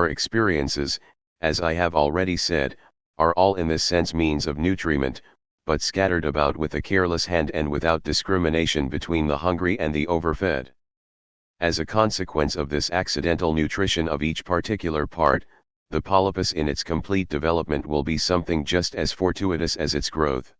Our experiences, as I have already said, are all in this sense means of nutriment, but scattered about with a careless hand and without discrimination between the hungry and the overfed. As a consequence of this accidental nutrition of each particular part, the polypus in its complete development will be something just as fortuitous as its growth.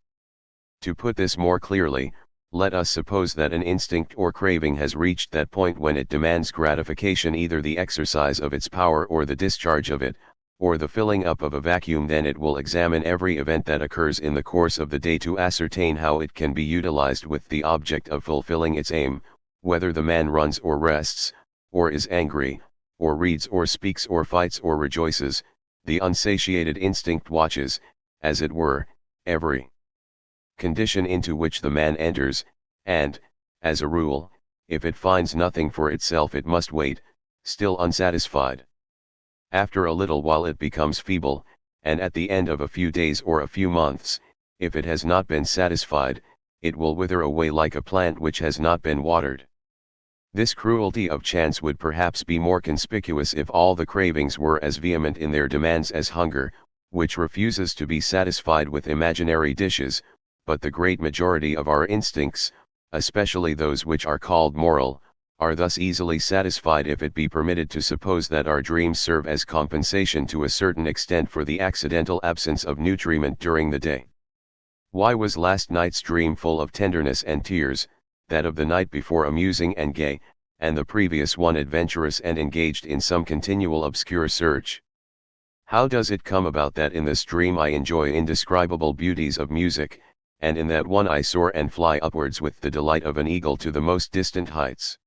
To put this more clearly, let us suppose that an instinct or craving has reached that point when it demands gratification, either the exercise of its power or the discharge of it, or the filling up of a vacuum. Then it will examine every event that occurs in the course of the day to ascertain how it can be utilized with the object of fulfilling its aim, whether the man runs or rests, or is angry, or reads or speaks or fights or rejoices. The unsatiated instinct watches, as it were, every condition into which the man enters, and, as a rule, if it finds nothing for itself it must wait, still unsatisfied. After a little while it becomes feeble, and at the end of a few days or a few months, if it has not been satisfied, it will wither away like a plant which has not been watered. This cruelty of chance would perhaps be more conspicuous if all the cravings were as vehement in their demands as hunger, which refuses to be satisfied with imaginary dishes, but the great majority of our instincts, especially those which are called moral, are thus easily satisfied if it be permitted to suppose that our dreams serve as compensation to a certain extent for the accidental absence of nutriment during the day. Why was last night's dream full of tenderness and tears, that of the night before amusing and gay, and the previous one adventurous and engaged in some continual obscure search? How does it come about that in this dream I enjoy indescribable beauties of music, and in that one I soar and fly upwards with the delight of an eagle to the most distant heights?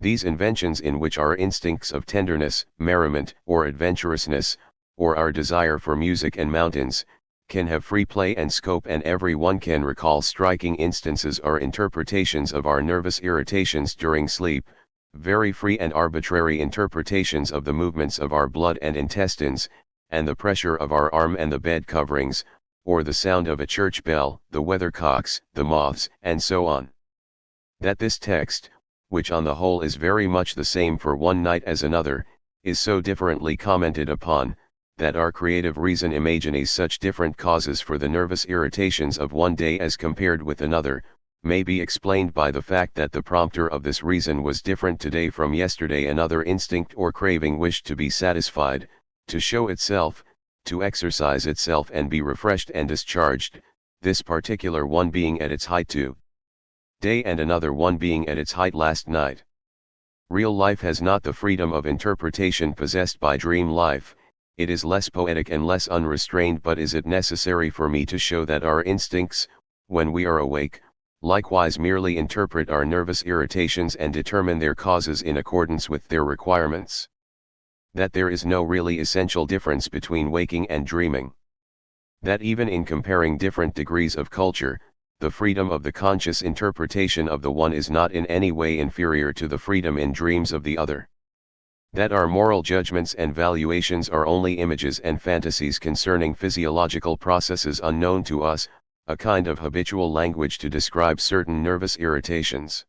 These inventions, in which our instincts of tenderness, merriment, or adventurousness, or our desire for music and mountains, can have free play and scope, and every one can recall striking instances or interpretations of our nervous irritations during sleep, very free and arbitrary interpretations of the movements of our blood and intestines, and the pressure of our arm and the bed coverings, or the sound of a church bell, the weathercocks, the moths, and so on. That this text, which on the whole is very much the same for one night as another, is so differently commented upon, that our creative reason imagines such different causes for the nervous irritations of one day as compared with another, may be explained by the fact that the prompter of this reason was different today from yesterday. Another instinct or craving wished to be satisfied, to show itself, to exercise itself and be refreshed and discharged, this particular one being at its height today and another one being at its height last night. Real life has not the freedom of interpretation possessed by dream life. It is less poetic and less unrestrained. But is it necessary for me to show that our instincts, when we are awake, likewise merely interpret our nervous irritations and determine their causes in accordance with their requirements? That there is no really essential difference between waking and dreaming? That even in comparing different degrees of culture, the freedom of the conscious interpretation of the one is not in any way inferior to the freedom in dreams of the other? That our moral judgments and valuations are only images and fantasies concerning physiological processes unknown to us, a kind of habitual language to describe certain nervous irritations?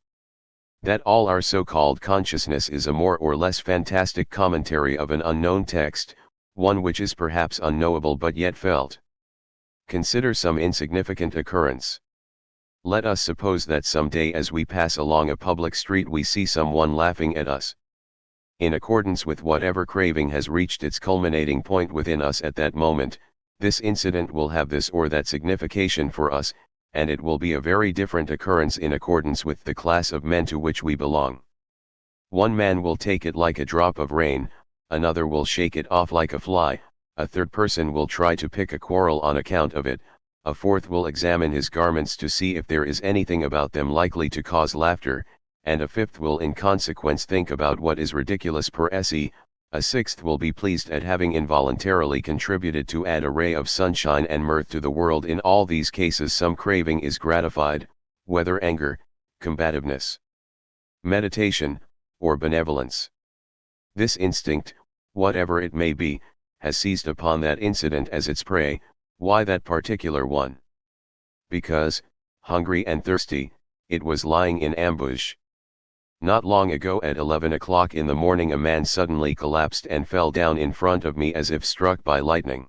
That all our so-called consciousness is a more or less fantastic commentary of an unknown text, one which is perhaps unknowable but yet felt? Consider some insignificant occurrence. Let us suppose that some day as we pass along a public street we see someone laughing at us. In accordance with whatever craving has reached its culminating point within us at that moment, this incident will have this or that signification for us, and it will be a very different occurrence in accordance with the class of men to which we belong. One man will take it like a drop of rain, another will shake it off like a fly, a third person will try to pick a quarrel on account of it, a fourth will examine his garments to see if there is anything about them likely to cause laughter, and a fifth will in consequence think about what is ridiculous per se, a sixth will be pleased at having involuntarily contributed to add a ray of sunshine and mirth to the world. In all these cases some craving is gratified, whether anger, combativeness, meditation, or benevolence. This instinct, whatever it may be, has seized upon that incident as its prey. Why that particular one? Because, hungry and thirsty, it was lying in ambush. Not long ago at 11 o'clock in the morning a man suddenly collapsed and fell down in front of me as if struck by lightning.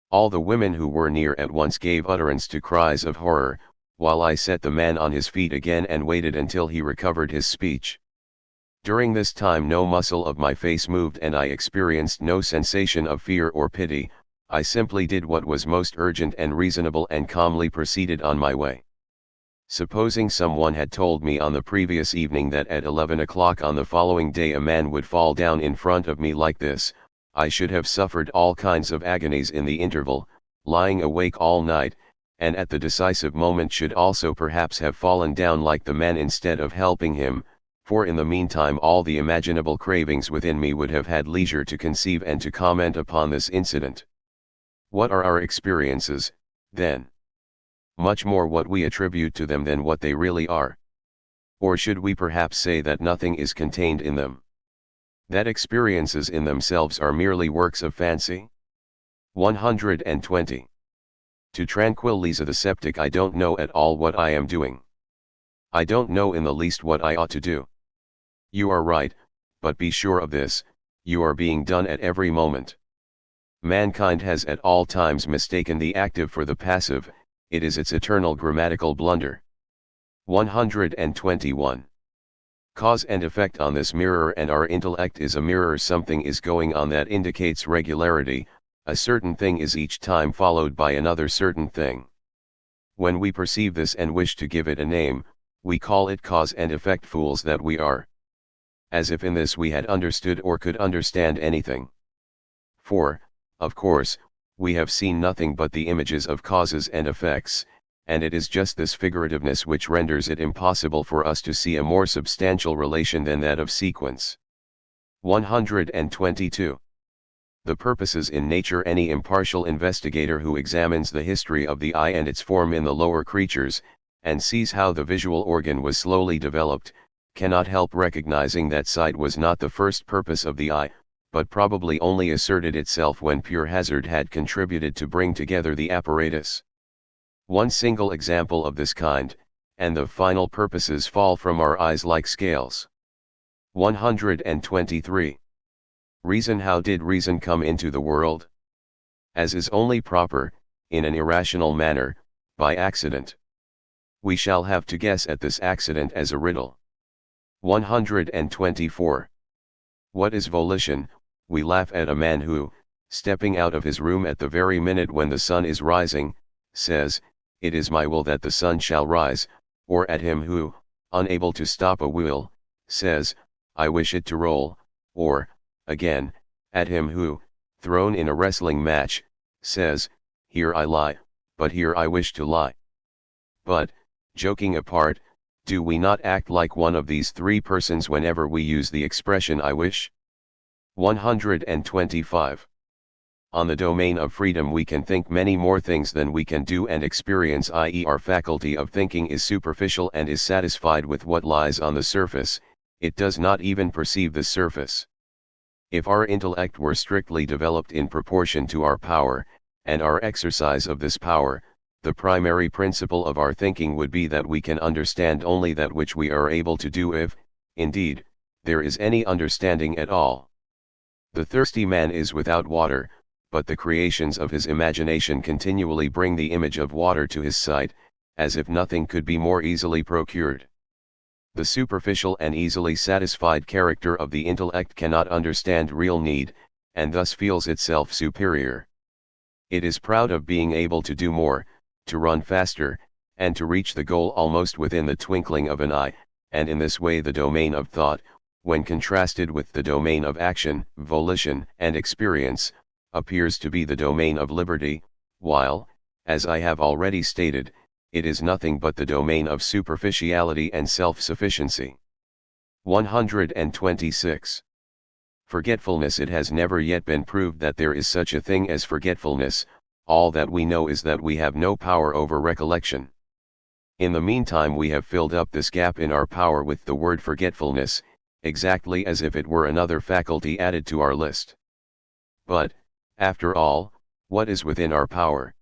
All the women who were near at once gave utterance to cries of horror, while I set the man on his feet again and waited until he recovered his speech. During this time no muscle of my face moved and I experienced no sensation of fear or pity. I simply did what was most urgent and reasonable and calmly proceeded on my way. Supposing someone had told me on the previous evening that at 11 o'clock on the following day a man would fall down in front of me like this, I should have suffered all kinds of agonies in the interval, lying awake all night, and at the decisive moment should also perhaps have fallen down like the man instead of helping him, for in the meantime all the imaginable cravings within me would have had leisure to conceive and to comment upon this incident. What are our experiences, then? Much more what we attribute to them than what they really are. Or should we perhaps say that nothing is contained in them? That experiences in themselves are merely works of fancy? 120. To tranquilize the skeptic, I don't know at all what I am doing. I don't know in the least what I ought to do. You are right, but be sure of this, you are being done at every moment. Mankind has at all times mistaken the active for the passive, it is its eternal grammatical blunder. 121. Cause and effect on this mirror, and our intellect is a mirror. Something is going on that indicates regularity, a certain thing is each time followed by another certain thing. When we perceive this and wish to give it a name, we call it cause and effect. Fools that we are! As if in this we had understood or could understand anything. For, of course, we have seen nothing but the images of causes and effects, and it is just this figurativeness which renders it impossible for us to see a more substantial relation than that of sequence. 122. The purposes in nature. Any impartial investigator who examines the history of the eye and its form in the lower creatures, and sees how the visual organ was slowly developed, cannot help recognizing that sight was not the first purpose of the eye, but probably only asserted itself when pure hazard had contributed to bring together the apparatus. One single example of this kind, and the final purposes fall from our eyes like scales. 123. Reason. How did reason come into the world? As is only proper, in an irrational manner, by accident. We shall have to guess at this accident as a riddle. 124. What is volition? We laugh at a man who, stepping out of his room at the very minute when the sun is rising, says, "It is my will that the sun shall rise," or at him who, unable to stop a wheel, says, "I wish it to roll," or, again, at him who, thrown in a wrestling match, says, "Here I lie, but here I wish to lie." But, joking apart, do we not act like one of these three persons whenever we use the expression "I wish"? 125. On the domain of freedom we can think many more things than we can do and experience, i.e. our faculty of thinking is superficial and is satisfied with what lies on the surface, it does not even perceive the surface. If our intellect were strictly developed in proportion to our power, and our exercise of this power, the primary principle of our thinking would be that we can understand only that which we are able to do, if, indeed, there is any understanding at all. The thirsty man is without water, but the creations of his imagination continually bring the image of water to his sight, as if nothing could be more easily procured. The superficial and easily satisfied character of the intellect cannot understand real need, and thus feels itself superior. It is proud of being able to do more, to run faster, and to reach the goal almost within the twinkling of an eye, and in this way the domain of thought, when contrasted with the domain of action, volition, and experience, appears to be the domain of liberty, while, as I have already stated, it is nothing but the domain of superficiality and self-sufficiency. 126. Forgetfulness. It has never yet been proved that there is such a thing as forgetfulness. All that we know is that we have no power over recollection. In the meantime we have filled up this gap in our power with the word forgetfulness, exactly as if it were another faculty added to our list. But, after all, what is within our power?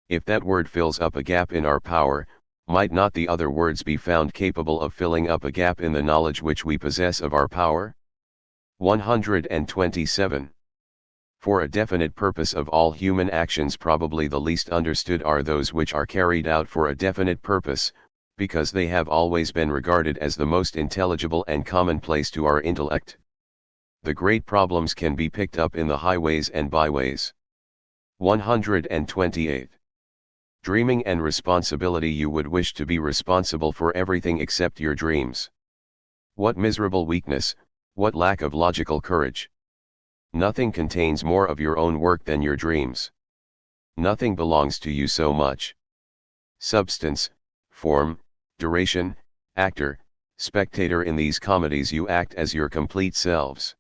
If that word fills up a gap in our power, Might not the other words be found capable of filling up a gap in the knowledge which we possess of our power? 127. For a definite purpose of all human actions, probably the least understood are those which are carried out for a definite purpose, because they have always been regarded as the most intelligible and commonplace to our intellect. The great problems can be picked up in the highways and byways. 128. Dreaming and responsibility. You would wish to be responsible for everything except your dreams. What miserable weakness, what lack of logical courage! Nothing contains more of your own work than your dreams. Nothing belongs to you so much. Substance, form, duration, actor, spectator. In these comedies you act as your complete selves.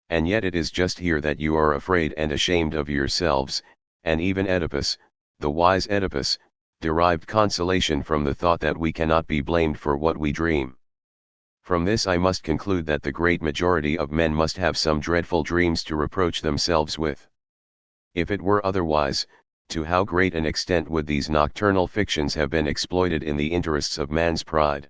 And yet it is just here that you are afraid and ashamed of yourselves, and even Oedipus, the wise Oedipus, derived consolation from the thought that we cannot be blamed for what we dream. From this I must conclude that the great majority of men must have some dreadful dreams to reproach themselves with. If it were otherwise, to how great an extent would these nocturnal fictions have been exploited in the interests of man's pride?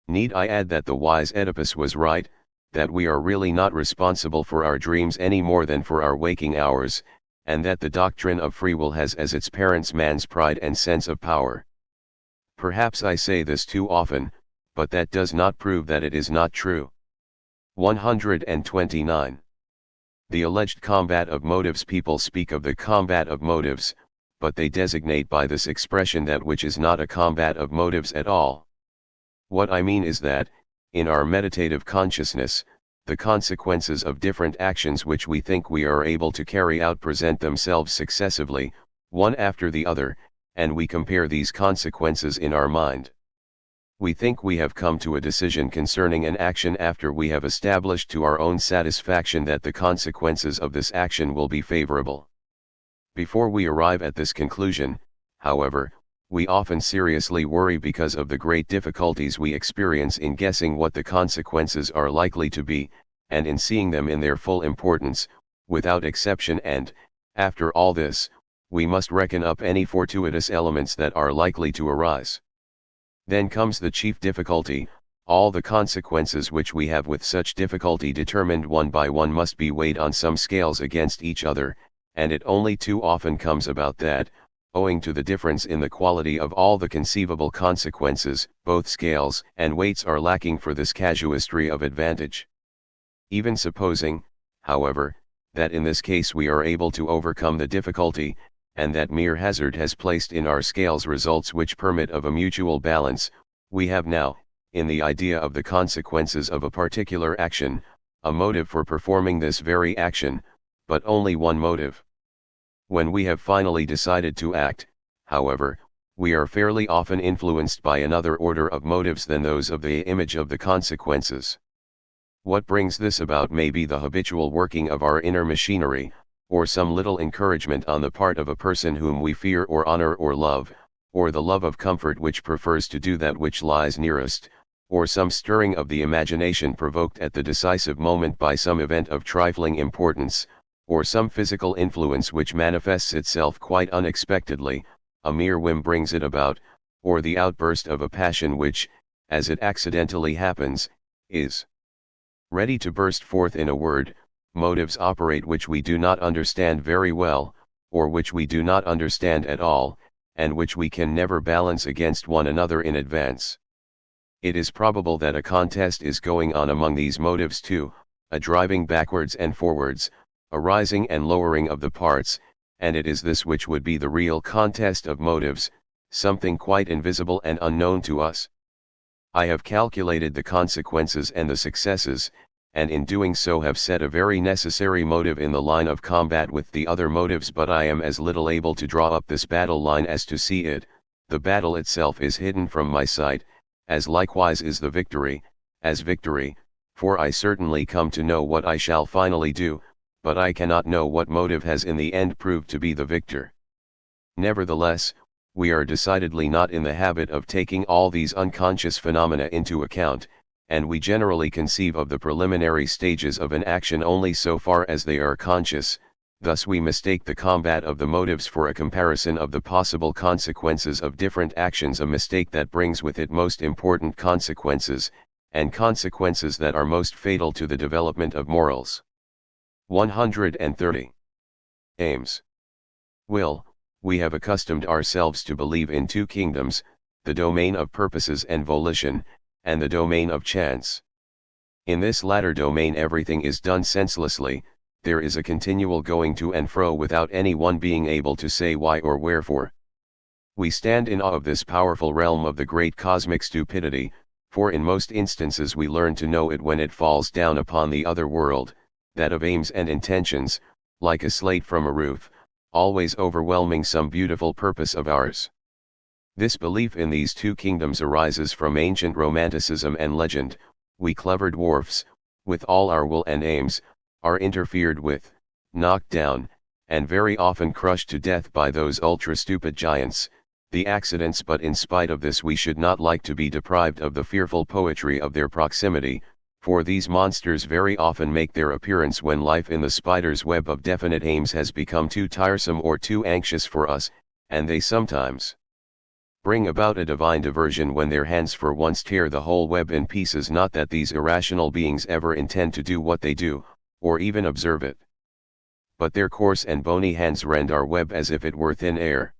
Need I add that the wise Oedipus was right, that we are really not responsible for our dreams any more than for our waking hours, and that the doctrine of free will has as its parents man's pride and sense of power? Perhaps I say this too often, but that does not prove that it is not true. 129. The alleged combat of motives. People speak of the combat of motives, but they designate by this expression that which is not a combat of motives at all. What I mean is that, in our meditative consciousness, the consequences of different actions which we think we are able to carry out present themselves successively, one after the other, and we compare these consequences in our mind. We think we have come to a decision concerning an action after we have established to our own satisfaction that the consequences of this action will be favorable. Before we arrive at this conclusion, however, we often seriously worry because of the great difficulties we experience in guessing what the consequences are likely to be, and in seeing them in their full importance, without exception. And, after all this, we must reckon up any fortuitous elements that are likely to arise. Then comes the chief difficulty. All the consequences which we have with such difficulty determined one by one must be weighed on some scales against each other, and it only too often comes about that, owing to the difference in the quality of all the conceivable consequences, both scales and weights are lacking for this casuistry of advantage. Even supposing, however, that in this case we are able to overcome the difficulty, and that mere hazard has placed in our scales results which permit of a mutual balance, we have now, in the idea of the consequences of a particular action, a motive for performing this very action, but only one motive. When we have finally decided to act, however, we are fairly often influenced by another order of motives than those of the image of the consequences. What brings this about may be the habitual working of our inner machinery, or some little encouragement on the part of a person whom we fear or honor or love, or the love of comfort which prefers to do that which lies nearest, or some stirring of the imagination provoked at the decisive moment by some event of trifling importance, or some physical influence which manifests itself quite unexpectedly, a mere whim brings it about, or the outburst of a passion which, as it accidentally happens, is ready to burst forth. In a word, motives operate which we do not understand very well, or which we do not understand at all, and which we can never balance against one another in advance. It is probable that a contest is going on among these motives too, a driving backwards and forwards, a rising and lowering of the parts, and it is this which would be the real contest of motives, something quite invisible and unknown to us. I have calculated the consequences and the successes, and in doing so have set a very necessary motive in the line of combat with the other motives, but I am as little able to draw up this battle line as to see it. The battle itself is hidden from my sight, as likewise is the victory, as victory, for I certainly come to know what I shall finally do, but I cannot know what motive has in the end proved to be the victor. Nevertheless, we are decidedly not in the habit of taking all these unconscious phenomena into account, and we generally conceive of the preliminary stages of an action only so far as they are conscious, Thus we mistake the combat of the motives for a comparison of the possible consequences of different actions, a mistake that brings with it most important consequences, and consequences that are most fatal to the development of morals. 130. Aims. Will. We have accustomed ourselves to believe in two kingdoms, the domain of purposes and volition, and the domain of chance. In this latter domain everything is done senselessly, there is a continual going to and fro without any one being able to say why or wherefore. We stand in awe of this powerful realm of the great cosmic stupidity, for in most instances we learn to know it when it falls down upon the other world, that of aims and intentions, like a slate from a roof, always overwhelming some beautiful purpose of ours. This belief in these two kingdoms arises from ancient romanticism and legend. We clever dwarfs, with all our will and aims, are interfered with, knocked down, and very often crushed to death by those ultra-stupid giants, the accidents, but in spite of this we should not like to be deprived of the fearful poetry of their proximity, for these monsters very often make their appearance when life in the spider's web of definite aims has become too tiresome or too anxious for us, and they sometimes bring about a divine diversion when their hands for once tear the whole web in pieces. Not that these irrational beings ever intend to do what they do, or even observe it. But their coarse and bony hands rend our web as if it were thin air.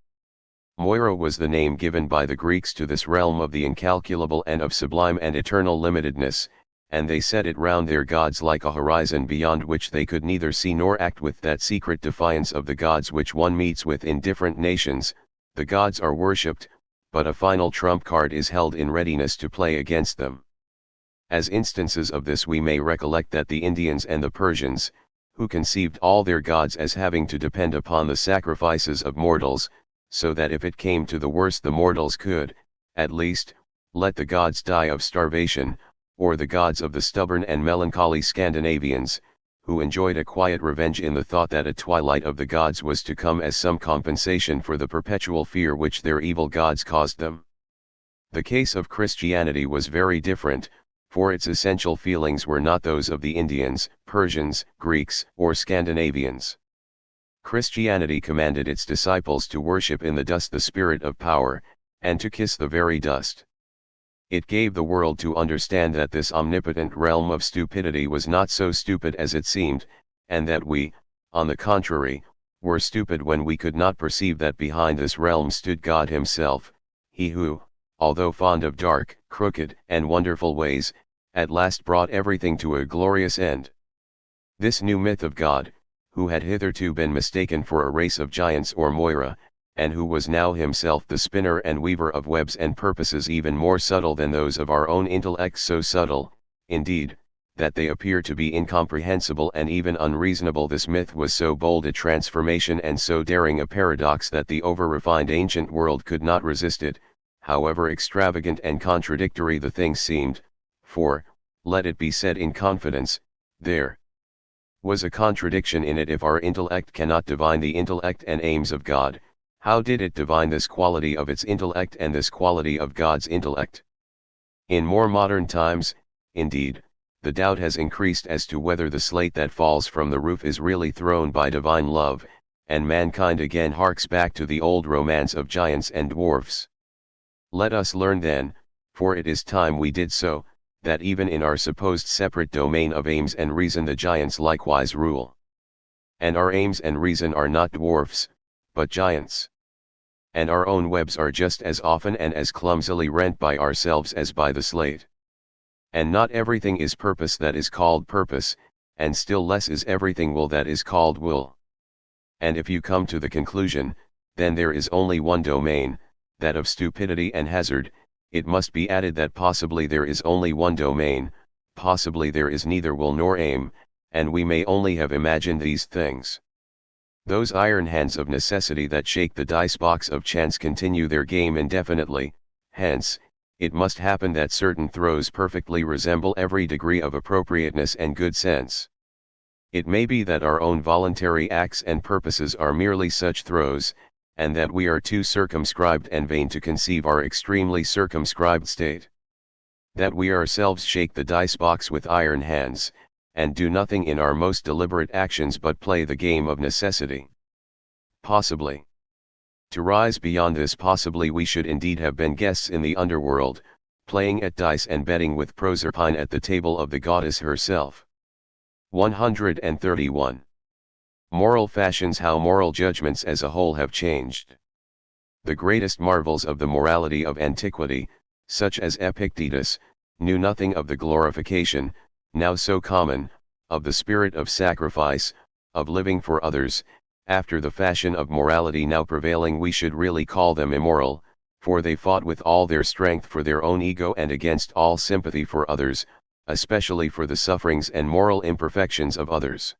Moira was the name given by the Greeks to this realm of the incalculable and of sublime and eternal limitedness, and they set it round their gods like a horizon beyond which they could neither see nor act with that secret defiance of the gods which one meets with in different nations. The gods are worshipped, but a final trump card is held in readiness to play against them. As instances of this we may recollect that the Indians and the Persians, who conceived all their gods as having to depend upon the sacrifices of mortals, so that if it came to the worst the mortals could, at least, let the gods die of starvation, or the gods of the stubborn and melancholy Scandinavians, who enjoyed a quiet revenge in the thought that a twilight of the gods was to come as some compensation for the perpetual fear which their evil gods caused them. The case of Christianity was very different, for its essential feelings were not those of the Indians, Persians, Greeks, or Scandinavians. Christianity commanded its disciples to worship in the dust the spirit of power, and to kiss the very dust. It gave the world to understand that this omnipotent realm of stupidity was not so stupid as it seemed, and that we, on the contrary, were stupid when we could not perceive that behind this realm stood God Himself, He who, although fond of dark, crooked, and wonderful ways, at last brought everything to a glorious end. This new myth of God, who had hitherto been mistaken for a race of giants or Moira, and who was now himself the spinner and weaver of webs and purposes even more subtle than those of our own intellects, so subtle, indeed, that they appear to be incomprehensible and even unreasonable. This myth was so bold a transformation and so daring a paradox that the over-refined ancient world could not resist it, however extravagant and contradictory the thing seemed, for, let it be said in confidence, there was a contradiction in it. If our intellect cannot divine the intellect and aims of God, how did it divine this quality of its intellect and this quality of God's intellect? In more modern times, indeed, the doubt has increased as to whether the slate that falls from the roof is really thrown by divine love, and mankind again harks back to the old romance of giants and dwarfs. Let us learn then, for it is time we did so, that even in our supposed separate domain of aims and reason the giants likewise rule. And our aims and reason are not dwarfs, but giants. And our own webs are just as often and as clumsily rent by ourselves as by the slate. And not everything is purpose that is called purpose, and still less is everything will that is called will. And if you come to the conclusion, then there is only one domain, that of stupidity and hazard. It must be added that possibly there is only one domain, possibly there is neither will nor aim, and we may only have imagined these things. Those iron hands of necessity that shake the dice box of chance continue their game indefinitely, hence, it must happen that certain throws perfectly resemble every degree of appropriateness and good sense. It may be that our own voluntary acts and purposes are merely such throws, and that we are too circumscribed and vain to conceive our extremely circumscribed state. That we ourselves shake the dice box with iron hands, and do nothing in our most deliberate actions but play the game of necessity. Possibly. To rise beyond this, possibly we should indeed have been guests in the underworld, playing at dice and betting with Proserpine at the table of the goddess herself. 131. Moral fashions. How moral judgments as a whole have changed. The greatest marvels of the morality of antiquity, such as Epictetus, knew nothing of the glorification, now so common, of the spirit of sacrifice, of living for others. After the fashion of morality now prevailing, we should really call them immoral, for they fought with all their strength for their own ego and against all sympathy for others, especially for the sufferings and moral imperfections of others.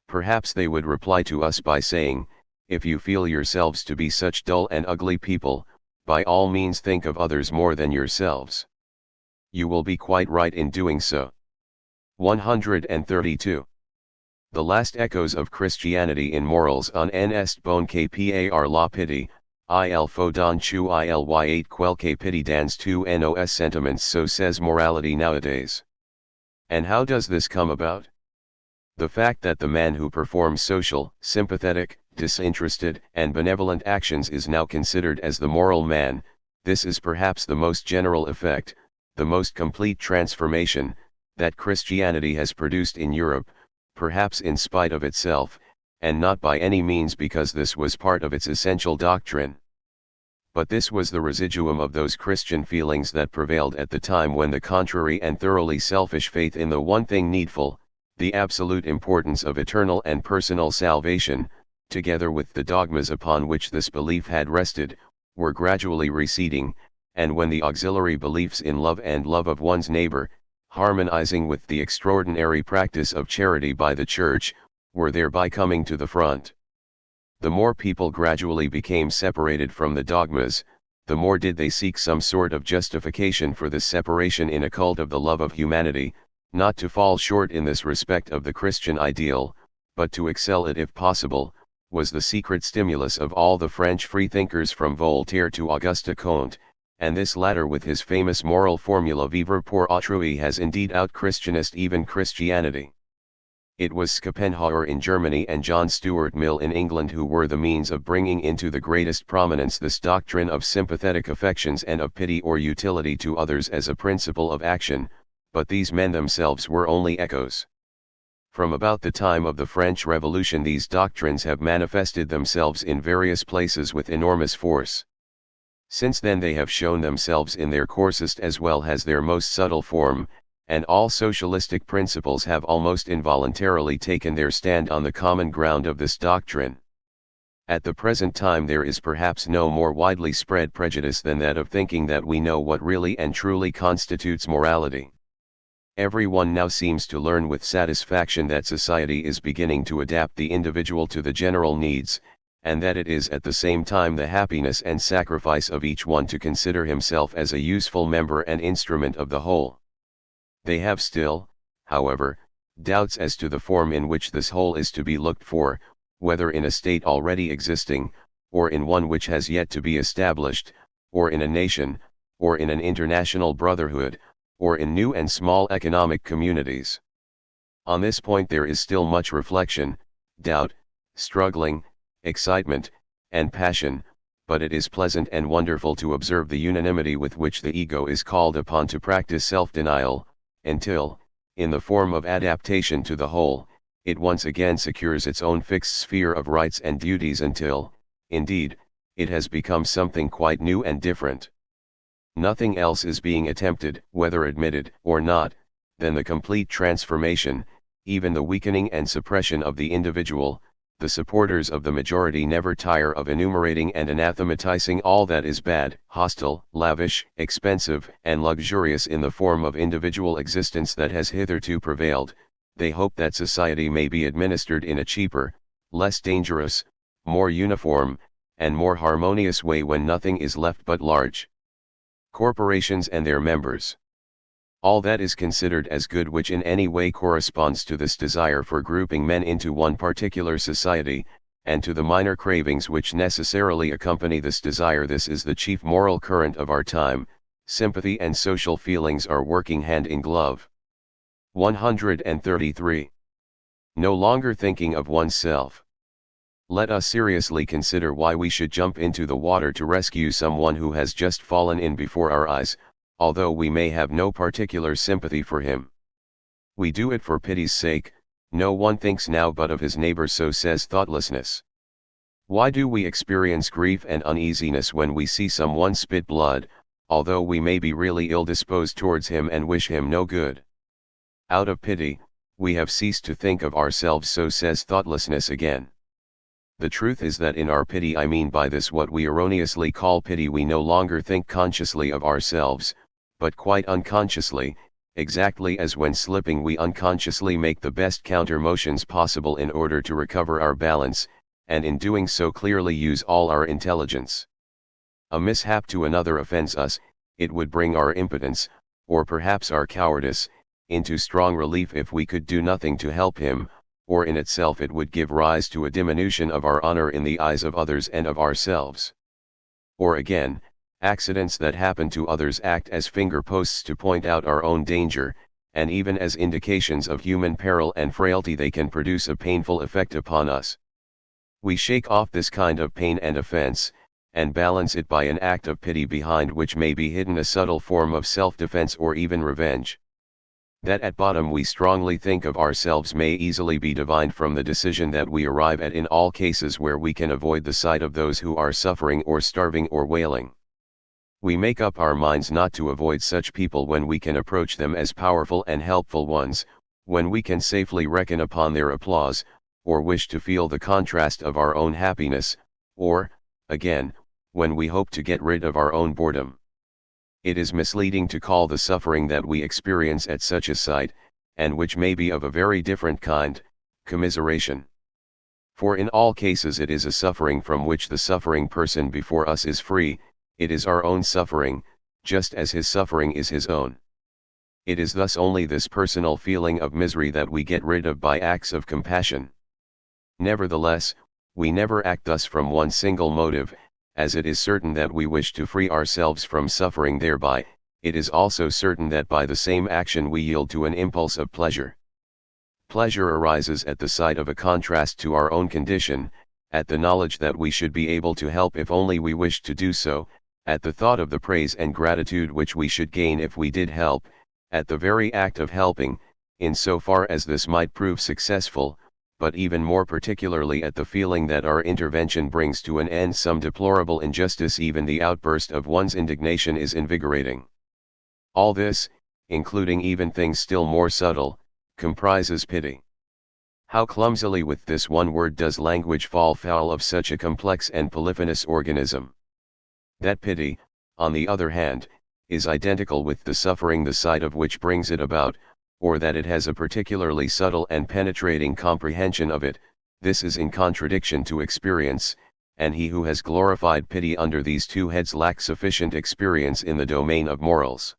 Perhaps they would reply to us by saying, if you feel yourselves to be such dull and ugly people, by all means think of others more than yourselves. You will be quite right in doing so. 132. The last echoes of Christianity in morals on en est bon kpar la pity, il faut don chu il quelque pity dans tous nos sentiments, so says morality nowadays. And how does this come about? The fact that the man who performs social, sympathetic, disinterested, and benevolent actions is now considered as the moral man, this is perhaps the most general effect, the most complete transformation, that Christianity has produced in Europe, perhaps in spite of itself, and not by any means because this was part of its essential doctrine. But this was the residuum of those Christian feelings that prevailed at the time when the contrary and thoroughly selfish faith in the one thing needful, the absolute importance of eternal and personal salvation, together with the dogmas upon which this belief had rested, were gradually receding, and when the auxiliary beliefs in love and love of one's neighbor, harmonizing with the extraordinary practice of charity by the Church, were thereby coming to the front. The more people gradually became separated from the dogmas, the more did they seek some sort of justification for this separation in a cult of the love of humanity, not to fall short in this respect of the Christian ideal, but to excel it if possible, was the secret stimulus of all the French freethinkers from Voltaire to Auguste Comte, and this latter with his famous moral formula vivre pour autrui has indeed out-Christianized even Christianity. It was Schopenhauer in Germany and John Stuart Mill in England who were the means of bringing into the greatest prominence this doctrine of sympathetic affections and of pity or utility to others as a principle of action, but these men themselves were only echoes. From about the time of the French Revolution these doctrines have manifested themselves in various places with enormous force. Since then they have shown themselves in their coarsest as well as their most subtle form, and all socialistic principles have almost involuntarily taken their stand on the common ground of this doctrine. At the present time there is perhaps no more widely spread prejudice than that of thinking that we know what really and truly constitutes morality. Everyone now seems to learn with satisfaction that society is beginning to adapt the individual to the general needs, and that it is at the same time the happiness and sacrifice of each one to consider himself as a useful member and instrument of the whole. They have still, however, doubts as to the form in which this whole is to be looked for, whether in a state already existing, or in one which has yet to be established, or in a nation, or in an international brotherhood, or in new and small economic communities. On this point there is still much reflection, doubt, struggling, excitement, and passion, but it is pleasant and wonderful to observe the unanimity with which the ego is called upon to practice self-denial, until, in the form of adaptation to the whole, it once again secures its own fixed sphere of rights and duties until, indeed, it has become something quite new and different. Nothing else is being attempted, whether admitted or not, than the complete transformation, even the weakening and suppression of the individual. The supporters of the majority never tire of enumerating and anathematizing all that is bad, hostile, lavish, expensive, and luxurious in the form of individual existence that has hitherto prevailed. They hope that society may be administered in a cheaper, less dangerous, more uniform, and more harmonious way when nothing is left but large corporations and their members. All that is considered as good which in any way corresponds to this desire for grouping men into one particular society, and to the minor cravings which necessarily accompany this desire. This is the chief moral current of our time. Sympathy and social feelings are working hand in glove. 133. No longer thinking of oneself. Let us seriously consider why we should jump into the water to rescue someone who has just fallen in before our eyes, although we may have no particular sympathy for him. We do it for pity's sake. No one thinks now but of his neighbor, so says thoughtlessness. Why do we experience grief and uneasiness when we see someone spit blood, although we may be really ill-disposed towards him and wish him no good? Out of pity, we have ceased to think of ourselves, so says thoughtlessness again. The truth is that in our pity, I mean by this what we erroneously call pity, we no longer think consciously of ourselves, but quite unconsciously, exactly as when slipping we unconsciously make the best counter motions possible in order to recover our balance, and in doing so clearly use all our intelligence. A mishap to another offends us, it would bring our impotence, or perhaps our cowardice, into strong relief if we could do nothing to help him, or in itself it would give rise to a diminution of our honor in the eyes of others and of ourselves. Or again, accidents that happen to others act as finger-posts to point out our own danger, and even as indications of human peril and frailty they can produce a painful effect upon us. We shake off this kind of pain and offense, and balance it by an act of pity behind which may be hidden a subtle form of self-defense or even revenge. That at bottom we strongly think of ourselves may easily be divined from the decision that we arrive at in all cases where we can avoid the sight of those who are suffering or starving or wailing. We make up our minds not to avoid such people when we can approach them as powerful and helpful ones, when we can safely reckon upon their applause, or wish to feel the contrast of our own happiness, or, again, when we hope to get rid of our own boredom. It is misleading to call the suffering that we experience at such a sight, and which may be of a very different kind, commiseration. For in all cases it is a suffering from which the suffering person before us is free. It is our own suffering, just as his suffering is his own. It is thus only this personal feeling of misery that we get rid of by acts of compassion. Nevertheless, we never act thus from one single motive. As it is certain that we wish to free ourselves from suffering thereby, it is also certain that by the same action we yield to an impulse of pleasure. Pleasure arises at the sight of a contrast to our own condition, at the knowledge that we should be able to help if only we wished to do so, at the thought of the praise and gratitude which we should gain if we did help, at the very act of helping, in so far as this might prove successful, but even more particularly at the feeling that our intervention brings to an end some deplorable injustice. Even the outburst of one's indignation is invigorating. All this, including even things still more subtle, comprises pity. How clumsily with this one word does language fall foul of such a complex and polyphonous organism. That pity, on the other hand, is identical with the suffering the sight of which brings it about, or that it has a particularly subtle and penetrating comprehension of it, this is in contradiction to experience, and he who has glorified pity under these two heads lacks sufficient experience in the domain of morals.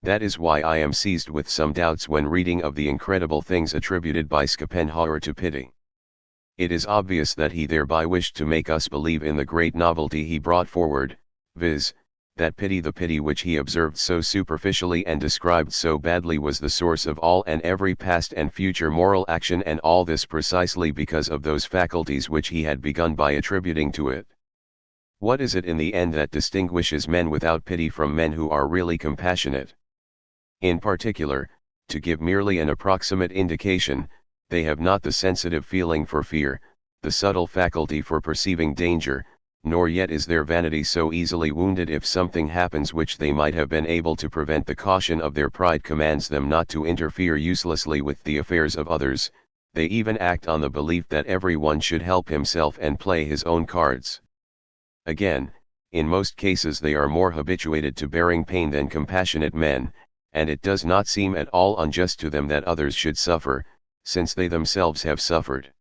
That is why I am seized with some doubts when reading of the incredible things attributed by Schopenhauer to pity. It is obvious that he thereby wished to make us believe in the great novelty he brought forward, viz., that pity, the pity which he observed so superficially and described so badly, was the source of all and every past and future moral action, and all this precisely because of those faculties which he had begun by attributing to it. What is it in the end that distinguishes men without pity from men who are really compassionate? In particular, to give merely an approximate indication, they have not the sensitive feeling for fear, the subtle faculty for perceiving danger, nor yet is their vanity so easily wounded if something happens which they might have been able to prevent. The caution of their pride commands them not to interfere uselessly with the affairs of others. They even act on the belief that every one should help himself and play his own cards. Again, in most cases they are more habituated to bearing pain than compassionate men, and it does not seem at all unjust to them that others should suffer, since they themselves have suffered.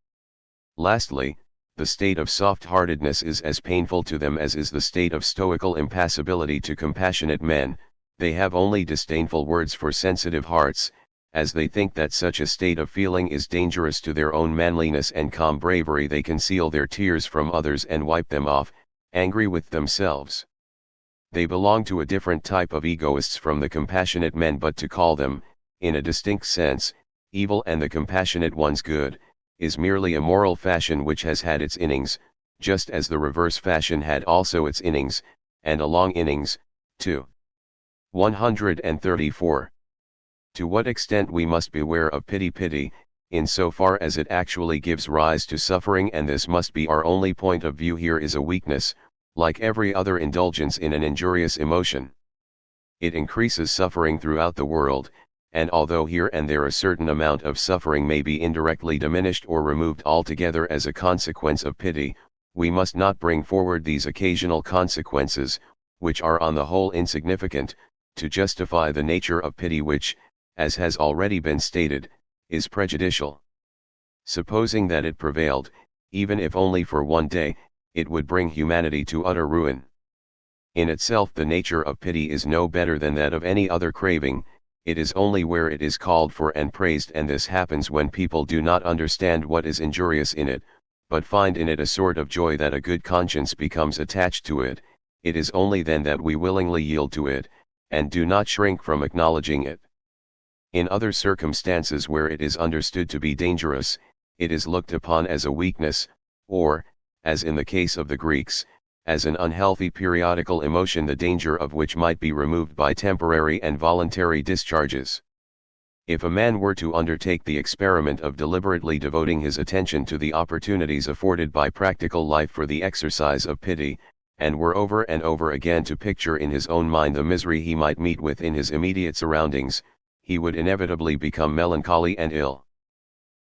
Lastly, the state of soft-heartedness is as painful to them as is the state of stoical impassibility to compassionate men. They have only disdainful words for sensitive hearts, as they think that such a state of feeling is dangerous to their own manliness and calm bravery. They conceal their tears from others and wipe them off, angry with themselves. They belong to a different type of egoists from the compassionate men, but to call them, in a distinct sense, evil and the compassionate one's good, is merely a moral fashion which has had its innings, just as the reverse fashion had also its innings, and a long innings, too. 134. To what extent we must beware of pity, in so far as it actually gives rise to suffering, and this must be our only point of view here, is a weakness, like every other indulgence in an injurious emotion. It increases suffering throughout the world, and although here and there a certain amount of suffering may be indirectly diminished or removed altogether as a consequence of pity, we must not bring forward these occasional consequences, which are on the whole insignificant, to justify the nature of pity which, as has already been stated, is prejudicial. Supposing that it prevailed, even if only for one day, it would bring humanity to utter ruin. In itself the nature of pity is no better than that of any other craving, it is only where it is called for and praised, and this happens when people do not understand what is injurious in it, but find in it a sort of joy that a good conscience becomes attached to it. It is only then that we willingly yield to it, and do not shrink from acknowledging it. In other circumstances where it is understood to be dangerous, it is looked upon as a weakness, or, as in the case of the Greeks, as an unhealthy periodical emotion, the danger of which might be removed by temporary and voluntary discharges. If a man were to undertake the experiment of deliberately devoting his attention to the opportunities afforded by practical life for the exercise of pity, and were over and over again to picture in his own mind the misery he might meet with in his immediate surroundings, he would inevitably become melancholy and ill.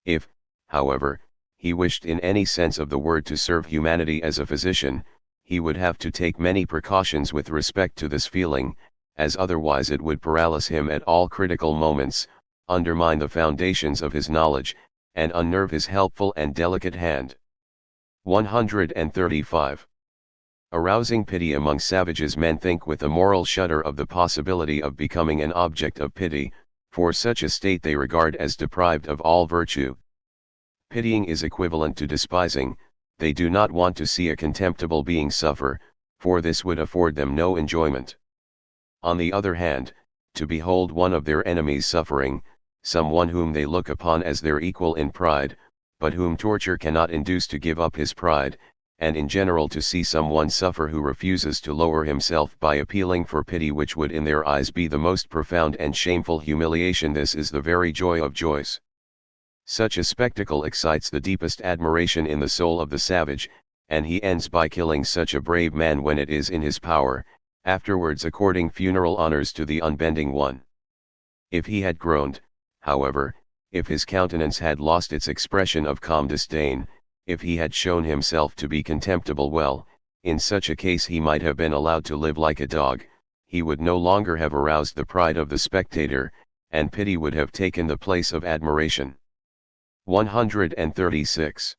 If, however, he wished in any sense of the word to serve humanity as a physician, he would have to take many precautions with respect to this feeling, as otherwise it would paralyze him at all critical moments, undermine the foundations of his knowledge, and unnerve his helpful and delicate hand. 135. Arousing pity among savages, men think with a moral shudder of the possibility of becoming an object of pity, for such a state they regard as deprived of all virtue. Pitying is equivalent to despising. They do not want to see a contemptible being suffer, for this would afford them no enjoyment. On the other hand, to behold one of their enemies suffering, someone whom they look upon as their equal in pride, but whom torture cannot induce to give up his pride, and in general to see someone suffer who refuses to lower himself by appealing for pity, which would in their eyes be the most profound and shameful humiliation, this is the very joy of joys. Such a spectacle excites the deepest admiration in the soul of the savage, and he ends by killing such a brave man when it is in his power, afterwards according funeral honors to the unbending one. If he had groaned, however, if his countenance had lost its expression of calm disdain, if he had shown himself to be contemptible, well, in such a case he might have been allowed to live like a dog, he would no longer have aroused the pride of the spectator, and pity would have taken the place of admiration. 136.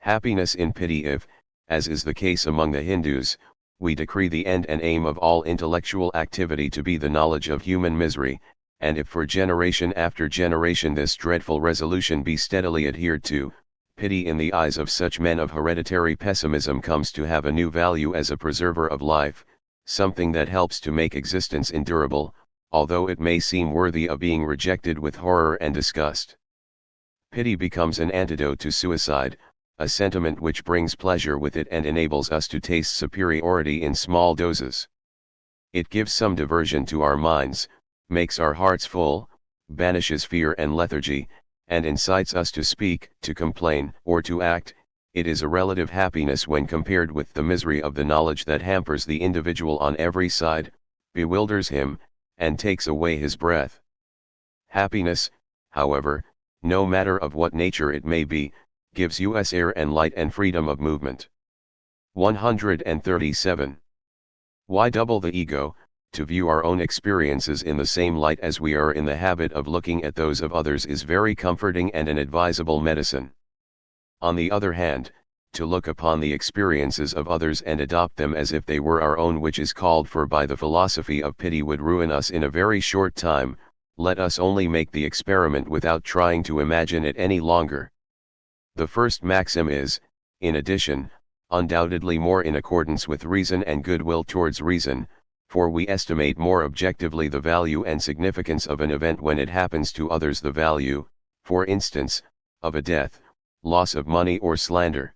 Happiness in pity. If, as is the case among the Hindus, we decree the end and aim of all intellectual activity to be the knowledge of human misery, and if for generation after generation this dreadful resolution be steadily adhered to, pity in the eyes of such men of hereditary pessimism comes to have a new value as a preserver of life, something that helps to make existence endurable, although it may seem worthy of being rejected with horror and disgust. Pity becomes an antidote to suicide, a sentiment which brings pleasure with it and enables us to taste superiority in small doses. It gives some diversion to our minds, makes our hearts full, banishes fear and lethargy, and incites us to speak, to complain, or to act. It is a relative happiness when compared with the misery of the knowledge that hampers the individual on every side, bewilders him, and takes away his breath. Happiness, however, no matter of what nature it may be, gives us air and light and freedom of movement. 137. Why double the ego? To view our own experiences in the same light as we are in the habit of looking at those of others is very comforting and an advisable medicine. On the other hand, to look upon the experiences of others and adopt them as if they were our own, which is called for by the philosophy of pity, would ruin us in a very short time. Let us only make the experiment without trying to imagine it any longer. The first maxim is, in addition, undoubtedly more in accordance with reason and goodwill towards reason, for we estimate more objectively the value and significance of an event when it happens to others, the value, for instance, of a death, loss of money or slander.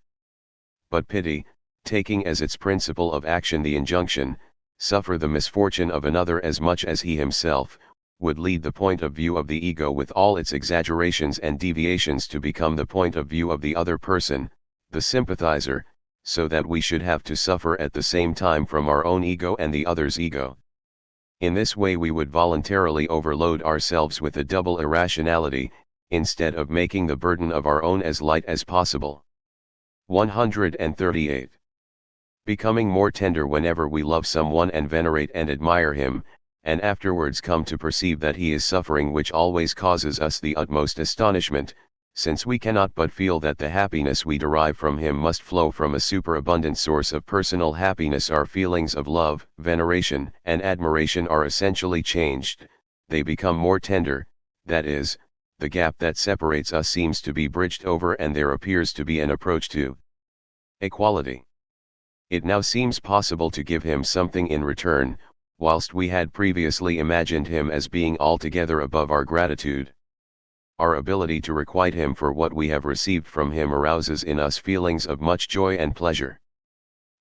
But pity, taking as its principle of action the injunction, suffer the misfortune of another as much as he himself, would lead the point of view of the ego with all its exaggerations and deviations to become the point of view of the other person, the sympathizer, so that we should have to suffer at the same time from our own ego and the other's ego. In this way we would voluntarily overload ourselves with a double irrationality, instead of making the burden of our own as light as possible. 138. Becoming more tender whenever we love someone and venerate and admire him, and afterwards come to perceive that he is suffering, which always causes us the utmost astonishment, since we cannot but feel that the happiness we derive from him must flow from a superabundant source of personal happiness. Our feelings of love, veneration, and admiration are essentially changed, they become more tender, that is, the gap that separates us seems to be bridged over and there appears to be an approach to equality. It now seems possible to give him something in return, whilst we had previously imagined him as being altogether above our gratitude. Our ability to requite him for what we have received from him arouses in us feelings of much joy and pleasure.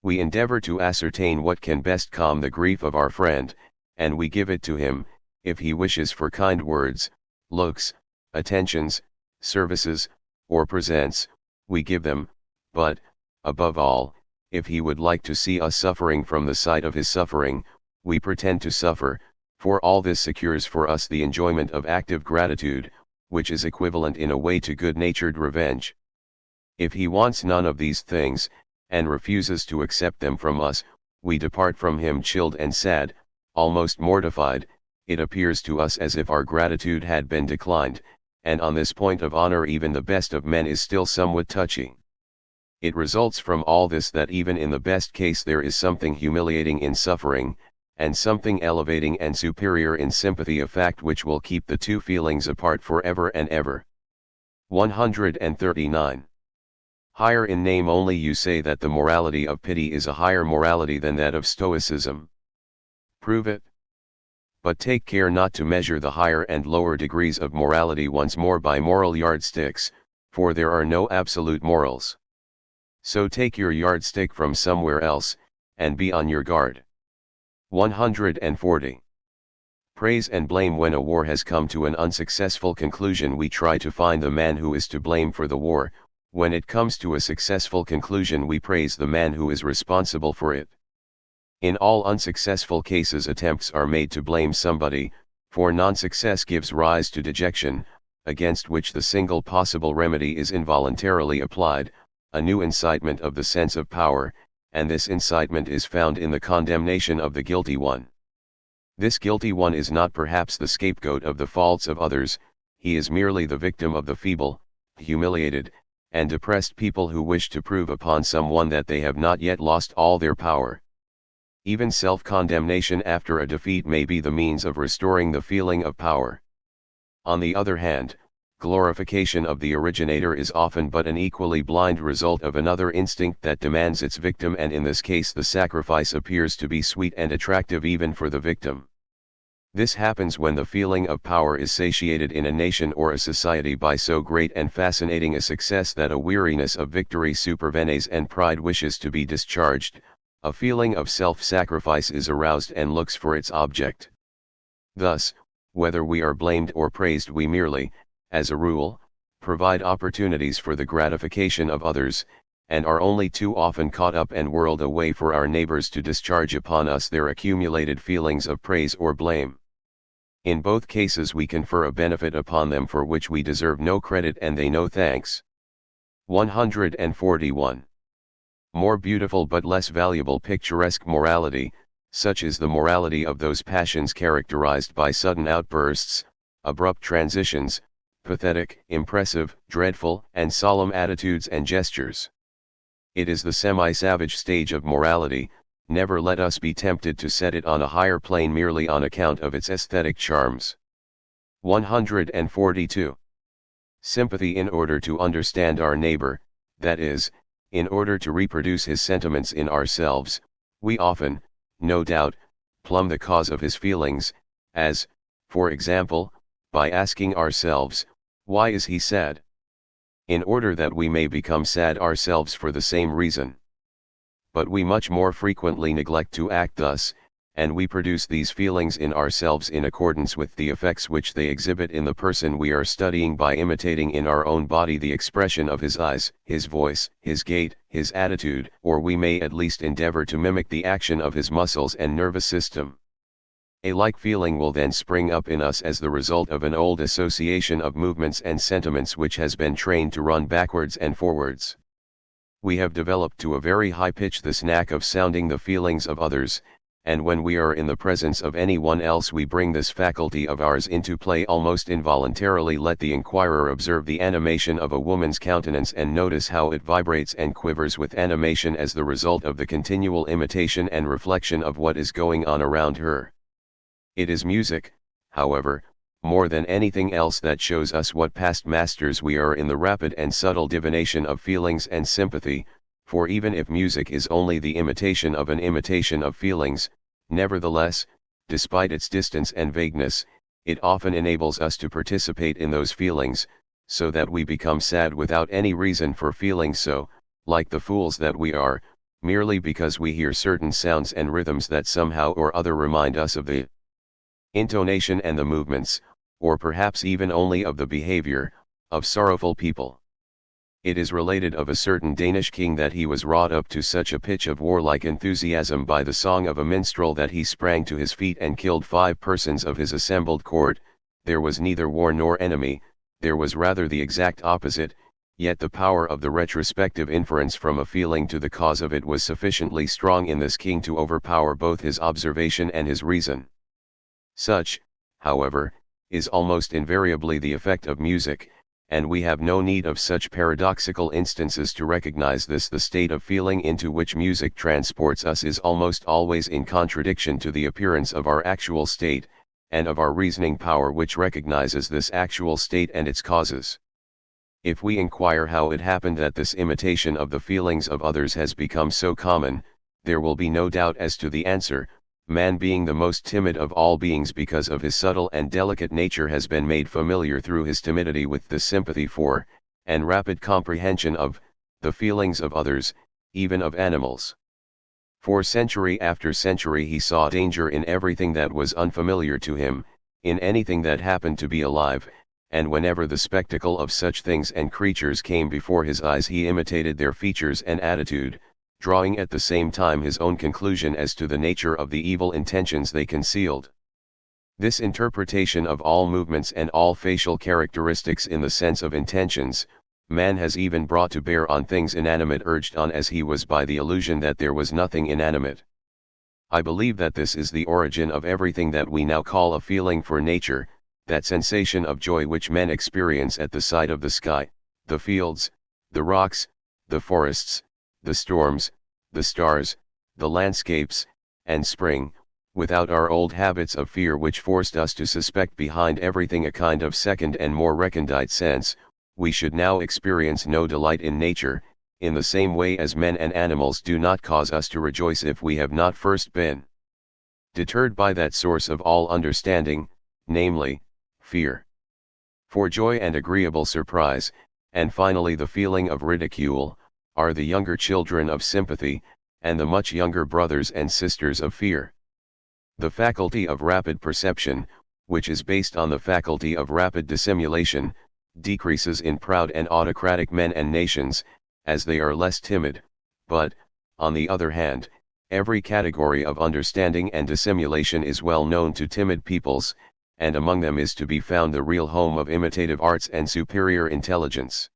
We endeavor to ascertain what can best calm the grief of our friend, and we give it to him. If he wishes for kind words, looks, attentions, services, or presents, we give them, but, above all, if he would like to see us suffering from the sight of his suffering, we pretend to suffer, for all this secures for us the enjoyment of active gratitude, which is equivalent in a way to good-natured revenge. If he wants none of these things, and refuses to accept them from us, we depart from him chilled and sad, almost mortified. It appears to us as if our gratitude had been declined, and on this point of honor even the best of men is still somewhat touchy. It results from all this that even in the best case there is something humiliating in suffering, and something elevating and superior in sympathy, a fact which will keep the two feelings apart forever and ever. 139. Higher in name only. You say that the morality of pity is a higher morality than that of Stoicism. Prove it. But take care not to measure the higher and lower degrees of morality once more by moral yardsticks, for there are no absolute morals. So take your yardstick from somewhere else, and be on your guard. 140. Praise and blame. When a war has come to an unsuccessful conclusion, we try to find the man who is to blame for the war. When it comes to a successful conclusion, we praise the man who is responsible for it. In all unsuccessful cases, attempts are made to blame somebody, for non-success gives rise to dejection, against which the single possible remedy is involuntarily applied, a new incitement of the sense of power, and this incitement is found in the condemnation of the guilty one. This guilty one is not perhaps the scapegoat of the faults of others, he is merely the victim of the feeble, humiliated, and depressed people who wish to prove upon someone that they have not yet lost all their power. Even self-condemnation after a defeat may be the means of restoring the feeling of power. On the other hand, glorification of the originator is often but an equally blind result of another instinct that demands its victim, and in this case the sacrifice appears to be sweet and attractive even for the victim. This happens when the feeling of power is satiated in a nation or a society by so great and fascinating a success that a weariness of victory supervenes and pride wishes to be discharged, a feeling of self-sacrifice is aroused and looks for its object. Thus, whether we are blamed or praised, we merely, as a rule, provide opportunities for the gratification of others, and are only too often caught up and whirled away for our neighbors to discharge upon us their accumulated feelings of praise or blame. In both cases we confer a benefit upon them for which we deserve no credit and they no thanks. 141. More beautiful but less valuable picturesque morality, such is the morality of those passions characterized by sudden outbursts, abrupt transitions, pathetic, impressive, dreadful, and solemn attitudes and gestures. It is the semi-savage stage of morality. Never let us be tempted to set it on a higher plane merely on account of its aesthetic charms. 142. Sympathy. In order to understand our neighbor, that is, in order to reproduce his sentiments in ourselves, we often, no doubt, plumb the cause of his feelings, as, for example, by asking ourselves, why is he sad? In order that we may become sad ourselves for the same reason. But we much more frequently neglect to act thus, and we produce these feelings in ourselves in accordance with the effects which they exhibit in the person we are studying by imitating in our own body the expression of his eyes, his voice, his gait, his attitude, or we may at least endeavor to mimic the action of his muscles and nervous system. A like feeling will then spring up in us as the result of an old association of movements and sentiments which has been trained to run backwards and forwards. We have developed to a very high pitch this knack of sounding the feelings of others, and when we are in the presence of anyone else we bring this faculty of ours into play almost involuntarily. Let the inquirer observe the animation of a woman's countenance and notice how it vibrates and quivers with animation as the result of the continual imitation and reflection of what is going on around her. It is music, however, more than anything else that shows us what past masters we are in the rapid and subtle divination of feelings and sympathy, for even if music is only the imitation of an imitation of feelings, nevertheless, despite its distance and vagueness, it often enables us to participate in those feelings, so that we become sad without any reason for feeling so, like the fools that we are, merely because we hear certain sounds and rhythms that somehow or other remind us of the intonation and the movements, or perhaps even only of the behavior, of sorrowful people. It is related of a certain Danish king that he was wrought up to such a pitch of warlike enthusiasm by the song of a minstrel that he sprang to his feet and killed 5 persons of his assembled court. There was neither war nor enemy, there was rather the exact opposite, yet the power of the retrospective inference from a feeling to the cause of it was sufficiently strong in this king to overpower both his observation and his reason. Such, however, is almost invariably the effect of music, and we have no need of such paradoxical instances to recognize this. The state of feeling into which music transports us is almost always in contradiction to the appearance of our actual state, and of our reasoning power which recognizes this actual state and its causes. If we inquire how it happened that this imitation of the feelings of others has become so common, there will be no doubt as to the answer. Man, being the most timid of all beings because of his subtle and delicate nature, has been made familiar through his timidity with the sympathy for, and rapid comprehension of, the feelings of others, even of animals. For century after century he saw danger in everything that was unfamiliar to him, in anything that happened to be alive, and whenever the spectacle of such things and creatures came before his eyes he imitated their features and attitude, drawing at the same time his own conclusion as to the nature of the evil intentions they concealed. This interpretation of all movements and all facial characteristics in the sense of intentions, man has even brought to bear on things inanimate, urged on as he was by the illusion that there was nothing inanimate. I believe that this is the origin of everything that we now call a feeling for nature, that sensation of joy which men experience at the sight of the sky, the fields, the rocks, the forests, the storms, the stars, the landscapes, and spring, without our old habits of fear which forced us to suspect behind everything a kind of second and more recondite sense. We should now experience no delight in nature, in the same way as men and animals do not cause us to rejoice if we have not first been deterred by that source of all understanding, namely, fear. For joy and agreeable surprise, and finally the feeling of ridicule, are the younger children of sympathy, and the much younger brothers and sisters of fear. The faculty of rapid perception, which is based on the faculty of rapid dissimulation, decreases in proud and autocratic men and nations, as they are less timid, but, on the other hand, every category of understanding and dissimulation is well known to timid peoples, and among them is to be found the real home of imitative arts and superior intelligence.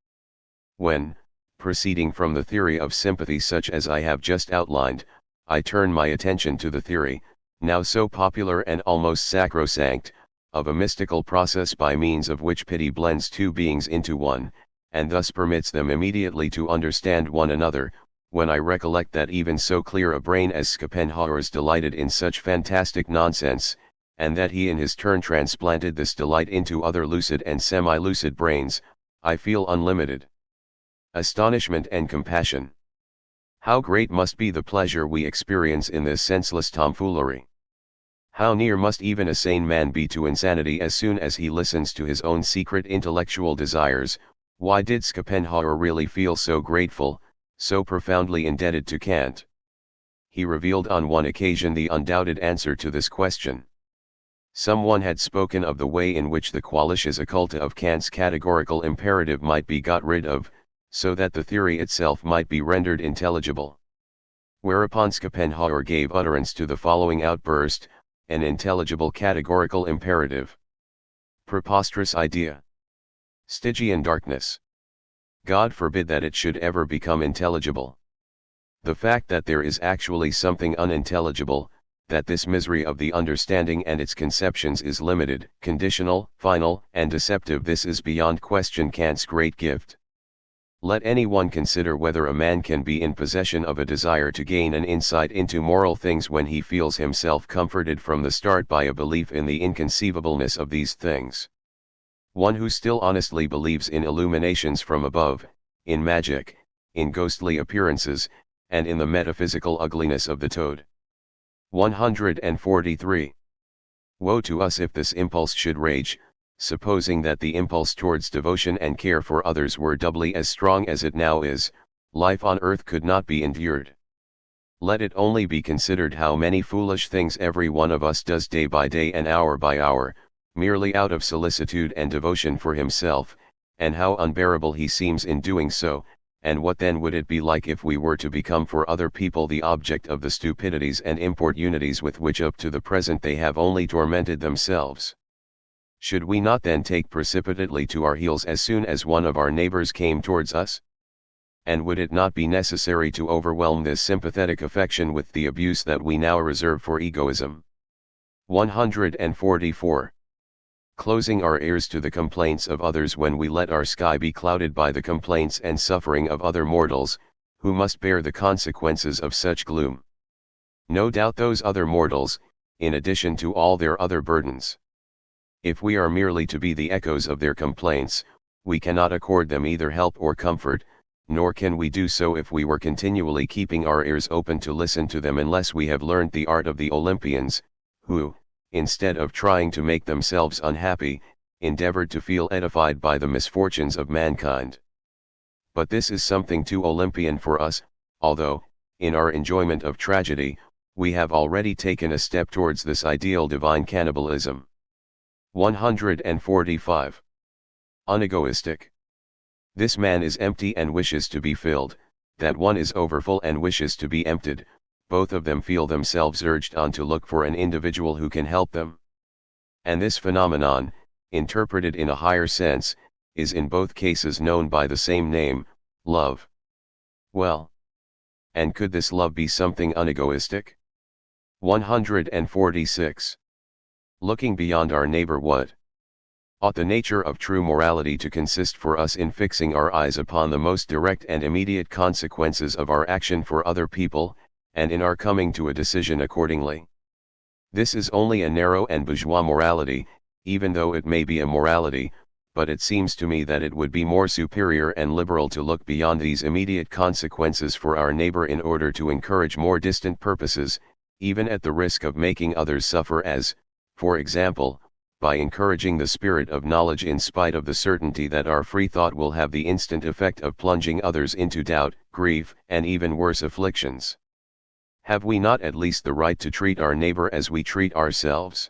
When, proceeding from the theory of sympathy such as I have just outlined, I turn my attention to the theory, now so popular and almost sacrosanct, of a mystical process by means of which pity blends two beings into one, and thus permits them immediately to understand one another, when I recollect that even so clear a brain as Schopenhauer's delighted in such fantastic nonsense, and that he in his turn transplanted this delight into other lucid and semi-lucid brains, I feel unlimited astonishment and compassion. How great must be the pleasure we experience in this senseless tomfoolery! How near must even a sane man be to insanity as soon as he listens to his own secret intellectual desires? Why did Schopenhauer really feel so grateful, so profoundly indebted to Kant? He revealed on one occasion the undoubted answer to this question. Someone had spoken of the way in which the qualities occulta of Kant's categorical imperative might be got rid of, so that the theory itself might be rendered intelligible. Whereupon Schopenhauer gave utterance to the following outburst: an intelligible categorical imperative. Preposterous idea. Stygian darkness. God forbid that it should ever become intelligible. The fact that there is actually something unintelligible, that this misery of the understanding and its conceptions is limited, conditional, final, and deceptive, this is beyond question Kant's great gift. Let anyone consider whether a man can be in possession of a desire to gain an insight into moral things when he feels himself comforted from the start by a belief in the inconceivableness of these things. One who still honestly believes in illuminations from above, in magic, in ghostly appearances, and in the metaphysical ugliness of the toad. 143. Woe to us if this impulse should rage, supposing that the impulse towards devotion and care for others were doubly as strong as it now is, life on earth could not be endured. Let it only be considered how many foolish things every one of us does day by day and hour by hour, merely out of solicitude and devotion for himself, and how unbearable he seems in doing so, and what then would it be like if we were to become for other people the object of the stupidities and importunities with which up to the present they have only tormented themselves? Should we not then take precipitately to our heels as soon as one of our neighbors came towards us? And would it not be necessary to overwhelm this sympathetic affection with the abuse that we now reserve for egoism? 144. Closing our ears to the complaints of others when we let our sky be clouded by the complaints and suffering of other mortals, who must bear the consequences of such gloom. No doubt those other mortals, in addition to all their other burdens. If we are merely to be the echoes of their complaints, we cannot accord them either help or comfort, nor can we do so if we were continually keeping our ears open to listen to them unless we have learnt the art of the Olympians, who, instead of trying to make themselves unhappy, endeavored to feel edified by the misfortunes of mankind. But this is something too Olympian for us, although, in our enjoyment of tragedy, we have already taken a step towards this ideal divine cannibalism. 145. Unegoistic. This man is empty and wishes to be filled, that one is overfull and wishes to be emptied, both of them feel themselves urged on to look for an individual who can help them. And this phenomenon, interpreted in a higher sense, is in both cases known by the same name, love. Well, and could this love be something unegoistic? 146. Looking beyond our neighbor, what ought the nature of true morality to consist for us in fixing our eyes upon the most direct and immediate consequences of our action for other people, and in our coming to a decision accordingly? This is only a narrow and bourgeois morality, even though it may be a morality, but it seems to me that it would be more superior and liberal to look beyond these immediate consequences for our neighbor in order to encourage more distant purposes, even at the risk of making others suffer, as, for example, by encouraging the spirit of knowledge in spite of the certainty that our free thought will have the instant effect of plunging others into doubt, grief, and even worse afflictions. Have we not at least the right to treat our neighbor as we treat ourselves?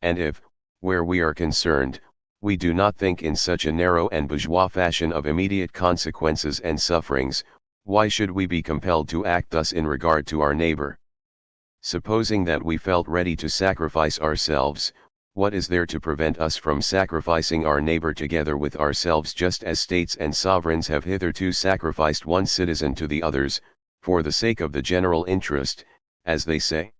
And if, where we are concerned, we do not think in such a narrow and bourgeois fashion of immediate consequences and sufferings, why should we be compelled to act thus in regard to our neighbor? Supposing that we felt ready to sacrifice ourselves, what is there to prevent us from sacrificing our neighbor together with ourselves, just as states and sovereigns have hitherto sacrificed one citizen to the others, for the sake of the general interest, as they say?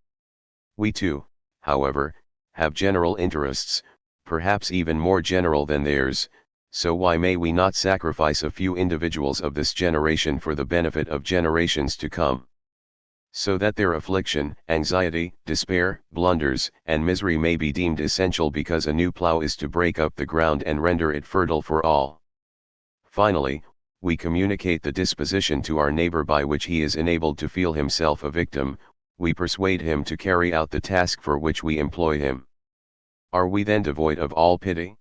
We too, however, have general interests, perhaps even more general than theirs, so why may we not sacrifice a few individuals of this generation for the benefit of generations to come? So that their affliction, anxiety, despair, blunders, and misery may be deemed essential because a new plough is to break up the ground and render it fertile for all. Finally, we communicate the disposition to our neighbor by which he is enabled to feel himself a victim, we persuade him to carry out the task for which we employ him. Are we then devoid of all pity?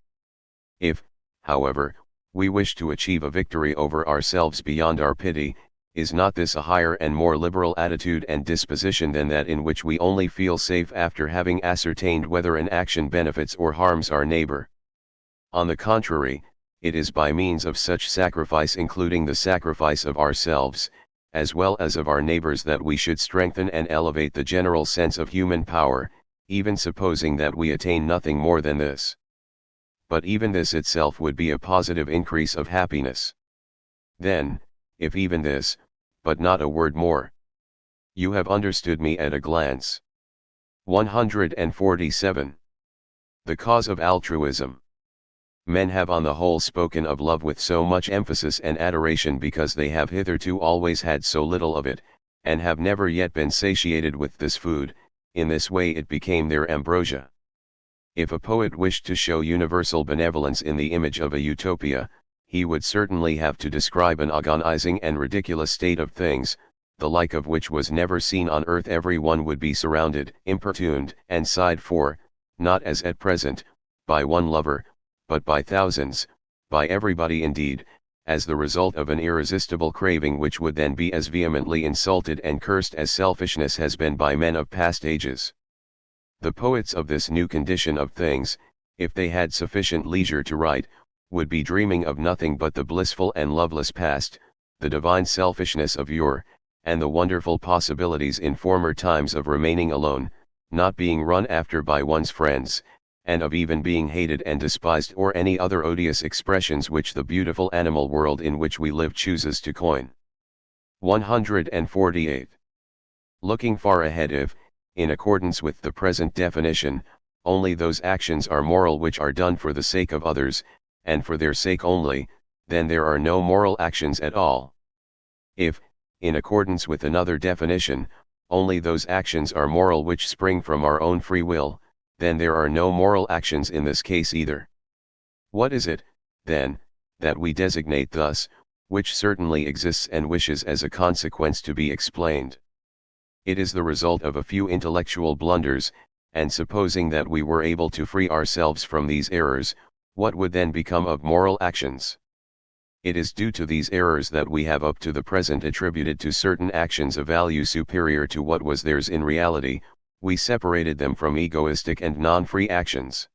If, however, we wish to achieve a victory over ourselves beyond our pity, is not this a higher and more liberal attitude and disposition than that in which we only feel safe after having ascertained whether an action benefits or harms our neighbor? On the contrary, it is by means of such sacrifice, including the sacrifice of ourselves, as well as of our neighbors, that we should strengthen and elevate the general sense of human power, even supposing that we attain nothing more than this. But even this itself would be a positive increase of happiness. Then, if even this, but not a word more. You have understood me at a glance. 147. The cause of altruism. Men have on the whole spoken of love with so much emphasis and adoration because they have hitherto always had so little of it, and have never yet been satiated with this food. In this way it became their ambrosia. If a poet wished to show universal benevolence in the image of a utopia, he would certainly have to describe an agonizing and ridiculous state of things, the like of which was never seen on earth. Every one would be surrounded, importuned, and sighed for, not as at present, by one lover, but by thousands, by everybody indeed, as the result of an irresistible craving, which would then be as vehemently insulted and cursed as selfishness has been by men of past ages. The poets of this new condition of things, if they had sufficient leisure to write, would be dreaming of nothing but the blissful and loveless past, the divine selfishness of yore, and the wonderful possibilities in former times of remaining alone, not being run after by one's friends, and of even being hated and despised, or any other odious expressions which the beautiful animal world in which we live chooses to coin. 148. Looking far ahead, if, in accordance with the present definition, only those actions are moral which are done for the sake of others, and for their sake only, then there are no moral actions at all. If, in accordance with another definition, only those actions are moral which spring from our own free will, then there are no moral actions in this case either. What is it, then, that we designate thus, which certainly exists and wishes as a consequence to be explained? It is the result of a few intellectual blunders, and supposing that we were able to free ourselves from these errors, what would then become of moral actions? It is due to these errors that we have up to the present attributed to certain actions a value superior to what was theirs in reality. We separated them from egoistic and non-free actions.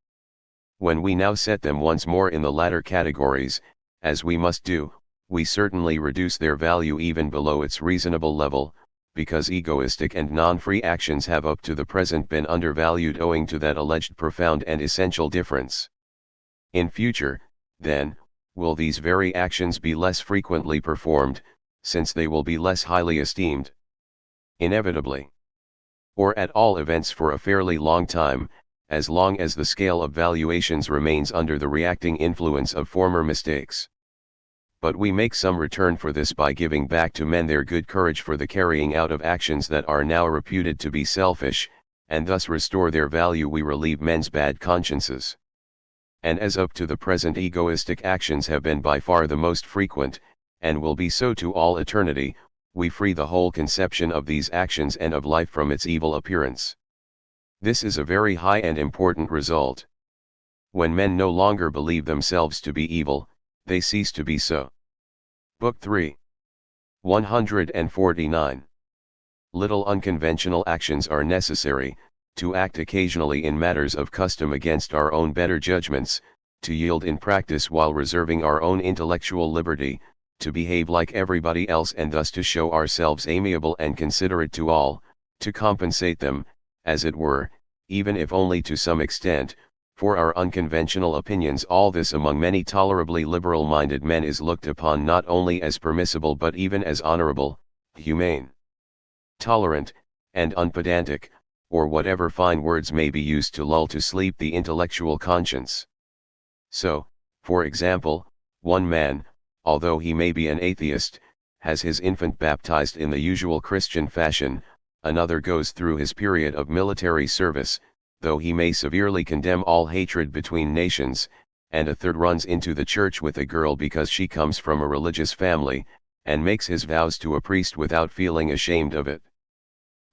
When we now set them once more in the latter categories, as we must do, we certainly reduce their value even below its reasonable level, because egoistic and non-free actions have up to the present been undervalued owing to that alleged profound and essential difference. In future, then, will these very actions be less frequently performed, since they will be less highly esteemed? Inevitably. Or at all events for a fairly long time, as long as the scale of valuations remains under the reacting influence of former mistakes. But we make some return for this by giving back to men their good courage for the carrying out of actions that are now reputed to be selfish, and thus restore their value. We relieve men's bad consciences. And as up to the present egoistic actions have been by far the most frequent, and will be so to all eternity, we free the whole conception of these actions and of life from its evil appearance. This is a very high and important result. When men no longer believe themselves to be evil, they cease to be so. Book 3. 149. Little unconventional actions are necessary, to act occasionally in matters of custom against our own better judgments, to yield in practice while reserving our own intellectual liberty, to behave like everybody else and thus to show ourselves amiable and considerate to all, to compensate them, as it were, even if only to some extent, for our unconventional opinions. All this among many tolerably liberal-minded men is looked upon not only as permissible but even as honorable, humane, tolerant, and unpedantic, or whatever fine words may be used to lull to sleep the intellectual conscience. So, for example, one man, although he may be an atheist, has his infant baptized in the usual Christian fashion, another goes through his period of military service, though he may severely condemn all hatred between nations, and a third runs into the church with a girl because she comes from a religious family, and makes his vows to a priest without feeling ashamed of it.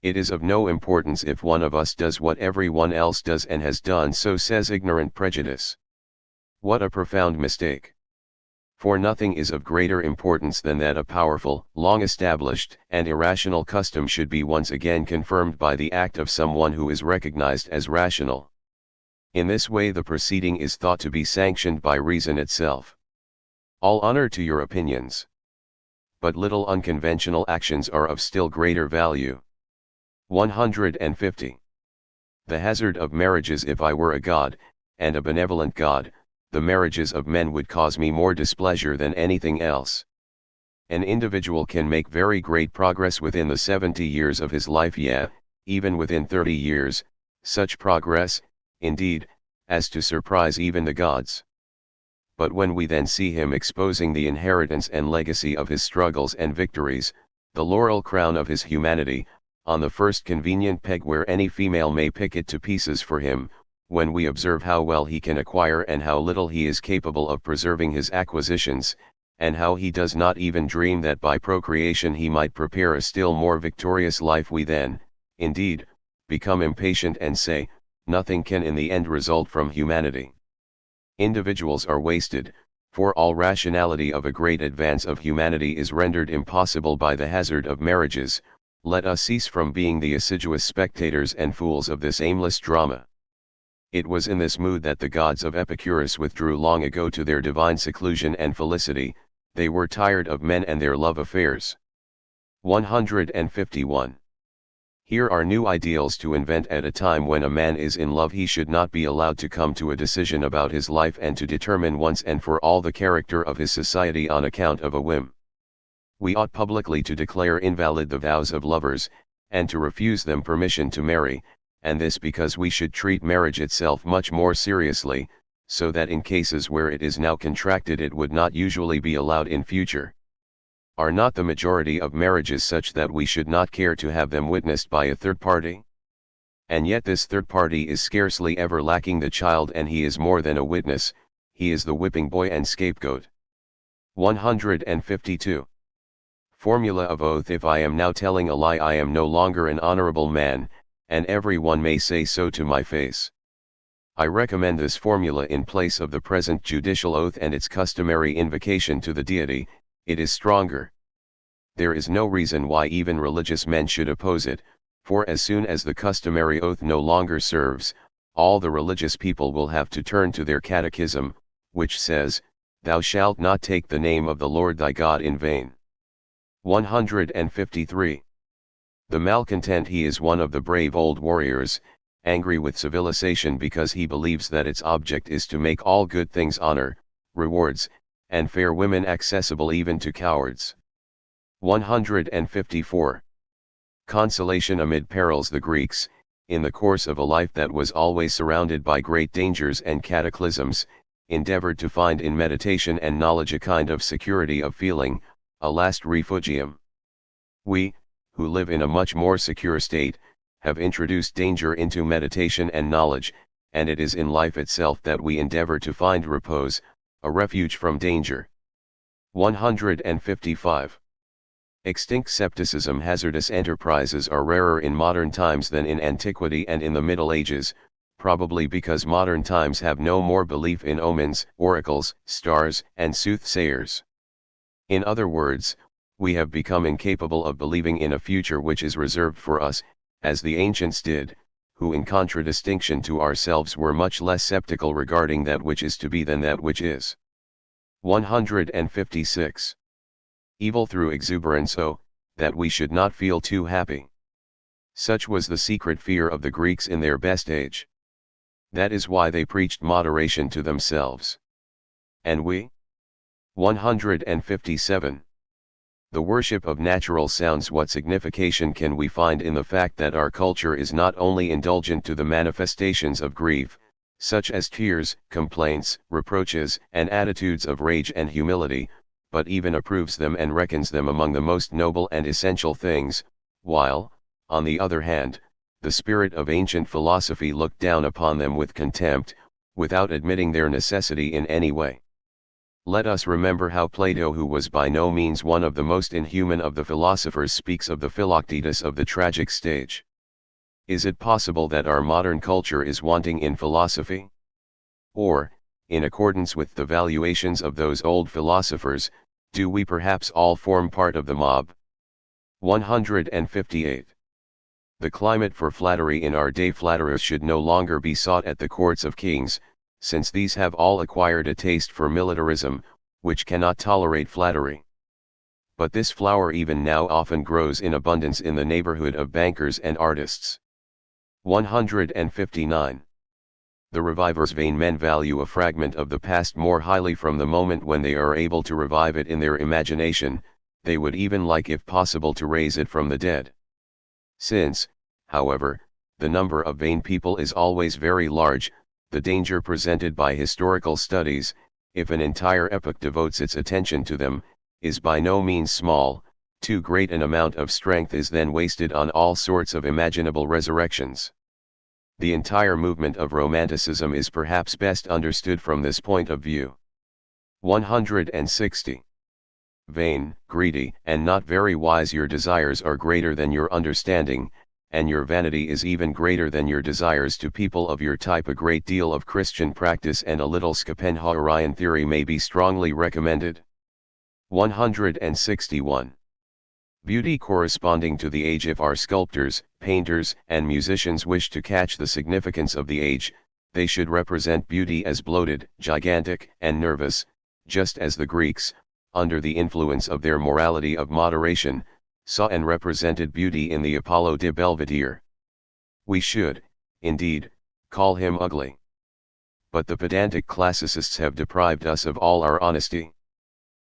It is of no importance if one of us does what everyone else does and has done so, says ignorant prejudice. What a profound mistake. For nothing is of greater importance than that a powerful, long-established, and irrational custom should be once again confirmed by the act of someone who is recognized as rational. In this way the proceeding is thought to be sanctioned by reason itself. All honor to your opinions. But little unconventional actions are of still greater value. 150. The hazard of marriages. If I were a god, and a benevolent god, the marriages of men would cause me more displeasure than anything else. An individual can make very great progress within the 70 years of his life, even within 30 years, such progress, indeed, as to surprise even the gods. But when we then see him exposing the inheritance and legacy of his struggles and victories, the laurel crown of his humanity, on the first convenient peg where any female may pick it to pieces for him, when we observe how well he can acquire and how little he is capable of preserving his acquisitions, and how he does not even dream that by procreation he might prepare a still more victorious life, we then, indeed, become impatient and say, nothing can in the end result from humanity. Individuals are wasted, for all rationality of a great advance of humanity is rendered impossible by the hazard of marriages. Let us cease from being the assiduous spectators and fools of this aimless drama. It was in this mood that the gods of Epicurus withdrew long ago to their divine seclusion and felicity. They were tired of men and their love affairs. 151. Here are new ideals to invent. At a time when a man is in love, he should not be allowed to come to a decision about his life and to determine once and for all the character of his society on account of a whim. We ought publicly to declare invalid the vows of lovers, and to refuse them permission to marry, and this because we should treat marriage itself much more seriously, so that in cases where it is now contracted it would not usually be allowed in future. Are not the majority of marriages such that we should not care to have them witnessed by a third party? And yet this third party is scarcely ever lacking the child, and he is more than a witness, he is the whipping boy and scapegoat. 152. Formula of oath. If I am now telling a lie, I am no longer an honorable man, and everyone may say so to my face. I recommend this formula in place of the present judicial oath and its customary invocation to the deity. It is stronger. There is no reason why even religious men should oppose it, for as soon as the customary oath no longer serves, all the religious people will have to turn to their catechism, which says, "Thou shalt not take the name of the Lord thy God in vain." 153. The malcontent. He is one of the brave old warriors, angry with civilization because he believes that its object is to make all good things honor, rewards, and fair women accessible even to cowards. 154. Consolation amid perils. The Greeks, in the course of a life that was always surrounded by great dangers and cataclysms, endeavored to find in meditation and knowledge a kind of security of feeling, a last refugium. We, who live in a much more secure state, have introduced danger into meditation and knowledge, and it is in life itself that we endeavor to find repose, a refuge from danger. 155. Extinct scepticism. Hazardous enterprises are rarer in modern times than in antiquity and in the Middle Ages, probably because modern times have no more belief in omens, oracles, stars, and soothsayers. In other words, we have become incapable of believing in a future which is reserved for us, as the ancients did, who in contradistinction to ourselves were much less sceptical regarding that which is to be than that which is. 156. Evil through exuberance. Oh, that we should not feel too happy. Such was the secret fear of the Greeks in their best age. That is why they preached moderation to themselves. And we? 157. The worship of natural sounds. What signification can we find in the fact that our culture is not only indulgent to the manifestations of grief, such as tears, complaints, reproaches, and attitudes of rage and humility, but even approves them and reckons them among the most noble and essential things, while, on the other hand, the spirit of ancient philosophy looked down upon them with contempt, without admitting their necessity in any way. Let us remember how Plato, who was by no means one of the most inhuman of the philosophers, speaks of the Philoctetus of the tragic stage. Is it possible that our modern culture is wanting in philosophy? Or, in accordance with the valuations of those old philosophers, do we perhaps all form part of the mob? 158. The climate for flattery in our day. Flatterers should no longer be sought at the courts of kings, since these have all acquired a taste for militarism, which cannot tolerate flattery. But this flower even now often grows in abundance in the neighborhood of bankers and artists. 159. The revivers. Vain men value a fragment of the past more highly from the moment when they are able to revive it in their imagination. They would even like, if possible, to raise it from the dead. Since, however, the number of vain people is always very large, the danger presented by historical studies, if an entire epoch devotes its attention to them, is by no means small. Too great an amount of strength is then wasted on all sorts of imaginable resurrections. The entire movement of Romanticism is perhaps best understood from this point of view. 160. Vain, greedy, and not very wise. Your desires are greater than your understanding, and your vanity is even greater than your desires. To people of your type, a great deal of Christian practice and a little Schopenhauerian theory may be strongly recommended. 161. Beauty corresponding to the age. If our sculptors, painters, and musicians wish to catch the significance of the age, they should represent beauty as bloated, gigantic, and nervous, just as the Greeks, under the influence of their morality of moderation, saw and represented beauty in the Apollo de Belvedere. We should, indeed, call him ugly. But the pedantic classicists have deprived us of all our honesty.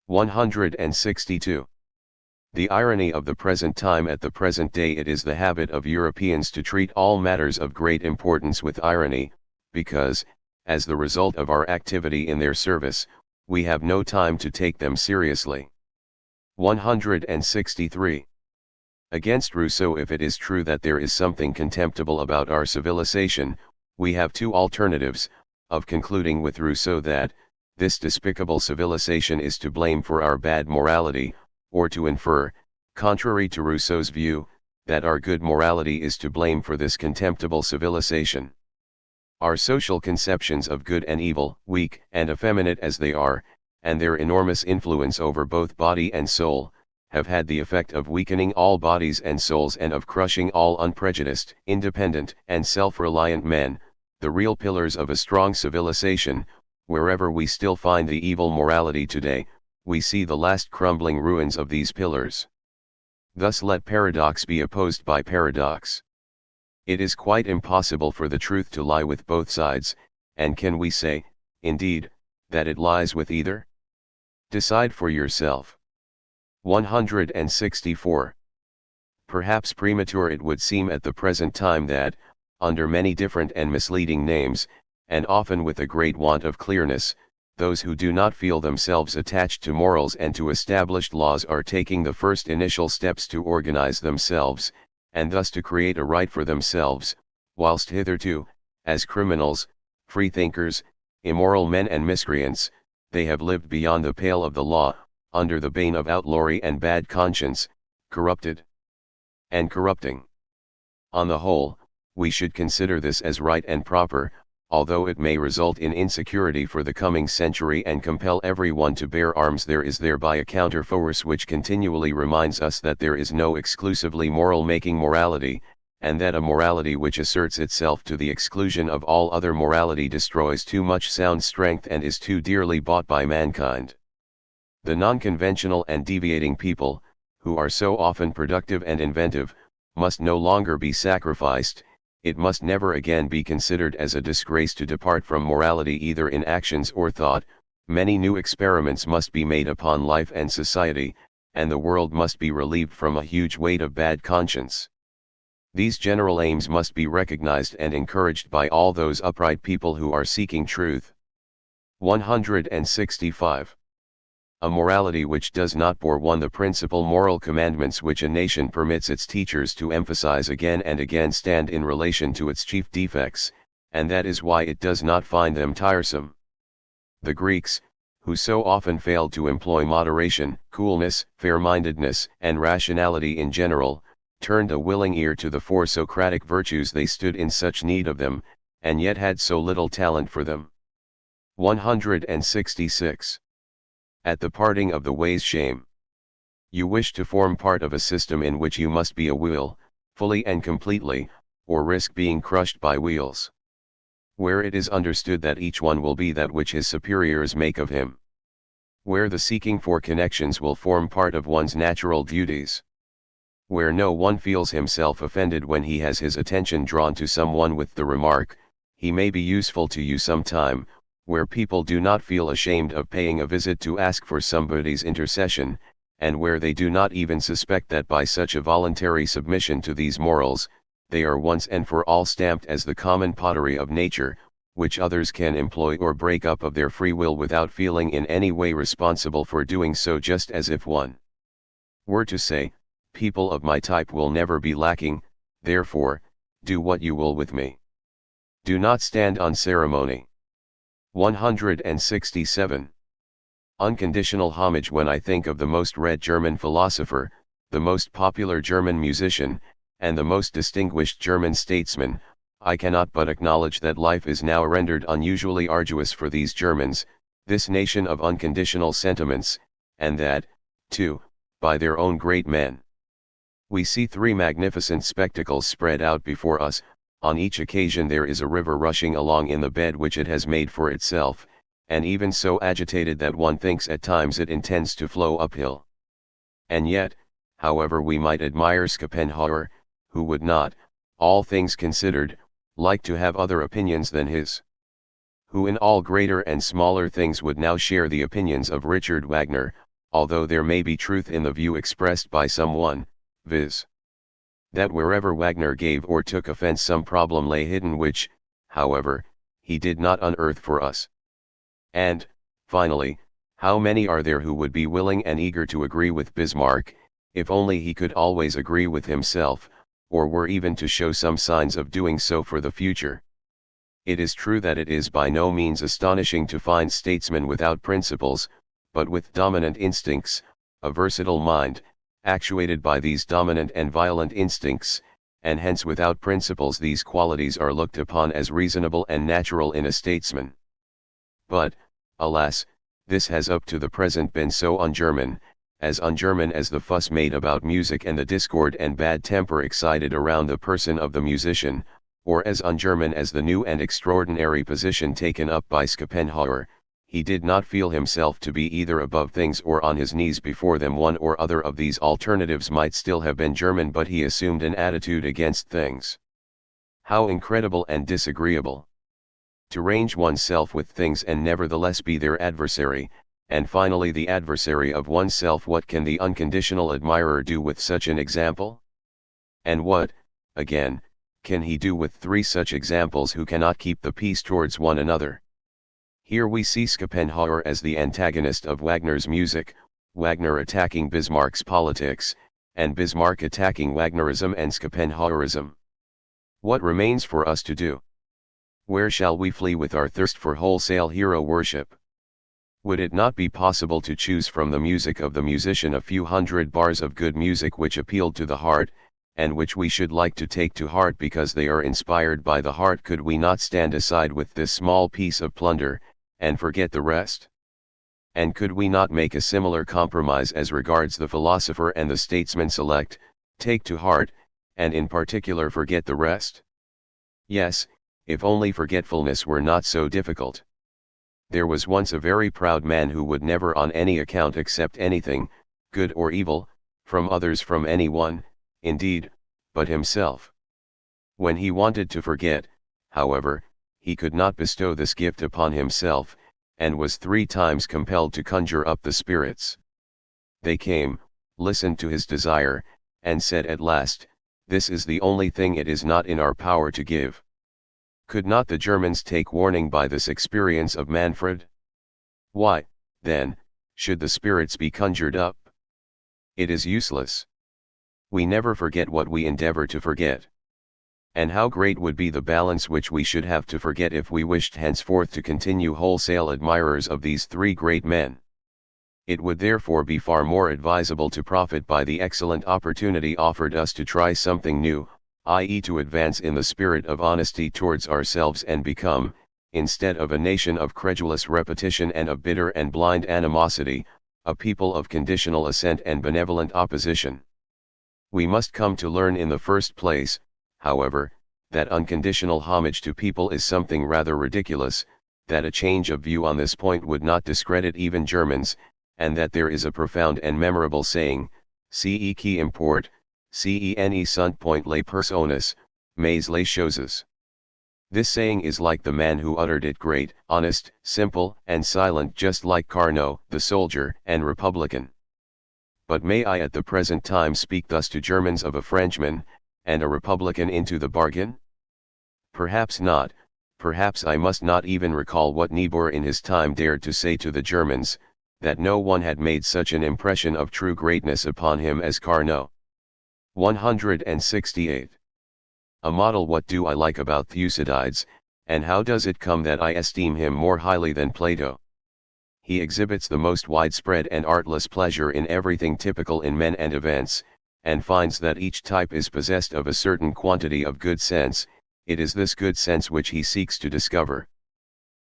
162. The irony of the present time. At the present day it is the habit of Europeans to treat all matters of great importance with irony, because, as the result of our activity in their service, we have no time to take them seriously. 163. Against Rousseau. If it is true that there is something contemptible about our civilization, we have two alternatives: of concluding with Rousseau that this despicable civilization is to blame for our bad morality, or to infer, contrary to Rousseau's view, that our good morality is to blame for this contemptible civilization. Our social conceptions of good and evil, weak and effeminate as they are, and their enormous influence over both body and soul, have had the effect of weakening all bodies and souls and of crushing all unprejudiced, independent, and self-reliant men, the real pillars of a strong civilization. Wherever we still find the evil morality today, we see the last crumbling ruins of these pillars. Thus let paradox be opposed by paradox. It is quite impossible for the truth to lie with both sides, and can we say, indeed, that it lies with either? Decide for yourself. 164. Perhaps premature it would seem at the present time that, under many different and misleading names, and often with a great want of clearness, those who do not feel themselves attached to morals and to established laws are taking the first initial steps to organize themselves, and thus to create a right for themselves, whilst hitherto, as criminals, freethinkers, immoral men and miscreants, they have lived beyond the pale of the law, under the bane of outlawry and bad conscience, corrupted and corrupting. On the whole, we should consider this as right and proper, although it may result in insecurity for the coming century and compel everyone to bear arms. There is thereby a counter-force which continually reminds us that there is no exclusively moral-making morality, and that a morality which asserts itself to the exclusion of all other morality destroys too much sound strength and is too dearly bought by mankind. The non-conventional and deviating people, who are so often productive and inventive, must no longer be sacrificed. It must never again be considered as a disgrace to depart from morality either in actions or thought. Many new experiments must be made upon life and society, and the world must be relieved from a huge weight of bad conscience. These general aims must be recognized and encouraged by all those upright people who are seeking truth. 165. A morality which does not bore one the principal moral commandments which a nation permits its teachers to emphasize again and again stand in relation to its chief defects, and that is why it does not find them tiresome. The Greeks, who so often failed to employ moderation, coolness, fair-mindedness, and rationality in general, turned a willing ear to the four Socratic virtues they stood in such need of them, and yet had so little talent for them. 166. At the parting of the ways shame. You wish to form part of a system in which you must be a wheel, fully and completely, or risk being crushed by wheels. Where it is understood that each one will be that which his superiors make of him. Where the seeking for connections will form part of one's natural duties. Where no one feels himself offended when he has his attention drawn to someone with the remark, "He may be useful to you some time," where people do not feel ashamed of paying a visit to ask for somebody's intercession, and where they do not even suspect that by such a voluntary submission to these morals, they are once and for all stamped as the common pottery of nature, which others can employ or break up of their free will without feeling in any way responsible for doing so, just as if one were to say, "People of my type will never be lacking, therefore, do what you will with me. Do not stand on ceremony." 167. Unconditional homage. When I think of the most read German philosopher, the most popular German musician, and the most distinguished German statesman, I cannot but acknowledge that life is now rendered unusually arduous for these Germans, this nation of unconditional sentiments, and that, too, by their own great men. We see three magnificent spectacles spread out before us. On each occasion there is a river rushing along in the bed which it has made for itself, and even so agitated that one thinks at times it intends to flow uphill. And yet, however we might admire Schopenhauer, who would not, all things considered, like to have other opinions than his? Who in all greater and smaller things would now share the opinions of Richard Wagner, although there may be truth in the view expressed by someone, viz. that wherever Wagner gave or took offense some problem lay hidden which, however, he did not unearth for us. And, finally, how many are there who would be willing and eager to agree with Bismarck, if only he could always agree with himself, or were even to show some signs of doing so for the future? It is true that it is by no means astonishing to find statesmen without principles, but with dominant instincts, a versatile mind, actuated by these dominant and violent instincts, and hence without principles. These qualities are looked upon as reasonable and natural in a statesman. But, alas, this has up to the present been so un-German as the fuss made about music and the discord and bad temper excited around the person of the musician, or as un-German as the new and extraordinary position taken up by Schopenhauer. He did not feel himself to be either above things or on his knees before them. One or other of these alternatives might still have been German, but he assumed an attitude against things. How incredible and disagreeable! To range oneself with things and nevertheless be their adversary, and finally the adversary of oneself. What can the unconditional admirer do with such an example? And what, again, can he do with three such examples who cannot keep the peace towards one another? Here we see Schopenhauer as the antagonist of Wagner's music, Wagner attacking Bismarck's politics, and Bismarck attacking Wagnerism and Schopenhauerism. What remains for us to do? Where shall we flee with our thirst for wholesale hero worship? Would it not be possible to choose from the music of the musician a few hundred bars of good music which appealed to the heart, and which we should like to take to heart because they are inspired by the heart? Could we not stand aside with this small piece of plunder, and forget the rest? And could we not make a similar compromise as regards the philosopher and the statesman select, take to heart, and in particular forget the rest? Yes, if only forgetfulness were not so difficult. There was once a very proud man who would never on any account accept anything, good or evil, from others, from anyone, indeed, but himself. When he wanted to forget, however, he could not bestow this gift upon himself, and was 3 times compelled to conjure up the spirits. They came, listened to his desire, and said at last, "This is the only thing it is not in our power to give." Could not the Germans take warning by this experience of Manfred? Why, then, should the spirits be conjured up? It is useless. We never forget what we endeavor to forget. And how great would be the balance which we should have to forget if we wished henceforth to continue wholesale admirers of these three great men. It would therefore be far more advisable to profit by the excellent opportunity offered us to try something new, i.e. to advance in the spirit of honesty towards ourselves and become, instead of a nation of credulous repetition and of bitter and blind animosity, a people of conditional assent and benevolent opposition. We must come to learn in the first place, however, that unconditional homage to people is something rather ridiculous, that a change of view on this point would not discredit even Germans, and that there is a profound and memorable saying, "Ce qui importe, ce ne sont point les personnes, mais les choses." This saying is like the man who uttered it, great, honest, simple, and silent, just like Carnot, the soldier and republican. But may I at the present time speak thus to Germans of a Frenchman, and a republican into the bargain? Perhaps not. Perhaps I must not even recall what Niebuhr in his time dared to say to the Germans, that no one had made such an impression of true greatness upon him as Carnot. 168. A model. What do I like about Thucydides, and how does it come that I esteem him more highly than Plato? He exhibits the most widespread and artless pleasure in everything typical in men and events, and finds that each type is possessed of a certain quantity of good sense. It is this good sense which he seeks to discover.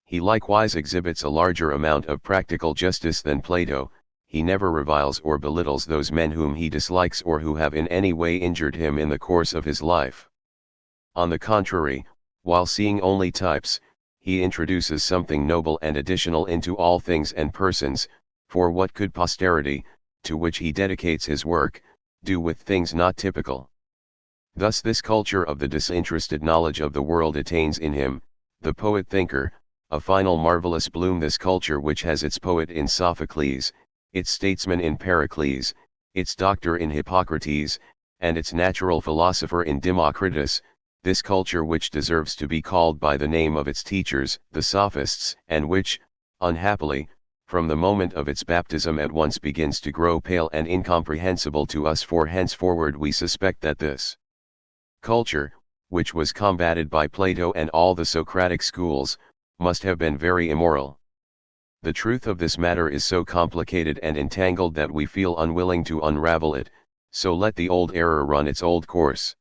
He likewise exhibits a larger amount of practical justice than Plato. He never reviles or belittles those men whom he dislikes or who have in any way injured him in the course of his life. On the contrary, while seeing only types, he introduces something noble and additional into all things and persons, for what could posterity, to which he dedicates his work, do with things not typical? Thus this culture of the disinterested knowledge of the world attains in him, the poet-thinker, a final marvelous bloom. This culture which has its poet in Sophocles, its statesman in Pericles, its doctor in Hippocrates, and its natural philosopher in Democritus, this culture which deserves to be called by the name of its teachers, the sophists, and which, unhappily, from the moment of its baptism at once begins to grow pale and incomprehensible to us, for henceforward we suspect that this culture, which was combated by Plato and all the Socratic schools, must have been very immoral. The truth of this matter is so complicated and entangled that we feel unwilling to unravel it, so let the old error run its old course.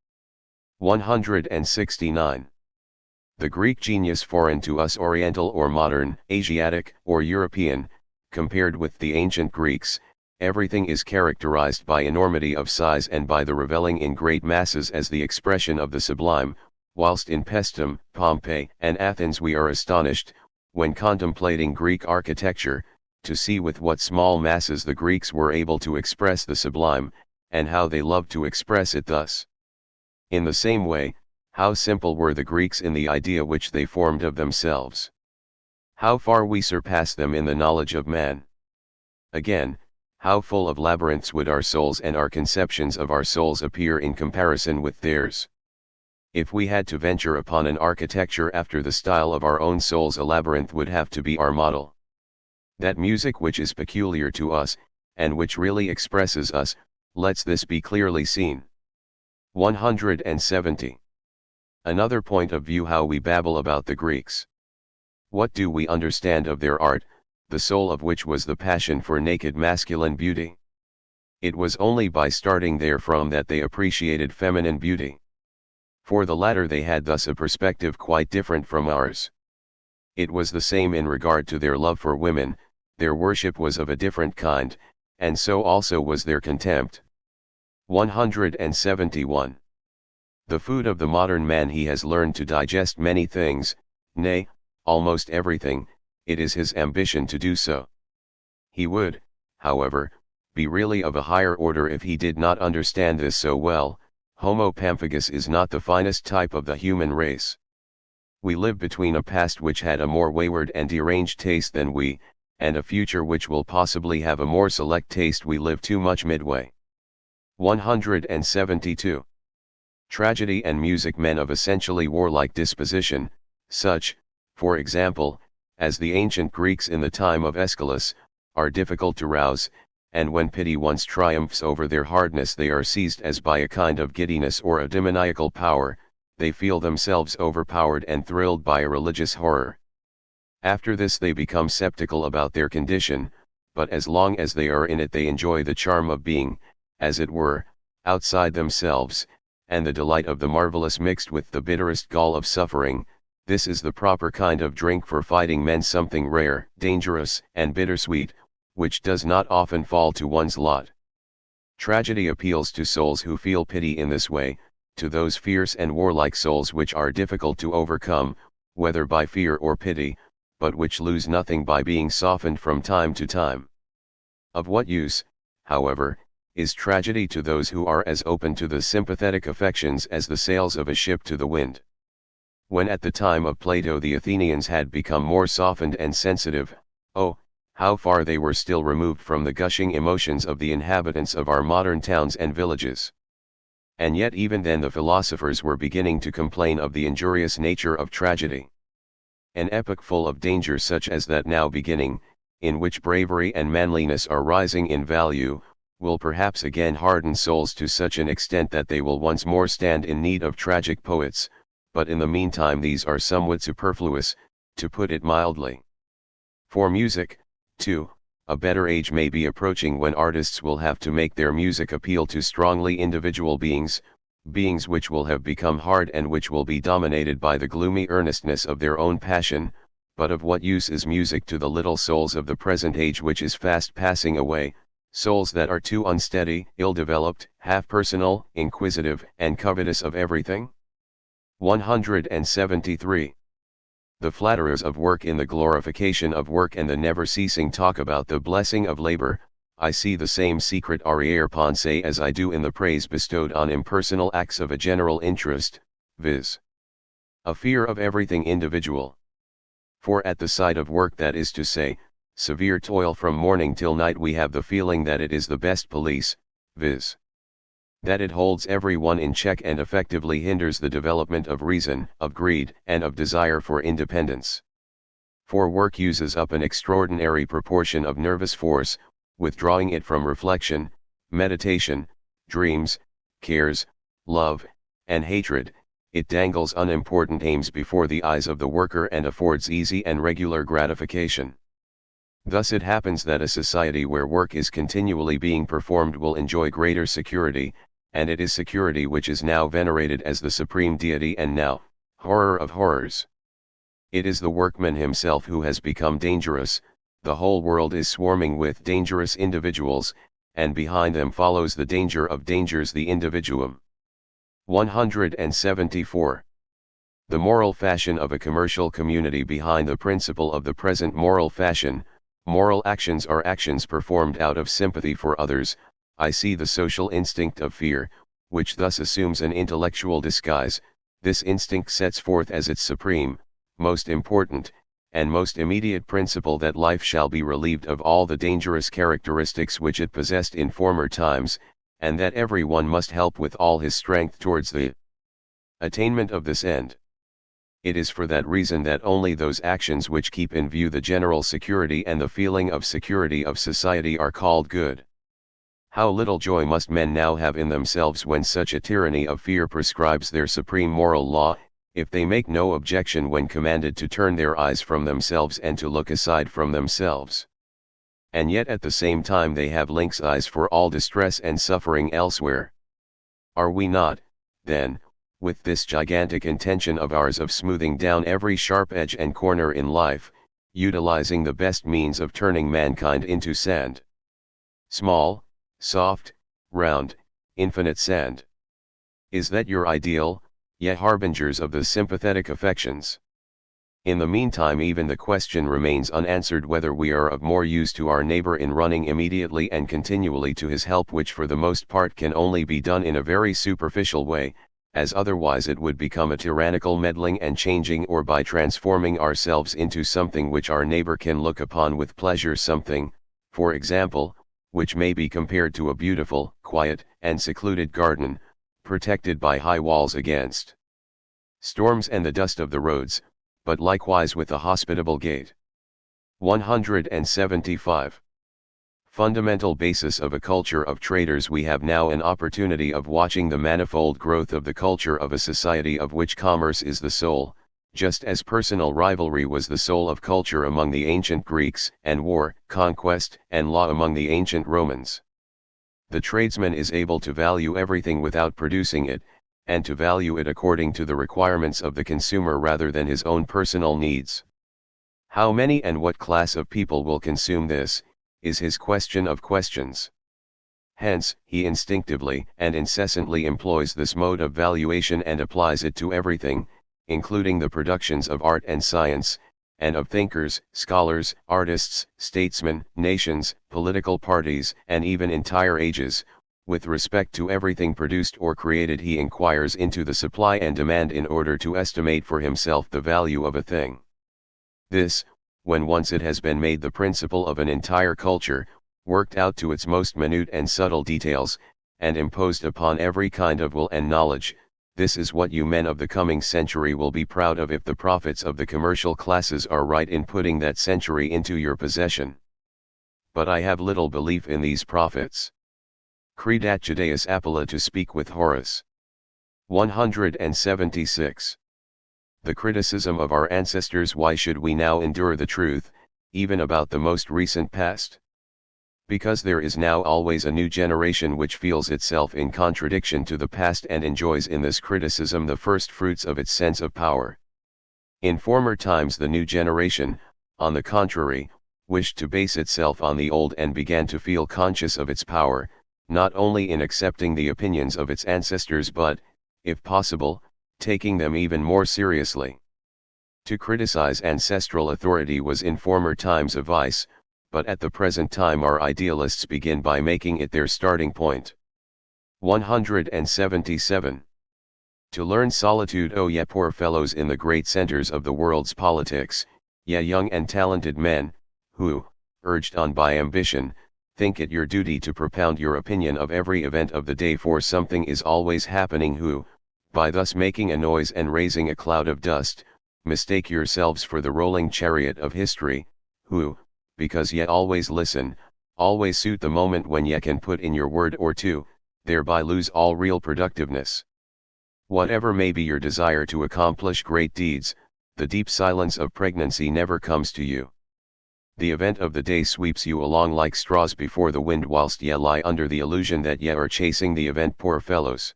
169. The Greek genius, foreign to us, Oriental or modern, Asiatic or European, compared with the ancient Greeks, everything is characterized by enormity of size and by the reveling in great masses as the expression of the sublime, whilst in Paestum, Pompeii, and Athens we are astonished, when contemplating Greek architecture, to see with what small masses the Greeks were able to express the sublime, and how they loved to express it thus. In the same way, how simple were the Greeks in the idea which they formed of themselves. How far we surpass them in the knowledge of man. Again, how full of labyrinths would our souls and our conceptions of our souls appear in comparison with theirs. If we had to venture upon an architecture after the style of our own souls, a labyrinth would have to be our model. That music which is peculiar to us, and which really expresses us, lets this be clearly seen. 170. Another point of view: how we babble about the Greeks. What do we understand of their art, the soul of which was the passion for naked masculine beauty? It was only by starting therefrom that they appreciated feminine beauty. For the latter they had thus a perspective quite different from ours. It was the same in regard to their love for women, their worship was of a different kind, and so also was their contempt. 171. The food of the modern man: he has learned to digest many things, nay, almost everything. It is his ambition to do so. He would, however, be really of a higher order if he did not understand this so well. Homo pamphagus is not the finest type of the human race. We live between a past which had a more wayward and deranged taste than we, and a future which will possibly have a more select taste. We live too much midway. 172. Tragedy and music: men of essentially warlike disposition, such, for example, as the ancient Greeks in the time of Aeschylus, are difficult to rouse, and when pity once triumphs over their hardness they are seized as by a kind of giddiness or a demoniacal power. they feel themselves overpowered and thrilled by a religious horror. After this they become skeptical about their condition, but as long as they are in it they enjoy the charm of being, as it were, outside themselves, and the delight of the marvelous mixed with the bitterest gall of suffering. This is the proper kind of drink for fighting men, something rare, dangerous, and bittersweet, which does not often fall to one's lot. Tragedy appeals to souls who feel pity in this way, to those fierce and warlike souls which are difficult to overcome, whether by fear or pity, but which lose nothing by being softened from time to time. Of what use, however, is tragedy to those who are as open to the sympathetic affections as the sails of a ship to the wind? When at the time of Plato the Athenians had become more softened and sensitive, oh, how far they were still removed from the gushing emotions of the inhabitants of our modern towns and villages. And yet even then the philosophers were beginning to complain of the injurious nature of tragedy. An epoch full of danger such as that now beginning, in which bravery and manliness are rising in value, will perhaps again harden souls to such an extent that they will once more stand in need of tragic poets, but in the meantime these are somewhat superfluous, to put it mildly. For music, too, a better age may be approaching when artists will have to make their music appeal to strongly individual beings, beings which will have become hard and which will be dominated by the gloomy earnestness of their own passion. But of what use is music to the little souls of the present age which is fast passing away, souls that are too unsteady, ill-developed, half-personal, inquisitive, and covetous of everything? 173. The flatterers of work in the glorification of work and the never-ceasing talk about the blessing of labor, I see the same secret arrière-pensée as I do in the praise bestowed on impersonal acts of a general interest, viz. a fear of everything individual. For at the sight of work, that is to say, severe toil from morning till night, we have the feeling that it is the best police, viz. that it holds everyone in check and effectively hinders the development of reason, of greed, and of desire for independence. For work uses up an extraordinary proportion of nervous force, withdrawing it from reflection, meditation, dreams, cares, love, and hatred. It dangles unimportant aims before the eyes of the worker and affords easy and regular gratification. Thus it happens that a society where work is continually being performed will enjoy greater security, and it is security which is now venerated as the supreme deity and now, horror of horrors. It is the workman himself who has become dangerous. The whole world is swarming with dangerous individuals, and behind them follows the danger of dangers, the individuum. 174. The moral fashion of a commercial community. Behind the principle of the present moral fashion, moral actions are actions performed out of sympathy for others. I see the social instinct of fear, which thus assumes an intellectual disguise. This instinct sets forth as its supreme, most important, and most immediate principle that life shall be relieved of all the dangerous characteristics which it possessed in former times, and that every one must help with all his strength towards the attainment of this end. It is for that reason that only those actions which keep in view the general security and the feeling of security of society are called good. How little joy must men now have in themselves when such a tyranny of fear prescribes their supreme moral law, if they make no objection when commanded to turn their eyes from themselves and to look aside from themselves. And yet at the same time they have lynx eyes for all distress and suffering elsewhere. Are we not, then, with this gigantic intention of ours of smoothing down every sharp edge and corner in life, utilizing the best means of turning mankind into sand? Small, soft, round, infinite sand. Is that your ideal, ye harbingers of the sympathetic affections? In the meantime even the question remains unanswered whether we are of more use to our neighbor in running immediately and continually to his help, which for the most part can only be done in a very superficial way, as otherwise it would become a tyrannical meddling and changing, or by transforming ourselves into something which our neighbor can look upon with pleasure, something, for example, which may be compared to a beautiful, quiet, and secluded garden, protected by high walls against storms and the dust of the roads, but likewise with a hospitable gate. 175. fundamental basis of a culture of traders, we have now an opportunity of watching the manifold growth of the culture of a society of which commerce is the soul, just as personal rivalry was the soul of culture among the ancient Greeks, and war, conquest, and law among the ancient Romans. The tradesman is able to value everything without producing it, and to value it according to the requirements of the consumer rather than his own personal needs. How many and what class of people will consume this, is his question of questions. Hence, he instinctively and incessantly employs this mode of valuation and applies it to everything, including the productions of art and science, and of thinkers, scholars, artists, statesmen, nations, political parties, and even entire ages. With respect to everything produced or created, he inquires into the supply and demand in order to estimate for himself the value of a thing. This, when once it has been made the principle of an entire culture, worked out to its most minute and subtle details, and imposed upon every kind of will and knowledge, this is what you men of the coming century will be proud of if the prophets of the commercial classes are right in putting that century into your possession. But I have little belief in these prophets. Credat Judaeus Apella, to speak with Horace. 176. The criticism of our ancestors. Why should we now endure the truth, even about the most recent past? Because there is now always a new generation which feels itself in contradiction to the past and enjoys in this criticism the first fruits of its sense of power. In former times the new generation, on the contrary, wished to base itself on the old and began to feel conscious of its power, not only in accepting the opinions of its ancestors but, if possible, taking them even more seriously. To criticize ancestral authority was in former times a vice, but at the present time our idealists begin by making it their starting point. 177. To learn solitude, O ye poor fellows in the great centers of the world's politics, ye young and talented men, who, urged on by ambition, think it your duty to propound your opinion of every event of the day, for something is always happening, who, by thus making a noise and raising a cloud of dust, mistake yourselves for the rolling chariot of history, who, because ye always listen, always suit the moment when ye can put in your word or two, thereby lose all real productiveness. Whatever may be your desire to accomplish great deeds, the deep silence of pregnancy never comes to you. The event of the day sweeps you along like straws before the wind, whilst ye lie under the illusion that ye are chasing the event, poor fellows.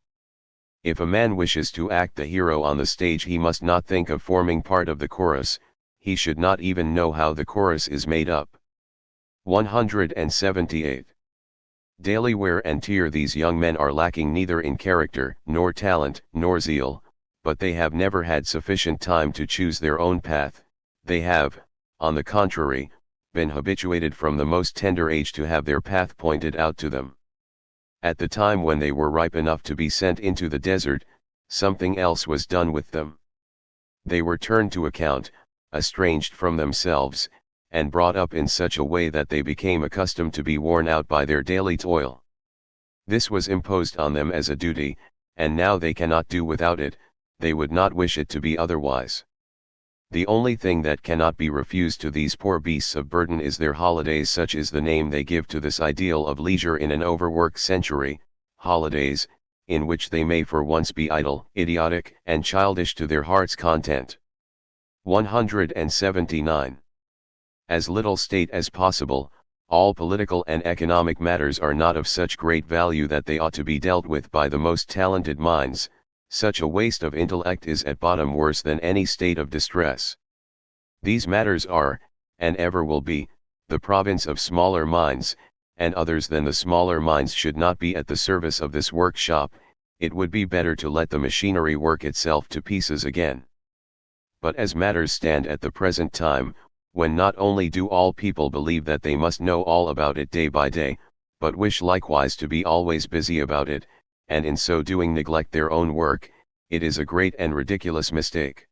If a man wishes to act the hero on the stage, he must not think of forming part of the chorus, he should not even know how the chorus is made up. 178. Daily wear and tear. These young men are lacking neither in character, nor talent, nor zeal, but they have never had sufficient time to choose their own path. They have, on the contrary, been habituated from the most tender age to have their path pointed out to them. At the time when they were ripe enough to be sent into the desert, something else was done with them. They were turned to account, estranged from themselves, and brought up in such a way that they became accustomed to be worn out by their daily toil. This was imposed on them as a duty, and now they cannot do without it. They would not wish it to be otherwise. The only thing that cannot be refused to these poor beasts of burden is their holidays. Such is the name they give to this ideal of leisure in an overworked century, holidays, in which they may for once be idle, idiotic, and childish to their heart's content. 179. As little state as possible. All political and economic matters are not of such great value that they ought to be dealt with by the most talented minds. Such a waste of intellect is at bottom worse than any state of distress. These matters are, and ever will be, the province of smaller minds, and others than the smaller minds should not be at the service of this workshop. It would be better to let the machinery work itself to pieces again. But as matters stand at the present time, when not only do all people believe that they must know all about it day by day, but wish likewise to be always busy about it, and in so doing neglect their own work, it is a great and ridiculous mistake.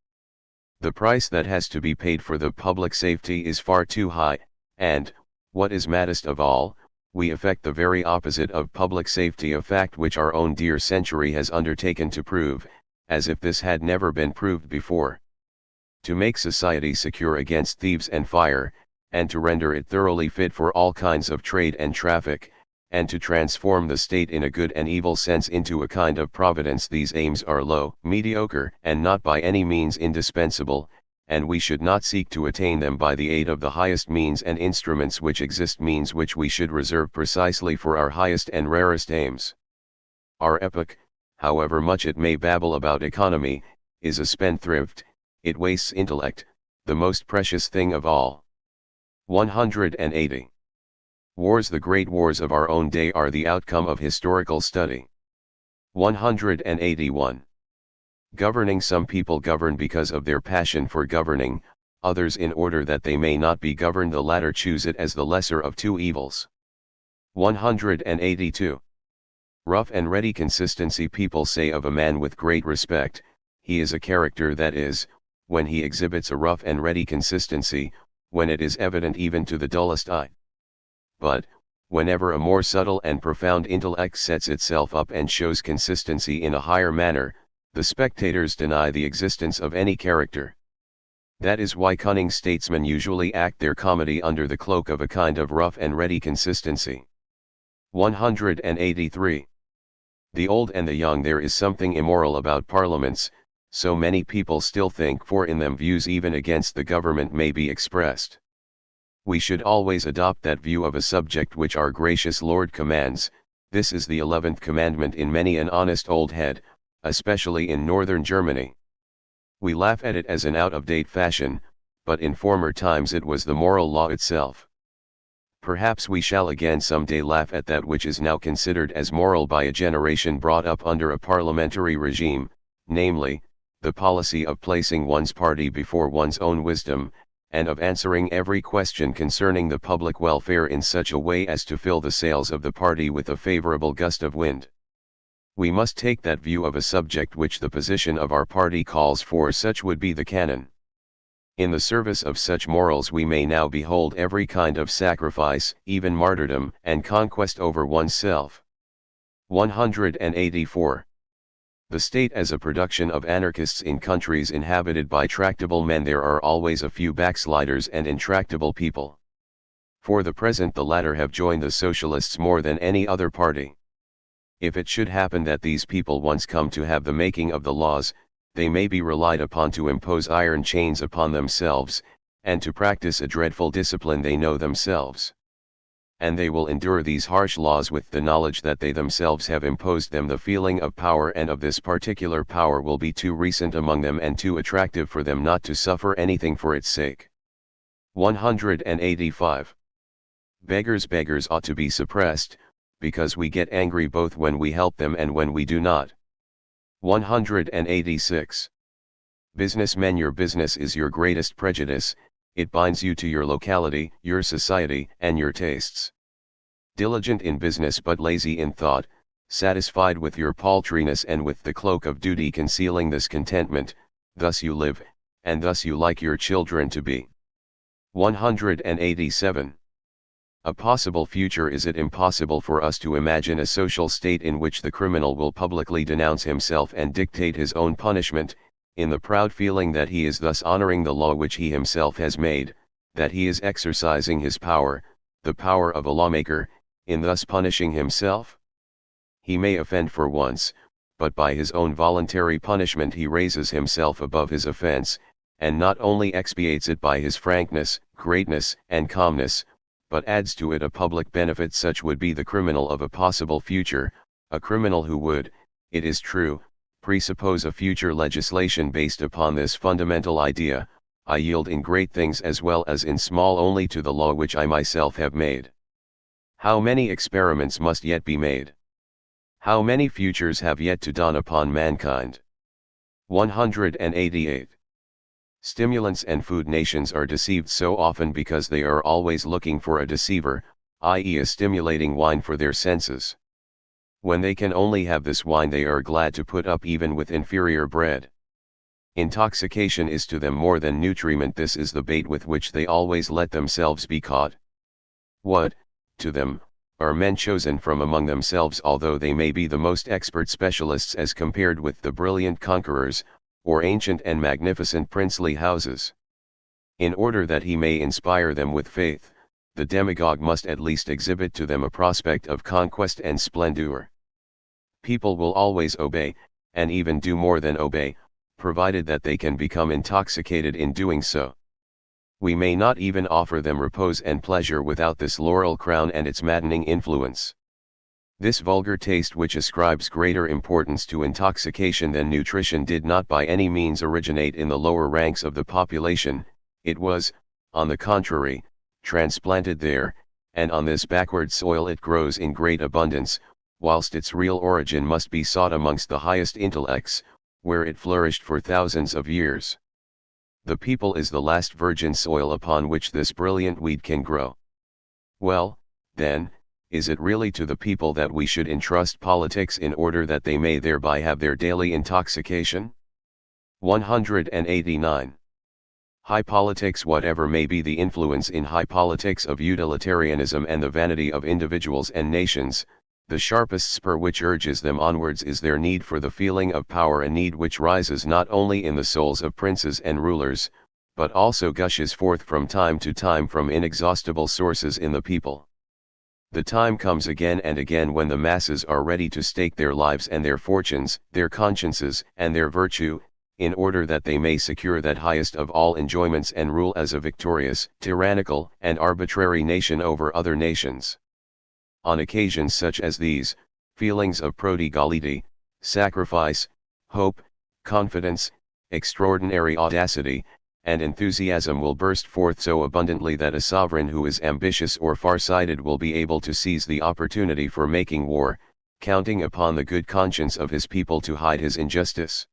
The price that has to be paid for the public safety is far too high, and, what is maddest of all, we effect the very opposite of public safety, a fact which our own dear century has undertaken to prove, as if this had never been proved before. To make society secure against thieves and fire, and to render it thoroughly fit for all kinds of trade and traffic, and to transform the state in a good and evil sense into a kind of providence. These aims are low, mediocre, and not by any means indispensable, and we should not seek to attain them by the aid of the highest means and instruments which exist, means which we should reserve precisely for our highest and rarest aims. Our epoch, however much it may babble about economy, is a spendthrift, it wastes intellect, the most precious thing of all. 180. Wars. The great wars of our own day are the outcome of historical study. 181. Governing. Some people govern because of their passion for governing, others in order that they may not be governed. The latter choose it as the lesser of two evils. 182. Rough and ready consistency. People say of a man with great respect, he is a character, that is, when he exhibits a rough and ready consistency, when it is evident even to the dullest eye. But, whenever a more subtle and profound intellect sets itself up and shows consistency in a higher manner, the spectators deny the existence of any character. That is why cunning statesmen usually act their comedy under the cloak of a kind of rough and ready consistency. 183. The old and the young. There is something immoral about parliaments, so many people still think, for in them views even against the government may be expressed. We should always adopt that view of a subject which our gracious Lord commands. This is the 11th commandment in many an honest old head, especially in northern Germany. We laugh at it as an out-of-date fashion, but in former times it was the moral law itself. Perhaps we shall again some day laugh at that which is now considered as moral by a generation brought up under a parliamentary regime, namely, the policy of placing one's party before one's own wisdom, and of answering every question concerning the public welfare in such a way as to fill the sails of the party with a favorable gust of wind. We must take that view of a subject which the position of our party calls for. Such would be the canon. In the service of such morals we may now behold every kind of sacrifice, even martyrdom and conquest over oneself. 184. The state as a production of anarchists. In countries inhabited by tractable men there are always a few backsliders and intractable people. For the present the latter have joined the socialists more than any other party. If it should happen that these people once come to have the making of the laws, they may be relied upon to impose iron chains upon themselves, and to practice a dreadful discipline they know themselves. And they will endure these harsh laws with the knowledge that they themselves have imposed them. The feeling of power and of this particular power will be too recent among them and too attractive for them not to suffer anything for its sake. 185. Beggars ought to be suppressed, because we get angry both when we help them and when we do not. 186. Businessmen. Your business is your greatest prejudice, it binds you to your locality, your society, and your tastes. Diligent in business but lazy in thought, satisfied with your paltriness and with the cloak of duty concealing this contentment, thus you live, and thus you like your children to be. 187. A possible future. Is it impossible for us to imagine a social state in which the criminal will publicly denounce himself and dictate his own punishment, in the proud feeling that he is thus honoring the law which he himself has made, that he is exercising his power, the power of a lawmaker, in thus punishing himself? He may offend for once, but by his own voluntary punishment he raises himself above his offense, and not only expiates it by his frankness, greatness, and calmness, but adds to it a public benefit. Such would be the criminal of a possible future, a criminal who would, it is true, presuppose a future legislation based upon this fundamental idea: I yield in great things as well as in small only to the law which I myself have made. How many experiments must yet be made! How many futures have yet to dawn upon mankind! 188. Stimulants and food. Nations are deceived so often because they are always looking for a deceiver, i.e. a stimulating wine for their senses. When they can only have this wine they are glad to put up even with inferior bread. Intoxication is to them more than nutriment. This is the bait with which they always let themselves be caught. What, to them, are men chosen from among themselves, although they may be the most expert specialists as compared with the brilliant conquerors, or ancient and magnificent princely houses? In order that he may inspire them with faith, the demagogue must at least exhibit to them a prospect of conquest and splendor. People will always obey, and even do more than obey, provided that they can become intoxicated in doing so. We may not even offer them repose and pleasure without this laurel crown and its maddening influence. This vulgar taste which ascribes greater importance to intoxication than nutrition did not by any means originate in the lower ranks of the population. It was, on the contrary, transplanted there, and on this backward soil it grows in great abundance, whilst its real origin must be sought amongst the highest intellects, where it flourished for thousands of years. The people is the last virgin soil upon which this brilliant weed can grow. Well, then, is it really to the people that we should entrust politics in order that they may thereby have their daily intoxication? 189. High politics. Whatever may be the influence in high politics of utilitarianism and the vanity of individuals and nations, the sharpest spur which urges them onwards is their need for the feeling of power, a need which rises not only in the souls of princes and rulers, but also gushes forth from time to time from inexhaustible sources in the people. The time comes again and again when the masses are ready to stake their lives and their fortunes, their consciences and their virtue, in order that they may secure that highest of all enjoyments and rule as a victorious, tyrannical, and arbitrary nation over other nations. On occasions such as these, feelings of prodigality, sacrifice, hope, confidence, extraordinary audacity, and enthusiasm will burst forth so abundantly that a sovereign who is ambitious or far-sighted will be able to seize the opportunity for making war, counting upon the good conscience of his people to hide his injustice.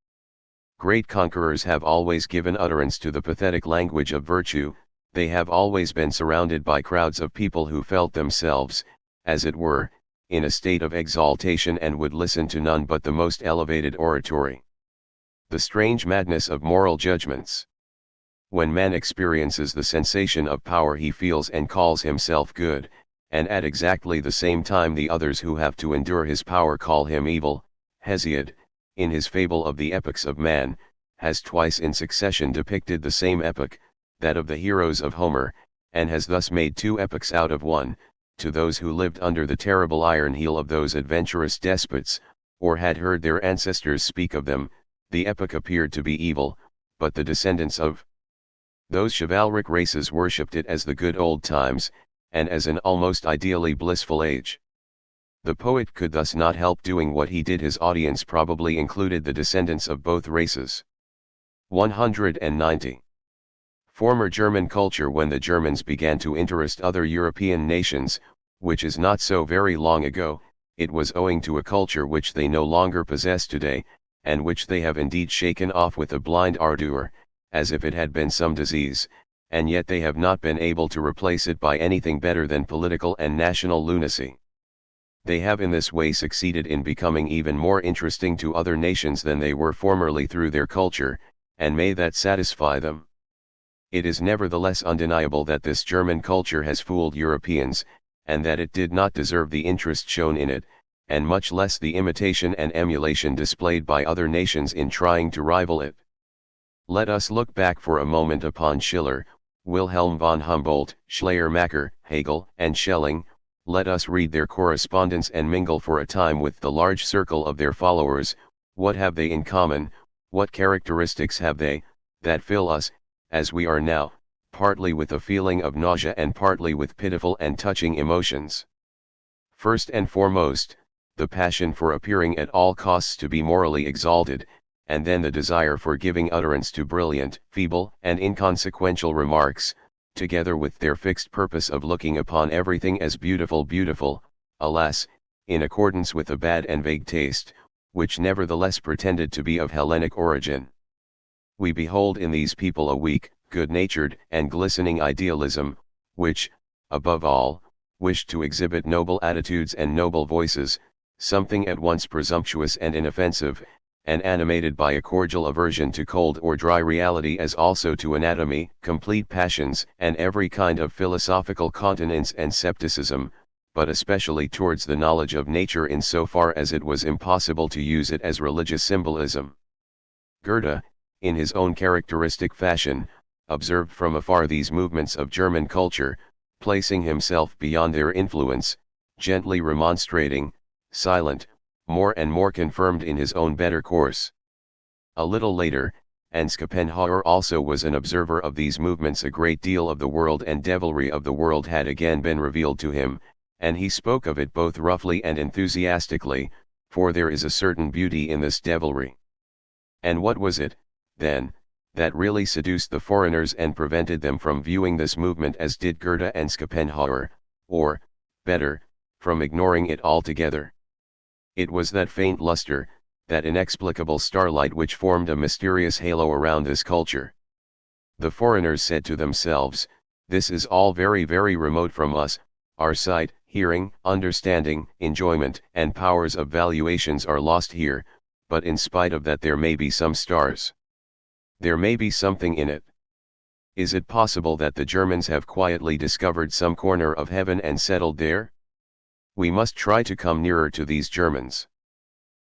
Great conquerors have always given utterance to the pathetic language of virtue. They have always been surrounded by crowds of people who felt themselves, as it were, in a state of exaltation and would listen to none but the most elevated oratory. The strange madness of moral judgments. When man experiences the sensation of power he feels and calls himself good, and at exactly the same time the others who have to endure his power call him evil. Hesiod, in his fable of the epochs of man, has twice in succession depicted the same epoch, that of the heroes of Homer, and has thus made two epochs out of one. To those who lived under the terrible iron heel of those adventurous despots, or had heard their ancestors speak of them, the epoch appeared to be evil, but the descendants of those chivalric races worshipped it as the good old times, and as an almost ideally blissful age. The poet could thus not help doing what he did. His audience probably included the descendants of both races. 190. Former German culture. When the Germans began to interest other European nations, which is not so very long ago, it was owing to a culture which they no longer possess today, and which they have indeed shaken off with a blind ardor, as if it had been some disease, and yet they have not been able to replace it by anything better than political and national lunacy. They have in this way succeeded in becoming even more interesting to other nations than they were formerly through their culture, and may that satisfy them. It is nevertheless undeniable that this German culture has fooled Europeans, and that it did not deserve the interest shown in it, and much less the imitation and emulation displayed by other nations in trying to rival it. Let us look back for a moment upon Schiller, Wilhelm von Humboldt, Schleiermacher, Hegel, and Schelling. Let us read their correspondence and mingle for a time with the large circle of their followers. What have they in common? What characteristics have they, that fill us, as we are now, partly with a feeling of nausea and partly with pitiful and touching emotions? First and foremost, the passion for appearing at all costs to be morally exalted, and then the desire for giving utterance to brilliant, feeble, and inconsequential remarks, together with their fixed purpose of looking upon everything as beautiful, alas, in accordance with a bad and vague taste, which nevertheless pretended to be of Hellenic origin. We behold in these people a weak, good-natured, and glistening idealism, which, above all, wished to exhibit noble attitudes and noble voices, something at once presumptuous and inoffensive, and animated by a cordial aversion to cold or dry reality as also to anatomy, complete passions, and every kind of philosophical continence and scepticism, but especially towards the knowledge of nature in so far as it was impossible to use it as religious symbolism. Goethe, in his own characteristic fashion, observed from afar these movements of German culture, placing himself beyond their influence, gently remonstrating, silent, more and more confirmed in his own better course. A little later, and Schopenhauer also was an observer of these movements. A great deal of the world and devilry of the world had again been revealed to him, and he spoke of it both roughly and enthusiastically, for there is a certain beauty in this devilry. And what was it, then, that really seduced the foreigners and prevented them from viewing this movement as did Goethe and Schopenhauer, or, better, from ignoring it altogether? It was that faint luster, that inexplicable starlight which formed a mysterious halo around this culture. The foreigners said to themselves, "This is all very, very remote from us, our sight, hearing, understanding, enjoyment, and powers of valuations are lost here, but in spite of that there may be some stars. There may be something in it. Is it possible that the Germans have quietly discovered some corner of heaven and settled there? We must try to come nearer to these Germans."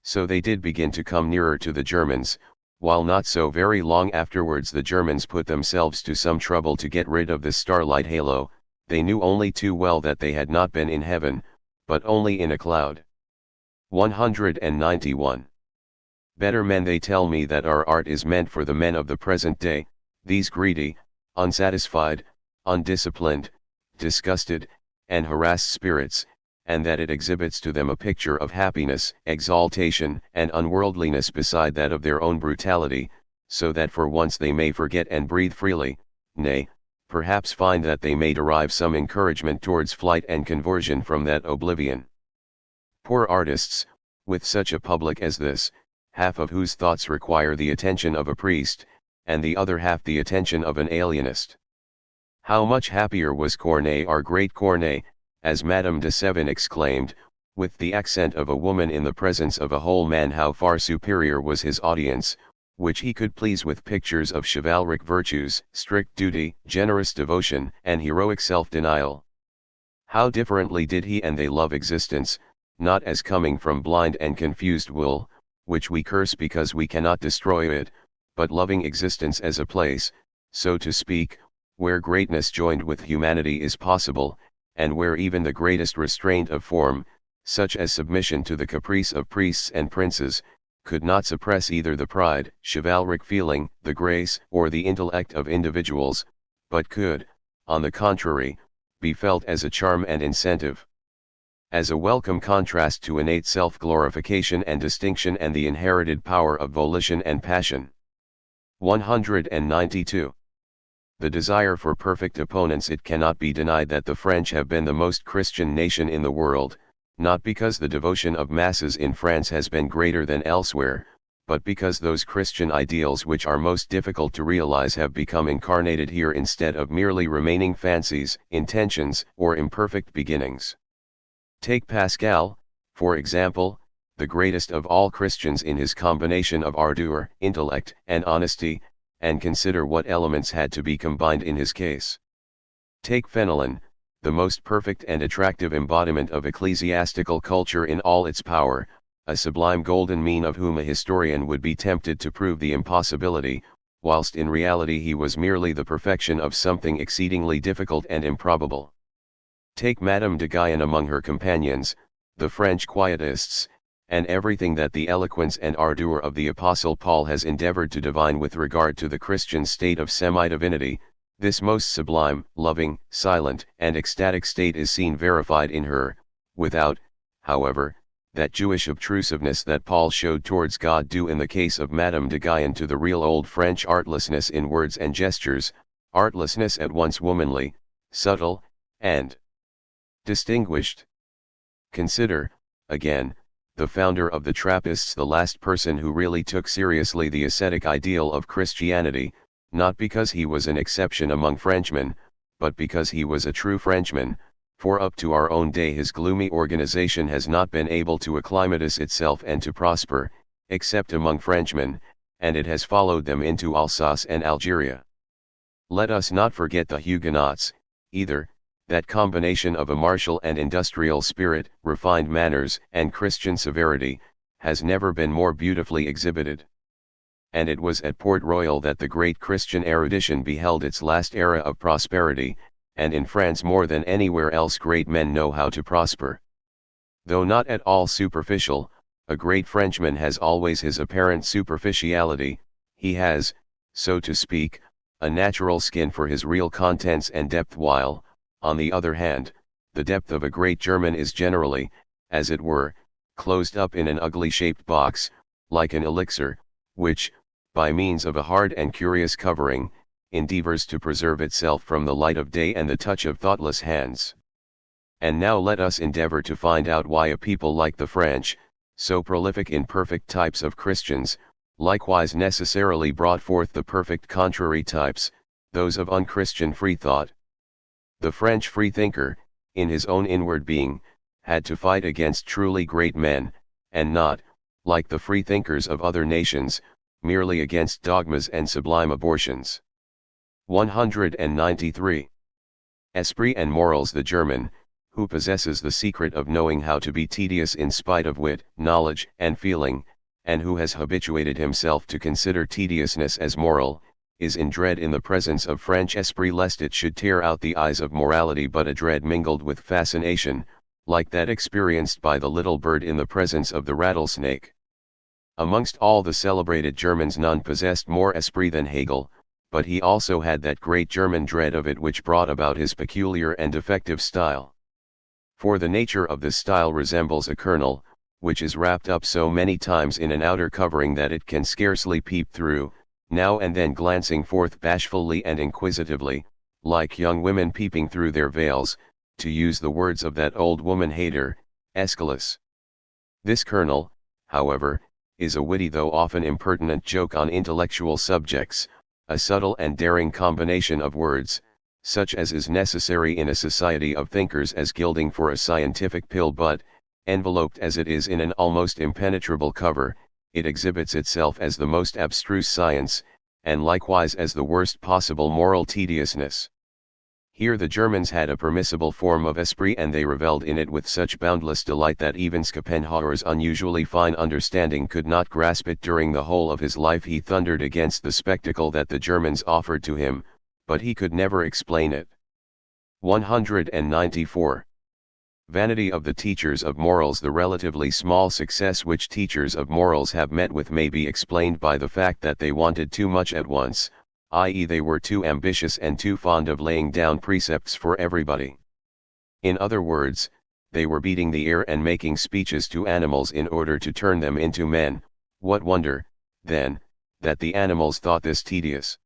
So they did begin to come nearer to the Germans, while not so very long afterwards the Germans put themselves to some trouble to get rid of this starlight halo. They knew only too well that they had not been in heaven, but only in a cloud. 191. Better men, they tell me that our art is meant for the men of the present day, these greedy, unsatisfied, undisciplined, disgusted, and harassed spirits, and that it exhibits to them a picture of happiness, exaltation, and unworldliness beside that of their own brutality, so that for once they may forget and breathe freely, nay, perhaps find that they may derive some encouragement towards flight and conversion from that oblivion. Poor artists, with such a public as this, half of whose thoughts require the attention of a priest, and the other half the attention of an alienist. How much happier was Corneille, our great Corneille, as Madame de Seven exclaimed, with the accent of a woman in the presence of a whole man. How far superior was his audience, which he could please with pictures of chivalric virtues, strict duty, generous devotion, and heroic self-denial. How differently did he and they love existence, not as coming from blind and confused will, which we curse because we cannot destroy it, but loving existence as a place, so to speak, where greatness joined with humanity is possible, and where even the greatest restraint of form, such as submission to the caprice of priests and princes, could not suppress either the pride, chivalric feeling, the grace, or the intellect of individuals, but could, on the contrary, be felt as a charm and incentive, as a welcome contrast to innate self-glorification and distinction and the inherited power of volition and passion. 192. The desire for perfect opponents. It cannot be denied that the French have been the most Christian nation in the world, not because the devotion of masses in France has been greater than elsewhere, but because those Christian ideals which are most difficult to realize have become incarnated here instead of merely remaining fancies, intentions, or imperfect beginnings. Take Pascal, for example, the greatest of all Christians in his combination of ardor, intellect, and honesty, and consider what elements had to be combined in his case. Take Fenelon, the most perfect and attractive embodiment of ecclesiastical culture in all its power, a sublime golden mean of whom a historian would be tempted to prove the impossibility, whilst in reality he was merely the perfection of something exceedingly difficult and improbable. Take Madame de Guyon among her companions, the French Quietists, and everything that the eloquence and ardor of the Apostle Paul has endeavored to divine with regard to the Christian state of semi-divinity. This most sublime, loving, silent, and ecstatic state is seen verified in her, without, however, that Jewish obtrusiveness that Paul showed towards God due in the case of Madame de Guyon to the real old French artlessness in words and gestures, artlessness at once womanly, subtle, and distinguished. Consider, again, the founder of the Trappists, the last person who really took seriously the ascetic ideal of Christianity, not because he was an exception among Frenchmen, but because he was a true Frenchman, for up to our own day his gloomy organization has not been able to acclimatise itself and to prosper, except among Frenchmen, and it has followed them into Alsace and Algeria. Let us not forget the Huguenots, either. That combination of a martial and industrial spirit, refined manners, and Christian severity, has never been more beautifully exhibited. and it was at Port Royal that the great Christian erudition beheld its last era of prosperity, and in France more than anywhere else great men know how to prosper. Though not at all superficial, a great Frenchman has always his apparent superficiality, he has, so to speak, a natural skin for his real contents and depth, while, on the other hand, the depth of a great German is generally, as it were, closed up in an ugly shaped box, like an elixir, which, by means of a hard and curious covering, endeavors to preserve itself from the light of day and the touch of thoughtless hands. And now let us endeavor to find out why a people like the French, so prolific in perfect types of Christians, likewise necessarily brought forth the perfect contrary types, those of unchristian free thought. The French freethinker, in his own inward being, had to fight against truly great men, and not, like the freethinkers of other nations, merely against dogmas and sublime abortions. 193. Esprit and morals. The German, who possesses the secret of knowing how to be tedious in spite of wit, knowledge, and feeling, and who has habituated himself to consider tediousness as moral, is in dread in the presence of French esprit lest it should tear out the eyes of morality, but a dread mingled with fascination, like that experienced by the little bird in the presence of the rattlesnake. Amongst all the celebrated Germans none possessed more esprit than Hegel, but he also had that great German dread of it which brought about his peculiar and defective style. For the nature of this style resembles a kernel, which is wrapped up so many times in an outer covering that it can scarcely peep through, now and then glancing forth bashfully and inquisitively, like young women peeping through their veils, to use the words of that old woman hater, Aeschylus. This kernel, however, is a witty though often impertinent joke on intellectual subjects, a subtle and daring combination of words, such as is necessary in a society of thinkers as gilding for a scientific pill, but, enveloped as it is in an almost impenetrable cover, it exhibits itself as the most abstruse science, and likewise as the worst possible moral tediousness. Here the Germans had a permissible form of esprit, and they revelled in it with such boundless delight that even Schopenhauer's unusually fine understanding could not grasp it. During the whole of his life he thundered against the spectacle that the Germans offered to him, but he could never explain it. 194. Vanity of the teachers of morals. The relatively small success which teachers of morals have met with may be explained by the fact that they wanted too much at once, i.e., they were too ambitious and too fond of laying down precepts for everybody. In other words, they were beating the air and making speeches to animals in order to turn them into men. What wonder, then, that the animals thought this tedious?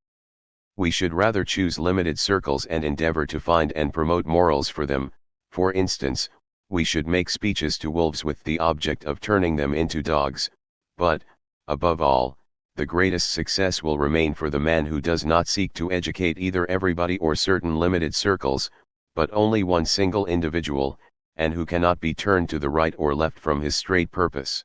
We should rather choose limited circles and endeavor to find and promote morals for them. For instance, we should make speeches to wolves with the object of turning them into dogs, but, above all, the greatest success will remain for the man who does not seek to educate either everybody or certain limited circles, but only one single individual, and who cannot be turned to the right or left from his straight purpose.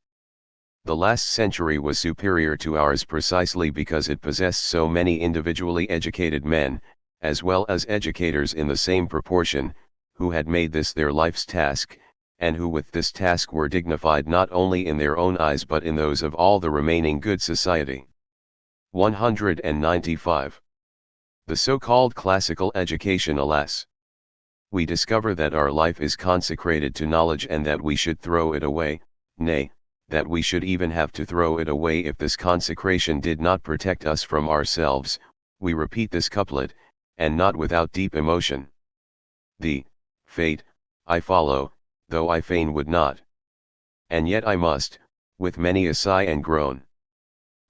The last century was superior to ours precisely because it possessed so many individually educated men, as well as educators in the same proportion, who had made this their life's task, and who with this task were dignified not only in their own eyes but in those of all the remaining good society. 195. The so-called classical education. Alas! We discover that our life is consecrated to knowledge and that we should throw it away, nay, that we should even have to throw it away if this consecration did not protect us from ourselves. We repeat this couplet, and not without deep emotion. The fate I follow, though I fain would not. And yet I must, with many a sigh and groan.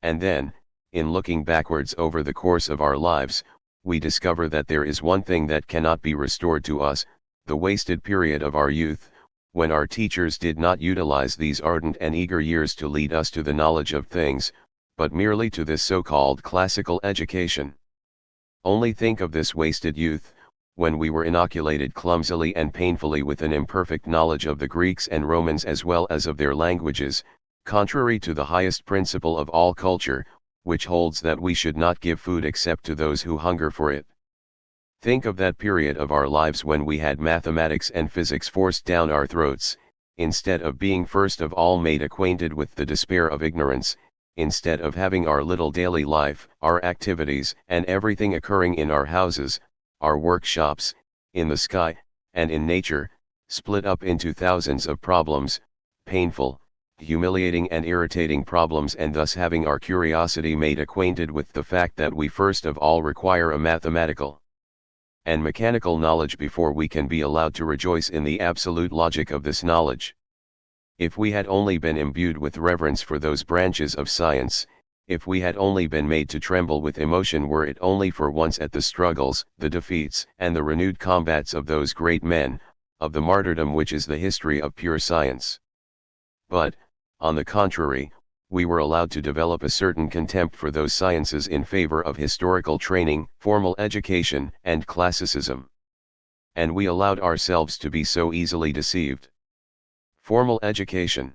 And then, in looking backwards over the course of our lives, we discover that there is one thing that cannot be restored to us, the wasted period of our youth, when our teachers did not utilize these ardent and eager years to lead us to the knowledge of things, but merely to this so-called classical education. Only think of this wasted youth, when we were inoculated clumsily and painfully with an imperfect knowledge of the Greeks and Romans as well as of their languages, contrary to the highest principle of all culture, which holds that we should not give food except to those who hunger for it. Think of that period of our lives when we had mathematics and physics forced down our throats, instead of being first of all made acquainted with the despair of ignorance, instead of having our little daily life, our activities, and everything occurring in our houses, our workshops, in the sky, and in nature, split up into thousands of problems, painful, humiliating and irritating problems, and thus having our curiosity made acquainted with the fact that we first of all require a mathematical and mechanical knowledge before we can be allowed to rejoice in the absolute logic of this knowledge. If we had only been imbued with reverence for those branches of science, if we had only been made to tremble with emotion were it only for once at the struggles, the defeats, and the renewed combats of those great men, of the martyrdom which is the history of pure science. But, on the contrary, we were allowed to develop a certain contempt for those sciences in favor of historical training, formal education, and classicism. And we allowed ourselves to be so easily deceived. Formal education.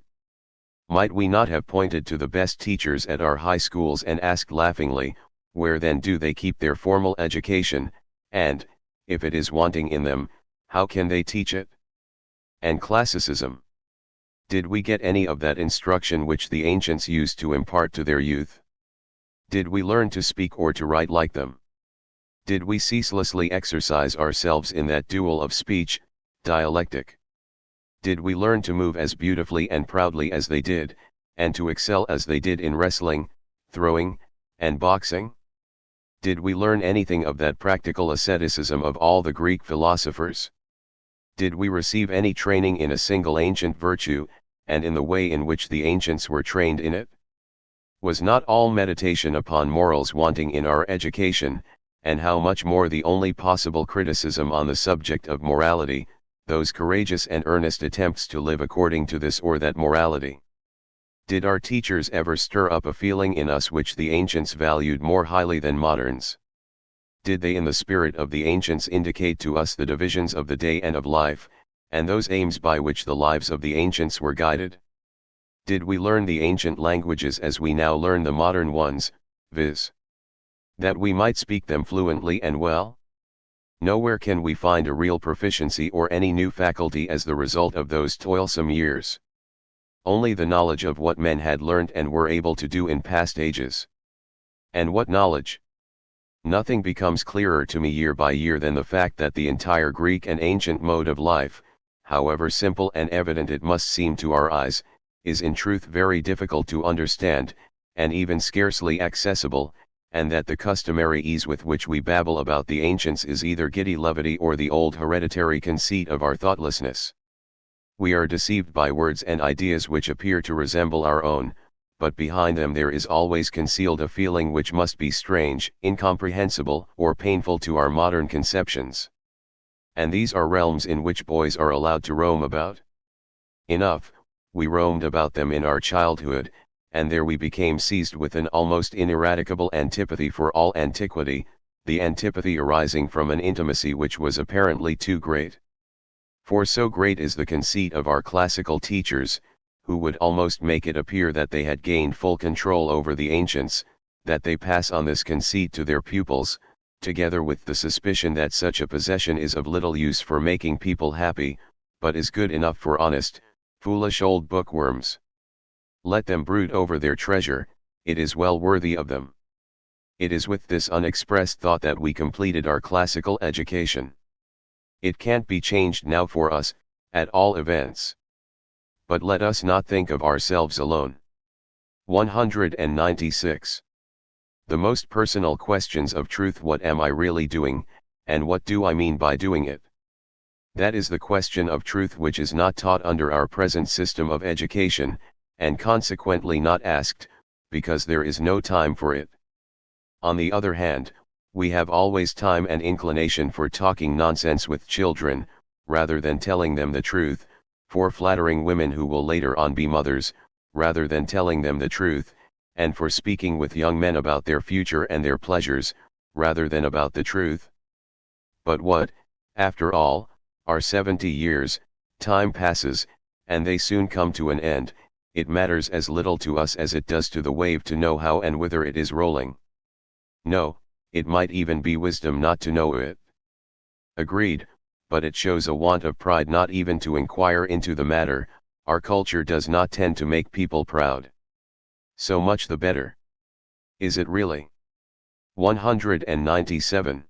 Might we not have pointed to the best teachers at our high schools and asked laughingly, where then do they keep their formal education, and, if it is wanting in them, how can they teach it? And classicism. Did we get any of that instruction which the ancients used to impart to their youth? Did we learn to speak or to write like them? Did we ceaselessly exercise ourselves in that duel of speech, dialectic? Did we learn to move as beautifully and proudly as they did, and to excel as they did in wrestling, throwing, and boxing? Did we learn anything of that practical asceticism of all the Greek philosophers? Did we receive any training in a single ancient virtue, and in the way in which the ancients were trained in it? Was not all meditation upon morals wanting in our education, and how much more the only possible criticism on the subject of morality, those courageous and earnest attempts to live according to this or that morality? Did our teachers ever stir up a feeling in us which the ancients valued more highly than moderns? Did they in the spirit of the ancients indicate to us the divisions of the day and of life, and those aims by which the lives of the ancients were guided? Did we learn the ancient languages as we now learn the modern ones, viz., that we might speak them fluently and well? Nowhere can we find a real proficiency or any new faculty as the result of those toilsome years. Only the knowledge of what men had learned and were able to do in past ages. And what knowledge? Nothing becomes clearer to me year by year than the fact that the entire Greek and ancient mode of life, however simple and evident it must seem to our eyes, is in truth very difficult to understand, and even scarcely accessible, and that the customary ease with which we babble about the ancients is either giddy levity or the old hereditary conceit of our thoughtlessness. We are deceived by words and ideas which appear to resemble our own, but behind them there is always concealed a feeling which must be strange, incomprehensible, or painful to our modern conceptions. And these are realms in which boys are allowed to roam about. Enough, we roamed about them in our childhood, and there we became seized with an almost ineradicable antipathy for all antiquity, the antipathy arising from an intimacy which was apparently too great. For so great is the conceit of our classical teachers, who would almost make it appear that they had gained full control over the ancients, that they pass on this conceit to their pupils, together with the suspicion that such a possession is of little use for making people happy, but is good enough for honest, foolish old bookworms. Let them brood over their treasure, it is well worthy of them. It is with this unexpressed thought that we completed our classical education. It can't be changed now for us, at all events. But let us not think of ourselves alone. 196. The most personal questions of truth: what am I really doing, and what do I mean by doing it? That is the question of truth which is not taught under our present system of education, and consequently not asked, because there is no time for it. On the other hand, we have always time and inclination for talking nonsense with children, rather than telling them the truth, for flattering women who will later on be mothers, rather than telling them the truth, and for speaking with young men about their future and their pleasures, rather than about the truth. But what, after all, are 70 years? Time passes, and they soon come to an end. It matters as little to us as it does to the wave to know how and whither it is rolling. No, it might even be wisdom not to know it. Agreed, but it shows a want of pride not even to inquire into the matter. Our culture does not tend to make people proud. So much the better. Is it really? 197.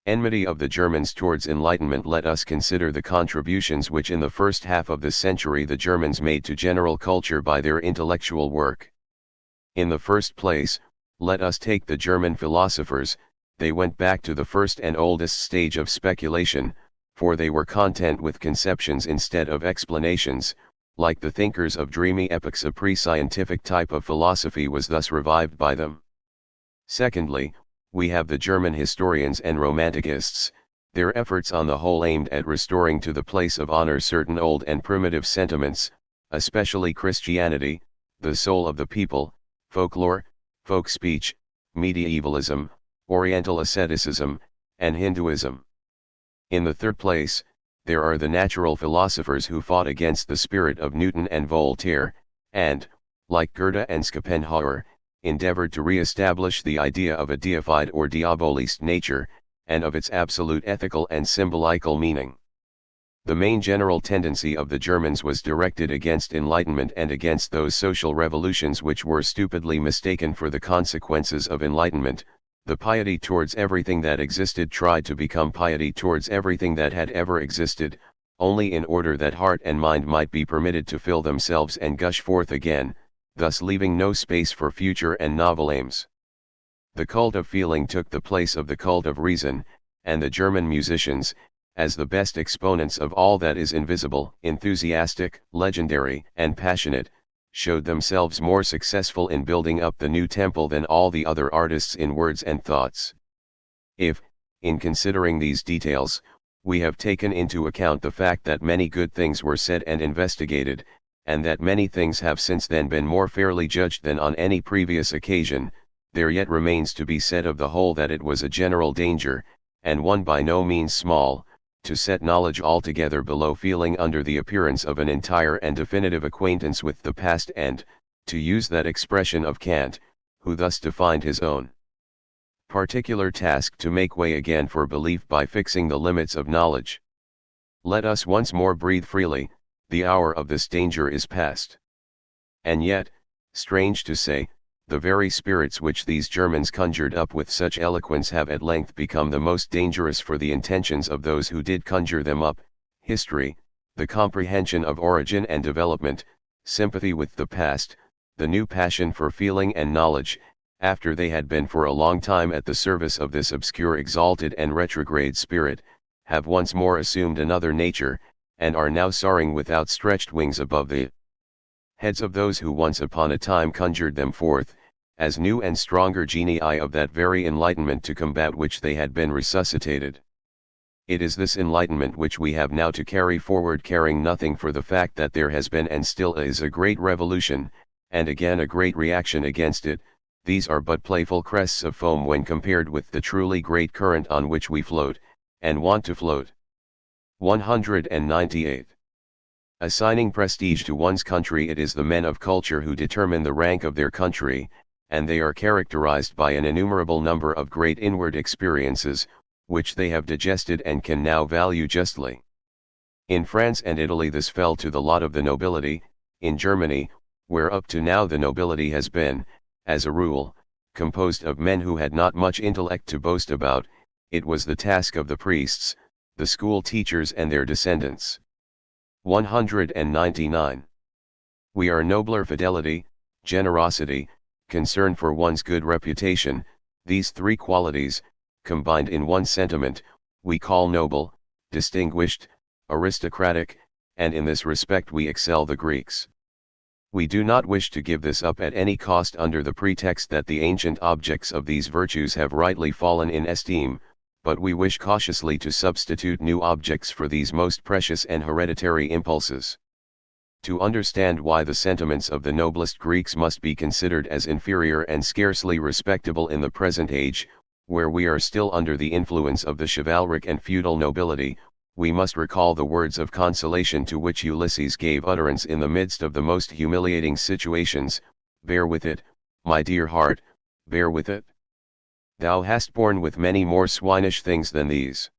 Enmity of the Germans towards enlightenment. Let us consider the contributions which in the first half of the century the Germans made to general culture by their intellectual work. In the first place, let us take the German philosophers. They went back to the first and oldest stage of speculation, for they were content with conceptions instead of explanations. Like the thinkers of dreamy epochs, a pre-scientific type of philosophy was thus revived by them. Secondly, we have the German historians and romanticists, their efforts on the whole aimed at restoring to the place of honor certain old and primitive sentiments, especially Christianity, the soul of the people, folklore, folk speech, medievalism, Oriental asceticism, and Hinduism. In the third place, there are the natural philosophers who fought against the spirit of Newton and Voltaire, and, like Goethe and Schopenhauer, endeavored to re-establish the idea of a deified or diabolist nature, and of its absolute ethical and symbolical meaning. The main general tendency of the Germans was directed against enlightenment and against those social revolutions which were stupidly mistaken for the consequences of enlightenment. The piety towards everything that existed tried to become piety towards everything that had ever existed, only in order that heart and mind might be permitted to fill themselves and gush forth again, thus leaving no space for future and novel aims. The cult of feeling took the place of the cult of reason, and the German musicians, as the best exponents of all that is invisible, enthusiastic, legendary, and passionate, showed themselves more successful in building up the new temple than all the other artists in words and thoughts. If, in considering these details, we have taken into account the fact that many good things were said and investigated, and that many things have since then been more fairly judged than on any previous occasion, there yet remains to be said of the whole that it was a general danger, and one by no means small, to set knowledge altogether below feeling under the appearance of an entire and definitive acquaintance with the past, and, to use that expression of Kant, who thus defined his own particular task, to make way again for belief by fixing the limits of knowledge. Let us once more breathe freely, the hour of this danger is past. And yet, strange to say, the very spirits which these Germans conjured up with such eloquence have at length become the most dangerous for the intentions of those who did conjure them up: history, the comprehension of origin and development, sympathy with the past, the new passion for feeling and knowledge, after they had been for a long time at the service of this obscure, exalted and retrograde spirit, have once more assumed another nature, and are now soaring with outstretched wings above the heads of those who once upon a time conjured them forth, as new and stronger genii of that very enlightenment to combat which they had been resuscitated. It is this enlightenment which we have now to carry forward, caring nothing for the fact that there has been and still is a great revolution, and again a great reaction against it. These are but playful crests of foam when compared with the truly great current on which we float, and want to float. 198. Assigning prestige to one's country. It is the men of culture who determine the rank of their country, and they are characterized by an innumerable number of great inward experiences, which they have digested and can now value justly. In France and Italy this fell to the lot of the nobility. In Germany, where up to now the nobility has been, as a rule, composed of men who had not much intellect to boast about, it was the task of the priests, the school teachers and their descendants. 199. We are nobler fidelity, generosity, concern for one's good reputation. These three qualities, combined in one sentiment, we call noble, distinguished, aristocratic, and in this respect we excel the Greeks. We do not wish to give this up at any cost under the pretext that the ancient objects of these virtues have rightly fallen in esteem, but we wish cautiously to substitute new objects for these most precious and hereditary impulses. To understand why the sentiments of the noblest Greeks must be considered as inferior and scarcely respectable in the present age, where we are still under the influence of the chivalric and feudal nobility, we must recall the words of consolation to which Ulysses gave utterance in the midst of the most humiliating situations: "Bear with it, my dear heart, bear with it. Thou hast borne with many more swinish things than these."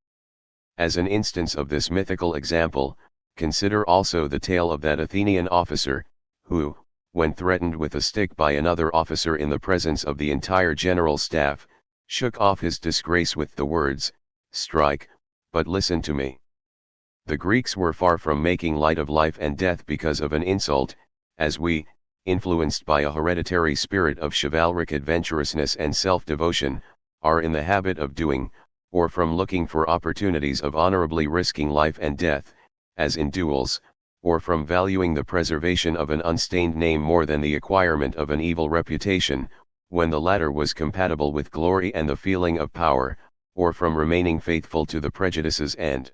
As an instance of this mythical example, consider also the tale of that Athenian officer, who, when threatened with a stick by another officer in the presence of the entire general staff, shook off his disgrace with the words, "Strike, but listen to me." The Greeks were far from making light of life and death because of an insult, as we, influenced by a hereditary spirit of chivalric adventurousness and self-devotion, are in the habit of doing, or from looking for opportunities of honorably risking life and death, as in duels, or from valuing the preservation of an unstained name more than the acquirement of an evil reputation, when the latter was compatible with glory and the feeling of power, or from remaining faithful to the prejudices and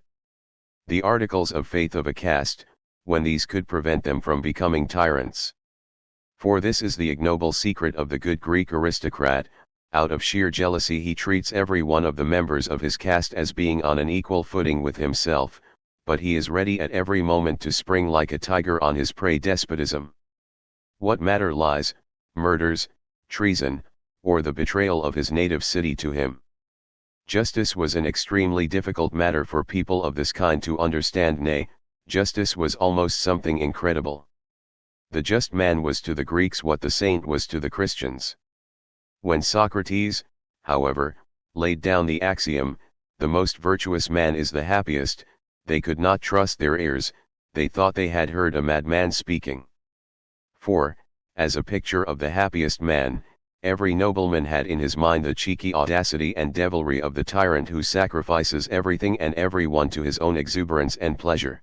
the articles of faith of a caste, when these could prevent them from becoming tyrants. For this is the ignoble secret of the good Greek aristocrat: out of sheer jealousy he treats every one of the members of his caste as being on an equal footing with himself, but he is ready at every moment to spring like a tiger on his prey despotism. What matter lies, murders, treason, or the betrayal of his native city to him? Justice was an extremely difficult matter for people of this kind to understand, nay, justice was almost something incredible. The just man was to the Greeks what the saint was to the Christians. When Socrates, however, laid down the axiom, "the most virtuous man is the happiest," they could not trust their ears, they thought they had heard a madman speaking. For, as a picture of the happiest man, every nobleman had in his mind the cheeky audacity and devilry of the tyrant who sacrifices everything and every one to his own exuberance and pleasure.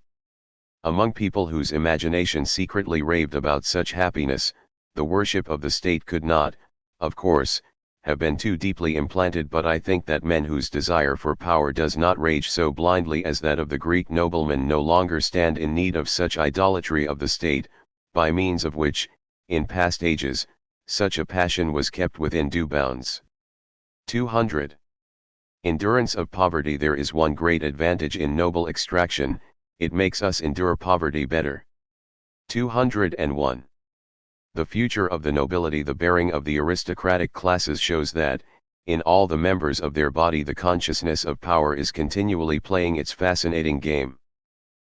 Among people whose imagination secretly raved about such happiness, the worship of the state could not, of course, have been too deeply implanted, but I think that men whose desire for power does not rage so blindly as that of the Greek noblemen no longer stand in need of such idolatry of the state, by means of which, in past ages, such a passion was kept within due bounds. 200. Endurance of poverty. There is one great advantage in noble extraction: it makes us endure poverty better. 201. The future of the nobility. The bearing of the aristocratic classes shows that, in all the members of their body, the consciousness of power is continually playing its fascinating game.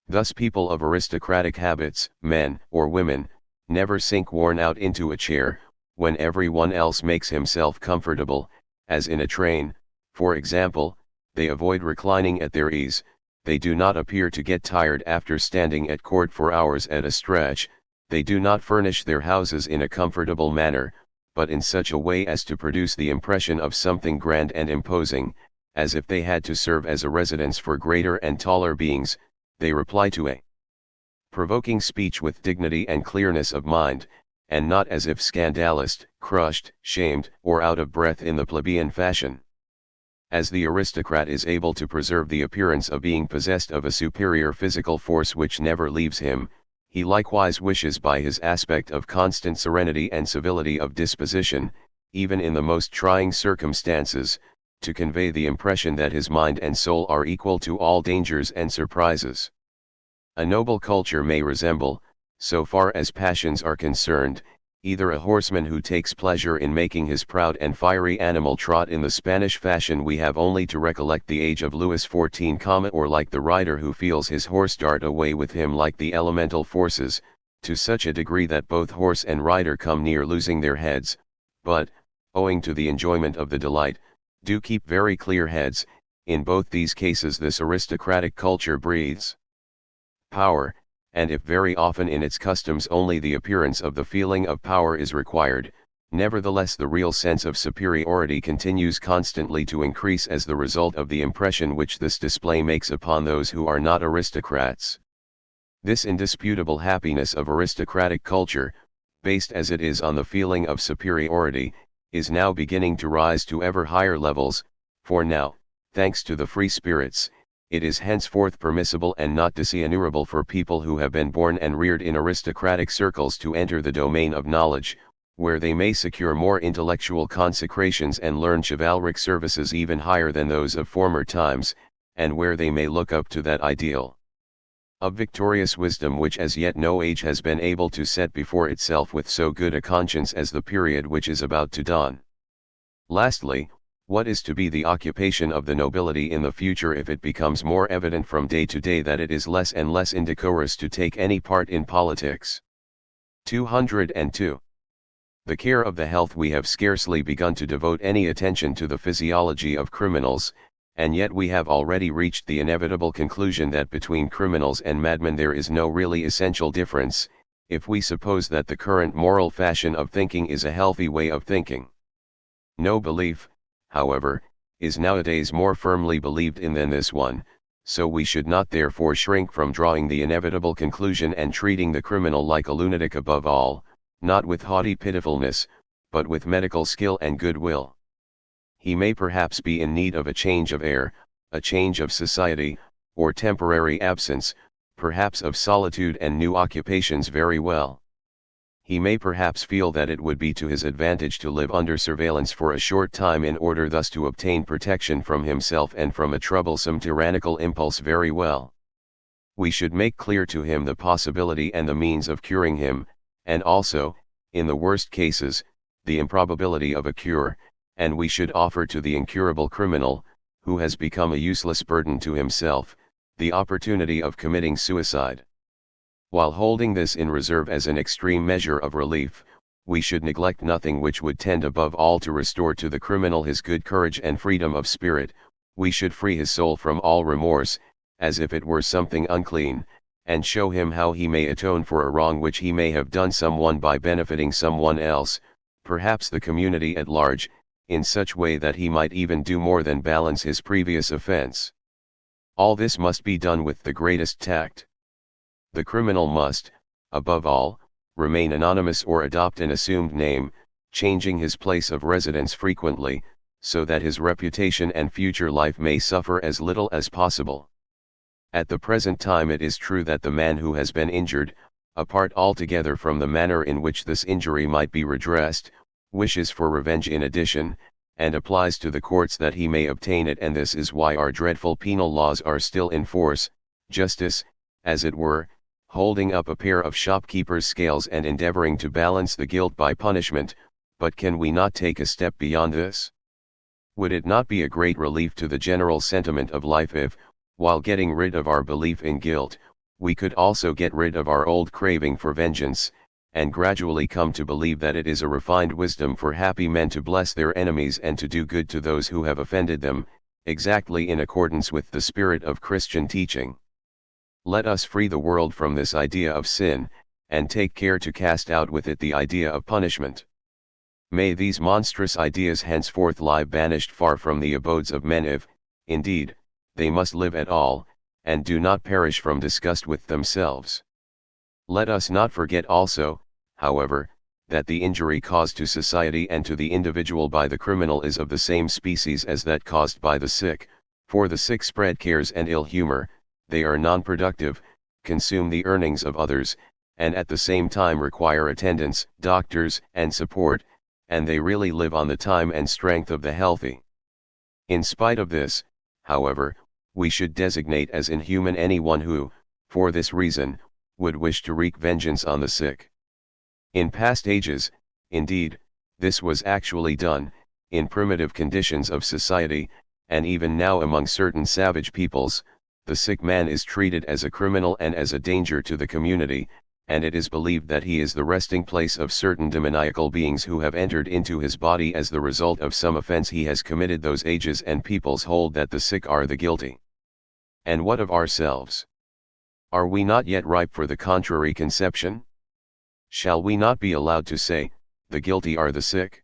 Thus people of aristocratic habits, men or women, never sink worn out into a chair, when everyone else makes himself comfortable, as in a train, for example. They avoid reclining at their ease, they do not appear to get tired after standing at court for hours at a stretch, they do not furnish their houses in a comfortable manner, but in such a way as to produce the impression of something grand and imposing, as if they had to serve as a residence for greater and taller beings. They reply to a provoking speech with dignity and clearness of mind, and not as if scandalized, crushed, shamed, or out of breath in the plebeian fashion. As the aristocrat is able to preserve the appearance of being possessed of a superior physical force which never leaves him, he likewise wishes by his aspect of constant serenity and civility of disposition, even in the most trying circumstances, to convey the impression that his mind and soul are equal to all dangers and surprises. A noble culture may resemble, so far as passions are concerned, either a horseman who takes pleasure in making his proud and fiery animal trot in the Spanish fashion. We have only to recollect the age of Louis XIV, or like the rider who feels his horse dart away with him like the elemental forces, to such a degree that both horse and rider come near losing their heads, but, owing to the enjoyment of the delight, do keep very clear heads. In both these cases this aristocratic culture breathes power, and if very often in its customs only the appearance of the feeling of power is required, nevertheless the real sense of superiority continues constantly to increase as the result of the impression which this display makes upon those who are not aristocrats. This indisputable happiness of aristocratic culture, based as it is on the feeling of superiority, is now beginning to rise to ever higher levels, for now, thanks to the free spirits, it is henceforth permissible and not dishonorable for people who have been born and reared in aristocratic circles to enter the domain of knowledge, where they may secure more intellectual consecrations and learn chivalric services even higher than those of former times, and where they may look up to that ideal of victorious wisdom which as yet no age has been able to set before itself with so good a conscience as the period which is about to dawn. Lastly, what is to be the occupation of the nobility in the future if it becomes more evident from day to day that it is less and less indecorous to take any part in politics? 202. The care of the health. We have scarcely begun to devote any attention to the physiology of criminals, and yet we have already reached the inevitable conclusion that between criminals and madmen there is no really essential difference, if we suppose that the current moral fashion of thinking is a healthy way of thinking. No belief, however, is nowadays more firmly believed in than this one, so we should not therefore shrink from drawing the inevitable conclusion and treating the criminal like a lunatic, above all, not with haughty pitifulness, but with medical skill and goodwill. He may perhaps be in need of a change of air, a change of society, or temporary absence, perhaps of solitude and new occupations. Very well. He may perhaps feel that it would be to his advantage to live under surveillance for a short time in order thus to obtain protection from himself and from a troublesome tyrannical impulse. Very well. We should make clear to him the possibility and the means of curing him, and also, in the worst cases, the improbability of a cure, and we should offer to the incurable criminal, who has become a useless burden to himself, the opportunity of committing suicide. While holding this in reserve as an extreme measure of relief, we should neglect nothing which would tend above all to restore to the criminal his good courage and freedom of spirit. We should free his soul from all remorse, as if it were something unclean, and show him how he may atone for a wrong which he may have done someone by benefiting someone else, perhaps the community at large, in such way that he might even do more than balance his previous offense. All this must be done with the greatest tact. The criminal must, above all, remain anonymous or adopt an assumed name, changing his place of residence frequently, so that his reputation and future life may suffer as little as possible. At the present time it is true that the man who has been injured, apart altogether from the manner in which this injury might be redressed, wishes for revenge in addition, and applies to the courts that he may obtain it, and this is why our dreadful penal laws are still in force, justice, as it were, holding up a pair of shopkeeper's scales and endeavoring to balance the guilt by punishment. But can we not take a step beyond this? Would it not be a great relief to the general sentiment of life if, while getting rid of our belief in guilt, we could also get rid of our old craving for vengeance, and gradually come to believe that it is a refined wisdom for happy men to bless their enemies and to do good to those who have offended them, exactly in accordance with the spirit of Christian teaching? Let us free the world from this idea of sin, and take care to cast out with it the idea of punishment. May these monstrous ideas henceforth lie banished far from the abodes of men if, indeed, they must live at all, and do not perish from disgust with themselves. Let us not forget also, however, that the injury caused to society and to the individual by the criminal is of the same species as that caused by the sick, for the sick spread cares and ill humor, they are non-productive, consume the earnings of others, and at the same time require attendants, doctors, and support, and they really live on the time and strength of the healthy. In spite of this, however, we should designate as inhuman anyone who, for this reason, would wish to wreak vengeance on the sick. In past ages, indeed, this was actually done, in primitive conditions of society, and even now among certain savage peoples. The sick man is treated as a criminal and as a danger to the community, and it is believed that he is the resting place of certain demoniacal beings who have entered into his body as the result of some offense he has committed. Those ages and peoples hold that the sick are the guilty. And what of ourselves? Are we not yet ripe for the contrary conception? Shall we not be allowed to say, the guilty are the sick?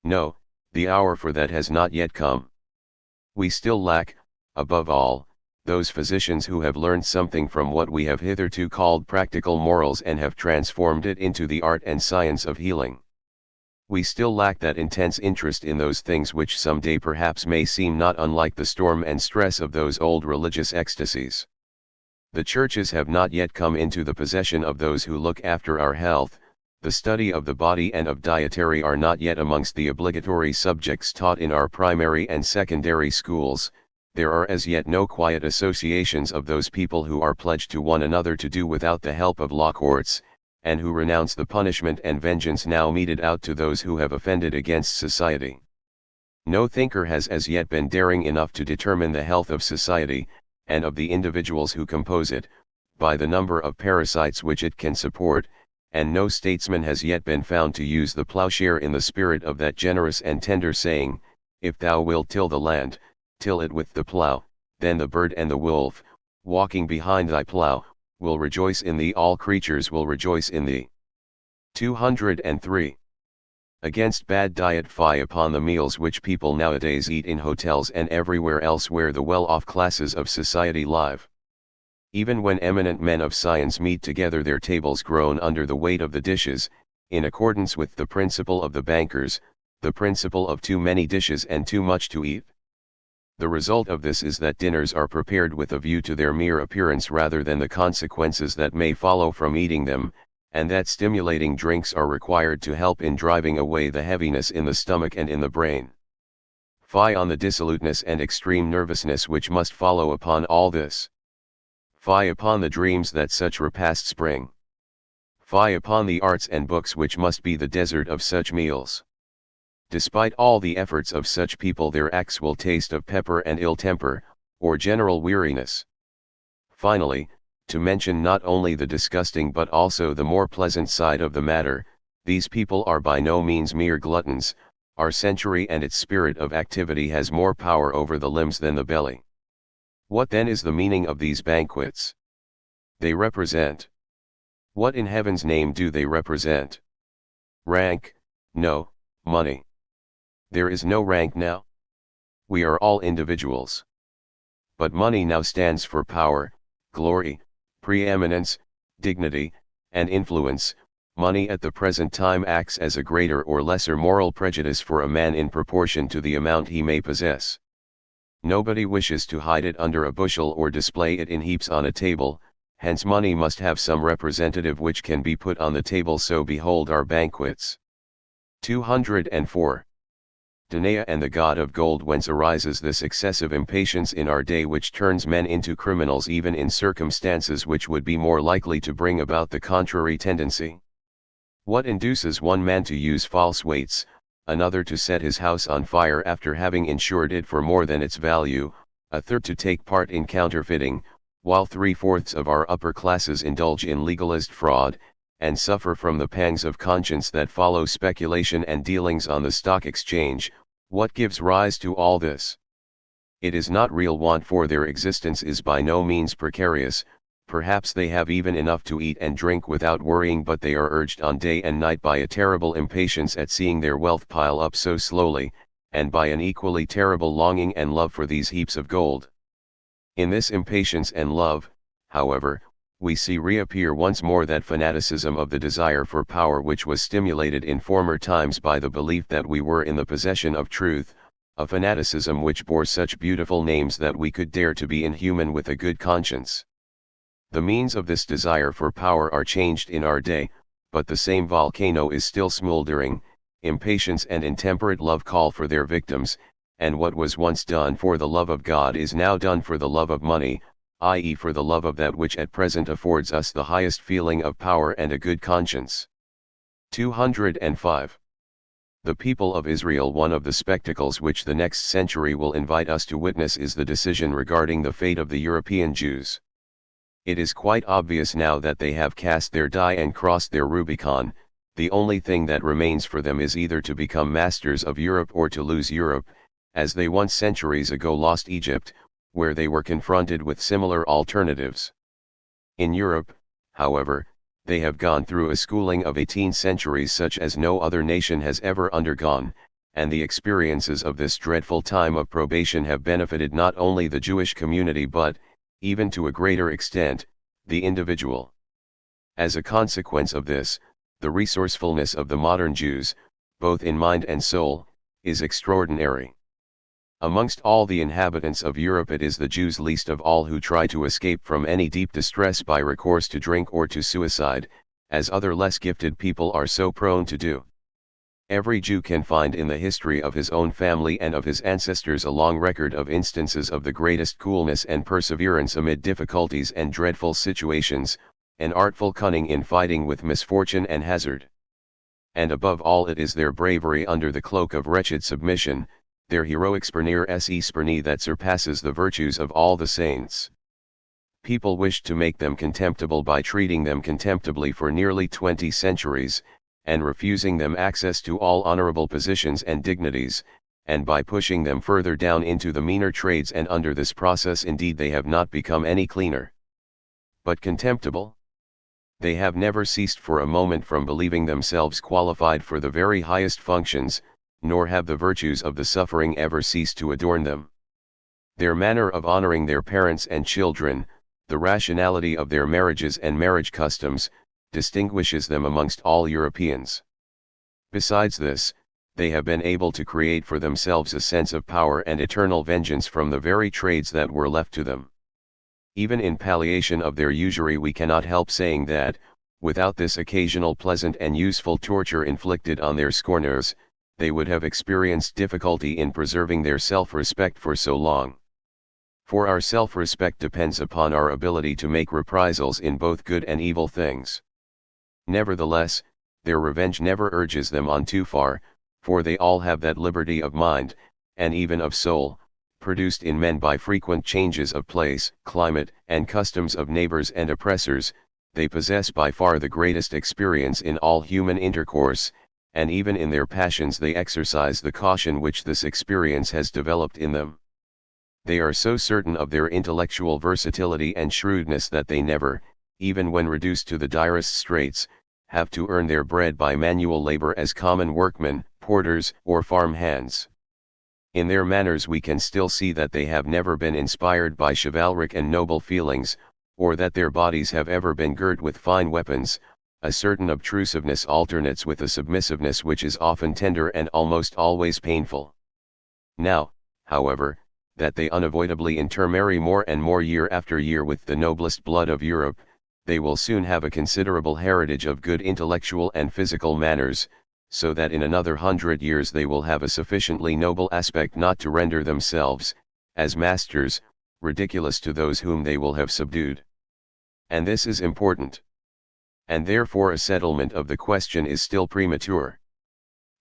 No, the hour for that has not yet come. We still lack, above all, those physicians who have learned something from what we have hitherto called practical morals and have transformed it into the art and science of healing. We still lack that intense interest in those things which some day perhaps may seem not unlike the storm and stress of those old religious ecstasies. The churches have not yet come into the possession of those who look after our health. The study of the body and of dietary are not yet amongst the obligatory subjects taught in our primary and secondary schools. There are as yet no quiet associations of those people who are pledged to one another to do without the help of law courts, and who renounce the punishment and vengeance now meted out to those who have offended against society. No thinker has as yet been daring enough to determine the health of society, and of the individuals who compose it, by the number of parasites which it can support, and no statesman has yet been found to use the plowshare in the spirit of that generous and tender saying, if thou wilt till the land, till it with the plow, then the bird and the wolf, walking behind thy plow, will rejoice in thee, all creatures will rejoice in thee. 203. Against bad diet. Fie upon the meals which people nowadays eat in hotels and everywhere else where the well-off classes of society live. Even when eminent men of science meet together, their tables groan under the weight of the dishes, in accordance with the principle of the bankers, the principle of too many dishes and too much to eat. The result of this is that dinners are prepared with a view to their mere appearance rather than the consequences that may follow from eating them, and that stimulating drinks are required to help in driving away the heaviness in the stomach and in the brain. Fie on the dissoluteness and extreme nervousness which must follow upon all this. Fie upon the dreams that such repasts bring. Fie upon the arts and books which must be the desert of such meals. Despite all the efforts of such people, their acts will taste of pepper and ill temper, or general weariness. Finally, to mention not only the disgusting but also the more pleasant side of the matter, these people are by no means mere gluttons. Our century and its spirit of activity has more power over the limbs than the belly. What then is the meaning of these banquets? They represent. What in heaven's name do they represent? Rank? No, money. There is no rank now. We are all individuals. But money now stands for power, glory, preeminence, dignity, and influence. Money at the present time acts as a greater or lesser moral prejudice for a man in proportion to the amount he may possess. Nobody wishes to hide it under a bushel or display it in heaps on a table, hence money must have some representative which can be put on the table. So behold our banquets. 204. Danae and the god of gold. Whence arises this excessive impatience in our day which turns men into criminals even in circumstances which would be more likely to bring about the contrary tendency? What induces one man to use false weights, another to set his house on fire after having insured it for more than its value, a third to take part in counterfeiting, while 3/4 of our upper classes indulge in legalist fraud, and suffer from the pangs of conscience that follow speculation and dealings on the stock exchange? What gives rise to all this? It is not real want, for their existence is by no means precarious. Perhaps they have even enough to eat and drink without worrying, but they are urged on day and night by a terrible impatience at seeing their wealth pile up so slowly, and by an equally terrible longing and love for these heaps of gold. In this impatience and love, however, we see reappear once more that fanaticism of the desire for power which was stimulated in former times by the belief that we were in the possession of truth, a fanaticism which bore such beautiful names that we could dare to be inhuman with a good conscience. The means of this desire for power are changed in our day, but the same volcano is still smoldering. Impatience and intemperate love call for their victims, and what was once done for the love of God is now done for the love of money, i.e. for the love of that which at present affords us the highest feeling of power and a good conscience. 205. The people of Israel. One of the spectacles which the next century will invite us to witness is the decision regarding the fate of the European Jews. It is quite obvious now that they have cast their die and crossed their Rubicon. The only thing that remains for them is either to become masters of Europe or to lose Europe, as they once centuries ago lost Egypt, where they were confronted with similar alternatives. In Europe, however, they have gone through a schooling of 18 centuries such as no other nation has ever undergone, and the experiences of this dreadful time of probation have benefited not only the Jewish community but, even to a greater extent, the individual. As a consequence of this, the resourcefulness of the modern Jews, both in mind and soul, is extraordinary. Amongst all the inhabitants of Europe it is the Jews least of all who try to escape from any deep distress by recourse to drink or to suicide, as other less gifted people are so prone to do. Every Jew can find in the history of his own family and of his ancestors a long record of instances of the greatest coolness and perseverance amid difficulties and dreadful situations, an artful cunning in fighting with misfortune and hazard. And above all it is their bravery under the cloak of wretched submission, their heroic sprenir se spreni that surpasses the virtues of all the saints. People wished to make them contemptible by treating them contemptibly for nearly 20 centuries, and refusing them access to all honorable positions and dignities, and by pushing them further down into the meaner trades, and under this process indeed they have not become any cleaner, but contemptible. They have never ceased for a moment from believing themselves qualified for the very highest functions, nor have the virtues of the suffering ever ceased to adorn them. Their manner of honoring their parents and children, the rationality of their marriages and marriage customs, distinguishes them amongst all Europeans. Besides this, they have been able to create for themselves a sense of power and eternal vengeance from the very trades that were left to them. Even in palliation of their usury we cannot help saying that, without this occasional pleasant and useful torture inflicted on their scorners, they would have experienced difficulty in preserving their self-respect for so long. For our self-respect depends upon our ability to make reprisals in both good and evil things. Nevertheless, their revenge never urges them on too far, for they all have that liberty of mind, and even of soul, produced in men by frequent changes of place, climate, and customs of neighbors and oppressors. They possess by far the greatest experience in all human intercourse, and even in their passions they exercise the caution which this experience has developed in them. They are so certain of their intellectual versatility and shrewdness that they never, even when reduced to the direst straits, have to earn their bread by manual labor as common workmen, porters, or farm hands. In their manners we can still see that they have never been inspired by chivalric and noble feelings, or that their bodies have ever been girt with fine weapons. A certain obtrusiveness alternates with a submissiveness which is often tender and almost always painful. Now, however, that they unavoidably intermarry more and more year after year with the noblest blood of Europe, they will soon have a considerable heritage of good intellectual and physical manners, so that in another 100 years they will have a sufficiently noble aspect not to render themselves, as masters, ridiculous to those whom they will have subdued. And this is important. And therefore a settlement of the question is still premature.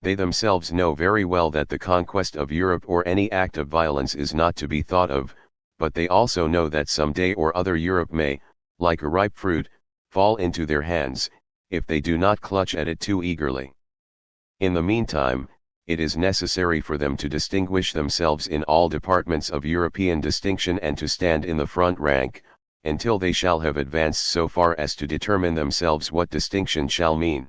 They themselves know very well that the conquest of Europe or any act of violence is not to be thought of, but they also know that some day or other Europe may, like a ripe fruit, fall into their hands, if they do not clutch at it too eagerly. In the meantime, it is necessary for them to distinguish themselves in all departments of European distinction and to stand in the front rank, until they shall have advanced so far as to determine themselves what distinction shall mean.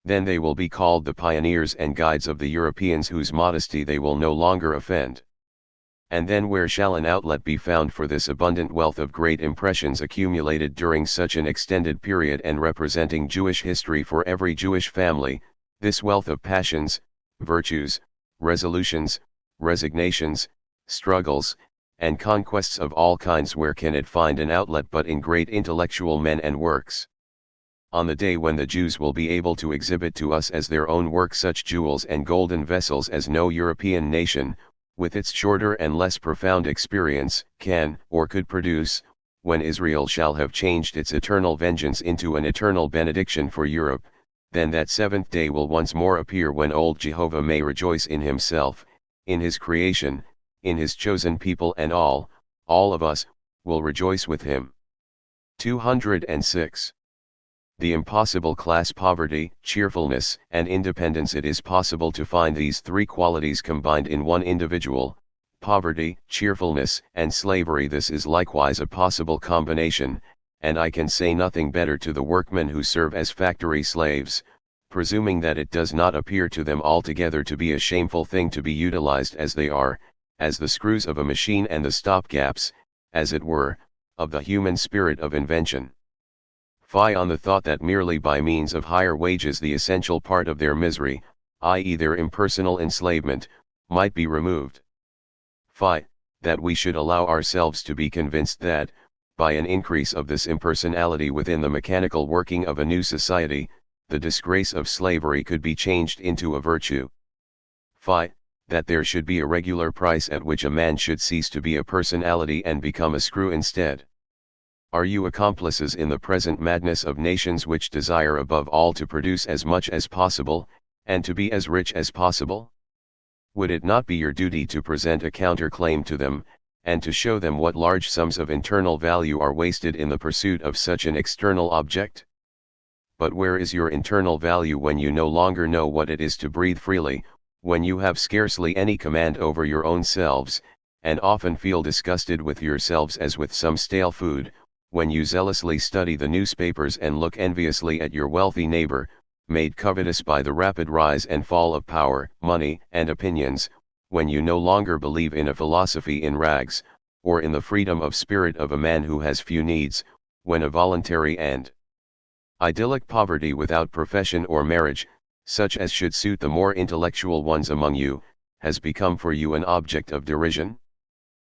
Then they will be called the pioneers and guides of the Europeans whose modesty they will no longer offend. And then where shall an outlet be found for this abundant wealth of great impressions accumulated during such an extended period and representing Jewish history for every Jewish family, this wealth of passions, virtues, resolutions, resignations, struggles, and conquests of all kinds? Where can it find an outlet but in great intellectual men and works? On the day when the Jews will be able to exhibit to us as their own work such jewels and golden vessels as no European nation, with its shorter and less profound experience, can or could produce, when Israel shall have changed its eternal vengeance into an eternal benediction for Europe, then that seventh day will once more appear when old Jehovah may rejoice in himself, in his creation, in his chosen people, and all of us, will rejoice with him. 206. The impossible class: poverty, cheerfulness, and independence. It is possible to find these three qualities combined in one individual: poverty, cheerfulness, and slavery. This is likewise a possible combination, and I can say nothing better to the workmen who serve as factory slaves, presuming that it does not appear to them altogether to be a shameful thing to be utilized as they are, as the screws of a machine and the stopgaps, as it were, of the human spirit of invention. Fie on the thought that merely by means of higher wages the essential part of their misery, i.e. their impersonal enslavement, might be removed. Fie, that we should allow ourselves to be convinced that, by an increase of this impersonality within the mechanical working of a new society, the disgrace of slavery could be changed into a virtue. Fie, that there should be a regular price at which a man should cease to be a personality and become a screw instead. Are you accomplices in the present madness of nations which desire above all to produce as much as possible, and to be as rich as possible? Would it not be your duty to present a counterclaim to them, and to show them what large sums of internal value are wasted in the pursuit of such an external object. But where is your internal value when you no longer know what it is to breathe freely, when you have scarcely any command over your own selves, and often feel disgusted with yourselves as with some stale food, when you zealously study the newspapers and look enviously at your wealthy neighbor, made covetous by the rapid rise and fall of power, money, and opinions, when you no longer believe in a philosophy in rags, or in the freedom of spirit of a man who has few needs, when a voluntary and idyllic poverty without profession or marriage, such as should suit the more intellectual ones among you, has become for you an object of derision?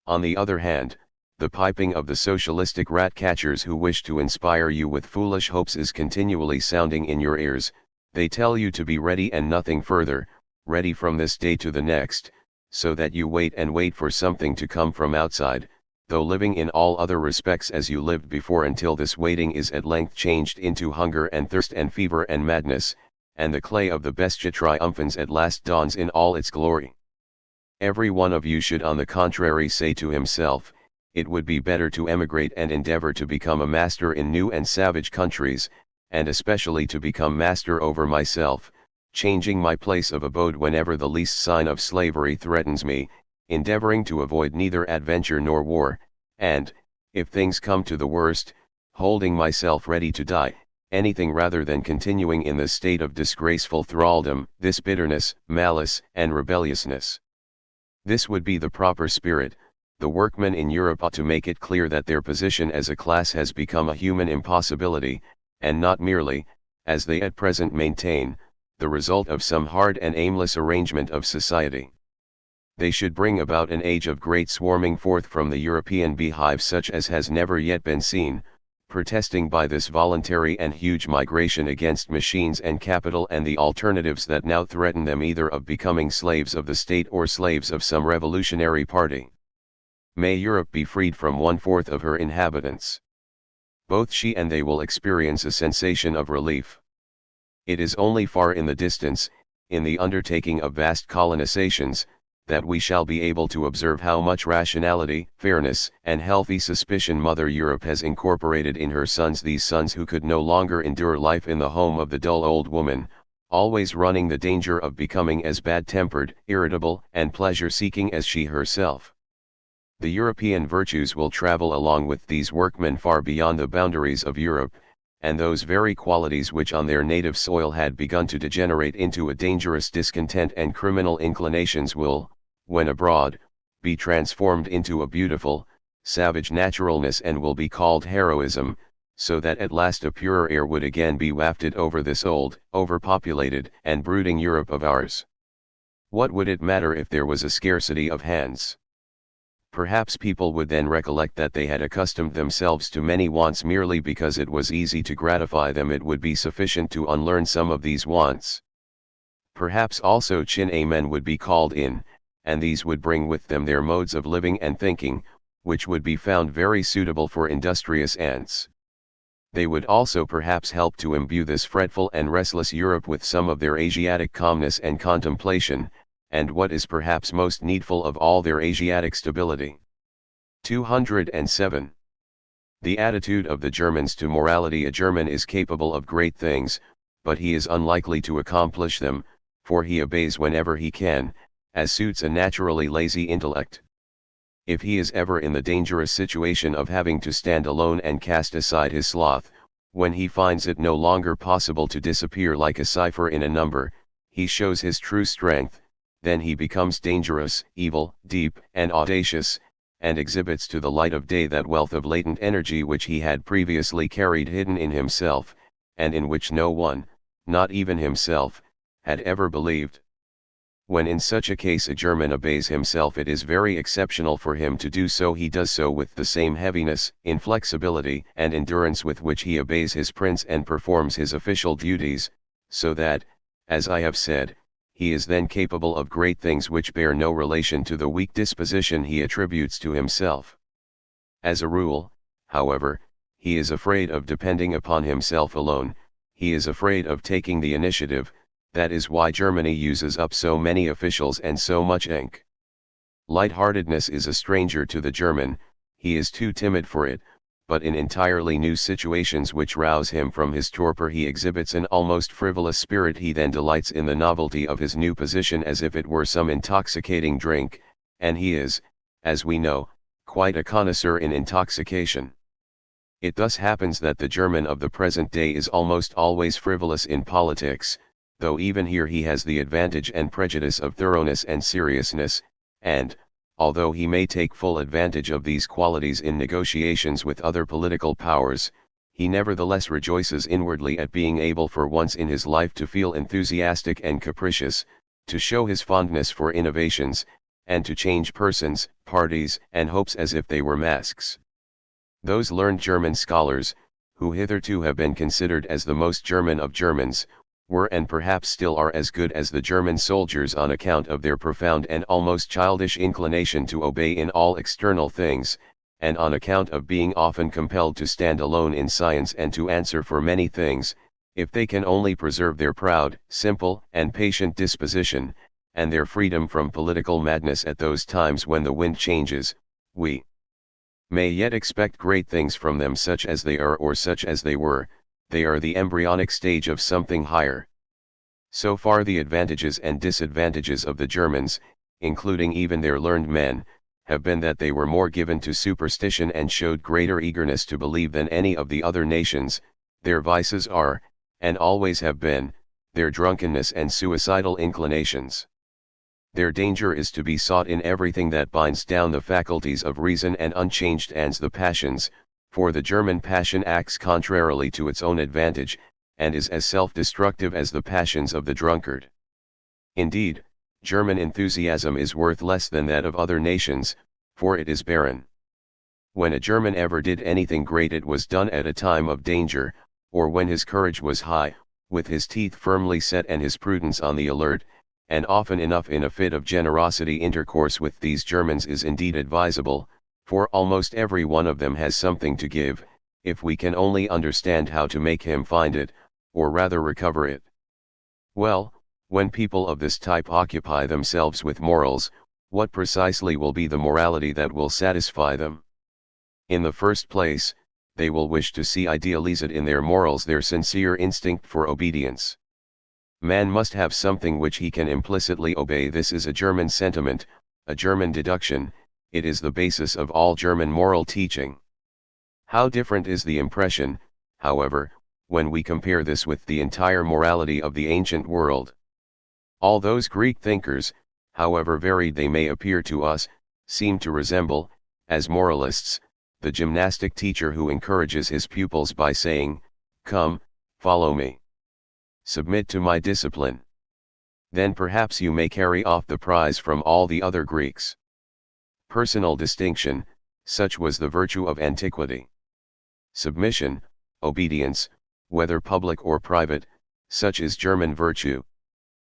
On the other hand, the piping of the socialistic rat-catchers who wish to inspire you with foolish hopes is continually sounding in your ears. They tell you to be ready and nothing further, ready from this day to the next, so that you wait and wait for something to come from outside, though living in all other respects as you lived before, until this waiting is at length changed into hunger and thirst and fever and madness, and the clay of the bestia triumphans at last dawns in all its glory. Every one of you should on the contrary say to himself, it would be better to emigrate and endeavor to become a master in new and savage countries, and especially to become master over myself, changing my place of abode whenever the least sign of slavery threatens me, endeavoring to avoid neither adventure nor war, and, if things come to the worst, holding myself ready to die, anything rather than continuing in this state of disgraceful thraldom, this bitterness, malice, and rebelliousness. This would be the proper spirit. The workmen in Europe ought to make it clear that their position as a class has become a human impossibility, and not merely, as they at present maintain, the result of some hard and aimless arrangement of society. They should bring about an age of great swarming forth from the European beehive such as has never yet been seen, protesting by this voluntary and huge migration against machines and capital and the alternatives that now threaten them, either of becoming slaves of the state or slaves of some revolutionary party. May Europe be freed from 1/4 of her inhabitants. Both she and they will experience a sensation of relief. It is only far in the distance, in the undertaking of vast colonizations, that we shall be able to observe how much rationality, fairness, and healthy suspicion Mother Europe has incorporated in her sons, these sons who could no longer endure life in the home of the dull old woman, always running the danger of becoming as bad-tempered, irritable, and pleasure-seeking as she herself. The European virtues will travel along with these workmen far beyond the boundaries of Europe, and those very qualities which on their native soil had begun to degenerate into a dangerous discontent and criminal inclinations will, when abroad, be transformed into a beautiful, savage naturalness and will be called heroism, so that at last a purer air would again be wafted over this old, overpopulated, and brooding Europe of ours. What would it matter if there was a scarcity of hands? Perhaps people would then recollect that they had accustomed themselves to many wants merely because it was easy to gratify them. It would be sufficient to unlearn some of these wants. Perhaps also men would be called in, and these would bring with them their modes of living and thinking, which would be found very suitable for industrious ants. They would also perhaps help to imbue this fretful and restless Europe with some of their Asiatic calmness and contemplation, and what is perhaps most needful of all, their Asiatic stability. 207. The attitude of the Germans to morality. A German is capable of great things, but he is unlikely to accomplish them, for he obeys whenever he can, as suits a naturally lazy intellect. If he is ever in the dangerous situation of having to stand alone and cast aside his sloth, when he finds it no longer possible to disappear like a cipher in a number, he shows his true strength. Then he becomes dangerous, evil, deep, and audacious, and exhibits to the light of day that wealth of latent energy which he had previously carried hidden in himself, and in which no one, not even himself, had ever believed. When in such a case a German obeys himself, it is very exceptional for him to do so. He does so with the same heaviness, inflexibility, and endurance with which he obeys his prince and performs his official duties, so that, as I have said, he is then capable of great things which bear no relation to the weak disposition he attributes to himself. As a rule, however, he is afraid of depending upon himself alone, he is afraid of taking the initiative. That is why Germany uses up so many officials and so much ink. Lightheartedness is a stranger to the German, he is too timid for it, but in entirely new situations which rouse him from his torpor he exhibits an almost frivolous spirit. He then delights in the novelty of his new position as if it were some intoxicating drink, and he is, as we know, quite a connoisseur in intoxication. It thus happens that the German of the present day is almost always frivolous in politics, though even here he has the advantage and prejudice of thoroughness and seriousness, and, although he may take full advantage of these qualities in negotiations with other political powers, he nevertheless rejoices inwardly at being able for once in his life to feel enthusiastic and capricious, to show his fondness for innovations, and to change persons, parties, and hopes as if they were masks. Those learned German scholars, who hitherto have been considered as the most German of Germans, were and perhaps still are as good as the German soldiers on account of their profound and almost childish inclination to obey in all external things, and on account of being often compelled to stand alone in science and to answer for many things, if they can only preserve their proud, simple, and patient disposition, and their freedom from political madness at those times when the wind changes, we may yet expect great things from them, such as they are or such as they were. They are the embryonic stage of something higher. So far the advantages and disadvantages of the Germans, including even their learned men, have been that they were more given to superstition and showed greater eagerness to believe than any of the other nations. Their vices are, and always have been, their drunkenness and suicidal inclinations. Their danger is to be sought in everything that binds down the faculties of reason and unchanged ends the passions, for the German passion acts contrarily to its own advantage, and is as self-destructive as the passions of the drunkard. Indeed, German enthusiasm is worth less than that of other nations, for it is barren. When a German ever did anything great it was done at a time of danger, or when his courage was high, with his teeth firmly set and his prudence on the alert, and often enough in a fit of generosity. Intercourse with these Germans is indeed advisable, for almost every one of them has something to give, if we can only understand how to make him find it, or rather recover it. Well, when people of this type occupy themselves with morals, what precisely will be the morality that will satisfy them? In the first place, they will wish to see idealized in their morals their sincere instinct for obedience. Man must have something which he can implicitly obey. This is a German sentiment, a German deduction. It is the basis of all German moral teaching. How different is the impression, however, when we compare this with the entire morality of the ancient world. All those Greek thinkers, however varied they may appear to us, seem to resemble, as moralists, the gymnastic teacher who encourages his pupils by saying, "Come, follow me. Submit to my discipline. Then perhaps you may carry off the prize from all the other Greeks." Personal distinction, such was the virtue of antiquity. Submission, obedience, whether public or private, such is German virtue.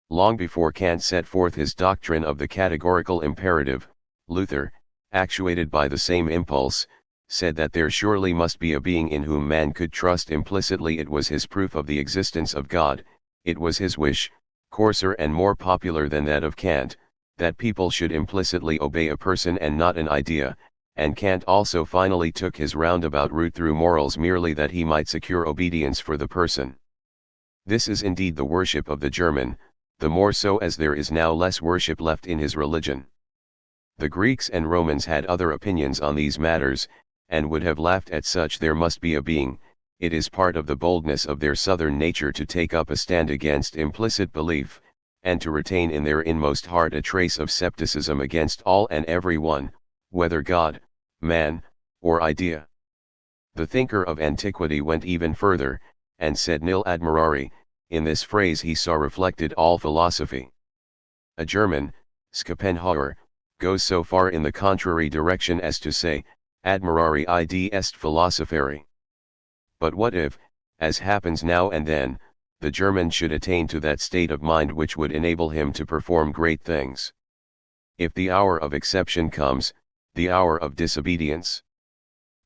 Long before Kant set forth his doctrine of the categorical imperative, Luther, actuated by the same impulse, said that there surely must be a being in whom man could trust implicitly. It was his proof of the existence of God, it was his wish, coarser and more popular than that of Kant, that people should implicitly obey a person and not an idea, and Kant also finally took his roundabout route through morals merely that he might secure obedience for the person. This is indeed the worship of the German, the more so as there is now less worship left in his religion. The Greeks and Romans had other opinions on these matters, and would have laughed at such "there must be a being." It is part of the boldness of their southern nature to take up a stand against implicit belief, and to retain in their inmost heart a trace of scepticism against all and every one, whether God, man, or idea. The thinker of antiquity went even further, and said nil admirari. In this phrase he saw reflected all philosophy. A German, Schopenhauer, goes so far in the contrary direction as to say, admirari id est philosopheri. But what if, as happens now and then, the German should attain to that state of mind which would enable him to perform great things? If the hour of exception comes, the hour of disobedience?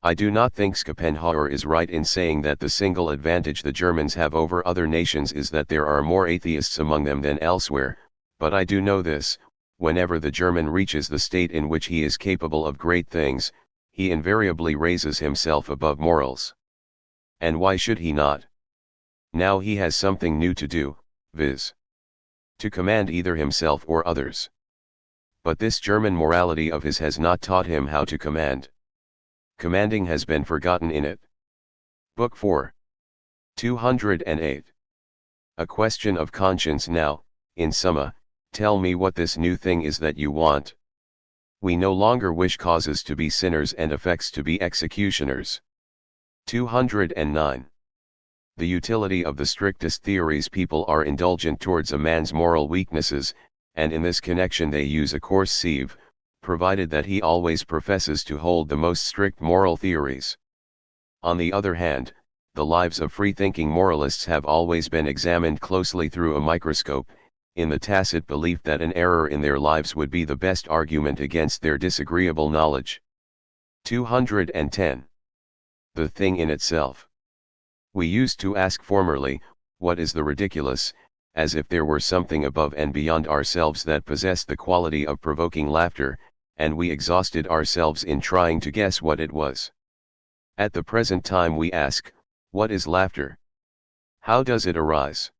I do not think Schopenhauer is right in saying that the single advantage the Germans have over other nations is that there are more atheists among them than elsewhere, but I do know this: whenever the German reaches the state in which he is capable of great things, he invariably raises himself above morals. And why should he not? Now he has something new to do, viz. to command either himself or others. But this German morality of his has not taught him how to command. Commanding has been forgotten in it. Book 4. 208. A question of conscience now, in summa, tell me what this new thing is that you want. We no longer wish causes to be sinners and effects to be executioners. 209. The utility of the strictest theories. People are indulgent towards a man's moral weaknesses, and in this connection they use a coarse sieve, provided that he always professes to hold the most strict moral theories. On the other hand, the lives of free-thinking moralists have always been examined closely through a microscope, in the tacit belief that an error in their lives would be the best argument against their disagreeable knowledge. 210. The thing in itself. We used to ask formerly, what is the ridiculous, as if there were something above and beyond ourselves that possessed the quality of provoking laughter, and we exhausted ourselves in trying to guess what it was. At the present time we ask, what is laughter? How does it arise?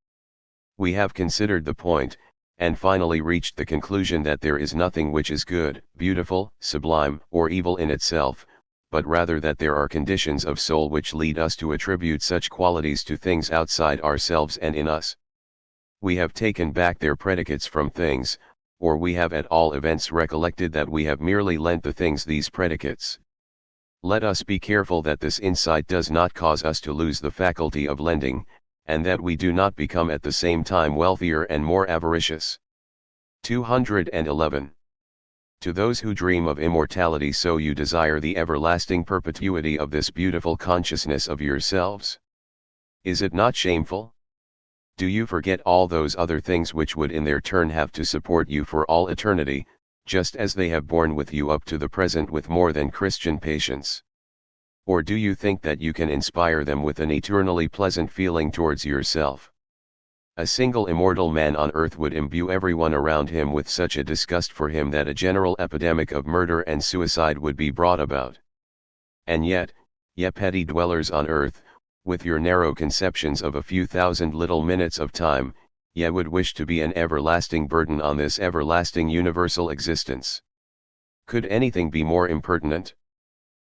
We have considered the point, and finally reached the conclusion that there is nothing which is good, beautiful, sublime, or evil in itself, but rather that there are conditions of soul which lead us to attribute such qualities to things outside ourselves and in us. We have taken back their predicates from things, or we have at all events recollected that we have merely lent the things these predicates. Let us be careful that this insight does not cause us to lose the faculty of lending, and that we do not become at the same time wealthier and more avaricious. 211. To those who dream of immortality, so you desire the everlasting perpetuity of this beautiful consciousness of yourselves? Is it not shameful? Do you forget all those other things which would in their turn have to support you for all eternity, just as they have borne with you up to the present with more than Christian patience? Or do you think that you can inspire them with an eternally pleasant feeling towards yourself? A single immortal man on earth would imbue everyone around him with such a disgust for him that a general epidemic of murder and suicide would be brought about. And yet, ye petty dwellers on earth, with your narrow conceptions of a few thousand little minutes of time, ye would wish to be an everlasting burden on this everlasting universal existence. Could anything be more impertinent?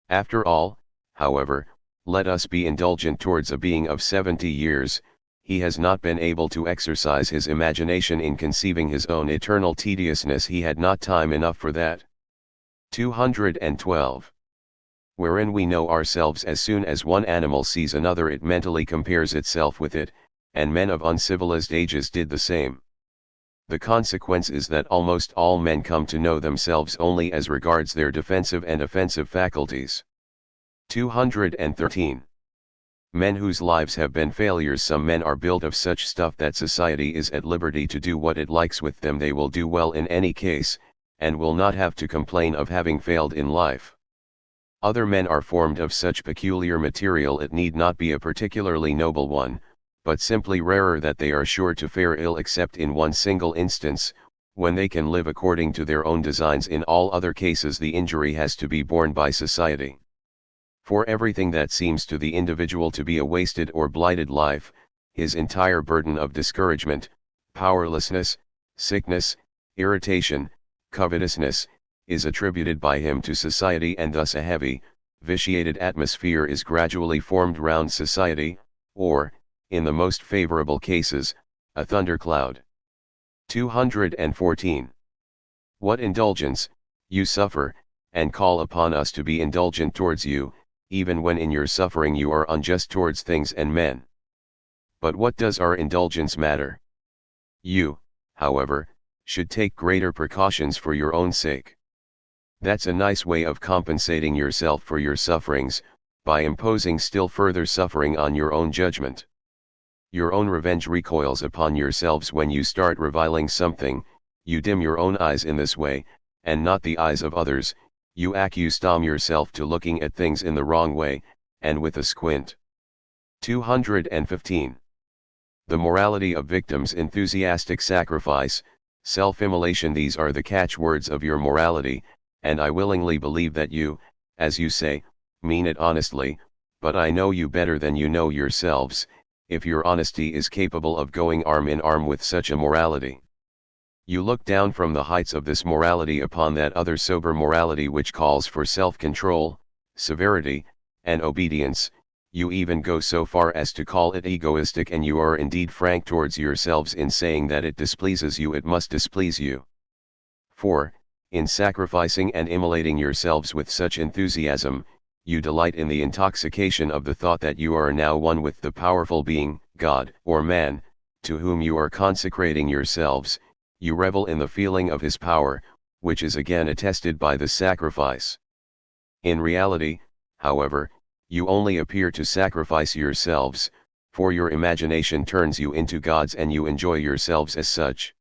After all, however, let us be indulgent towards a being of 70 years, he has not been able to exercise his imagination in conceiving his own eternal tediousness, he had not time enough for that. 212. Wherein we know ourselves as soon as one animal sees another it mentally compares itself with it, and men of uncivilized ages did the same. The consequence is that almost all men come to know themselves only as regards their defensive and offensive faculties. 213. Men whose lives have been failures. Some men are built of such stuff that society is at liberty to do what it likes with them. They will do well in any case, and will not have to complain of having failed in life. Other men are formed of such peculiar material it need not be a particularly noble one, but simply rarer that they are sure to fare ill except in one single instance, when they can live according to their own designs. In all other cases the injury has to be borne by society. For everything that seems to the individual to be a wasted or blighted life, his entire burden of discouragement, powerlessness, sickness, irritation, covetousness, is attributed by him to society, and thus a heavy, vitiated atmosphere is gradually formed round society, or, in the most favorable cases, a thundercloud. 214. What indulgence, you suffer, and call upon us to be indulgent towards you, even when in your suffering you are unjust towards things and men. But what does our indulgence matter? You, however, should take greater precautions for your own sake. That's a nice way of compensating yourself for your sufferings, by imposing still further suffering on your own judgment. Your own revenge recoils upon yourselves when you start reviling something. You dim your own eyes in this way, and not the eyes of others. You accustom yourself to looking at things in the wrong way, and with a squint. 215. The morality of victims. Enthusiastic sacrifice, Self-immolation, these are the catchwords of your morality, and I willingly believe that you, as you say, mean it honestly, but I know you better than you know yourselves, if your honesty is capable of going arm in arm with such a morality. You look down from the heights of this morality upon that other sober morality which calls for self-control, severity, and obedience. You even go so far as to call it egoistic, and you are indeed frank towards yourselves in saying that it displeases you, it must displease you. For, in sacrificing and immolating yourselves with such enthusiasm, you delight in the intoxication of the thought that you are now one with the powerful being, God, or man, to whom you are consecrating yourselves. You revel in the feeling of his power, which is again attested by the sacrifice. In reality, however, you only appear to sacrifice yourselves, for your imagination turns you into gods and you enjoy yourselves as such.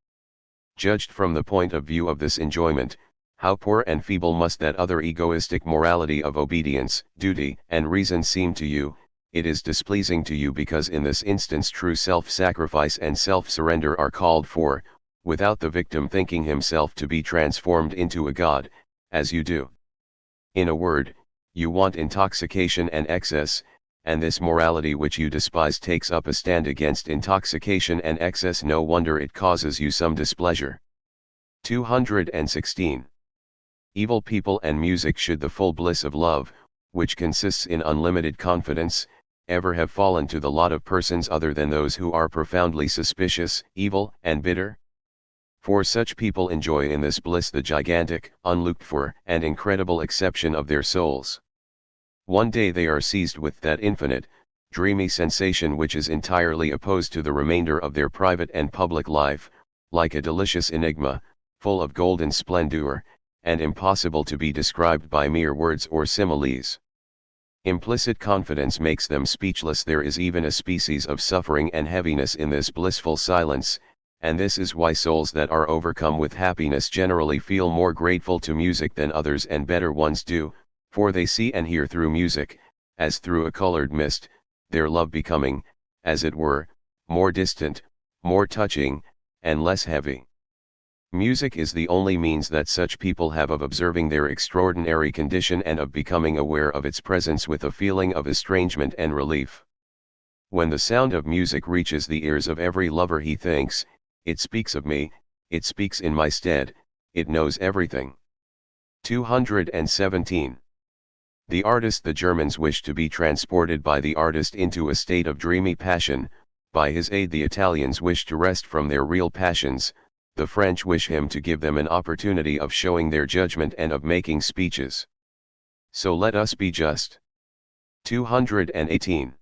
Judged from the point of view of this enjoyment, how poor and feeble must that other egoistic morality of obedience, duty, and reason seem to you. It is displeasing to you because in this instance true self-sacrifice and self-surrender are called for, without the victim thinking himself to be transformed into a god, as you do. In a word, you want intoxication and excess, and this morality which you despise takes up a stand against intoxication and excess. No wonder it causes you some displeasure. 216. Evil people and music, should the full bliss of love, which consists in unlimited confidence, ever have fallen to the lot of persons other than those who are profoundly suspicious, evil, and bitter? For such people enjoy in this bliss the gigantic, unlooked for, and incredible exception of their souls. One day they are seized with that infinite, dreamy sensation which is entirely opposed to the remainder of their private and public life, like a delicious enigma, full of golden splendor, and impossible to be described by mere words or similes. Implicit confidence makes them speechless. There is even a species of suffering and heaviness in this blissful silence, and this is why souls that are overcome with happiness generally feel more grateful to music than others and better ones do, for they see and hear through music, as through a colored mist, their love becoming, as it were, more distant, more touching, and less heavy. Music is the only means that such people have of observing their extraordinary condition and of becoming aware of its presence with a feeling of estrangement and relief. When the sound of music reaches the ears of every lover, he thinks, "It speaks of me, it speaks in my stead, it knows everything." 217. The artist. The Germans wish to be transported by the artist into a state of dreamy passion. By his aid the Italians wish to rest from their real passions. The French wish him to give them an opportunity of showing their judgment and of making speeches. So let us be just. 218.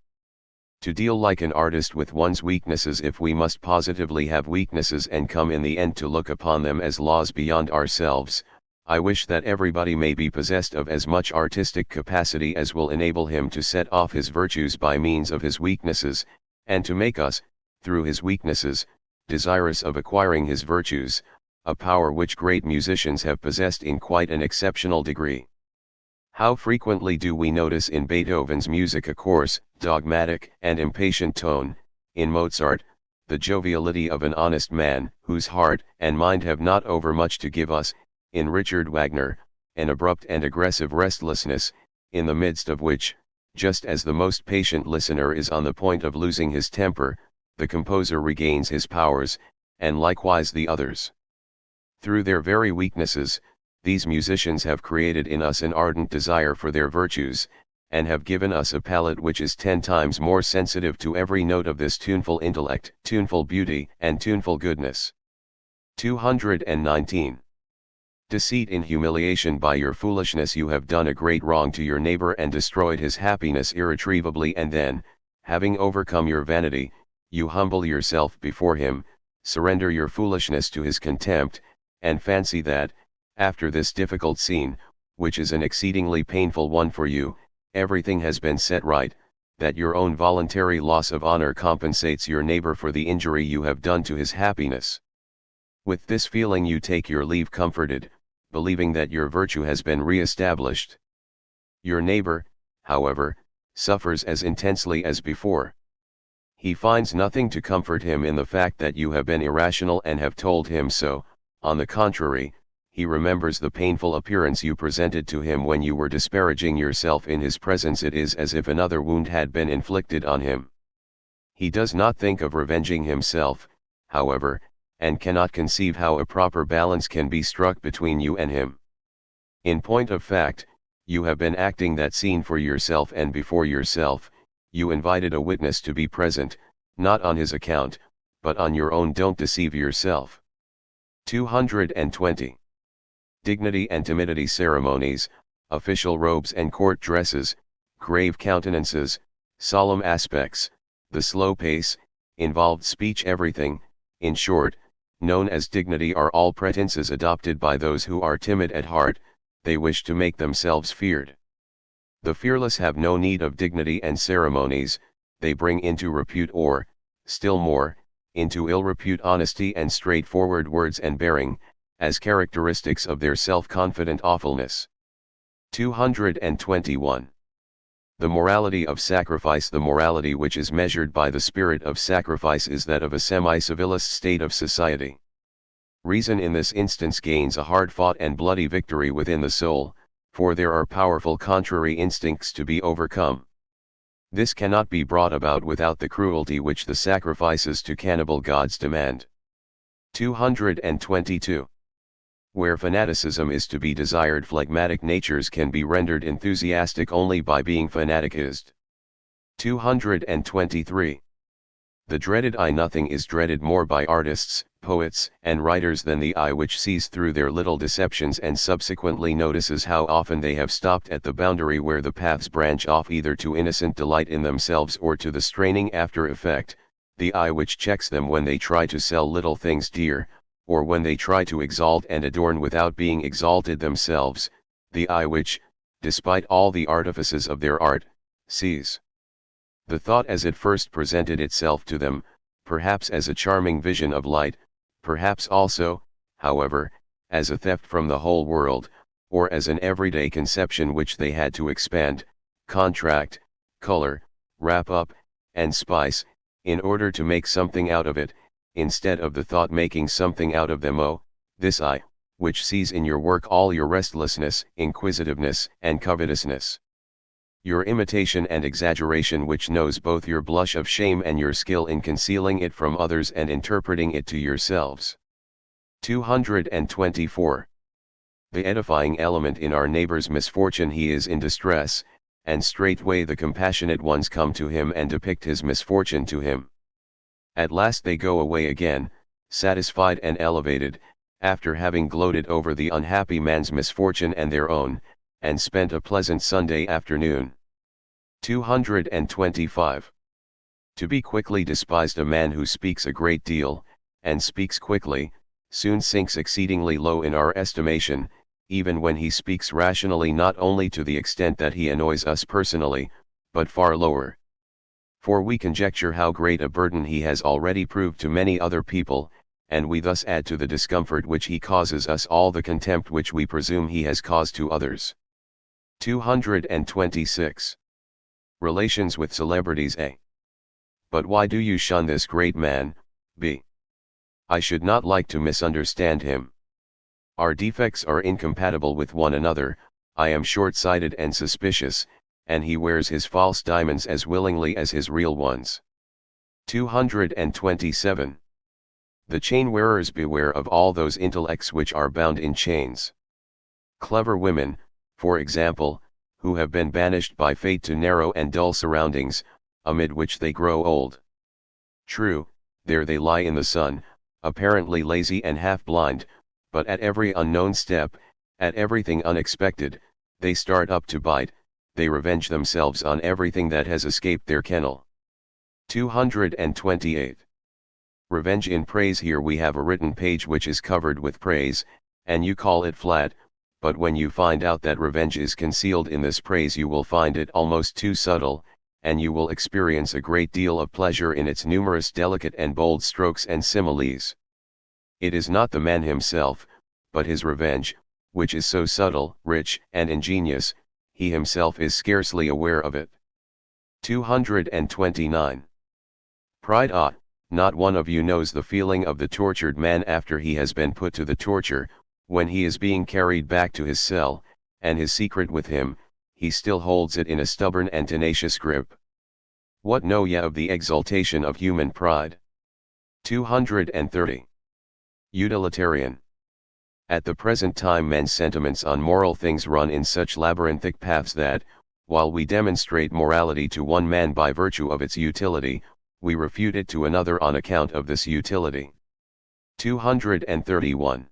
To deal like an artist with one's weaknesses, if we must positively have weaknesses and come in the end to look upon them as laws beyond ourselves, I wish that everybody may be possessed of as much artistic capacity as will enable him to set off his virtues by means of his weaknesses, and to make us, through his weaknesses, desirous of acquiring his virtues, a power which great musicians have possessed in quite an exceptional degree. How frequently do we notice in Beethoven's music a coarse, dogmatic, and impatient tone, in Mozart, the joviality of an honest man, whose heart and mind have not overmuch to give us, in Richard Wagner, an abrupt and aggressive restlessness, in the midst of which, just as the most patient listener is on the point of losing his temper, the composer regains his powers, and likewise the others. Through their very weaknesses, these musicians have created in us an ardent desire for their virtues, and have given us a palate which is 10 times more sensitive to every note of this tuneful intellect, tuneful beauty, and tuneful goodness. 219. Deceit in humiliation. By your foolishness you have done a great wrong to your neighbor and destroyed his happiness irretrievably, and then, having overcome your vanity, you humble yourself before him, surrender your foolishness to his contempt, and fancy that, after this difficult scene, which is an exceedingly painful one for you, everything has been set right, that your own voluntary loss of honor compensates your neighbor for the injury you have done to his happiness. With this feeling you take your leave comforted, believing that your virtue has been re-established. Your neighbor, however, suffers as intensely as before. He finds nothing to comfort him in the fact that you have been irrational and have told him so. On the contrary, he remembers the painful appearance you presented to him when you were disparaging yourself in his presence. It is as if another wound had been inflicted on him. He does not think of revenging himself, however, and cannot conceive how a proper balance can be struck between you and him. In point of fact, you have been acting that scene for yourself and before yourself. You invited a witness to be present, not on his account, but on your own. Don't deceive yourself. 220. Dignity and timidity. Ceremonies, official robes and court dresses, grave countenances, solemn aspects, the slow pace, involved speech, everything, in short, known as dignity, are all pretenses adopted by those who are timid at heart. They wish to make themselves feared. The fearless have no need of dignity and ceremonies. They bring into repute, or, still more, into ill repute, honesty and straightforward words and bearing, as characteristics of their self-confident awfulness. 221. The morality of sacrifice. The morality which is measured by the spirit of sacrifice is that of a semi-civilist state of society. Reason in this instance gains a hard-fought and bloody victory within the soul, for there are powerful contrary instincts to be overcome. This cannot be brought about without the cruelty which the sacrifices to cannibal gods demand. 222. Where fanaticism is to be desired, phlegmatic natures can be rendered enthusiastic only by being fanaticized. 223. The dreaded eye. Nothing is dreaded more by artists, poets, and writers than the eye which sees through their little deceptions and subsequently notices how often they have stopped at the boundary where the paths branch off either to innocent delight in themselves or to the straining after effect, the eye which checks them when they try to sell little things dear, or when they try to exalt and adorn without being exalted themselves, the eye which, despite all the artifices of their art, sees the thought as it first presented itself to them, perhaps as a charming vision of light, perhaps also, however, as a theft from the whole world, or as an everyday conception which they had to expand, contract, color, wrap up, and spice, in order to make something out of it, instead of the thought making something out of them. Oh, this eye, which sees in your work all your restlessness, inquisitiveness, and covetousness. Your imitation and exaggeration, which knows both your blush of shame and your skill in concealing it from others and interpreting it to yourselves. 224. The edifying element in our neighbor's misfortune. He is in distress, and straightway the compassionate ones come to him and depict his misfortune to him. At last they go away again, satisfied and elevated, after having gloated over the unhappy man's misfortune and their own, and spent a pleasant Sunday afternoon. 225. To be quickly despised. A man who speaks a great deal, and speaks quickly, soon sinks exceedingly low in our estimation, even when he speaks rationally, not only to the extent that he annoys us personally, but far lower. For we conjecture how great a burden he has already proved to many other people, and we thus add to the discomfort which he causes us all the contempt which we presume he has caused to others. 226. Relations with celebrities. A. But why do you shun this great man? B. I should not like to misunderstand him. Our defects are incompatible with one another. I am short-sighted and suspicious, and he wears his false diamonds as willingly as his real ones. 227. The chain wearers. Beware of all those intellects which are bound in chains. Clever women, for example, who have been banished by fate to narrow and dull surroundings, amid which they grow old. True, there they lie in the sun, apparently lazy and half-blind, but at every unknown step, at everything unexpected, they start up to bite, they revenge themselves on everything that has escaped their kennel. 228. Revenge in praise. Here we have a written page which is covered with praise, and you call it flat, but when you find out that revenge is concealed in this praise, you will find it almost too subtle, and you will experience a great deal of pleasure in its numerous delicate and bold strokes and similes. It is not the man himself, but his revenge, which is so subtle, rich, and ingenious, he himself is scarcely aware of it. 229. Pride. Ah, not one of you knows the feeling of the tortured man after he has been put to the torture, when he is being carried back to his cell, and his secret with him, he still holds it in a stubborn and tenacious grip. What know ye of the exaltation of human pride? 230. Utilitarian. At the present time men's sentiments on moral things run in such labyrinthic paths that, while we demonstrate morality to one man by virtue of its utility, we refute it to another on account of this utility. 231.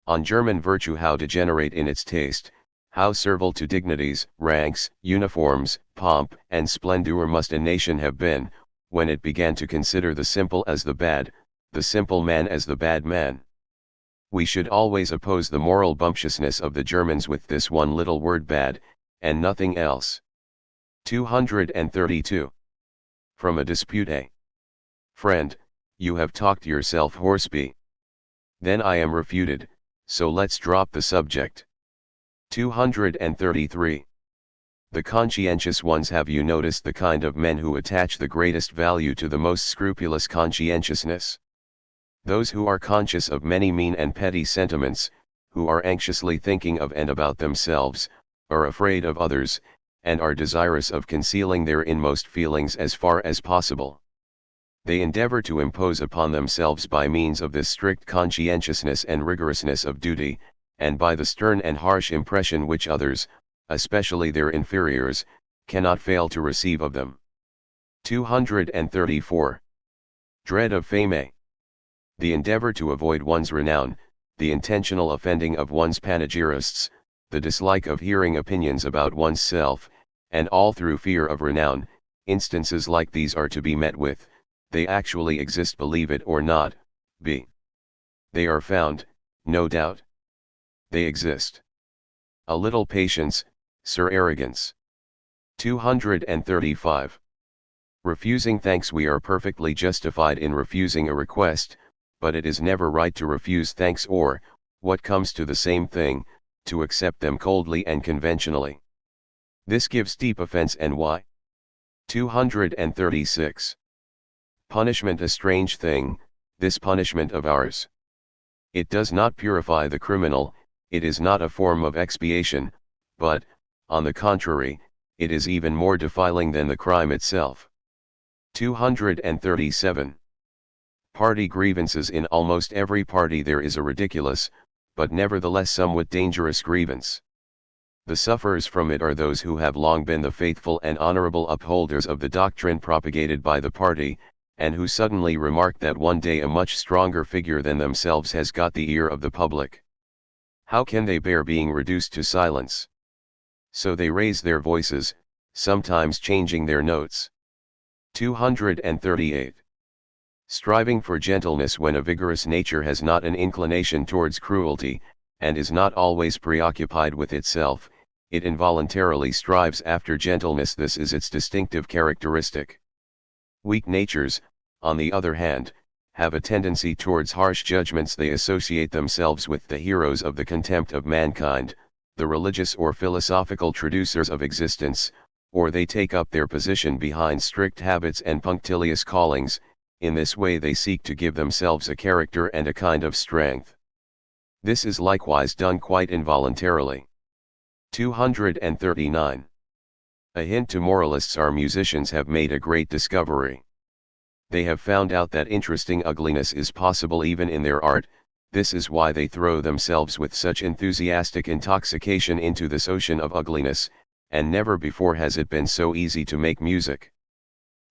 On German virtue, how degenerate in its taste, how servile to dignities, ranks, uniforms, pomp, and splendor must a nation have been, when it began to consider the simple as the bad, the simple man as the bad man. We should always oppose the moral bumptiousness of the Germans with this one little word bad, and nothing else. 232. From a dispute. A friend, you have talked yourself horseby. Then I am refuted, so let's drop the subject. 233. The conscientious ones. Have you noticed the kind of men who attach the greatest value to the most scrupulous conscientiousness? Those who are conscious of many mean and petty sentiments, who are anxiously thinking of and about themselves, are afraid of others, and are desirous of concealing their inmost feelings as far as possible. They endeavor to impose upon themselves by means of this strict conscientiousness and rigorousness of duty, and by the stern and harsh impression which others, especially their inferiors, cannot fail to receive of them. 234. Dread of fame. A. The endeavor to avoid one's renown, the intentional offending of one's panegyrists, the dislike of hearing opinions about one's self, and all through fear of renown. Instances like these are to be met with. They actually exist, believe it or not. B. They are found, no doubt. They exist. A little patience, Sir Arrogance. 235. Refusing thanks. We are perfectly justified in refusing a request, but it is never right to refuse thanks or, what comes to the same thing, to accept them coldly and conventionally. This gives deep offense. And why? 236. Punishment. A strange thing, this punishment of ours. It does not purify the criminal, it is not a form of expiation, but, on the contrary, it is even more defiling than the crime itself. 237. Party grievances. In almost every party there is a ridiculous, but nevertheless somewhat dangerous grievance. The sufferers from it are those who have long been the faithful and honorable upholders of the doctrine propagated by the party, and who suddenly remark that one day a much stronger figure than themselves has got the ear of the public. How can they bear being reduced to silence? So they raise their voices, sometimes changing their notes. 238. Striving for gentleness. When a vigorous nature has not an inclination towards cruelty, and is not always preoccupied with itself, it involuntarily strives after gentleness. This is its distinctive characteristic. Weak natures, on the other hand, have a tendency towards harsh judgments. They associate themselves with the heroes of the contempt of mankind, the religious or philosophical traducers of existence, or they take up their position behind strict habits and punctilious callings. In this way they seek to give themselves a character and a kind of strength. This is likewise done quite involuntarily. 239. A hint to moralists. Our musicians have made a great discovery. They have found out that interesting ugliness is possible even in their art. This is why they throw themselves with such enthusiastic intoxication into this ocean of ugliness, and never before has it been so easy to make music.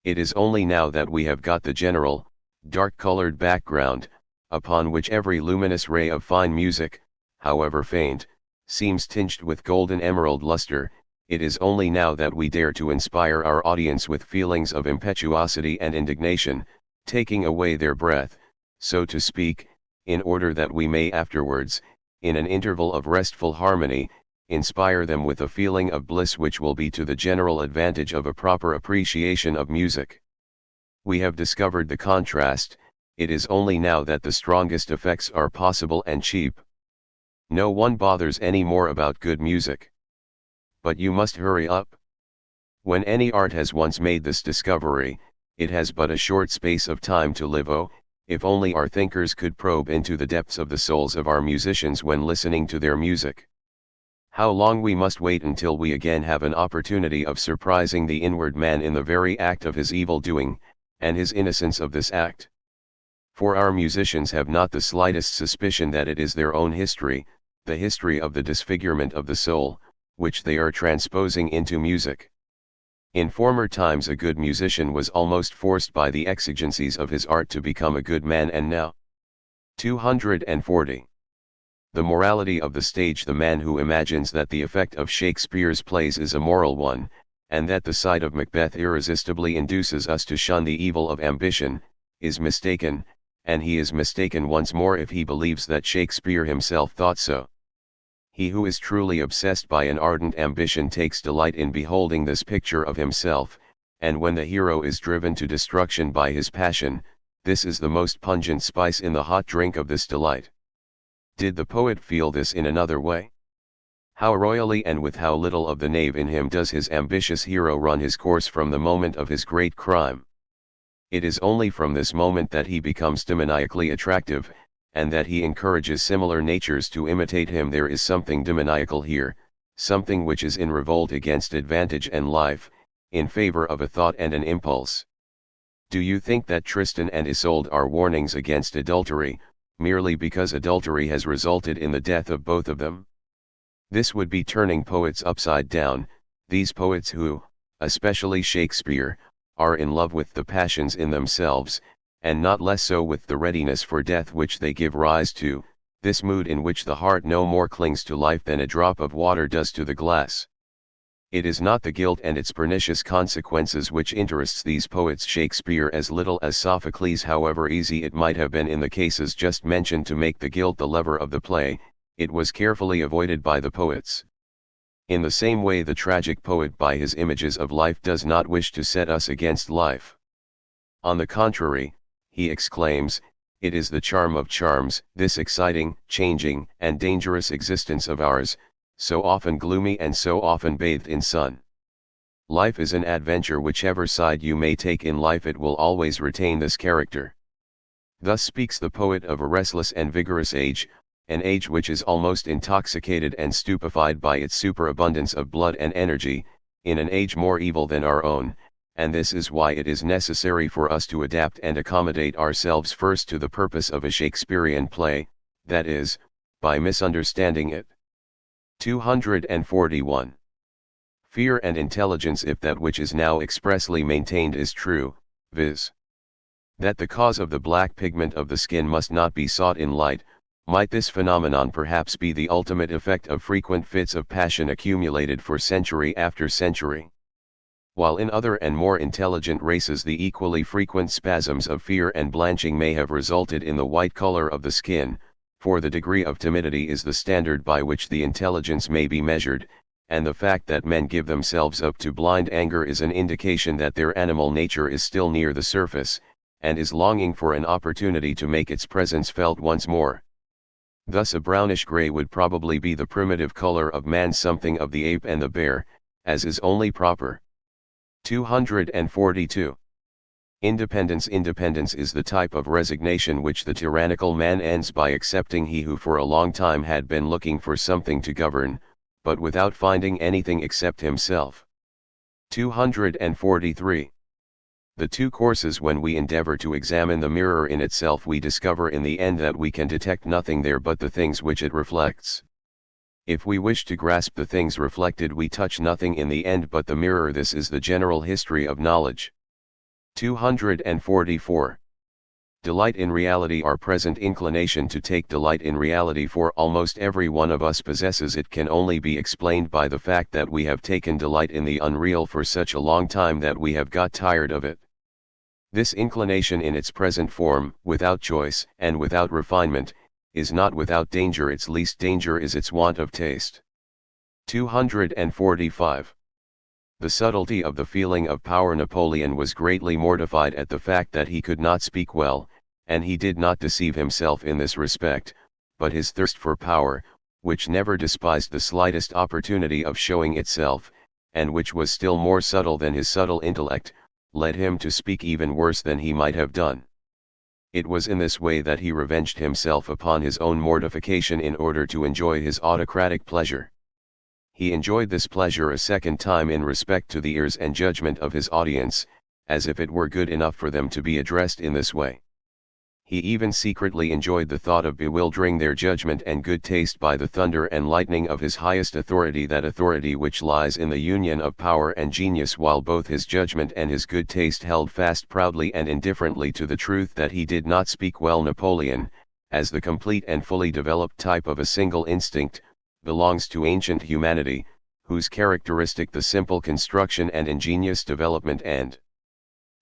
It is only now that we have got the general, dark-colored background, upon which every luminous ray of fine music, however faint, seems tinged with golden emerald luster. It is only now that we dare to inspire our audience with feelings of impetuosity and indignation, taking away their breath, so to speak, in order that we may afterwards, in an interval of restful harmony, inspire them with a feeling of bliss which will be to the general advantage of a proper appreciation of music. We have discovered the contrast. It is only now that the strongest effects are possible and cheap. No one bothers any more about good music. But you must hurry up. When any art has once made this discovery, it has but a short space of time to live. Oh, if only our thinkers could probe into the depths of the souls of our musicians when listening to their music. How long we must wait until we again have an opportunity of surprising the inward man in the very act of his evil doing, and his innocence of this act. For our musicians have not the slightest suspicion that it is their own history, the history of the disfigurement of the soul, which they are transposing into music. In former times a good musician was almost forced by the exigencies of his art to become a good man, and now. 240. The morality of the stage. The man who imagines that the effect of Shakespeare's plays is a moral one, and that the sight of Macbeth irresistibly induces us to shun the evil of ambition, is mistaken, and he is mistaken once more if he believes that Shakespeare himself thought so. He who is truly obsessed by an ardent ambition takes delight in beholding this picture of himself, and when the hero is driven to destruction by his passion, this is the most pungent spice in the hot drink of this delight. Did the poet feel this in another way? How royally and with how little of the knave in him does his ambitious hero run his course from the moment of his great crime! It is only from this moment that he becomes demoniacally attractive, and that he encourages similar natures to imitate him. There is something demoniacal here, something which is in revolt against advantage and life, in favor of a thought and an impulse. Do you think that Tristan and Isolde are warnings against adultery, merely because adultery has resulted in the death of both of them? This would be turning poets upside down, these poets who, especially Shakespeare, are in love with the passions in themselves, and not less so with the readiness for death which they give rise to, this mood in which the heart no more clings to life than a drop of water does to the glass. It is not the guilt and its pernicious consequences which interests these poets. Shakespeare as little as Sophocles, however easy it might have been in the cases just mentioned to make the guilt the lever of the play, it was carefully avoided by the poets. In the same way the tragic poet by his images of life does not wish to set us against life. On the contrary, he exclaims, it is the charm of charms, this exciting, changing, and dangerous existence of ours, so often gloomy and so often bathed in sun. Life is an adventure. Whichever side you may take in life, it will always retain this character. Thus speaks the poet of a restless and vigorous age, an age which is almost intoxicated and stupefied by its superabundance of blood and energy, in an age more evil than our own, and this is why it is necessary for us to adapt and accommodate ourselves first to the purpose of a Shakespearean play, that is, by misunderstanding it. 241. Fear and intelligence. If that which is now expressly maintained is true, viz. that the cause of the black pigment of the skin must not be sought in light, might this phenomenon perhaps be the ultimate effect of frequent fits of passion accumulated for century after century? While in other and more intelligent races the equally frequent spasms of fear and blanching may have resulted in the white color of the skin, for the degree of timidity is the standard by which the intelligence may be measured, and the fact that men give themselves up to blind anger is an indication that their animal nature is still near the surface, and is longing for an opportunity to make its presence felt once more. Thus a brownish gray would probably be the primitive color of man, something of the ape and the bear, as is only proper. 242. Independence. Independence is the type of resignation which the tyrannical man ends by accepting. He who for a long time had been looking for something to govern, but without finding anything except himself. 243. The two courses. When we endeavor to examine the mirror in itself, we discover in the end that we can detect nothing there but the things which it reflects. If we wish to grasp the things reflected, we touch nothing in the end but the mirror. This is the general history of knowledge. 244. Delight in reality. Our present inclination to take delight in reality, for almost every one of us possesses it, can only be explained by the fact that we have taken delight in the unreal for such a long time that we have got tired of it. This inclination in its present form, without choice and without refinement, is not without danger. Its least danger is its want of taste. 245. The subtlety of the feeling of power. Napoleon was greatly mortified at the fact that he could not speak well, and he did not deceive himself in this respect, but his thirst for power, which never despised the slightest opportunity of showing itself, and which was still more subtle than his subtle intellect, led him to speak even worse than he might have done. It was in this way that he revenged himself upon his own mortification in order to enjoy his autocratic pleasure. He enjoyed this pleasure a second time in respect to the ears and judgment of his audience, as if it were good enough for them to be addressed in this way. He even secretly enjoyed the thought of bewildering their judgment and good taste by the thunder and lightning of his highest authority, that authority which lies in the union of power and genius, while both his judgment and his good taste held fast proudly and indifferently to the truth that he did not speak well. Napoleon, as the complete and fully developed type of a single instinct, belongs to ancient humanity, whose characteristic the simple construction and ingenious development and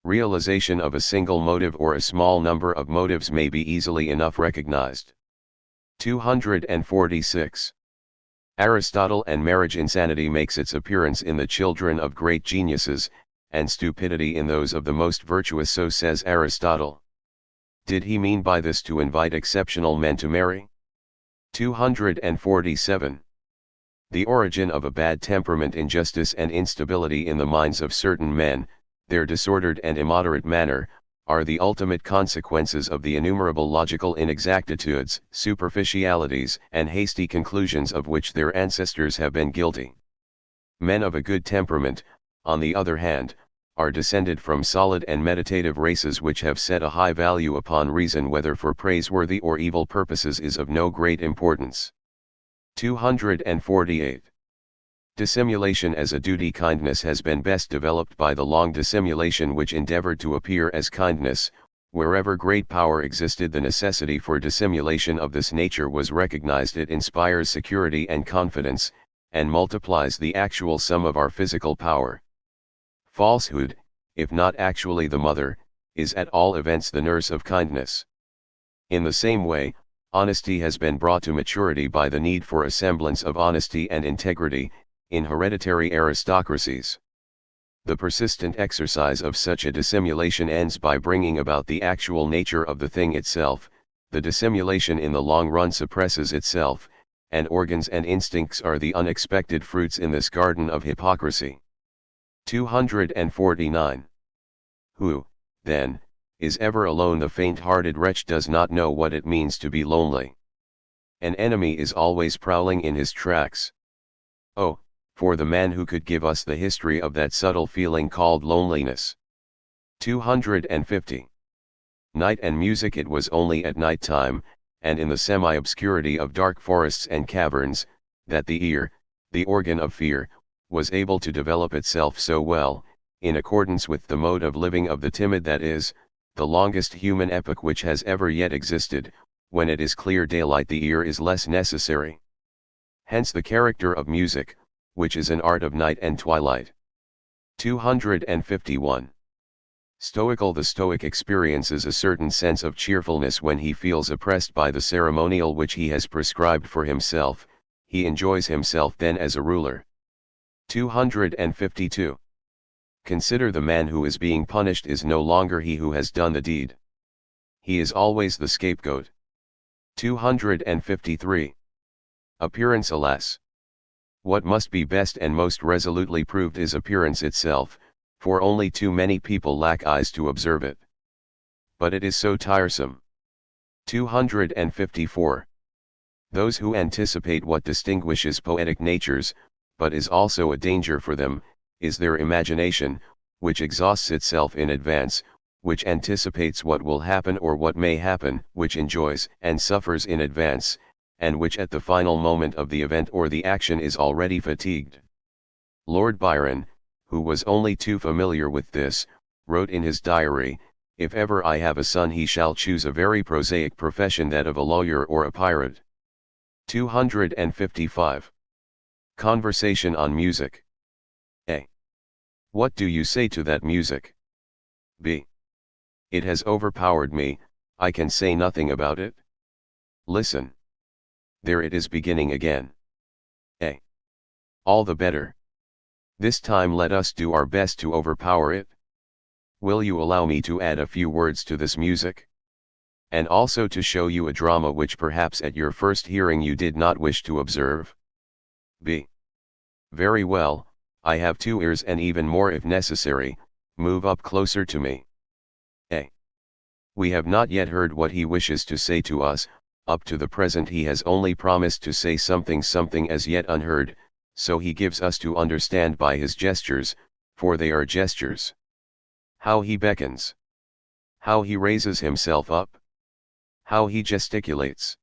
realization of a single motive or a small number of motives may be easily enough recognized. 246. Aristotle and marriage. Insanity makes its appearance in the children of great geniuses, and stupidity in those of the most virtuous. So says Aristotle. Did he mean by this to invite exceptional men to marry? 247. The origin of a bad temperament, injustice and instability in the minds of certain men, their disordered and immoderate manner, are the ultimate consequences of the innumerable logical inexactitudes, superficialities, and hasty conclusions of which their ancestors have been guilty. Men of a good temperament, on the other hand, are descended from solid and meditative races which have set a high value upon reason, whether for praiseworthy or evil purposes is of no great importance. 248. Dissimulation as a duty. Kindness has been best developed by the long dissimulation which endeavored to appear as kindness. Wherever great power existed, the necessity for dissimulation of this nature was recognized. It inspires security and confidence, and multiplies the actual sum of our physical power. Falsehood, if not actually the mother, is at all events the nurse of kindness. In the same way, honesty has been brought to maturity by the need for a semblance of honesty and integrity, in hereditary aristocracies. The persistent exercise of such a dissimulation ends by bringing about the actual nature of the thing itself. The dissimulation in the long run suppresses itself, and organs and instincts are the unexpected fruits in this garden of hypocrisy. 249. Who, then, is ever alone? The faint-hearted wretch does not know what it means to be lonely. An enemy is always prowling in his tracks. Oh, for the man who could give us the history of that subtle feeling called loneliness. 250. Night and music. It was only at night time, and in the semi-obscurity of dark forests and caverns, that the ear, the organ of fear, was able to develop itself so well, in accordance with the mode of living of the timid, that is, the longest human epoch which has ever yet existed. When it is clear daylight, the ear is less necessary. Hence the character of music, which is an art of night and twilight. 251. Stoical. The Stoic experiences a certain sense of cheerfulness when he feels oppressed by the ceremonial which he has prescribed for himself. He enjoys himself then as a ruler. 252. Consider, the man who is being punished is no longer he who has done the deed. He is always the scapegoat. 253. Appearance. Alas! What must be best and most resolutely proved is appearance itself, for only too many people lack eyes to observe it. But it is so tiresome. 254. Those who anticipate what distinguishes poetic natures, but is also a danger for them, is their imagination, which exhausts itself in advance, which anticipates what will happen or what may happen, which enjoys and suffers in advance, and which at the final moment of the event or the action is already fatigued. Lord Byron, who was only too familiar with this, wrote in his diary, "If ever I have a son, he shall choose a very prosaic profession, that of a lawyer or a pirate." 255. Conversation on music. A. What do you say to that music? B. It has overpowered me, I can say nothing about it. Listen. There it is beginning again. A. All the better. This time let us do our best to overpower it. Will you allow me to add a few words to this music? And also to show you a drama which perhaps at your first hearing you did not wish to observe? B. Very well, I have 2 ears and even more if necessary, Move up closer to me. A. We have not yet heard what he wishes to say to us. Up to the present he has only promised to say something as yet unheard, so he gives us to understand by his gestures, for they are gestures. How he beckons. How he raises himself up. How he gesticulates.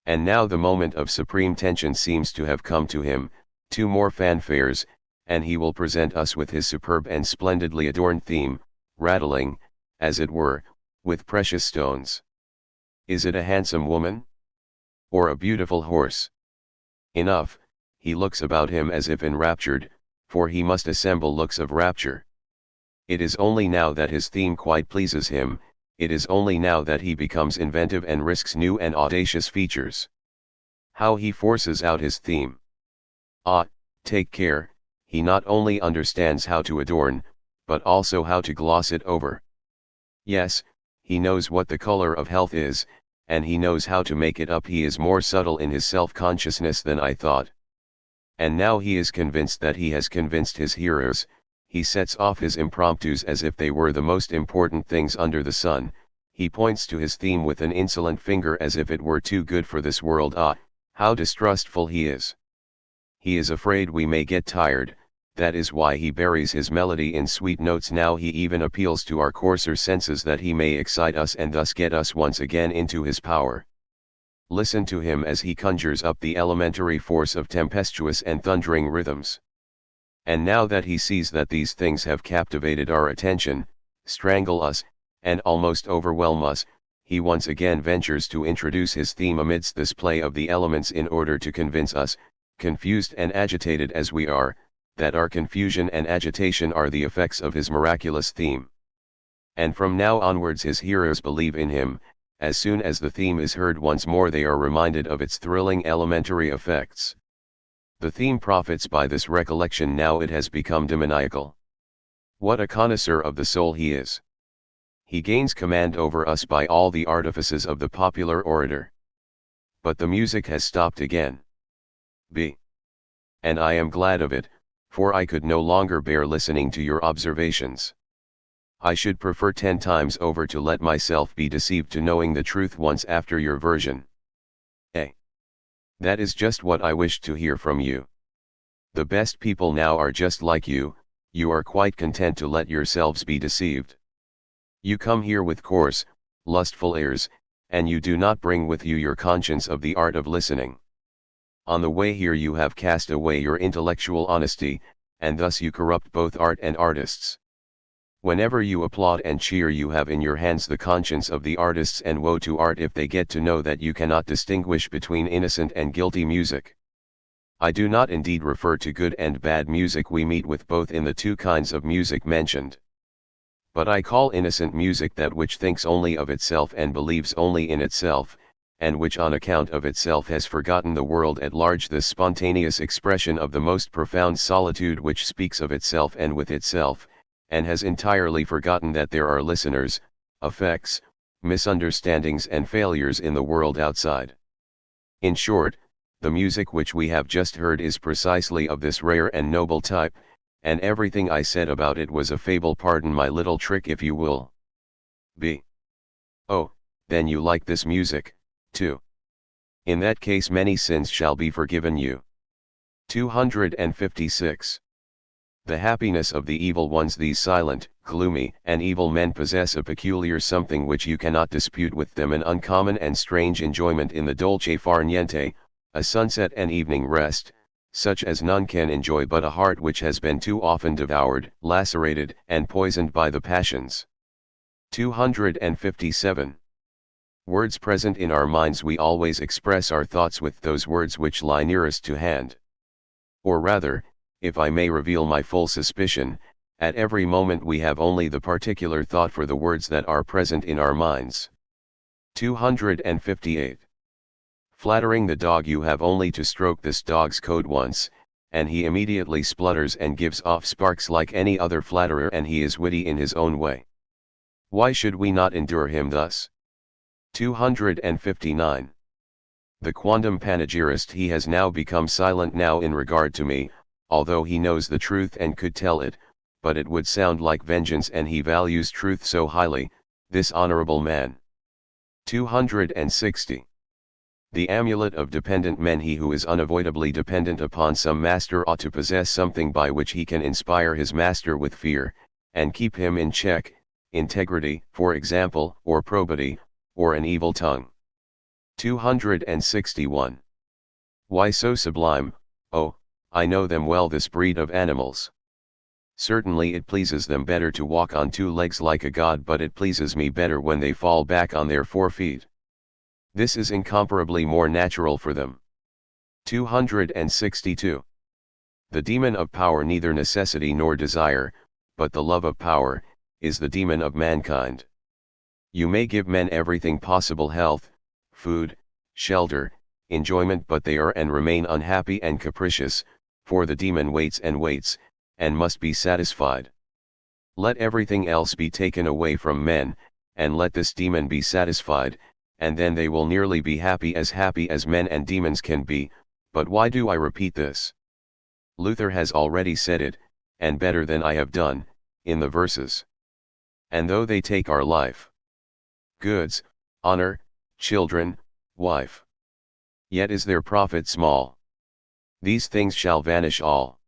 And now the moment of supreme tension seems to have come to him, 2 more fanfares, and he will present us with his superb and splendidly adorned theme, rattling, as it were, with precious stones. Is it a handsome woman? Or a beautiful horse? Enough, he looks about him as if enraptured, for he must assemble looks of rapture. It is only now that his theme quite pleases him, it is only now that he becomes inventive and risks new and audacious features. How he forces out his theme. Ah, take care, he not only understands how to adorn, but also how to gloss it over. Yes, he knows what the color of health is, and he knows how to make it up. He is more subtle in his self-consciousness than I thought. And now he is convinced that he has convinced his hearers. He sets off his impromptus as if they were the most important things under the sun. He points to his theme with an insolent finger as if it were too good for this world. Ah, how distrustful he is! He is afraid we may get tired, that is why he buries his melody in sweet notes. Now he even appeals to our coarser senses that he may excite us and thus get us once again into his power. Listen to him as he conjures up the elementary force of tempestuous and thundering rhythms. And now that he sees that these things have captivated our attention, strangle us, and almost overwhelm us, he once again ventures to introduce his theme amidst this play of the elements in order to convince us, confused and agitated as we are, that our confusion and agitation are the effects of his miraculous theme. And from now onwards his hearers believe in him. As soon as the theme is heard once more they are reminded of its thrilling elementary effects. The theme profits by this recollection. Now it has become demoniacal. What a connoisseur of the soul he is! He gains command over us by all the artifices of the popular orator. But the music has stopped again. B. And I am glad of it, for I could no longer bear listening to your observations. I should prefer 10 times over to let myself be deceived to knowing the truth once after your version. A. That is just what I wished to hear from you. The best people now are just like you are quite content to let yourselves be deceived. You come here with coarse, lustful airs, and you do not bring with you your conscience of the art of listening. On the way here you have cast away your intellectual honesty, and thus you corrupt both art and artists. Whenever you applaud and cheer you have in your hands the conscience of the artists, and woe to art if they get to know that you cannot distinguish between innocent and guilty music. I do not indeed refer to good and bad music. We meet with both in the 2 kinds of music mentioned. But I call innocent music that which thinks only of itself and believes only in itself, and which on account of itself has forgotten the world at large, the spontaneous expression of the most profound solitude which speaks of itself and with itself, and has entirely forgotten that there are listeners, effects, misunderstandings and failures in the world outside. In short, the music which we have just heard is precisely of this rare and noble type, and everything I said about it was a fable. Pardon my little trick if you will. B. Oh, then you like this music, too. In that case many sins shall be forgiven you. 256. The happiness of the evil ones. These silent, gloomy, and evil men possess a peculiar something which you cannot dispute with them, an uncommon and strange enjoyment in the dolce far niente, a sunset and evening rest, such as none can enjoy but a heart which has been too often devoured, lacerated, and poisoned by the passions. 257. Words present in our minds. We always express our thoughts with those words which lie nearest to hand. Or rather, if I may reveal my full suspicion, at every moment we have only the particular thought for the words that are present in our minds. 258. Flattering the dog. You have only to stroke this dog's coat once, and he immediately splutters and gives off sparks like any other flatterer, and he is witty in his own way. Why should we not endure him thus? 259. The quondam panegyrist. He has now become silent now in regard to me, although he knows the truth and could tell it, but it would sound like vengeance, and he values truth so highly, this honorable man. 260. The amulet of dependent men. He who is unavoidably dependent upon some master ought to possess something by which he can inspire his master with fear, and keep him in check, integrity, for example, or probity, or an evil tongue. 261. Why so sublime? Oh, I know them well, this breed of animals. Certainly it pleases them better to walk on two legs like a god, but it pleases me better when they fall back on their 4 feet. This is incomparably more natural for them. 262. The demon of power, neither necessity nor desire, but the love of power, is the demon of mankind. You may give men everything possible, health, food, shelter, enjoyment, but they are and remain unhappy and capricious, for the demon waits and waits, and must be satisfied. Let everything else be taken away from men, and let this demon be satisfied, and then they will nearly be happy as men and demons can be. But why do I repeat this? Luther has already said it, and better than I have done, in the verses. And though they take our life, goods, honor, children, wife, yet is their profit small. These things shall vanish all.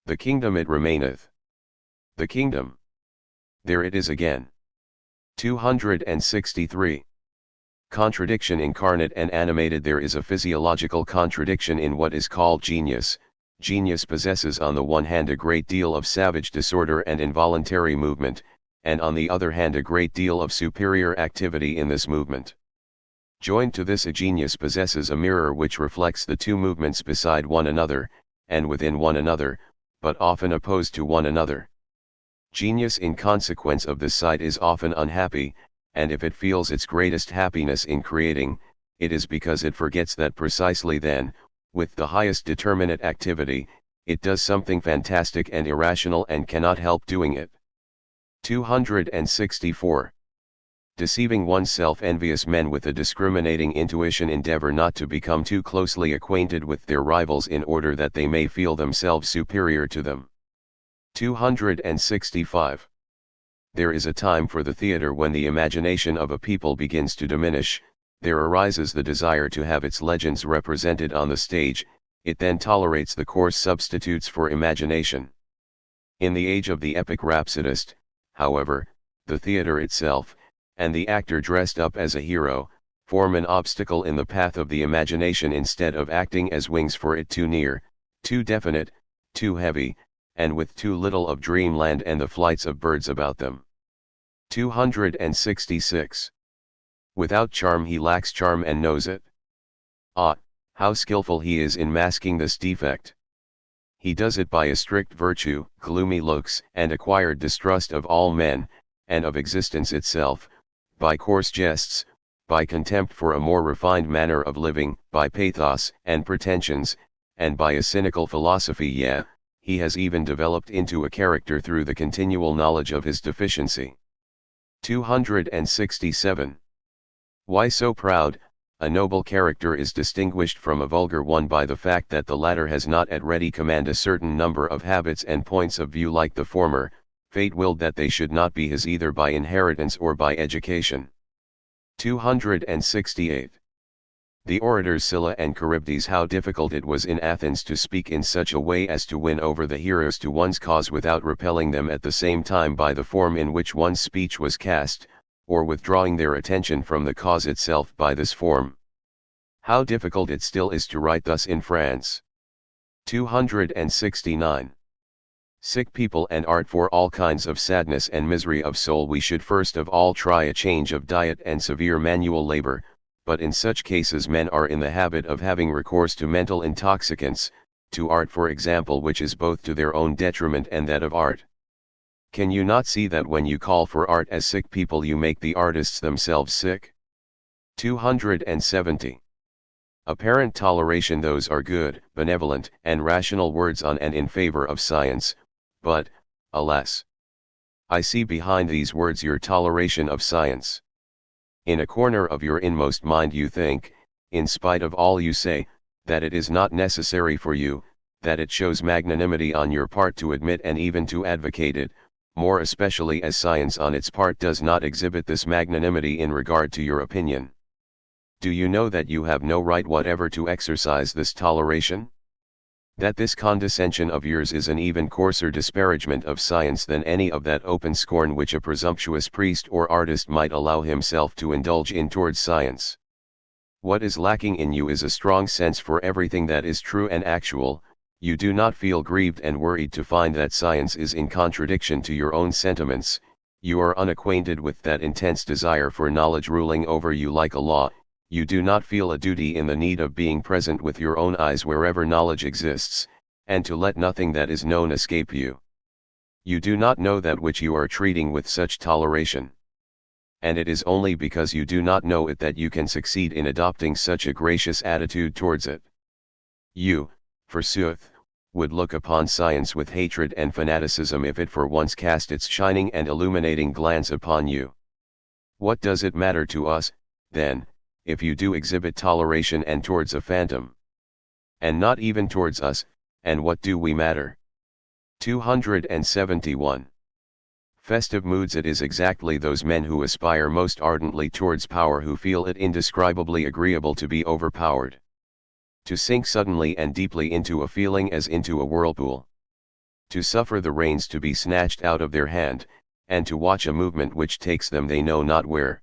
The kingdom it remaineth. The kingdom. There it is again. 263. Contradiction incarnate and animated. There is a physiological contradiction in what is called genius. Genius possesses on the one hand a great deal of savage disorder and involuntary movement, and on the other hand a great deal of superior activity in this movement. Joined to this, a genius possesses a mirror which reflects the two movements beside one another, and within one another, but often opposed to one another. Genius in consequence of this sight is often unhappy, and if it feels its greatest happiness in creating, it is because it forgets that precisely then, with the highest determinate activity, it does something fantastic and irrational and cannot help doing it. 264. Deceiving oneself. Envious men with a discriminating intuition endeavor not to become too closely acquainted with their rivals in order that they may feel themselves superior to them. 265. There is a time for the theater when the imagination of a people begins to diminish. There arises the desire to have its legends represented on the stage. It then tolerates the coarse substitutes for imagination. In the age of the epic rhapsodist, however, the theater itself, and the actor dressed up as a hero, form an obstacle in the path of the imagination instead of acting as wings for it, too near, too definite, too heavy, and with too little of dreamland and the flights of birds about them. 266. Without charm he lacks charm and knows it. Ah, how skillful he is in masking this defect. He does it by a strict virtue, gloomy looks, and acquired distrust of all men, and of existence itself, by coarse jests, by contempt for a more refined manner of living, by pathos and pretensions, and by a cynical philosophy. Yeah, he has even developed into a character through the continual knowledge of his deficiency. 267. Why so proud? A noble character is distinguished from a vulgar one by the fact that the latter has not at ready command a certain number of habits and points of view like the former. Fate willed that they should not be his either by inheritance or by education. 268. The orators Sylla and Charybdis. How difficult it was in Athens to speak in such a way as to win over the hearers to one's cause without repelling them at the same time by the form in which one's speech was cast, or withdrawing their attention from the cause itself by this form. How difficult it still is to write thus in France. 269. Sick people and art. For all kinds of sadness and misery of soul we should first of all try a change of diet and severe manual labor, but in such cases men are in the habit of having recourse to mental intoxicants, to art for example, which is both to their own detriment and that of art. Can you not see that when you call for art as sick people you make the artists themselves sick? 270. Apparent toleration. Those are good, benevolent, and rational words on and in favor of science, but, alas! I see behind these words your toleration of science. In a corner of your inmost mind you think, in spite of all you say, that it is not necessary for you, that it shows magnanimity on your part to admit and even to advocate it, more especially as science on its part does not exhibit this magnanimity in regard to your opinion. Do you know that you have no right whatever to exercise this toleration? That this condescension of yours is an even coarser disparagement of science than any of that open scorn which a presumptuous priest or artist might allow himself to indulge in towards science. What is lacking in you is a strong sense for everything that is true and actual. You do not feel grieved and worried to find that science is in contradiction to your own sentiments. You are unacquainted with that intense desire for knowledge ruling over you like a law. You do not feel a duty in the need of being present with your own eyes wherever knowledge exists, and to let nothing that is known escape you. You do not know that which you are treating with such toleration. And it is only because you do not know it that you can succeed in adopting such a gracious attitude towards it. You, forsooth, would look upon science with hatred and fanaticism if it for once cast its shining and illuminating glance upon you. What does it matter to us, then, if you do exhibit toleration and towards a phantom? And not even towards us, and what do we matter? 271. Festive moods. It is exactly those men who aspire most ardently towards power who feel it indescribably agreeable to be overpowered. To sink suddenly and deeply into a feeling as into a whirlpool. To suffer the reins to be snatched out of their hand, and to watch a movement which takes them they know not where.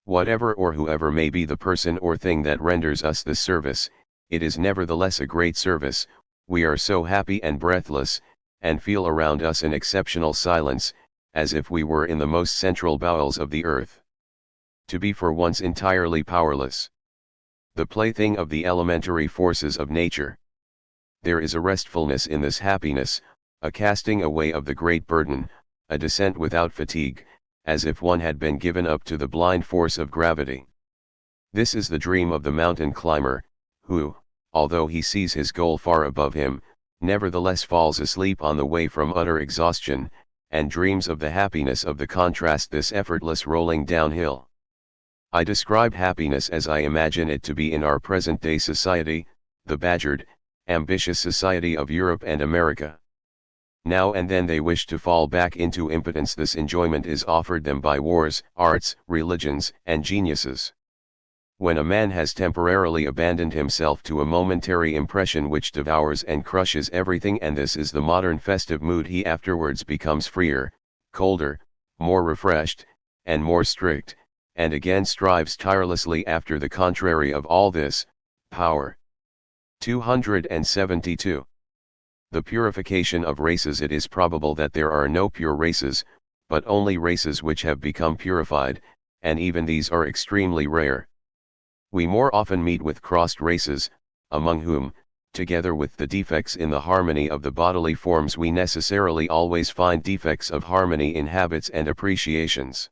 Whatever or whoever may be the person or thing that renders us this service, it is nevertheless a great service. We are so happy and breathless, and feel around us an exceptional silence, as if we were in the most central bowels of the earth. To be for once entirely powerless. The plaything of the elementary forces of nature. There is a restfulness in this happiness, a casting away of the great burden, a descent without fatigue, as if one had been given up to the blind force of gravity. This is the dream of the mountain climber, who, although he sees his goal far above him, nevertheless falls asleep on the way from utter exhaustion, and dreams of the happiness of the contrast, this effortless rolling downhill. I describe happiness as I imagine it to be in our present-day society, the badgered, ambitious society of Europe and America. Now and then they wish to fall back into impotence. This enjoyment is offered them by wars, arts, religions, and geniuses. When a man has temporarily abandoned himself to a momentary impression which devours and crushes everything, and this is the modern festive mood, he afterwards becomes freer, colder, more refreshed, and more strict, and again strives tirelessly after the contrary of all this, power. 272. The purification of races. It is probable that there are no pure races, but only races which have become purified, and even these are extremely rare. We more often meet with crossed races, among whom, together with the defects in the harmony of the bodily forms, we necessarily always find defects of harmony in habits and appreciations.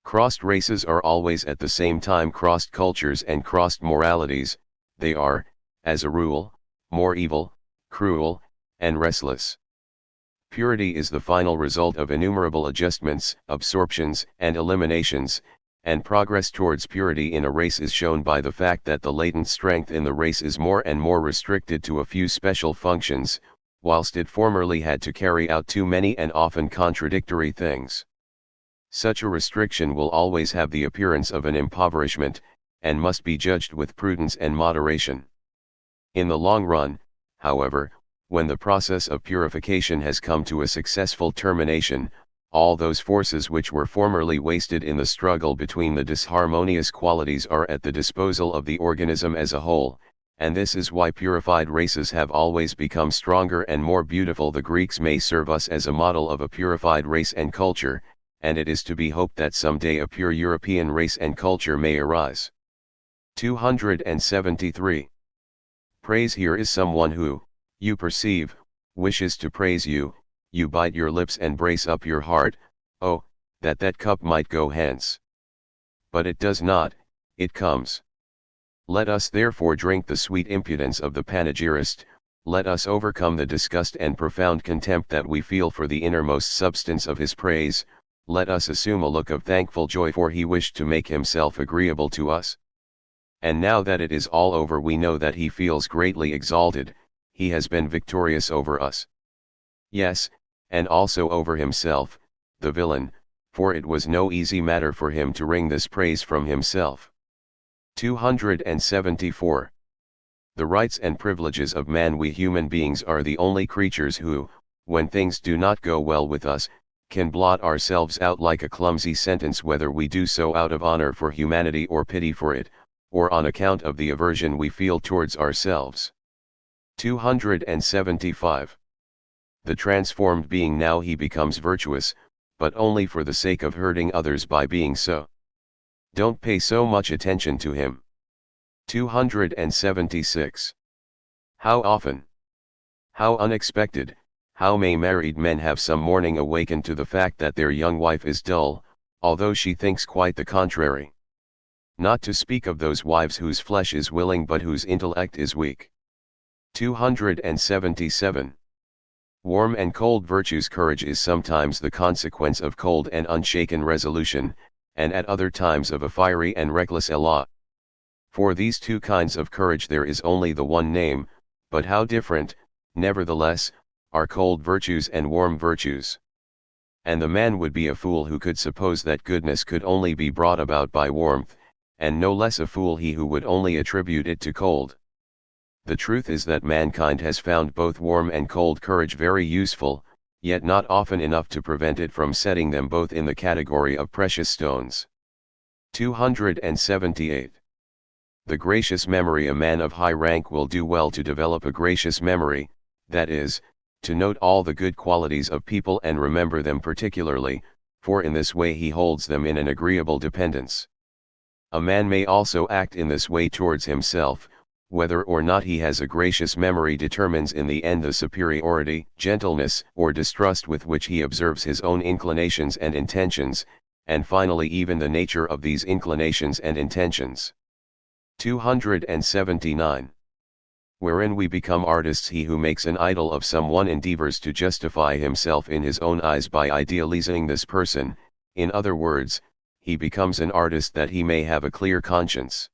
Crossed races are always at the same time crossed cultures and crossed moralities. They are, as a rule, more evil, cruel, and restless. Purity is the final result of innumerable adjustments, absorptions, and eliminations, and progress towards purity in a race is shown by the fact that the latent strength in the race is more and more restricted to a few special functions, whilst it formerly had to carry out too many and often contradictory things. Such a restriction will always have the appearance of an impoverishment, and must be judged with prudence and moderation. In the long run, however, when the process of purification has come to a successful termination, all those forces which were formerly wasted in the struggle between the disharmonious qualities are at the disposal of the organism as a whole, and this is why purified races have always become stronger and more beautiful. The Greeks may serve us as a model of a purified race and culture, and it is to be hoped that someday a pure European race and culture may arise. 273. Praise. Here is someone who, you perceive, wishes to praise you. You bite your lips and brace up your heart, oh, that cup might go hence. But it does not, it comes. Let us therefore drink the sweet impudence of the panegyrist, let us overcome the disgust and profound contempt that we feel for the innermost substance of his praise, let us assume a look of thankful joy, for he wished to make himself agreeable to us. And now that it is all over, we know that he feels greatly exalted, he has been victorious over us. Yes, and also over himself, the villain, for it was no easy matter for him to wring this praise from himself. 274. The rights and privileges of man. We human beings are the only creatures who, when things do not go well with us, can blot ourselves out like a clumsy sentence, whether we do so out of honor for humanity or pity for it, or on account of the aversion we feel towards ourselves. 275. The transformed being. Now he becomes virtuous, but only for the sake of hurting others by being so. Don't pay so much attention to him. 276. How often, how unexpected, how may married men have some morning awakened to the fact that their young wife is dull, although she thinks quite the contrary. Not to speak of those wives whose flesh is willing but whose intellect is weak. 277. Warm and cold virtues. Courage is sometimes the consequence of cold and unshaken resolution, and at other times of a fiery and reckless élan. For these two kinds of courage there is only the one name, but how different, nevertheless, are cold virtues and warm virtues. And the man would be a fool who could suppose that goodness could only be brought about by warmth, and no less a fool he who would only attribute it to cold. The truth is that mankind has found both warm and cold courage very useful, yet not often enough to prevent it from setting them both in the category of precious stones. 278. The gracious memory. A man of high rank will do well to develop a gracious memory, that is, to note all the good qualities of people and remember them particularly, for in this way he holds them in an agreeable dependence. A man may also act in this way towards himself. Whether or not he has a gracious memory determines in the end the superiority, gentleness, or distrust with which he observes his own inclinations and intentions, and finally even the nature of these inclinations and intentions. 279. Wherein we become artists. He who makes an idol of someone endeavors to justify himself in his own eyes by idealizing this person. In other words, he becomes an artist that he may have a clear conscience.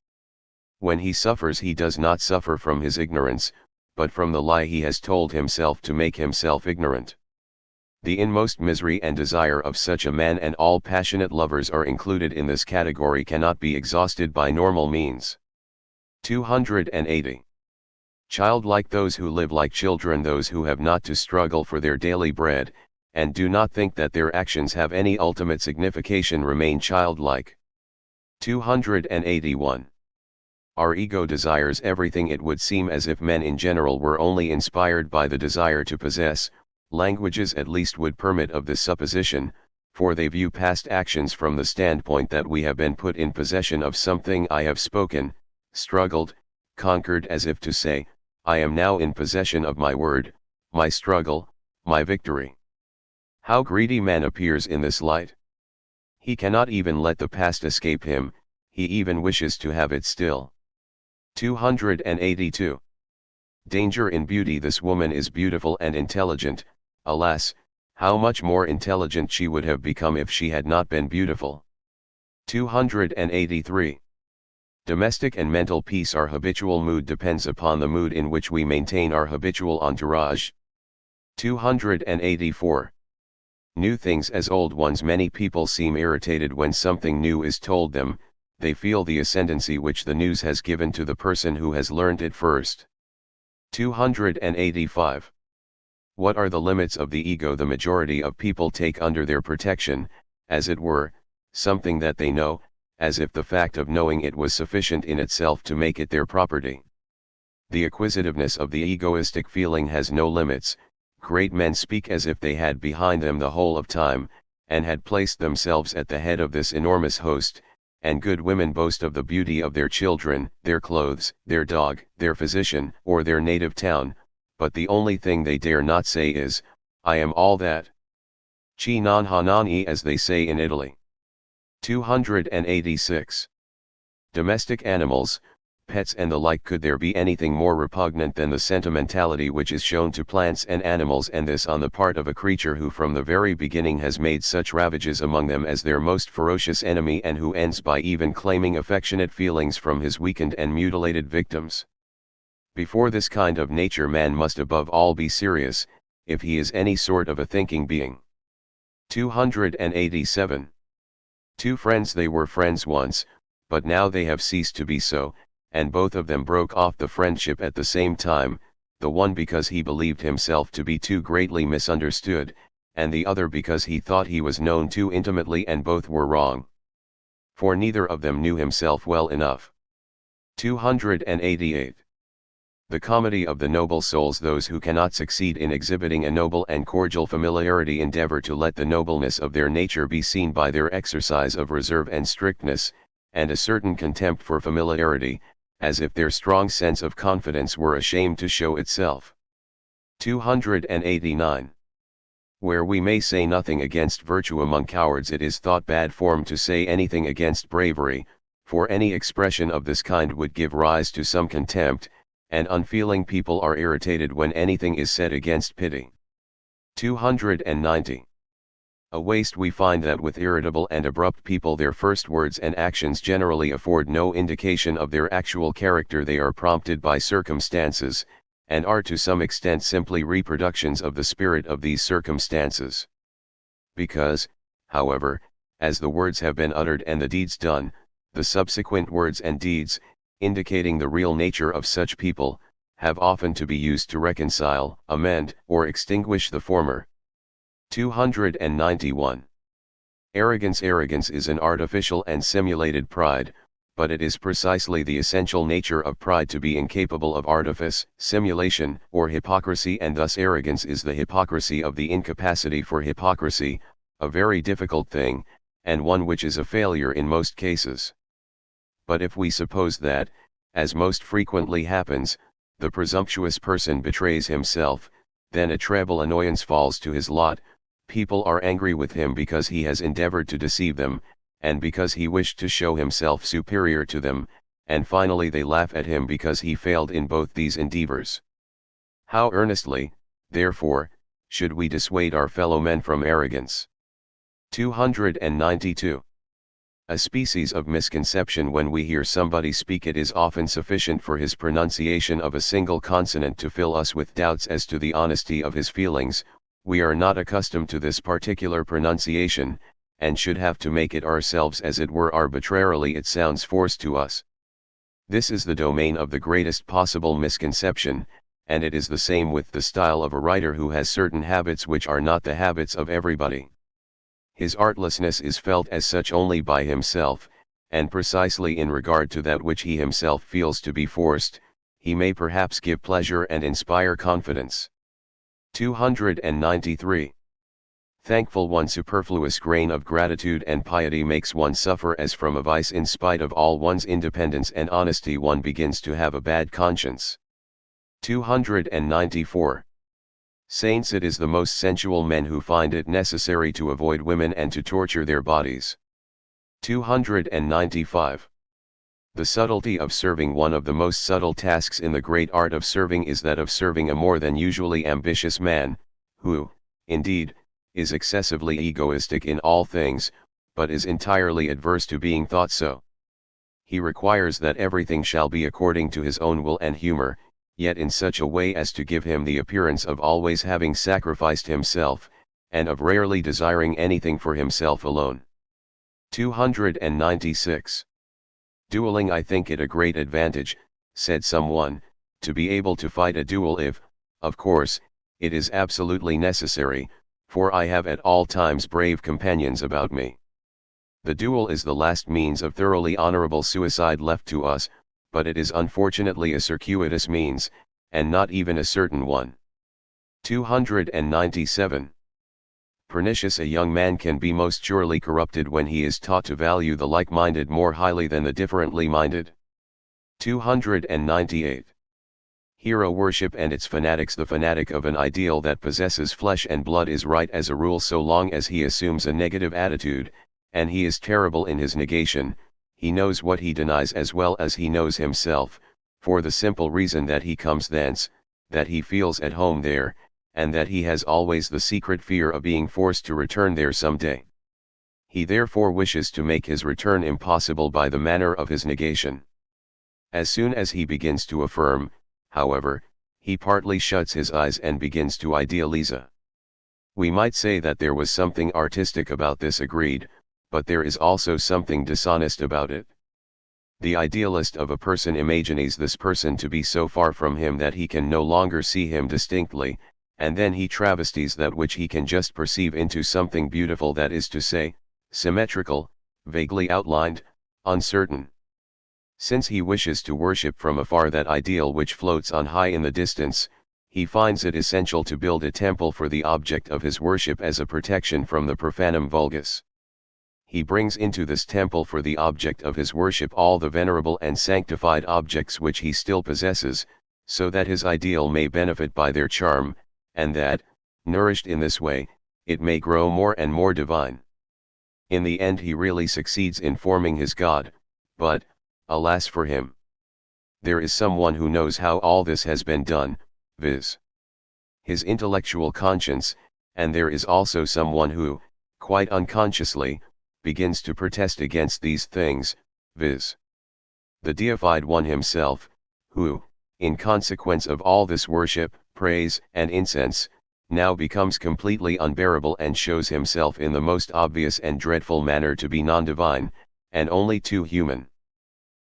When he suffers, he does not suffer from his ignorance, but from the lie he has told himself to make himself ignorant. The inmost misery and desire of such a man, and all passionate lovers are included in this category, cannot be exhausted by normal means. 280. Childlike. Those who live like children, those who have not to struggle for their daily bread, and do not think that their actions have any ultimate signification, remain childlike. 281. Our ego desires everything. It would seem as if men in general were only inspired by the desire to possess. Languages at least would permit of this supposition, for they view past actions from the standpoint that we have been put in possession of something. I have spoken, struggled, conquered, as if to say, I am now in possession of my word, my struggle, my victory. How greedy man appears in this light! He cannot even let the past escape him, he even wishes to have it still. 282. Danger in beauty. This woman is beautiful and intelligent. Alas, how much more intelligent she would have become if she had not been beautiful. 283. Domestic and mental peace. Our habitual mood depends upon the mood in which we maintain our habitual entourage. 284. New things as old ones. Many people seem irritated when something new is told them. They feel the ascendancy which the news has given to the person who has learned it first. 285. What are the limits of the ego? The majority of people take under their protection, as it were, something that they know, as if the fact of knowing it was sufficient in itself to make it their property. The acquisitiveness of the egoistic feeling has no limits. Great men speak as if they had behind them the whole of time, and had placed themselves at the head of this enormous host, and good women boast of the beauty of their children, their clothes, their dog, their physician, or their native town, but the only thing they dare not say is, I am all that. Chi non hanani, as they say in Italy. 286. Domestic animals, pets and the like. Could there be anything more repugnant than the sentimentality which is shown to plants and animals, and this on the part of a creature who from the very beginning has made such ravages among them as their most ferocious enemy, and who ends by even claiming affectionate feelings from his weakened and mutilated victims? Before this kind of nature man must above all be serious, if he is any sort of a thinking being. 287. Two friends, they were friends once, but now they have ceased to be so, and both of them broke off the friendship at the same time, the one because he believed himself to be too greatly misunderstood, and the other because he thought he was known too intimately, and both were wrong. For neither of them knew himself well enough. 288. The comedy of the noble souls. Those who cannot succeed in exhibiting a noble and cordial familiarity endeavor to let the nobleness of their nature be seen by their exercise of reserve and strictness, and a certain contempt for familiarity, as if their strong sense of confidence were ashamed to show itself. 289. Where we may say nothing against virtue among cowards, it is thought bad form to say anything against bravery, for any expression of this kind would give rise to some contempt, and unfeeling people are irritated when anything is said against pity. 290. A waste we find that with irritable and abrupt people their first words and actions generally afford no indication of their actual character. They are prompted by circumstances, and are to some extent simply reproductions of the spirit of these circumstances. Because, however, as the words have been uttered and the deeds done, the subsequent words and deeds, indicating the real nature of such people, have often to be used to reconcile, amend, or extinguish the former. 291. Arrogance. Arrogance is an artificial and simulated pride, but it is precisely the essential nature of pride to be incapable of artifice, simulation, or hypocrisy, and thus arrogance is the hypocrisy of the incapacity for hypocrisy, a very difficult thing, and one which is a failure in most cases. But if we suppose that, as most frequently happens, the presumptuous person betrays himself, then a treble annoyance falls to his lot. People are angry with him because he has endeavored to deceive them, and because he wished to show himself superior to them, and finally they laugh at him because he failed in both these endeavors. How earnestly, therefore, should we dissuade our fellow men from arrogance? 292. A species of misconception. When we hear somebody speak, it is often sufficient for his pronunciation of a single consonant to fill us with doubts as to the honesty of his feelings. We are not accustomed to this particular pronunciation, and should have to make it ourselves as it were arbitrarily. It sounds forced to us. This is the domain of the greatest possible misconception, and it is the same with the style of a writer who has certain habits which are not the habits of everybody. His artlessness is felt as such only by himself, and precisely in regard to that which he himself feels to be forced, he may perhaps give pleasure and inspire confidence. 293. Thankful one. Superfluous grain of gratitude and piety makes one suffer as from a vice. In spite of all one's independence and honesty, one begins to have a bad conscience. 294. Saints. It is the most sensual men who find it necessary to avoid women and to torture their bodies. 295. The subtlety of serving. One of the most subtle tasks in the great art of serving is that of serving a more than usually ambitious man, who, indeed, is excessively egoistic in all things, but is entirely adverse to being thought so. He requires that everything shall be according to his own will and humor, yet in such a way as to give him the appearance of always having sacrificed himself, and of rarely desiring anything for himself alone. 296. Dueling. I think it a great advantage, said someone, to be able to fight a duel if, of course, it is absolutely necessary, for I have at all times brave companions about me. The duel is the last means of thoroughly honorable suicide left to us, but it is unfortunately a circuitous means, and not even a certain one. 297. Pernicious. A young man can be most surely corrupted when he is taught to value the like-minded more highly than the differently minded. 298. Hero worship and its fanatics. The fanatic of an ideal that possesses flesh and blood is right as a rule so long as he assumes a negative attitude, and he is terrible in his negation. He knows what he denies as well as he knows himself, for the simple reason that he comes thence, that he feels at home there, and that he has always the secret fear of being forced to return there some day. He therefore wishes to make his return impossible by the manner of his negation. As soon as he begins to affirm, however, he partly shuts his eyes and begins to idealize. We might say that there was something artistic about this, agreed, but there is also something dishonest about it. The idealist of a person imagines this person to be so far from him that he can no longer see him distinctly, and then he travesties that which he can just perceive into something beautiful, that is to say, symmetrical, vaguely outlined, uncertain. Since he wishes to worship from afar that ideal which floats on high in the distance, he finds it essential to build a temple for the object of his worship as a protection from the profanum vulgus. He brings into this temple for the object of his worship all the venerable and sanctified objects which he still possesses, so that his ideal may benefit by their charm, and that, nourished in this way, it may grow more and more divine. In the end he really succeeds in forming his God, but, alas for him, there is someone who knows how all this has been done, viz. his intellectual conscience, and there is also someone who, quite unconsciously, begins to protest against these things, viz. the deified one himself, who, in consequence of all this worship, praise, and incense, now becomes completely unbearable and shows himself in the most obvious and dreadful manner to be non-divine, and only too human.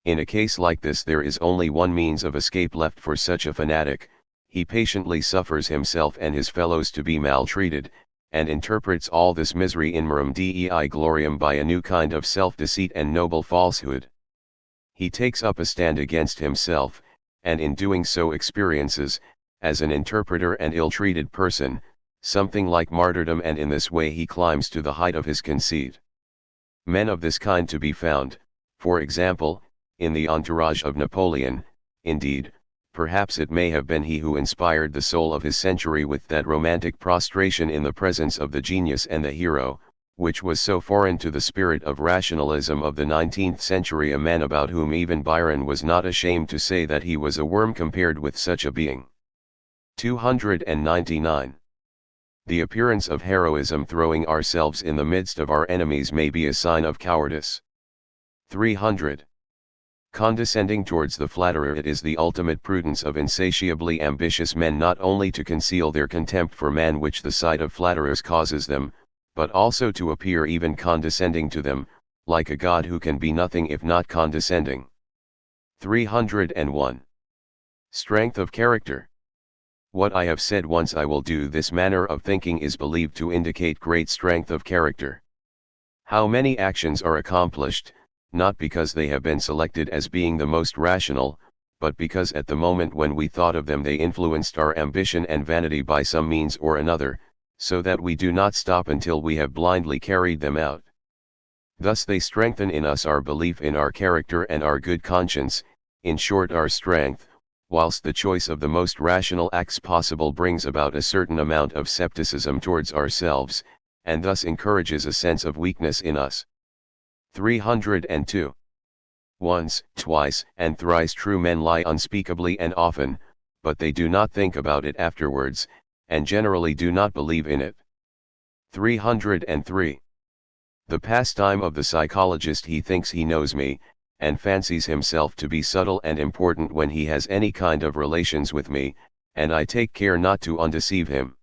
In a case like this there is only one means of escape left for such a fanatic: he patiently suffers himself and his fellows to be maltreated, and interprets all this misery in merum dei gloriam by a new kind of self-deceit and noble falsehood. He takes up a stand against himself, and in doing so experiences, as an interpreter and ill-treated person, something like martyrdom, and in this way he climbs to the height of his conceit. Men of this kind to be found, for example, in the entourage of Napoleon. Indeed, perhaps it may have been he who inspired the soul of his century with that romantic prostration in the presence of the genius and the hero, which was so foreign to the spirit of rationalism of the 19th century, a man about whom even Byron was not ashamed to say that he was a worm compared with such a being. 299. The appearance of heroism throwing ourselves in the midst of our enemies may be a sign of cowardice. 300. Condescending towards the flatterer. It is the ultimate prudence of insatiably ambitious men not only to conceal their contempt for man which the sight of flatterers causes them, but also to appear even condescending to them, like a god who can be nothing if not condescending. 301. Strength of character. What I have said once I will do. This manner of thinking is believed to indicate great strength of character. How many actions are accomplished, not because they have been selected as being the most rational, but because at the moment when we thought of them they influenced our ambition and vanity by some means or another, so that we do not stop until we have blindly carried them out. Thus they strengthen in us our belief in our character and our good conscience, in short our strength, whilst the choice of the most rational acts possible brings about a certain amount of scepticism towards ourselves, and thus encourages a sense of weakness in us. 302. Once, twice, and thrice true men lie unspeakably and often, but they do not think about it afterwards, and generally do not believe in it. 303. The pastime of the psychologist: he thinks he knows me, and fancies himself to be subtle and important when he has any kind of relations with me, and I take care not to undeceive him.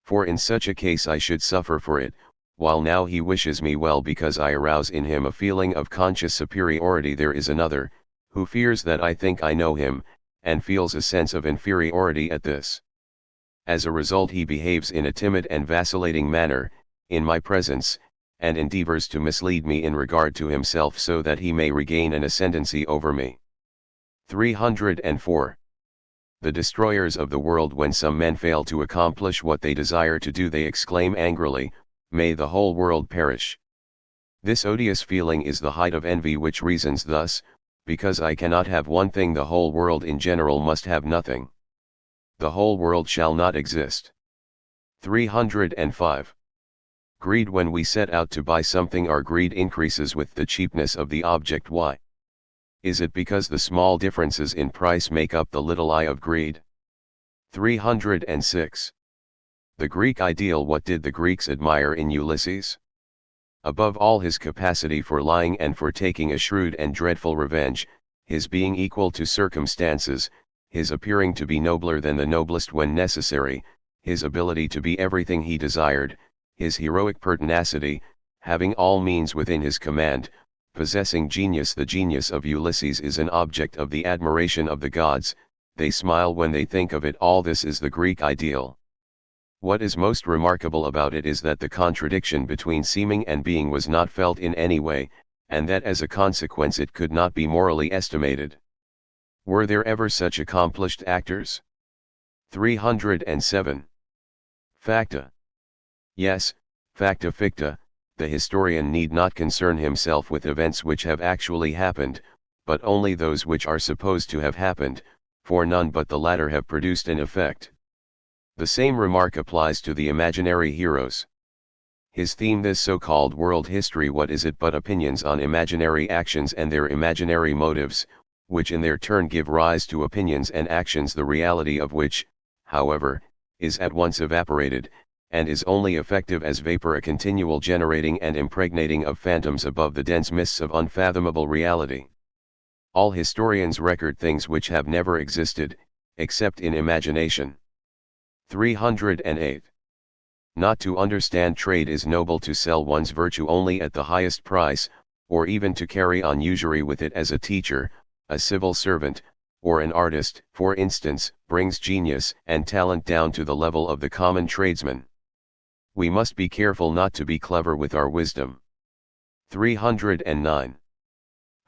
For in such a case I should suffer for it, while now he wishes me well because I arouse in him a feeling of conscious superiority. There is another, who fears that I think I know him, and feels a sense of inferiority at this. As a result he behaves in a timid and vacillating manner, in my presence, and endeavors to mislead me in regard to himself so that he may regain an ascendancy over me. 304. The destroyers of the world: when some men fail to accomplish what they desire to do, they exclaim angrily, "May the whole world perish." This odious feeling is the height of envy, which reasons thus: because I cannot have one thing, the whole world in general must have nothing. The whole world shall not exist. 305. Greed: when we set out to buy something, our greed increases with the cheapness of the object. Why? Is it because the small differences in price make up the little I of greed? 306. The Greek ideal: what did the Greeks admire in Ulysses? Above all, his capacity for lying and for taking a shrewd and dreadful revenge, his being equal to circumstances, his appearing to be nobler than the noblest when necessary, his ability to be everything he desired, his heroic pertinacity, having all means within his command, possessing genius. The genius of Ulysses is an object of the admiration of the gods, they smile when they think of it. All this is the Greek ideal. What is most remarkable about it is that the contradiction between seeming and being was not felt in any way, and that as a consequence it could not be morally estimated. Were there ever such accomplished actors? 307. Facta. Yes, facta ficta, the historian need not concern himself with events which have actually happened, but only those which are supposed to have happened, for none but the latter have produced an effect. The same remark applies to the imaginary heroes. His theme, this so-called world history, what is it but opinions on imaginary actions and their imaginary motives, which in their turn give rise to opinions and actions, the reality of which, however, is at once evaporated, and is only effective as vapor, a continual generating and impregnating of phantoms above the dense mists of unfathomable reality. All historians record things which have never existed, except in imagination. 308. Not to understand trade is noble, to sell one's virtue only at the highest price, or even to carry on usury with it as a teacher, a civil servant, or an artist, for instance, brings genius and talent down to the level of the common tradesman. We must be careful not to be clever with our wisdom. 309.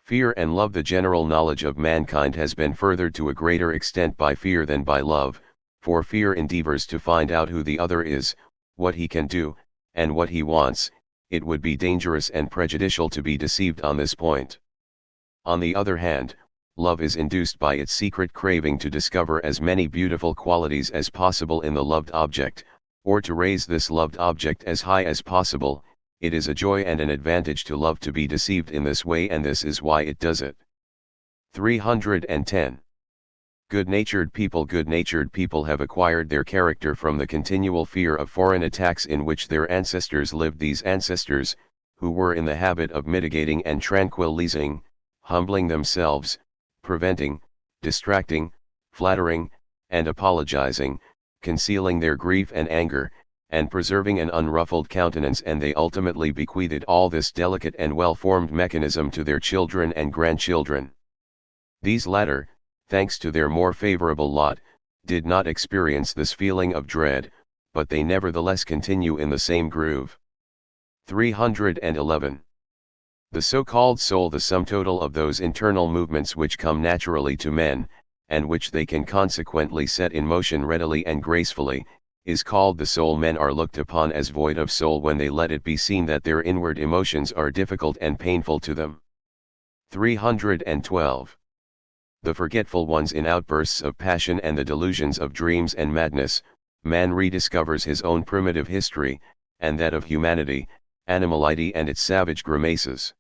Fear and love. The general knowledge of mankind has been furthered to a greater extent by fear than by love, for fear endeavors to find out who the other is, what he can do, and what he wants. It would be dangerous and prejudicial to be deceived on this point. On the other hand, love is induced by its secret craving to discover as many beautiful qualities as possible in the loved object, or to raise this loved object as high as possible. It is a joy and an advantage to love to be deceived in this way, and this is why it does it. 310. Good-natured people have acquired their character from the continual fear of foreign attacks in which their ancestors lived. These ancestors, who were in the habit of mitigating and tranquilizing, humbling themselves, preventing, distracting, flattering, and apologizing, concealing their grief and anger, and preserving an unruffled countenance, and they ultimately bequeathed all this delicate and well-formed mechanism to their children and grandchildren. These latter, thanks to their more favorable lot, did not experience this feeling of dread, but they nevertheless continue in the same groove. 311. The so-called soul, the sum total of those internal movements which come naturally to men, and which they can consequently set in motion readily and gracefully, is called the soul. Men are looked upon as void of soul when they let it be seen that their inward emotions are difficult and painful to them. 312. The forgetful ones in outbursts of passion and the delusions of dreams and madness, man rediscovers his own primitive history, and that of humanity, animality and its savage grimaces.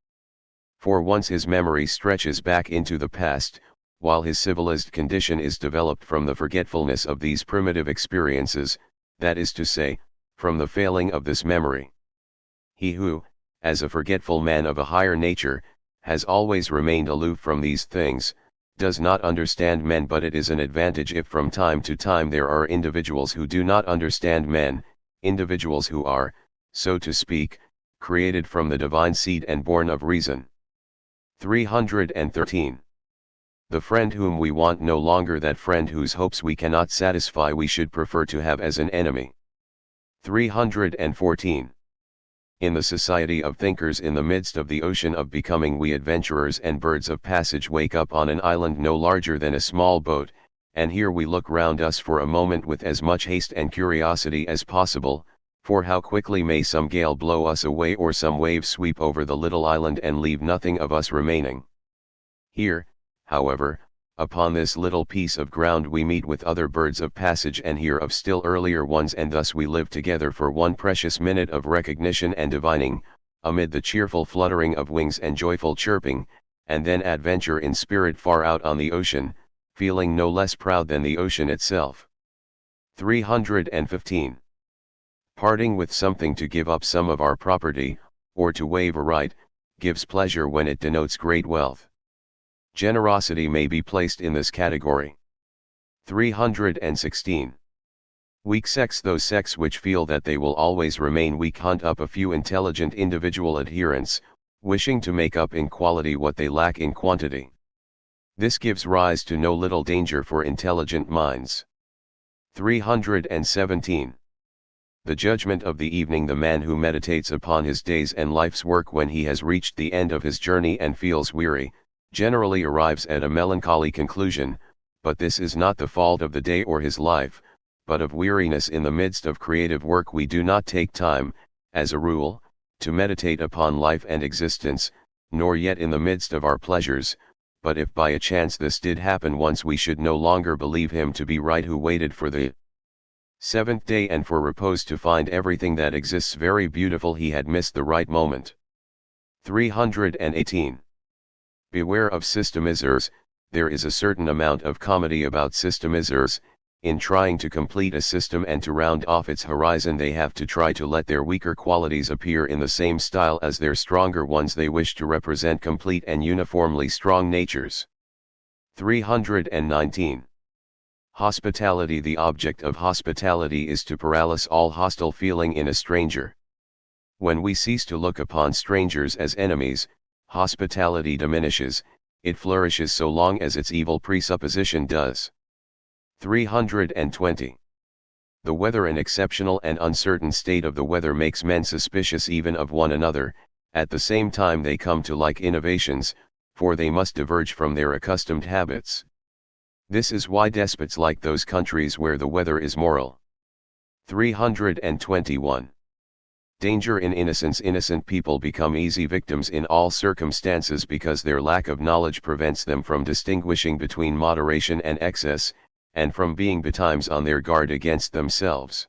For once his memory stretches back into the past, while his civilized condition is developed from the forgetfulness of these primitive experiences, that is to say, from the failing of this memory. He who, as a forgetful man of a higher nature, has always remained aloof from these things, does not understand men. But it is an advantage if from time to time there are individuals who do not understand men, individuals who are, so to speak, created from the divine seed and born of reason. 313. The friend whom we want no longer, that friend whose hopes we cannot satisfy, we should prefer to have as an enemy. 314. In the society of thinkers in the midst of the ocean of becoming, we adventurers and birds of passage wake up on an island no larger than a small boat, and here we look round us for a moment with as much haste and curiosity as possible, for how quickly may some gale blow us away, or some wave sweep over the little island and leave nothing of us remaining. Here, however, upon this little piece of ground we meet with other birds of passage and hear of still earlier ones, and thus we live together for one precious minute of recognition and divining, amid the cheerful fluttering of wings and joyful chirping, and then adventure in spirit far out on the ocean, feeling no less proud than the ocean itself. 315. Parting with something to give up some of our property, or to waive a right, gives pleasure when it denotes great wealth. Generosity may be placed in this category. 316. Weak sects. Those sects which feel that they will always remain weak hunt up a few intelligent individual adherents, wishing to make up in quality what they lack in quantity. This gives rise to no little danger for intelligent minds. 317. The judgment of the evening. The man who meditates upon his day's and life's work when he has reached the end of his journey and feels weary, generally arrives at a melancholy conclusion, but this is not the fault of the day or his life, but of weariness. In the midst of creative work we do not take time, as a rule, to meditate upon life and existence, nor yet in the midst of our pleasures, but if by a chance this did happen once, we should no longer believe him to be right who waited for the seventh day and for repose to find everything that exists very beautiful. He had missed the right moment. 318. Beware of systemizers. There is a certain amount of comedy about systemizers. In trying to complete a system and to round off its horizon, they have to try to let their weaker qualities appear in the same style as their stronger ones. They wish to represent complete and uniformly strong natures. 319. Hospitality. The object of hospitality is to paralyze all hostile feeling in a stranger. When we cease to look upon strangers as enemies, hospitality diminishes. It flourishes so long as its evil presupposition does. 320. The weather. An exceptional and uncertain state of the weather makes men suspicious even of one another. At the same time they come to like innovations, for they must diverge from their accustomed habits. This is why despots like those countries where the weather is moral. 321. Danger in innocence. Innocent people become easy victims in all circumstances because their lack of knowledge prevents them from distinguishing between moderation and excess, and from being betimes on their guard against themselves.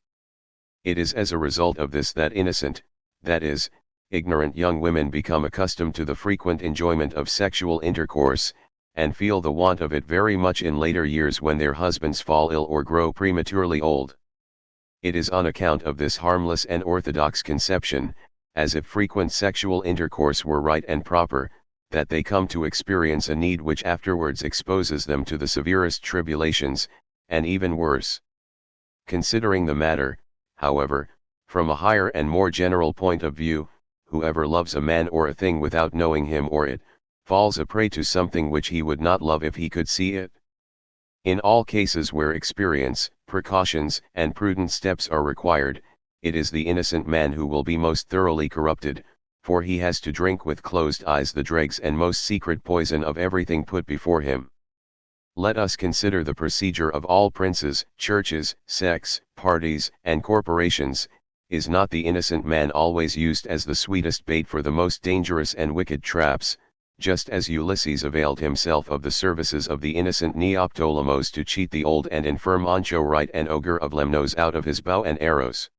It is as a result of this that innocent, that is, ignorant young women become accustomed to the frequent enjoyment of sexual intercourse, and feel the want of it very much in later years when their husbands fall ill or grow prematurely old. It is on account of this harmless and orthodox conception, as if frequent sexual intercourse were right and proper, that they come to experience a need which afterwards exposes them to the severest tribulations, and even worse. Considering the matter, however, from a higher and more general point of view, whoever loves a man or a thing without knowing him or it, falls a prey to something which he would not love if he could see it. In all cases where experience, precautions, and prudent steps are required, it is the innocent man who will be most thoroughly corrupted, for he has to drink with closed eyes the dregs and most secret poison of everything put before him. Let us consider the procedure of all princes, churches, sects, parties, and corporations. Is not the innocent man always used as the sweetest bait for the most dangerous and wicked traps, just as Ulysses availed himself of the services of the innocent Neoptolemus to cheat the old and infirm anchorite and ogre of Lemnos out of his bow and arrows?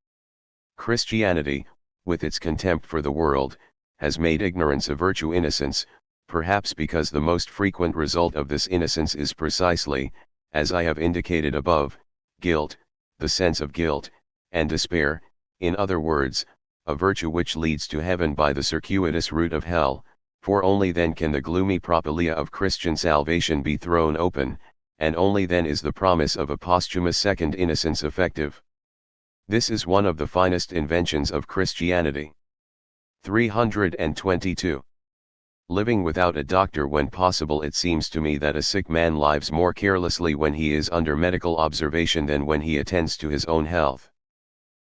Christianity, with its contempt for the world, has made ignorance a virtue. Innocence, perhaps because the most frequent result of this innocence is precisely, as I have indicated above, guilt, the sense of guilt, and despair, in other words, a virtue which leads to heaven by the circuitous route of hell, for only then can the gloomy propylaea of Christian salvation be thrown open, and only then is the promise of a posthumous second innocence effective. This is one of the finest inventions of Christianity. 322. Living without a doctor when possible. It seems to me that a sick man lives more carelessly when he is under medical observation than when he attends to his own health.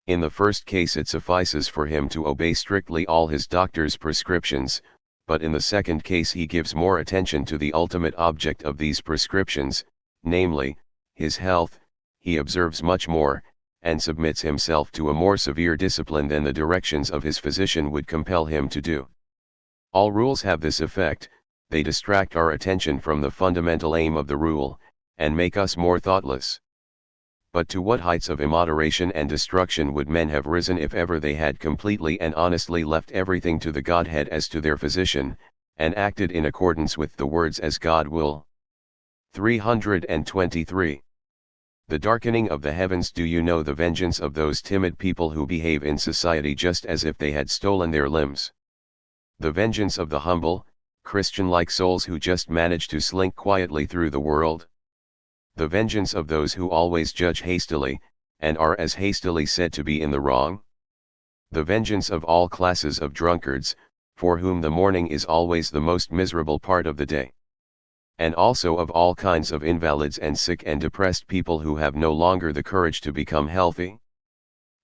In the first case it suffices for him to obey strictly all his doctor's prescriptions, but in the second case he gives more attention to the ultimate object of these prescriptions, namely, his health. He observes much more, and submits himself to a more severe discipline than the directions of his physician would compel him to do. All rules have this effect. They distract our attention from the fundamental aim of the rule, and make us more thoughtless. But to what heights of immoderation and destruction would men have risen if ever they had completely and honestly left everything to the Godhead as to their physician, and acted in accordance with the words as God will. 323. The darkening of the heavens. Do you know the vengeance of those timid people who behave in society just as if they had stolen their limbs? The vengeance of the humble, Christian-like souls who just manage to slink quietly through the world? The vengeance of those who always judge hastily, and are as hastily said to be in the wrong. The vengeance of all classes of drunkards, for whom the morning is always the most miserable part of the day. And also of all kinds of invalids and sick and depressed people who have no longer the courage to become healthy.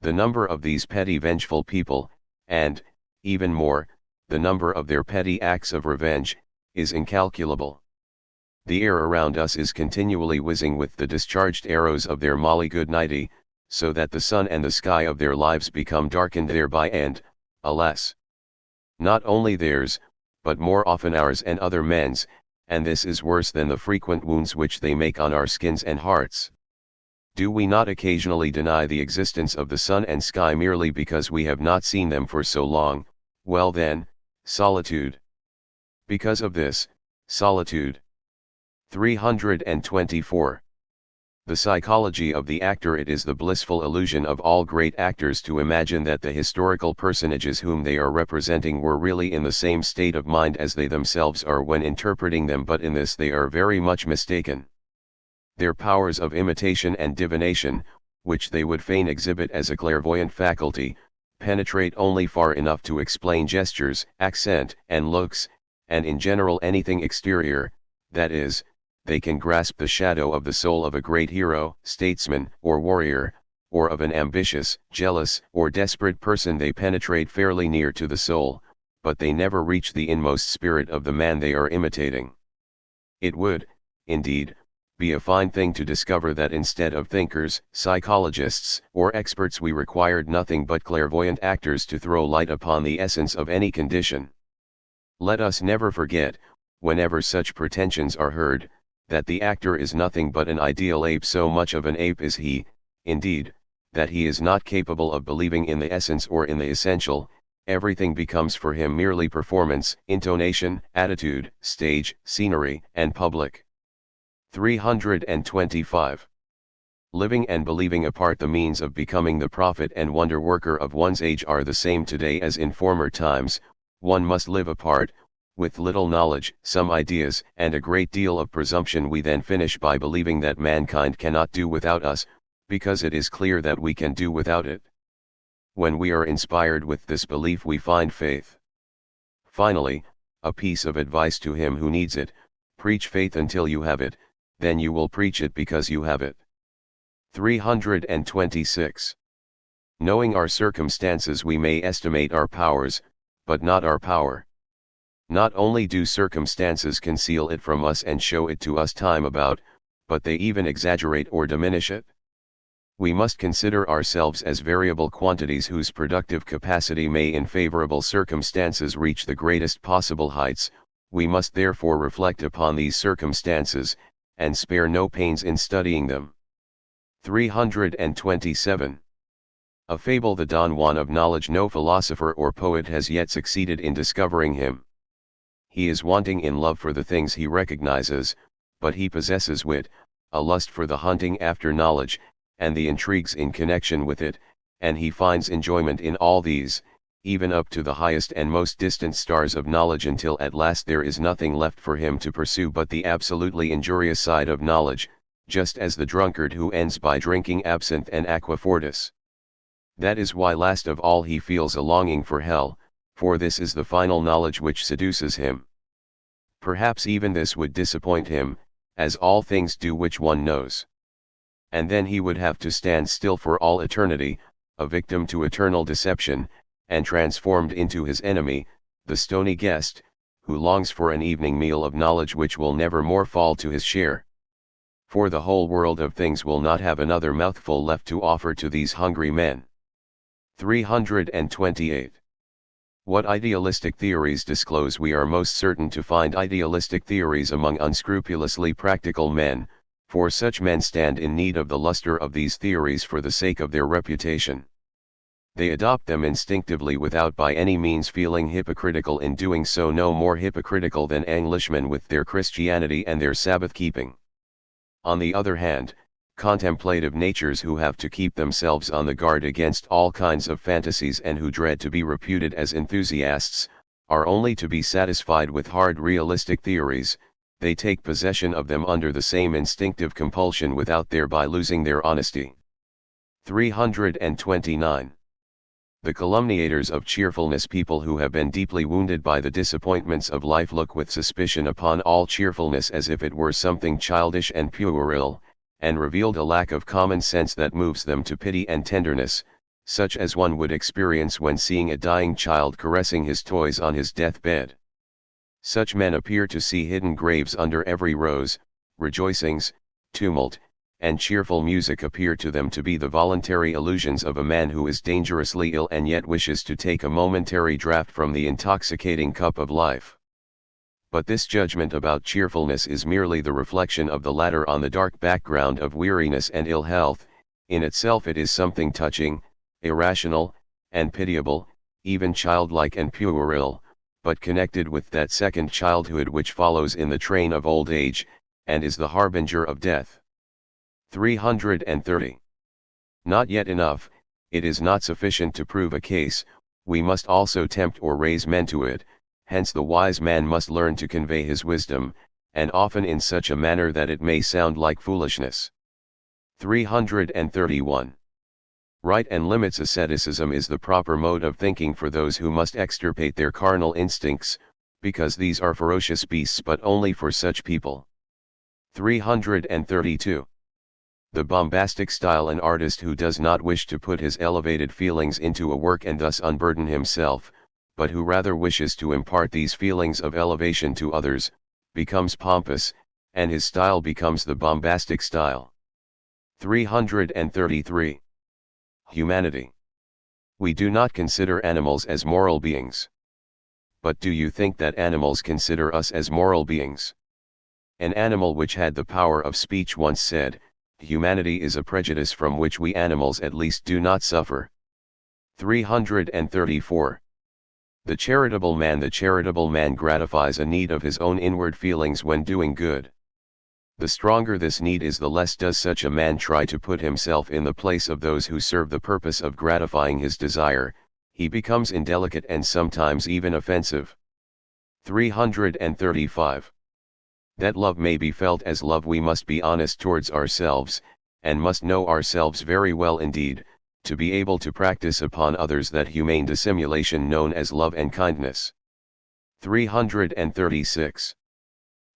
The number of these petty vengeful people, and, even more, the number of their petty acts of revenge, is incalculable. The air around us is continually whizzing with the discharged arrows of their molly goodnighty, so that the sun and the sky of their lives become darkened thereby and, alas! Not only theirs, but more often ours and other men's, and this is worse than the frequent wounds which they make on our skins and hearts. Do we not occasionally deny the existence of the sun and sky merely because we have not seen them for so long? Well then, solitude. Because of this, solitude. 324. The psychology of the actor. It is the blissful illusion of all great actors to imagine that the historical personages whom they are representing were really in the same state of mind as they themselves are when interpreting them, but in this they are very much mistaken. Their powers of imitation and divination, which they would fain exhibit as a clairvoyant faculty, penetrate only far enough to explain gestures, accent, and looks, and in general anything exterior, that is, they can grasp the shadow of the soul of a great hero, statesman, or warrior, or of an ambitious, jealous, or desperate person. They penetrate fairly near to the soul, but they never reach the inmost spirit of the man they are imitating. It would, indeed, be a fine thing to discover that instead of thinkers, psychologists, or experts we required nothing but clairvoyant actors to throw light upon the essence of any condition. Let us never forget, whenever such pretensions are heard, that the actor is nothing but an ideal ape. So much of an ape is he, indeed, that he is not capable of believing in the essence or in the essential. Everything becomes for him merely performance, intonation, attitude, stage, scenery, and public. 325. Living and believing apart. The means of becoming the prophet and wonder worker of one's age are the same today as in former times. One must live apart, with little knowledge, some ideas, and a great deal of presumption. We then finish by believing that mankind cannot do without us, because it is clear that we can do without it. When we are inspired with this belief we find faith. Finally, a piece of advice to him who needs it: preach faith until you have it, then you will preach it because you have it. 326. Knowing our circumstances we may estimate our powers, but not our power. Not only do circumstances conceal it from us and show it to us time about, but they even exaggerate or diminish it. We must consider ourselves as variable quantities whose productive capacity may in favorable circumstances reach the greatest possible heights. We must therefore reflect upon these circumstances, and spare no pains in studying them. 327. A fable. The Don Juan of knowledge. No philosopher or poet has yet succeeded in discovering him. He is wanting in love for the things he recognizes, but he possesses wit, a lust for the hunting after knowledge, and the intrigues in connection with it, and he finds enjoyment in all these, even up to the highest and most distant stars of knowledge, until at last there is nothing left for him to pursue but the absolutely injurious side of knowledge, just as the drunkard who ends by drinking absinthe and aqua fortis. That is why last of all he feels a longing for hell, for this is the final knowledge which seduces him. Perhaps even this would disappoint him, as all things do which one knows. And then he would have to stand still for all eternity, a victim to eternal deception, and transformed into his enemy, the stony guest, who longs for an evening meal of knowledge which will never more fall to his share. For the whole world of things will not have another mouthful left to offer to these hungry men. 328. What idealistic theories disclose? We are most certain to find idealistic theories among unscrupulously practical men, for such men stand in need of the luster of these theories for the sake of their reputation. They adopt them instinctively without by any means feeling hypocritical in doing so, no more hypocritical than Englishmen with their Christianity and their Sabbath keeping. On the other hand, contemplative natures who have to keep themselves on the guard against all kinds of fantasies and who dread to be reputed as enthusiasts, are only to be satisfied with hard realistic theories, they take possession of them under the same instinctive compulsion without thereby losing their honesty. 329. The calumniators of cheerfulness, people who have been deeply wounded by the disappointments of life, look with suspicion upon all cheerfulness as if it were something childish and puerile, and revealed a lack of common sense that moves them to pity and tenderness, such as one would experience when seeing a dying child caressing his toys on his deathbed. Such men appear to see hidden graves under every rose. Rejoicings, tumult, and cheerful music appear to them to be the voluntary illusions of a man who is dangerously ill and yet wishes to take a momentary draught from the intoxicating cup of life. But this judgment about cheerfulness is merely the reflection of the latter on the dark background of weariness and ill health. In itself it is something touching, irrational, and pitiable, even childlike and puerile, but connected with that second childhood which follows in the train of old age, and is the harbinger of death. 330. Not yet enough, it is not sufficient to prove a case, we must also tempt or raise men to it, hence the wise man must learn to convey his wisdom, and often in such a manner that it may sound like foolishness. 331. Right and limits asceticism is the proper mode of thinking for those who must extirpate their carnal instincts, because these are ferocious beasts, but only for such people. 332. The bombastic style, an artist who does not wish to put his elevated feelings into a work and thus unburden himself, but who rather wishes to impart these feelings of elevation to others, becomes pompous, and his style becomes the bombastic style. 333. Humanity. We do not consider animals as moral beings. But do you think that animals consider us as moral beings? An animal which had the power of speech once said, "Humanity is a prejudice from which we animals at least do not suffer." 334. The charitable man gratifies a need of his own inward feelings when doing good. The stronger this need is, the less does such a man try to put himself in the place of those who serve the purpose of gratifying his desire. He becomes indelicate and sometimes even offensive. 335. That love may be felt as love, we must be honest towards ourselves, and must know ourselves very well indeed, to be able to practice upon others that humane dissimulation known as love and kindness. 336.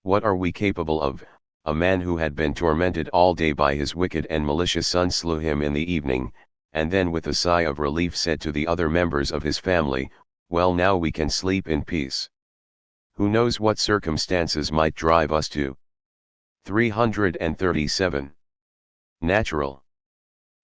What are we capable of? A man who had been tormented all day by his wicked and malicious son slew him in the evening, and then with a sigh of relief said to the other members of his family, "Well, now we can sleep in peace. Who knows what circumstances might drive us to?" 337. Natural.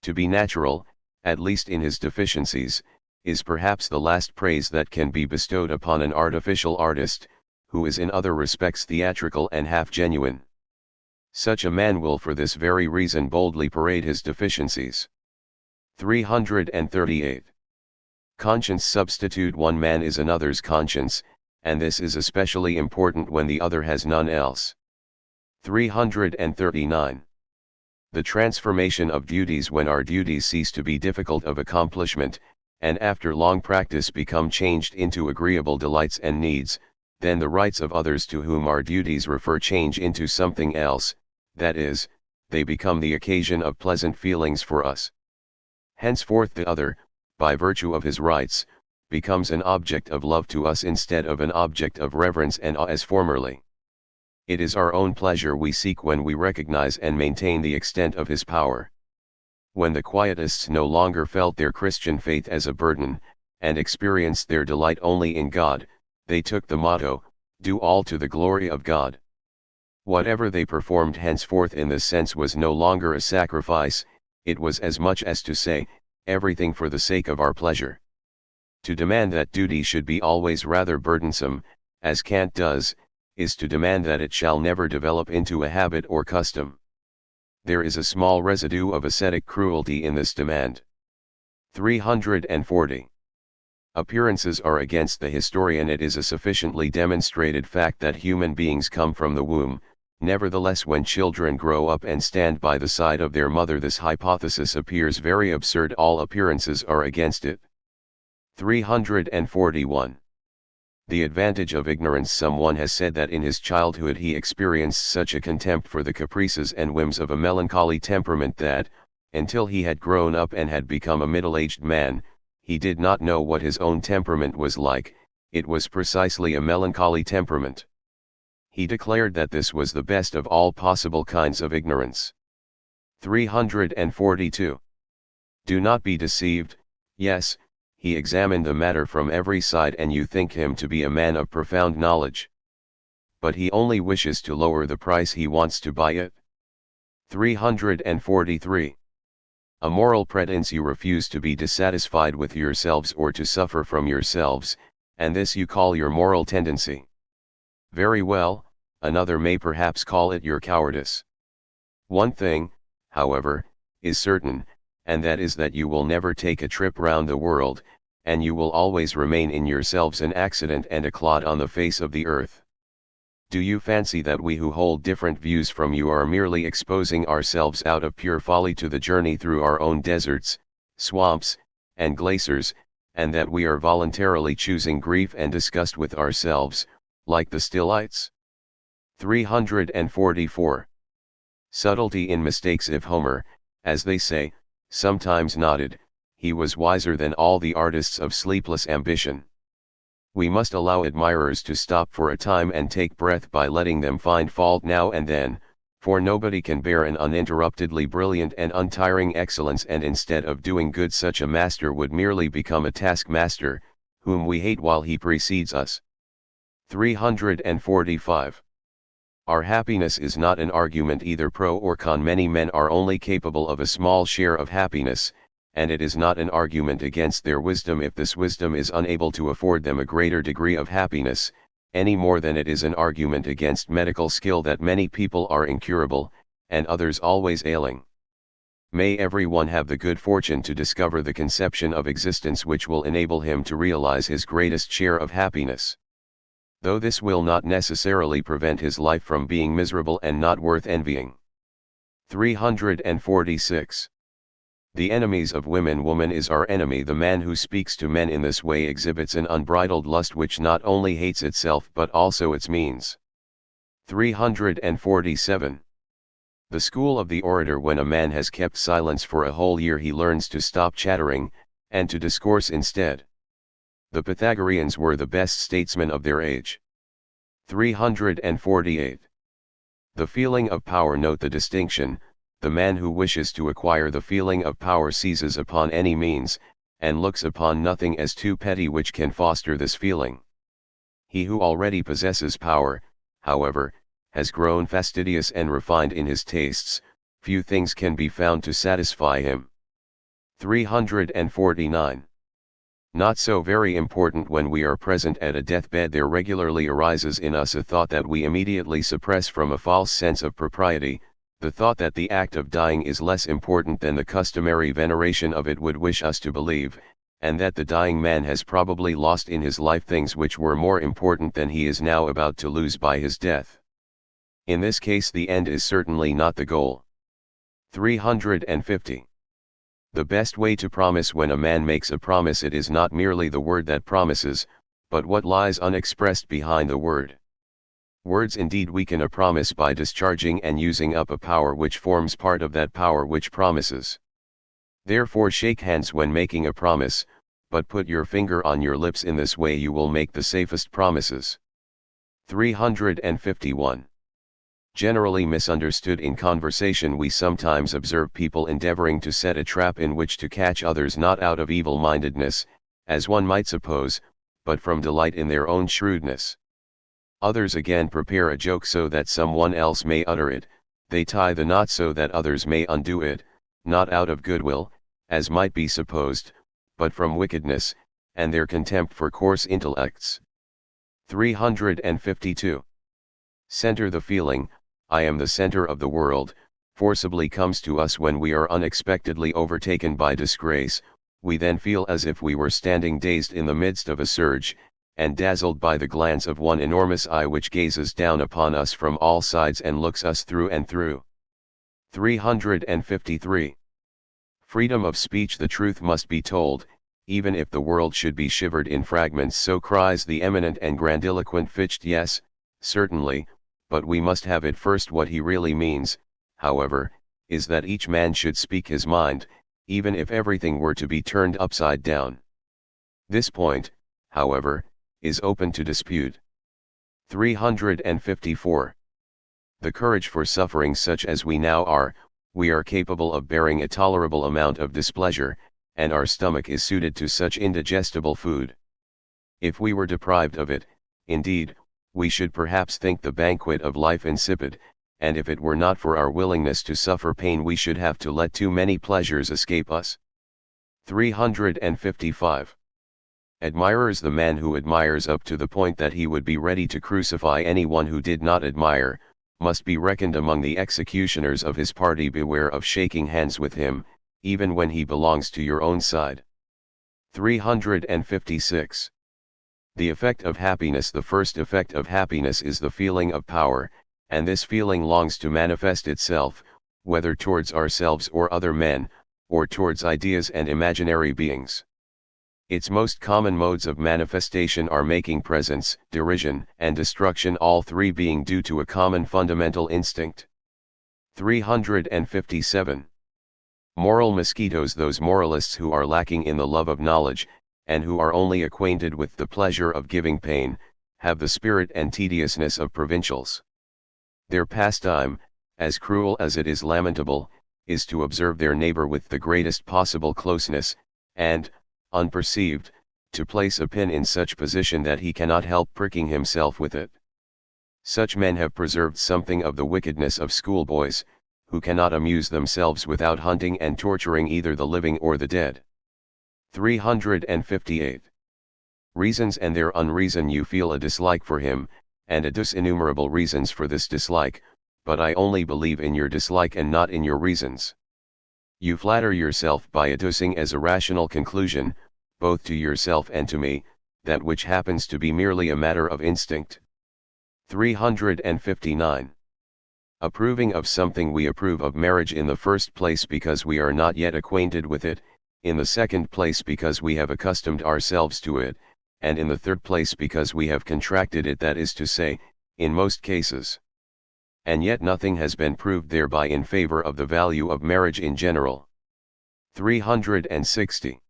To be natural, at least in his deficiencies, is perhaps the last praise that can be bestowed upon an artificial artist, who is in other respects theatrical and half genuine. Such a man will for this very reason boldly parade his deficiencies. 338. Conscience. Substitute one man is another's conscience, and this is especially important when the other has none else. 339. The transformation of duties. When our duties cease to be difficult of accomplishment, and after long practice become changed into agreeable delights and needs, then the rights of others to whom our duties refer change into something else, that is, they become the occasion of pleasant feelings for us. Henceforth the other, by virtue of his rights, becomes an object of love to us instead of an object of reverence and awe as formerly. It is our own pleasure we seek when we recognize and maintain the extent of his power. When the Quietists no longer felt their Christian faith as a burden, and experienced their delight only in God, they took the motto, "Do all to the glory of God." Whatever they performed henceforth in this sense was no longer a sacrifice, it was as much as to say, everything for the sake of our pleasure. To demand that duty should be always rather burdensome, as Kant does, is to demand that it shall never develop into a habit or custom. There is a small residue of ascetic cruelty in this demand. 340. Appearances are against the historian. It is a sufficiently demonstrated fact that human beings come from the womb. Nevertheless, when children grow up and stand by the side of their mother, this hypothesis appears very absurd. All appearances are against it. 341. The advantage of ignorance. Someone has said that in his childhood he experienced such a contempt for the caprices and whims of a melancholy temperament that, until he had grown up and had become a middle-aged man, he did not know what his own temperament was like. It was precisely a melancholy temperament. He declared that this was the best of all possible kinds of ignorance. 342. Do not be deceived. Yes, he examined the matter from every side and you think him to be a man of profound knowledge. But he only wishes to lower the price he wants to buy it. 343. A moral pretense. You refuse to be dissatisfied with yourselves or to suffer from yourselves, and this you call your moral tendency. Very well, another may perhaps call it your cowardice. One thing, however, is certain, and that is that you will never take a trip round the world, and you will always remain in yourselves an accident and a clod on the face of the earth. Do you fancy that we who hold different views from you are merely exposing ourselves out of pure folly to the journey through our own deserts, swamps, and glaciers, and that we are voluntarily choosing grief and disgust with ourselves, like the Stylites? 344. Subtlety in mistakes. If Homer, as they say, sometimes nodded, he was wiser than all the artists of sleepless ambition. We must allow admirers to stop for a time and take breath by letting them find fault now and then, for nobody can bear an uninterruptedly brilliant and untiring excellence, and instead of doing good such a master would merely become a taskmaster, whom we hate while he precedes us. 345. Our happiness is not an argument either pro or con. Many men are only capable of a small share of happiness, and it is not an argument against their wisdom if this wisdom is unable to afford them a greater degree of happiness, any more than it is an argument against medical skill that many people are incurable, and others always ailing. May everyone have the good fortune to discover the conception of existence which will enable him to realize his greatest share of happiness. Though this will not necessarily prevent his life from being miserable and not worth envying. 346. The enemies of women. Woman is our enemy. The man who speaks to men in this way exhibits an unbridled lust which not only hates itself but also its means. 347. The school of the orator. When a man has kept silence for a whole year he learns to stop chattering, and to discourse instead. The Pythagoreans were the best statesmen of their age. 348. The feeling of power. Note the distinction. The man who wishes to acquire the feeling of power seizes upon any means, and looks upon nothing as too petty which can foster this feeling. He who already possesses power, however, has grown fastidious and refined in his tastes. Few things can be found to satisfy him. 349. Not so very important. When we are present at a deathbed there regularly arises in us a thought that we immediately suppress from a false sense of propriety, the thought that the act of dying is less important than the customary veneration of it would wish us to believe, and that the dying man has probably lost in his life things which were more important than he is now about to lose by his death. In this case the end is certainly not the goal. 350. The best way to promise. When a man makes a promise it is not merely the word that promises, but what lies unexpressed behind the word. Words indeed weaken a promise by discharging and using up a power which forms part of that power which promises. Therefore shake hands when making a promise, but put your finger on your lips. In this way you will make the safest promises. 351. Generally misunderstood in conversation. We sometimes observe people endeavoring to set a trap in which to catch others, not out of evil-mindedness, as one might suppose, but from delight in their own shrewdness. Others again prepare a joke so that someone else may utter it. They tie the knot so that others may undo it, not out of goodwill, as might be supposed, but from wickedness, and their contempt for coarse intellects. 352. Center. The feeling, I am the center of the world, forcibly comes to us when we are unexpectedly overtaken by disgrace. We then feel as if we were standing dazed in the midst of a surge, and dazzled by the glance of one enormous eye which gazes down upon us from all sides and looks us through and through. 353. Freedom of speech. The truth must be told, even if the world should be shivered in fragments. So cries the eminent and grandiloquent Fichte. Yes, certainly, but we must have it first. What he really means, however, is that each man should speak his mind, even if everything were to be turned upside down. This point, however, is open to dispute. 354. The courage for suffering. Such as we now are, we are capable of bearing a tolerable amount of displeasure, and our stomach is suited to such indigestible food. If we were deprived of it, indeed, we should perhaps think the banquet of life insipid, and if it were not for our willingness to suffer pain, we should have to let too many pleasures escape us. 355. Admirers. The man who admires up to the point that he would be ready to crucify anyone who did not admire, must be reckoned among the executioners of his party. Beware of shaking hands with him, even when he belongs to your own side. 356. The effect of happiness. The first effect of happiness is the feeling of power, and this feeling longs to manifest itself, whether towards ourselves or other men, or towards ideas and imaginary beings. Its most common modes of manifestation are making presents, derision, and destruction, all three being due to a common fundamental instinct. 357. Moral mosquitoes. Those moralists who are lacking in the love of knowledge, and who are only acquainted with the pleasure of giving pain, have the spirit and tediousness of provincials. Their pastime, as cruel as it is lamentable, is to observe their neighbor with the greatest possible closeness, and, unperceived, to place a pin in such position that he cannot help pricking himself with it. Such men have preserved something of the wickedness of schoolboys, who cannot amuse themselves without hunting and torturing either the living or the dead. 358. Reasons and their unreason. You feel a dislike for him, and adduce innumerable reasons for this dislike, but I only believe in your dislike and not in your reasons. You flatter yourself by adducing as a rational conclusion, both to yourself and to me, that which happens to be merely a matter of instinct. 359. Approving of something. We approve of marriage in the first place because we are not yet acquainted with it, in the second place because we have accustomed ourselves to it, and in the third place because we have contracted it, that is to say, in most cases. And yet nothing has been proved thereby in favor of the value of marriage in general. 360.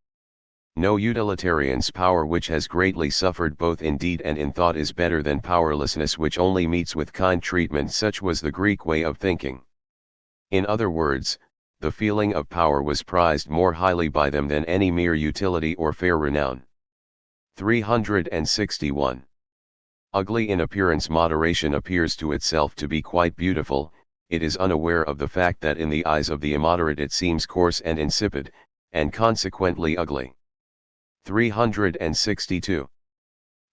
No utilitarian's power which has greatly suffered both in deed and in thought is better than powerlessness which only meets with kind treatment. Such was the Greek way of thinking. In other words, the feeling of power was prized more highly by them than any mere utility or fair renown. 361. Ugly in appearance. Moderation appears to itself to be quite beautiful, it is unaware of the fact that in the eyes of the immoderate it seems coarse and insipid, and consequently ugly. 362.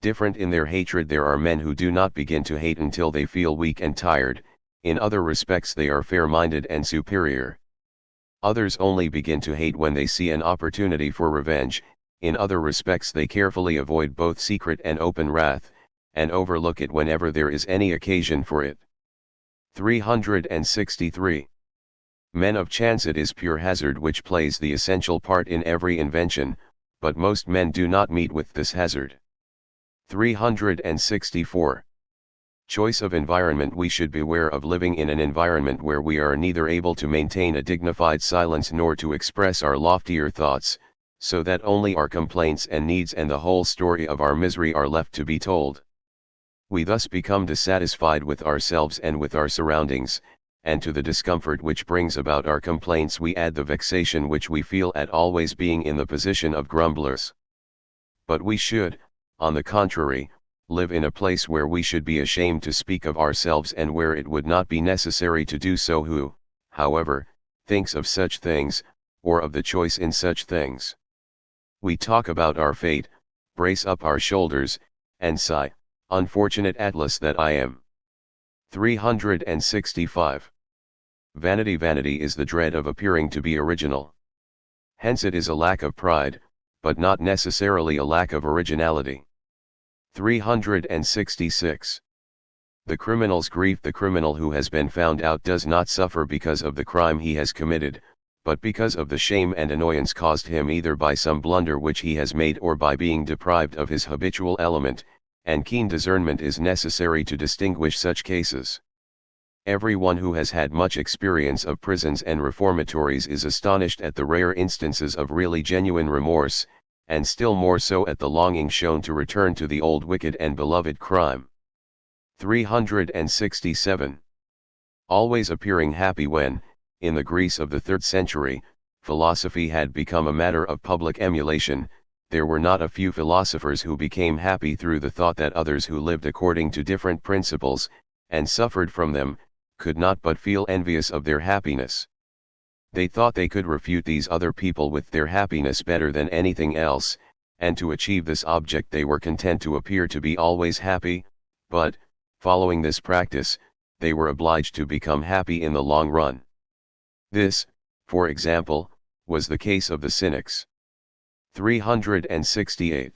Different in their hatred. There are men who do not begin to hate until they feel weak and tired, in other respects they are fair-minded and superior. Others only begin to hate when they see an opportunity for revenge, in other respects they carefully avoid both secret and open wrath, and overlook it whenever there is any occasion for it. 363. Men of chance. It is pure hazard which plays the essential part in every invention, but most men do not meet with this hazard. 364. Choice of environment. We should beware of living in an environment where we are neither able to maintain a dignified silence nor to express our loftier thoughts, so that only our complaints and needs and the whole story of our misery are left to be told. We thus become dissatisfied with ourselves and with our surroundings, and to the discomfort which brings about our complaints we add the vexation which we feel at always being in the position of grumblers. But we should, on the contrary, live in a place where we should be ashamed to speak of ourselves and where it would not be necessary to do so. Who, however, thinks of such things, or of the choice in such things? We talk about our fate, brace up our shoulders, and sigh, unfortunate Atlas that I am. 365. Vanity. Vanity is the dread of appearing to be original. Hence it is a lack of pride, but not necessarily a lack of originality. 366. The criminal's grief. The criminal who has been found out does not suffer because of the crime he has committed, but because of the shame and annoyance caused him either by some blunder which he has made or by being deprived of his habitual element, and keen discernment is necessary to distinguish such cases. Everyone who has had much experience of prisons and reformatories is astonished at the rare instances of really genuine remorse, and still more so at the longing shown to return to the old wicked and beloved crime. 367. Always appearing happy when, in the Greece of the 3rd century, philosophy had become a matter of public emulation, there were not a few philosophers who became happy through the thought that others who lived according to different principles, and suffered from them, could not but feel envious of their happiness. They thought they could refute these other people with their happiness better than anything else, and to achieve this object they were content to appear to be always happy, but, following this practice, they were obliged to become happy in the long run. This, for example, was the case of the Cynics. 368.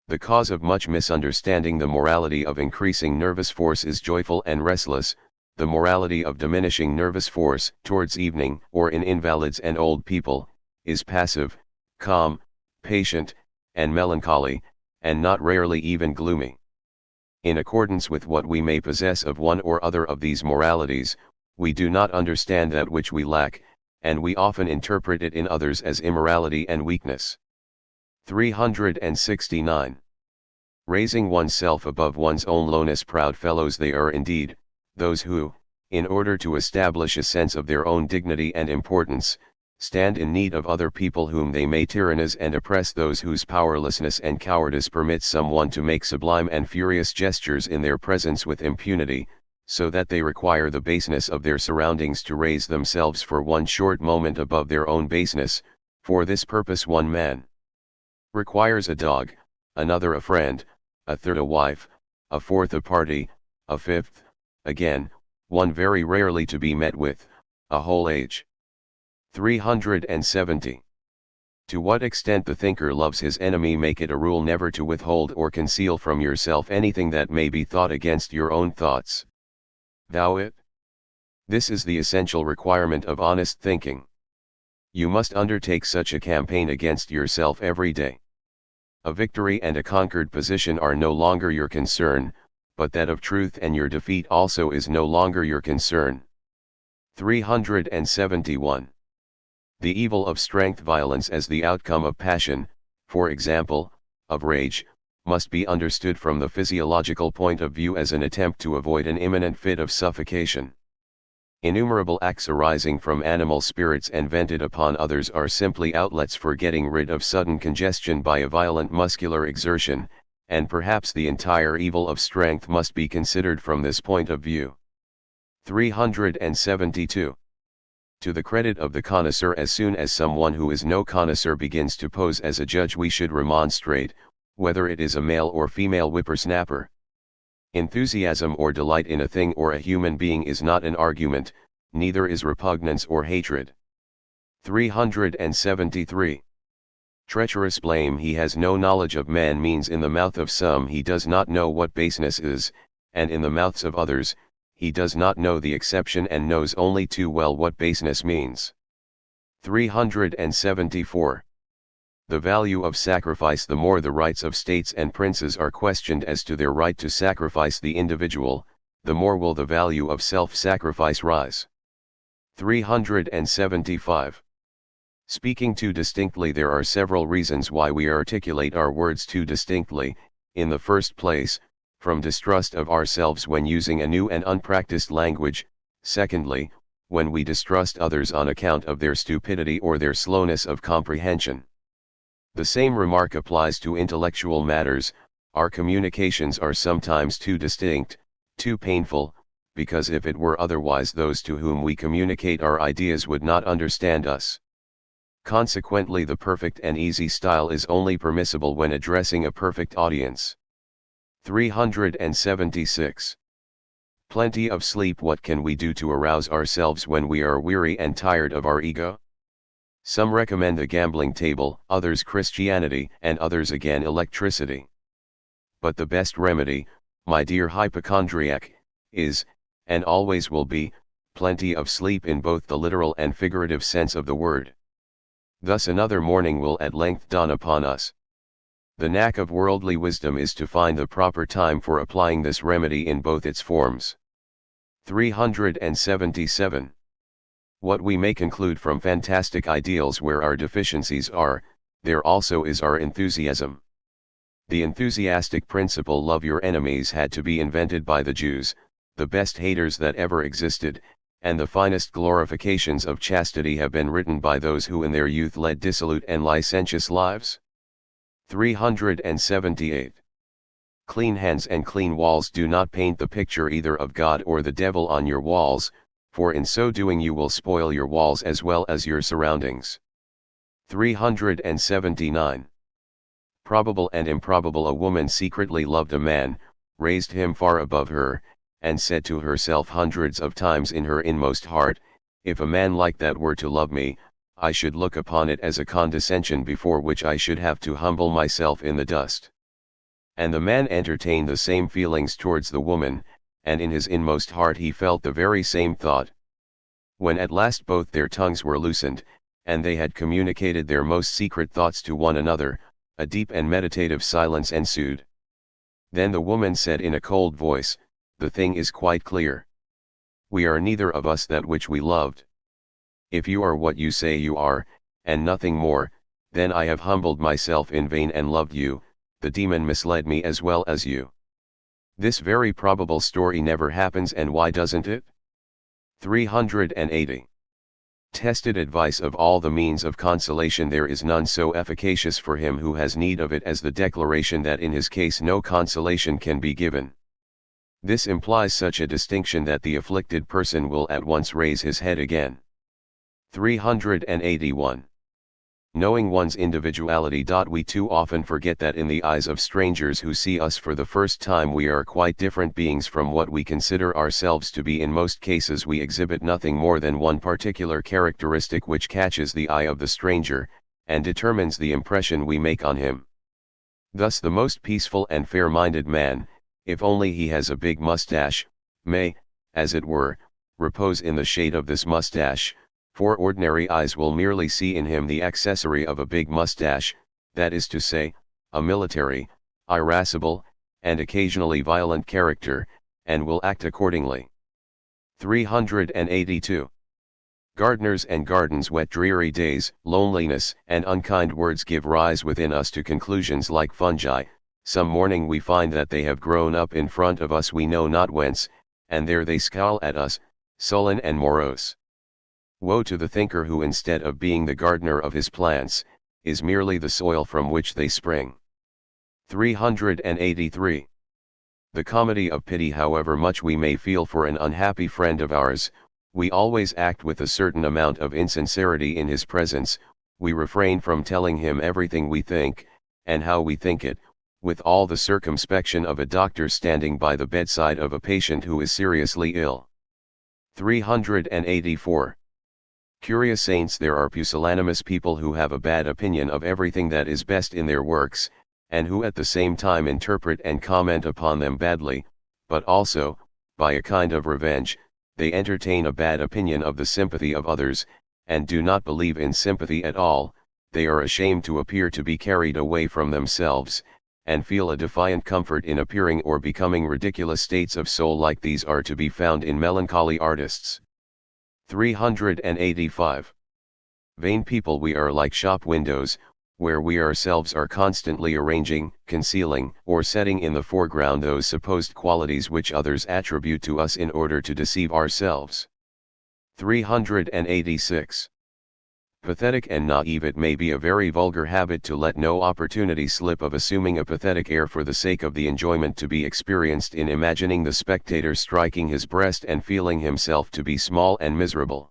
The cause of much misunderstanding the morality of increasing nervous force is joyful and restless, the morality of diminishing nervous force towards evening or in invalids and old people, is passive, calm, patient, and melancholy, and not rarely even gloomy. In accordance with what we may possess of one or other of these moralities, we do not understand that which we lack, and we often interpret it in others as immorality and weakness. 369. Raising oneself above one's own lowness. Proud fellows they are indeed, those who, in order to establish a sense of their own dignity and importance, stand in need of other people whom they may tyrannize and oppress, those whose powerlessness and cowardice permit someone to make sublime and furious gestures in their presence with impunity, so that they require the baseness of their surroundings to raise themselves for one short moment above their own baseness. For this purpose one man requires a dog, another a friend, a third a wife, a fourth a party, a fifth, again, one very rarely to be met with, a whole age. 370. To what extent the thinker loves his enemy. Make it a rule never to withhold or conceal from yourself anything that may be thought against your own thoughts. Thou it. This is the essential requirement of honest thinking. You must undertake such a campaign against yourself every day. A victory and a conquered position are no longer your concern, but that of truth and your defeat also is no longer your concern. 371. The evil of strength. Violence as the outcome of passion, for example, of rage, must be understood from the physiological point of view as an attempt to avoid an imminent fit of suffocation. Innumerable acts arising from animal spirits and vented upon others are simply outlets for getting rid of sudden congestion by a violent muscular exertion, and perhaps the entire evil of strength must be considered from this point of view. 372. To the credit of the connoisseur, as soon as someone who is no connoisseur begins to pose as a judge, we should remonstrate, whether it is a male or female whippersnapper. Enthusiasm or delight in a thing or a human being is not an argument, neither is repugnance or hatred. 373. Treacherous blame. He has no knowledge of man means in the mouth of some he does not know what baseness is, and in the mouths of others, he does not know the exception and knows only too well what baseness means. 374. The value of sacrifice. The more the rights of states and princes are questioned as to their right to sacrifice the individual, the more will the value of self-sacrifice rise. 375. Speaking too distinctly. There are several reasons why we articulate our words too distinctly. In the first place, from distrust of ourselves when using a new and unpracticed language; secondly, when we distrust others on account of their stupidity or their slowness of comprehension. The same remark applies to intellectual matters. Our communications are sometimes too distinct, too painful, because if it were otherwise those to whom we communicate our ideas would not understand us. Consequently, the perfect and easy style is only permissible when addressing a perfect audience. 376. Plenty of sleep. What can we do to arouse ourselves when we are weary and tired of our ego? Some recommend a gambling table, others Christianity, and others again electricity. But the best remedy, my dear hypochondriac, is, and always will be, plenty of sleep in both the literal and figurative sense of the word. Thus another morning will at length dawn upon us. The knack of worldly wisdom is to find the proper time for applying this remedy in both its forms. 377. What we may conclude from fantastic ideals where our deficiencies are, there also is our enthusiasm. The enthusiastic principle "love your enemies" had to be invented by the Jews, the best haters that ever existed, and the finest glorifications of chastity have been written by those who in their youth led dissolute and licentious lives. 378. Clean hands and clean walls do not paint the picture either of God or the devil on your walls, for in so doing you will spoil your walls as well as your surroundings. 379. Probable and improbable. A woman secretly loved a man, raised him far above her, and said to herself hundreds of times in her inmost heart, "If a man like that were to love me, I should look upon it as a condescension before which I should have to humble myself in the dust." And the man entertained the same feelings towards the woman, and in his inmost heart he felt the very same thought. When at last both their tongues were loosened, and they had communicated their most secret thoughts to one another, a deep and meditative silence ensued. Then the woman said in a cold voice, "The thing is quite clear. We are neither of us that which we loved. If you are what you say you are, and nothing more, then I have humbled myself in vain and loved you. The demon misled me as well as you." This very probable story never happens, and why doesn't it? 380. Tested advice: of all the means of consolation there is none so efficacious for him who has need of it as the declaration that in his case no consolation can be given. This implies such a distinction that the afflicted person will at once raise his head again. 381. Knowing one's individuality. We too often forget that in the eyes of strangers who see us for the first time we are quite different beings from what we consider ourselves to be. In most cases we exhibit nothing more than one particular characteristic which catches the eye of the stranger, and determines the impression we make on him. Thus the most peaceful and fair-minded man, if only he has a big mustache, may, as it were, repose in the shade of this mustache, for ordinary eyes will merely see in him the accessory of a big mustache, that is to say, a military, irascible, and occasionally violent character, and will act accordingly. 382. Gardeners and gardens. Wet dreary days, loneliness, and unkind words give rise within us to conclusions like fungi. Some morning we find that they have grown up in front of us we know not whence, and there they scowl at us, sullen and morose. Woe to the thinker who, instead of being the gardener of his plants, is merely the soil from which they spring. 383. The comedy of pity. However much we may feel for an unhappy friend of ours, we always act with a certain amount of insincerity in his presence. We refrain from telling him everything we think, and how we think it, with all the circumspection of a doctor standing by the bedside of a patient who is seriously ill. 384. Curious saints. There are pusillanimous people who have a bad opinion of everything that is best in their works, and who at the same time interpret and comment upon them badly, but also, by a kind of revenge, they entertain a bad opinion of the sympathy of others, and do not believe in sympathy at all. They are ashamed to appear to be carried away from themselves, and feel a defiant comfort in appearing or becoming ridiculous. States of soul like these are to be found in melancholy artists. 385. Vain people. We are like shop windows, where we ourselves are constantly arranging, concealing, or setting in the foreground those supposed qualities which others attribute to us in order to deceive ourselves. 386. Pathetic and naive. It may be a very vulgar habit to let no opportunity slip of assuming a pathetic air for the sake of the enjoyment to be experienced in imagining the spectator striking his breast and feeling himself to be small and miserable.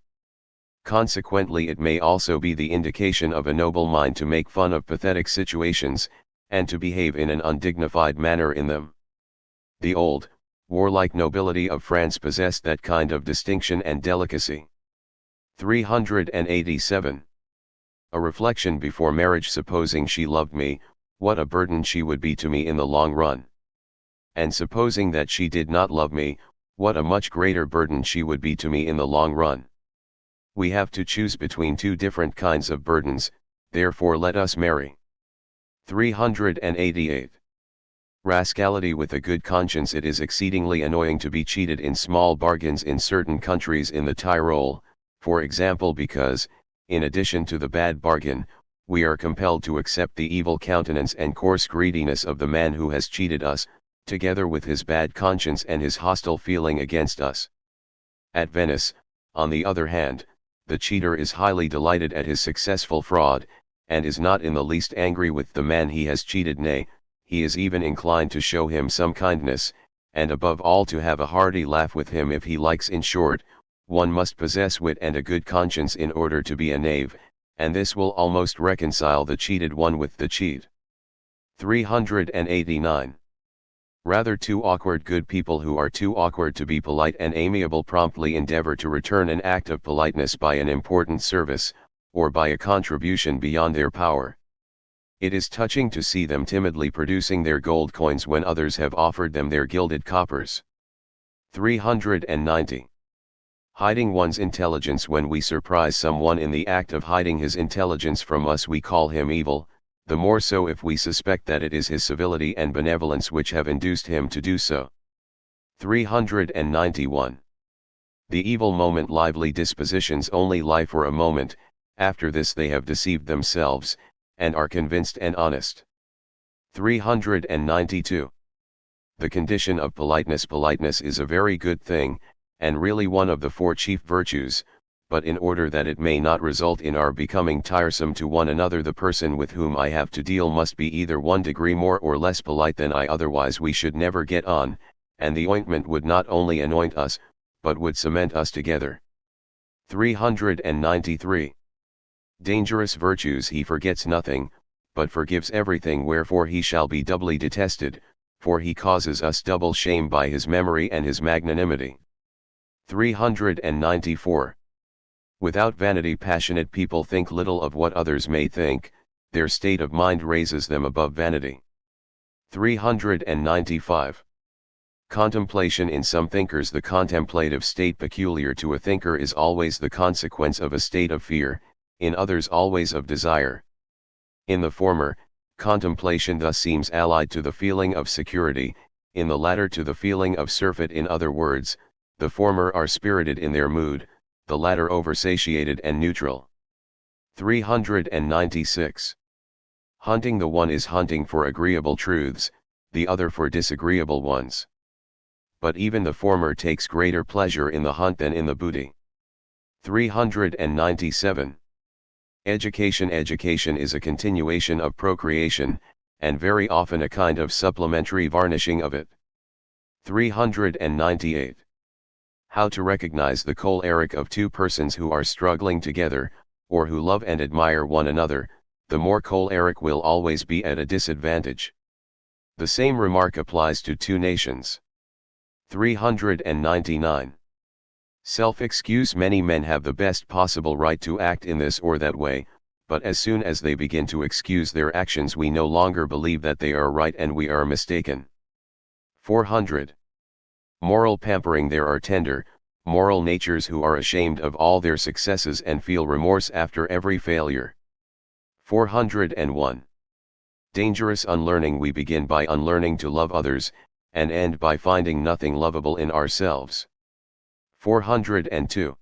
Consequently it may also be the indication of a noble mind to make fun of pathetic situations, and to behave in an undignified manner in them. The old, warlike nobility of France possessed that kind of distinction and delicacy. 387. A reflection before marriage. Supposing she loved me, what a burden she would be to me in the long run. And supposing that she did not love me, What a much greater burden she would be to me in the long run. We have to choose between two different kinds of burdens, therefore let us marry. 388. Rascality with a good conscience. It is exceedingly annoying to be cheated in small bargains in certain countries in the Tyrol, for example, because, in addition to the bad bargain, we are compelled to accept the evil countenance and coarse greediness of the man who has cheated us, together with his bad conscience and his hostile feeling against us. At Venice, on the other hand, the cheater is highly delighted at his successful fraud, and is not in the least angry with the man he has cheated, nay, he is even inclined to show him some kindness, and above all to have a hearty laugh with him if he likes. In short, one must possess wit and a good conscience in order to be a knave, and this will almost reconcile the cheated one with the cheat. 389. Rather too awkward good people who are too awkward to be polite and amiable promptly endeavor to return an act of politeness by an important service, or by a contribution beyond their power. It is touching to see them timidly producing their gold coins when others have offered them their gilded coppers. 390. Hiding one's intelligence. When we surprise someone in the act of hiding his intelligence from us, we call him evil, the more so if we suspect that it is his civility and benevolence which have induced him to do so. 391. The evil moment. Lively dispositions only lie for a moment, after this they have deceived themselves, and are convinced and honest. 392. The condition of politeness. Politeness is a very good thing, and really one of the four chief virtues, but in order that it may not result in our becoming tiresome to one another, the person with whom I have to deal must be either 1 degree more or less polite than I, otherwise we should never get on, and the ointment would not only anoint us, but would cement us together. 393. Dangerous virtues. He forgets nothing, but forgives everything, wherefore he shall be doubly detested, for he causes us double shame by his memory and his magnanimity. 394. Without vanity. Passionate people think little of what others may think, their state of mind raises them above vanity. 395. Contemplation. In some thinkers the contemplative state peculiar to a thinker is always the consequence of a state of fear, in others always of desire. In the former, contemplation thus seems allied to the feeling of security, in the latter to the feeling of surfeit. In other words, the former are spirited in their mood, the latter oversatiated and neutral. 396. Hunting. The one is hunting for agreeable truths, the other for disagreeable ones. But even the former takes greater pleasure in the hunt than in the booty. 397. Education. Education is a continuation of procreation, and very often a kind of supplementary varnishing of it. 398. How to recognize the choleric of two persons who are struggling together, or who love and admire one another. The more choleric will always be at a disadvantage. The same remark applies to two nations. 399. Self-excuse. Many men have the best possible right to act in this or that way, but as soon as they begin to excuse their actions we no longer believe that they are right and we are mistaken. 400. Moral pampering. There are tender, moral natures who are ashamed of all their successes and feel remorse after every failure. 401. Dangerous unlearning. We begin by unlearning to love others, and end by finding nothing lovable in ourselves. 402.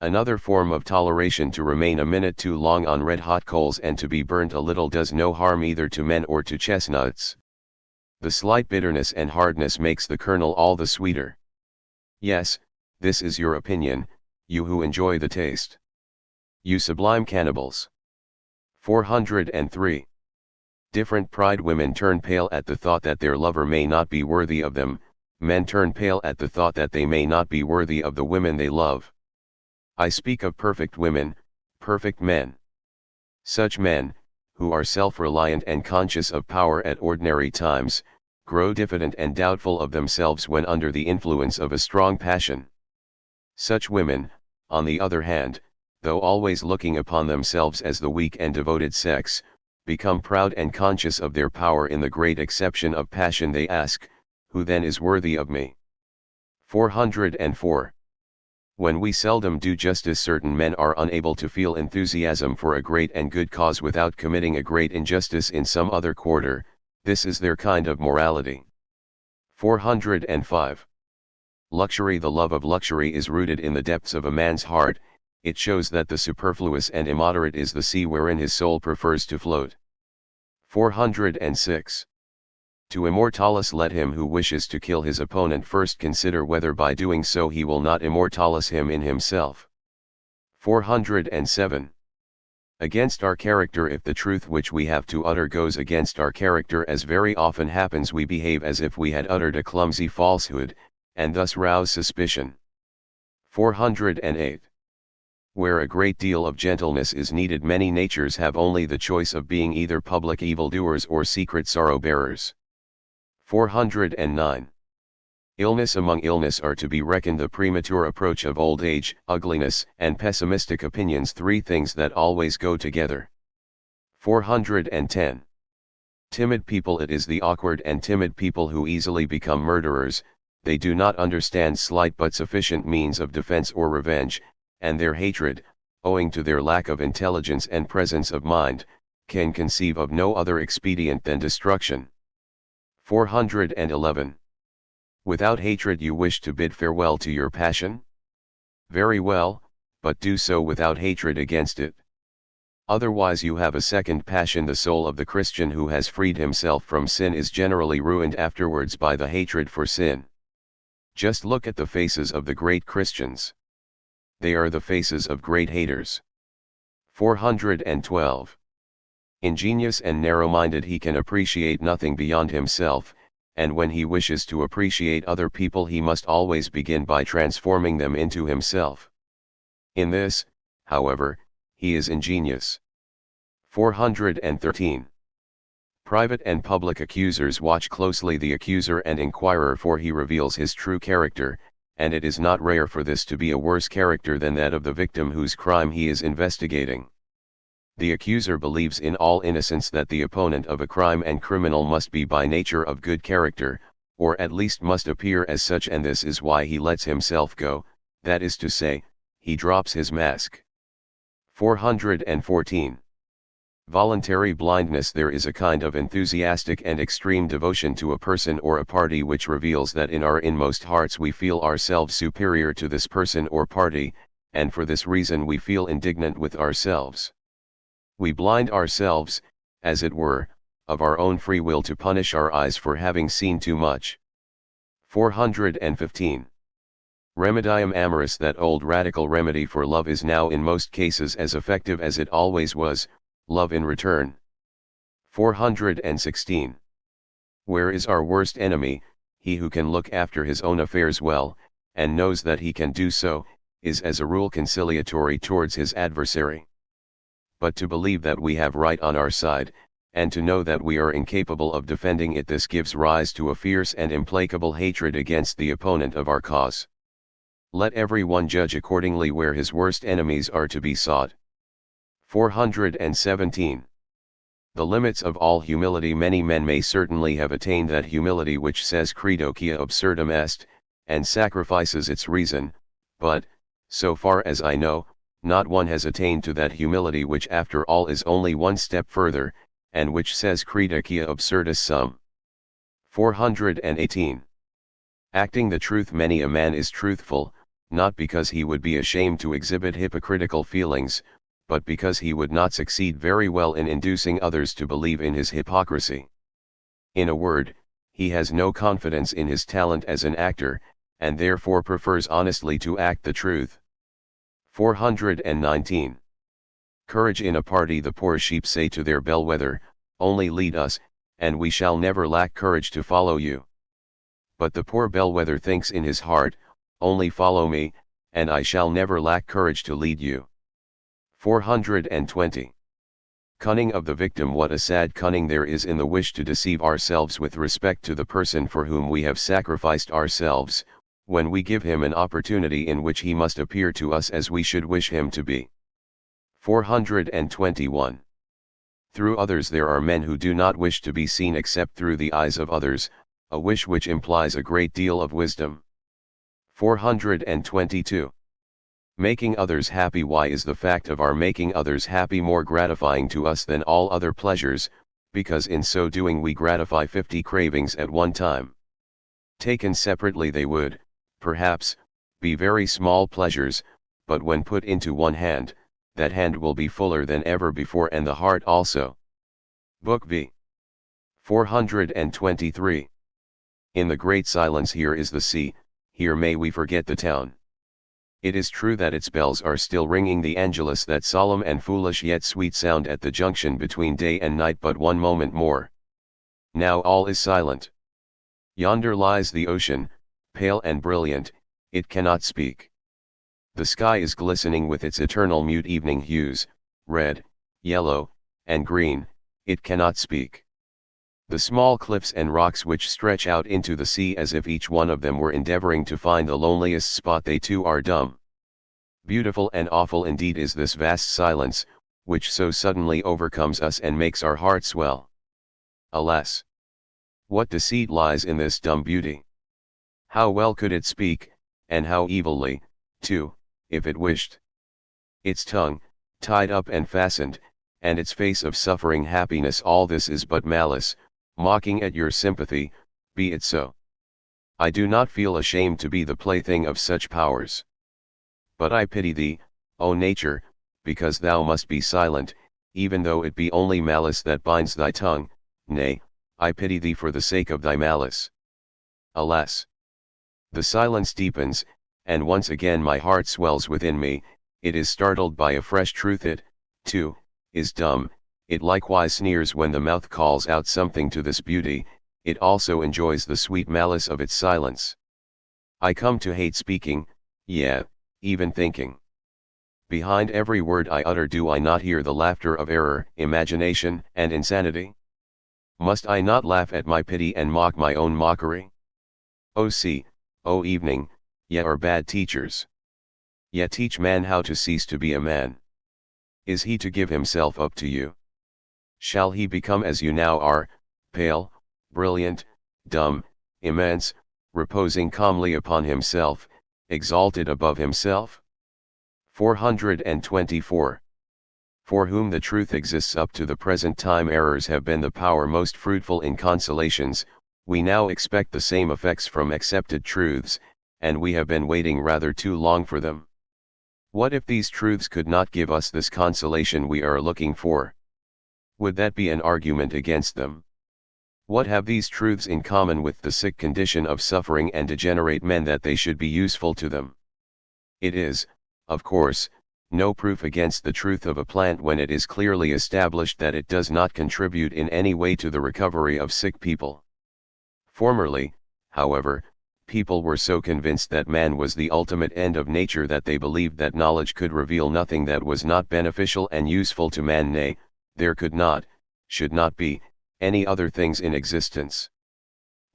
Another form of toleration. To remain a minute too long on red-hot coals and to be burnt a little does no harm either to men or to chestnuts. The slight bitterness and hardness makes the kernel all the sweeter. Yes, this is your opinion, you who enjoy the taste. You sublime cannibals. 403. Different pride. Women turn pale at the thought that their lover may not be worthy of them, men turn pale at the thought that they may not be worthy of the women they love. I speak of perfect women, perfect men. Such men, who are self-reliant and conscious of power at ordinary times, grow diffident and doubtful of themselves when under the influence of a strong passion. Such women, on the other hand, though always looking upon themselves as the weak and devoted sex, become proud and conscious of their power in the great exception of passion. They ask, who then is worthy of me? 404. When we seldom do justice, certain men are unable to feel enthusiasm for a great and good cause without committing a great injustice in some other quarter. This is their kind of morality. 405. Luxury. The love of luxury is rooted in the depths of a man's heart. It shows that the superfluous and immoderate is the sea wherein his soul prefers to float. 406. To immortalis, let him who wishes to kill his opponent first consider whether by doing so he will not immortalis him in himself. 407. Against our character. If the truth which we have to utter goes against our character, as very often happens, we behave as if we had uttered a clumsy falsehood, and thus rouse suspicion. 408. Where a great deal of gentleness is needed, many natures have only the choice of being either public evildoers or secret sorrow-bearers. 409. Illness. Among illness are to be reckoned the premature approach of old age, ugliness, and pessimistic opinions, three things that always go together. 410. Timid people. It is the awkward and timid people who easily become murderers. They do not understand slight but sufficient means of defense or revenge, and their hatred, owing to their lack of intelligence and presence of mind, can conceive of no other expedient than destruction. 411. Without hatred you wish to bid farewell to your passion? Very well, but do so without hatred against it. Otherwise you have a second passion. The soul of the Christian who has freed himself from sin is generally ruined afterwards by the hatred for sin. Just look at the faces of the great Christians. They are the faces of great haters. 412. Ingenious and narrow-minded, he can appreciate nothing beyond himself, and when he wishes to appreciate other people he must always begin by transforming them into himself. In this, however, he is ingenious. 413. Private and public accusers watch closely the accuser and inquirer, for he reveals his true character, and it is not rare for this to be a worse character than that of the victim whose crime he is investigating. The accuser believes in all innocence that the opponent of a crime and criminal must be by nature of good character, or at least must appear as such, and this is why he lets himself go, that is to say, he drops his mask. 414. Voluntary blindness. There is a kind of enthusiastic and extreme devotion to a person or a party which reveals that in our inmost hearts we feel ourselves superior to this person or party, and for this reason we feel indignant with ourselves. We blind ourselves, as it were, of our own free will to punish our eyes for having seen too much. 415. Remedium amoris. That old radical remedy for love is now in most cases as effective as it always was, love in return. 416. Where is our worst enemy? He who can look after his own affairs well, and knows that he can do so, is as a rule conciliatory towards his adversary. But to believe that we have right on our side, and to know that we are incapable of defending it, this gives rise to a fierce and implacable hatred against the opponent of our cause. Let every one judge accordingly where his worst enemies are to be sought. 417. The limits of all humility. Many men may certainly have attained that humility which says credo quia absurdum est, and sacrifices its reason, but, so far as I know, not one has attained to that humility which after all is only one step further, and which says creda quia absurdus sum. 418. Acting the truth. Many a man is truthful, not because he would be ashamed to exhibit hypocritical feelings, but because he would not succeed very well in inducing others to believe in his hypocrisy. In a word, he has no confidence in his talent as an actor, and therefore prefers honestly to act the truth. 419. Courage. In a party the poor sheep say to their bellwether, only lead us, and we shall never lack courage to follow you. But the poor bellwether thinks in his heart, only follow me, and I shall never lack courage to lead you. 420. Cunning of the victim. What a sad cunning there is in the wish to deceive ourselves with respect to the person for whom we have sacrificed ourselves, when we give him an opportunity in which he must appear to us as we should wish him to be. 421. Through others. There are men who do not wish to be seen except through the eyes of others, a wish which implies a great deal of wisdom. 422. Making others happy. Why is the fact of our making others happy more gratifying to us than all other pleasures? Because in so doing we gratify 50 cravings at one time. Taken separately they would, perhaps, be very small pleasures, but when put into one hand, that hand will be fuller than ever before, and the heart also. Book V. 423. In the great silence here is the sea, here may we forget the town. It is true that its bells are still ringing the Angelus, that solemn and foolish yet sweet sound at the junction between day and night. But one moment more. Now all is silent. Yonder lies the ocean, pale and brilliant, it cannot speak. The sky is glistening with its eternal mute evening hues, red, yellow, and green, it cannot speak. The small cliffs and rocks which stretch out into the sea as if each one of them were endeavoring to find the loneliest spot, they too are dumb. Beautiful and awful indeed is this vast silence, which so suddenly overcomes us and makes our heart swell. Alas! What deceit lies in this dumb beauty! How well could it speak, and how evilly, too, if it wished. Its tongue, tied up and fastened, and its face of suffering happiness, all this is but malice, mocking at your sympathy. Be it so. I do not feel ashamed to be the plaything of such powers. But I pity thee, O nature, because thou must be silent, even though it be only malice that binds thy tongue. Nay, I pity thee for the sake of thy malice. Alas! The silence deepens, and once again my heart swells within me. It is startled by a fresh truth. It, too, is dumb. It likewise sneers when the mouth calls out something to this beauty. It also enjoys the sweet malice of its silence. I come to hate speaking, yea, even thinking. Behind every word I utter, do I not hear the laughter of error, imagination, and insanity? Must I not laugh at my pity and mock my own mockery? O sea, O evening, ye are bad teachers. Ye teach man how to cease to be a man. Is he to give himself up to you? Shall he become as you now are, pale, brilliant, dumb, immense, reposing calmly upon himself, exalted above himself? 424. For whom the truth exists up to the present time, errors have been the power most fruitful in consolations. We now expect the same effects from accepted truths, and we have been waiting rather too long for them. What if these truths could not give us this consolation we are looking for? Would that be an argument against them? What have these truths in common with the sick condition of suffering and degenerate men that they should be useful to them? It is, of course, no proof against the truth of a plant when it is clearly established that it does not contribute in any way to the recovery of sick people. Formerly, however, people were so convinced that man was the ultimate end of nature that they believed that knowledge could reveal nothing that was not beneficial and useful to man. Nay, there could not, should not be, any other things in existence.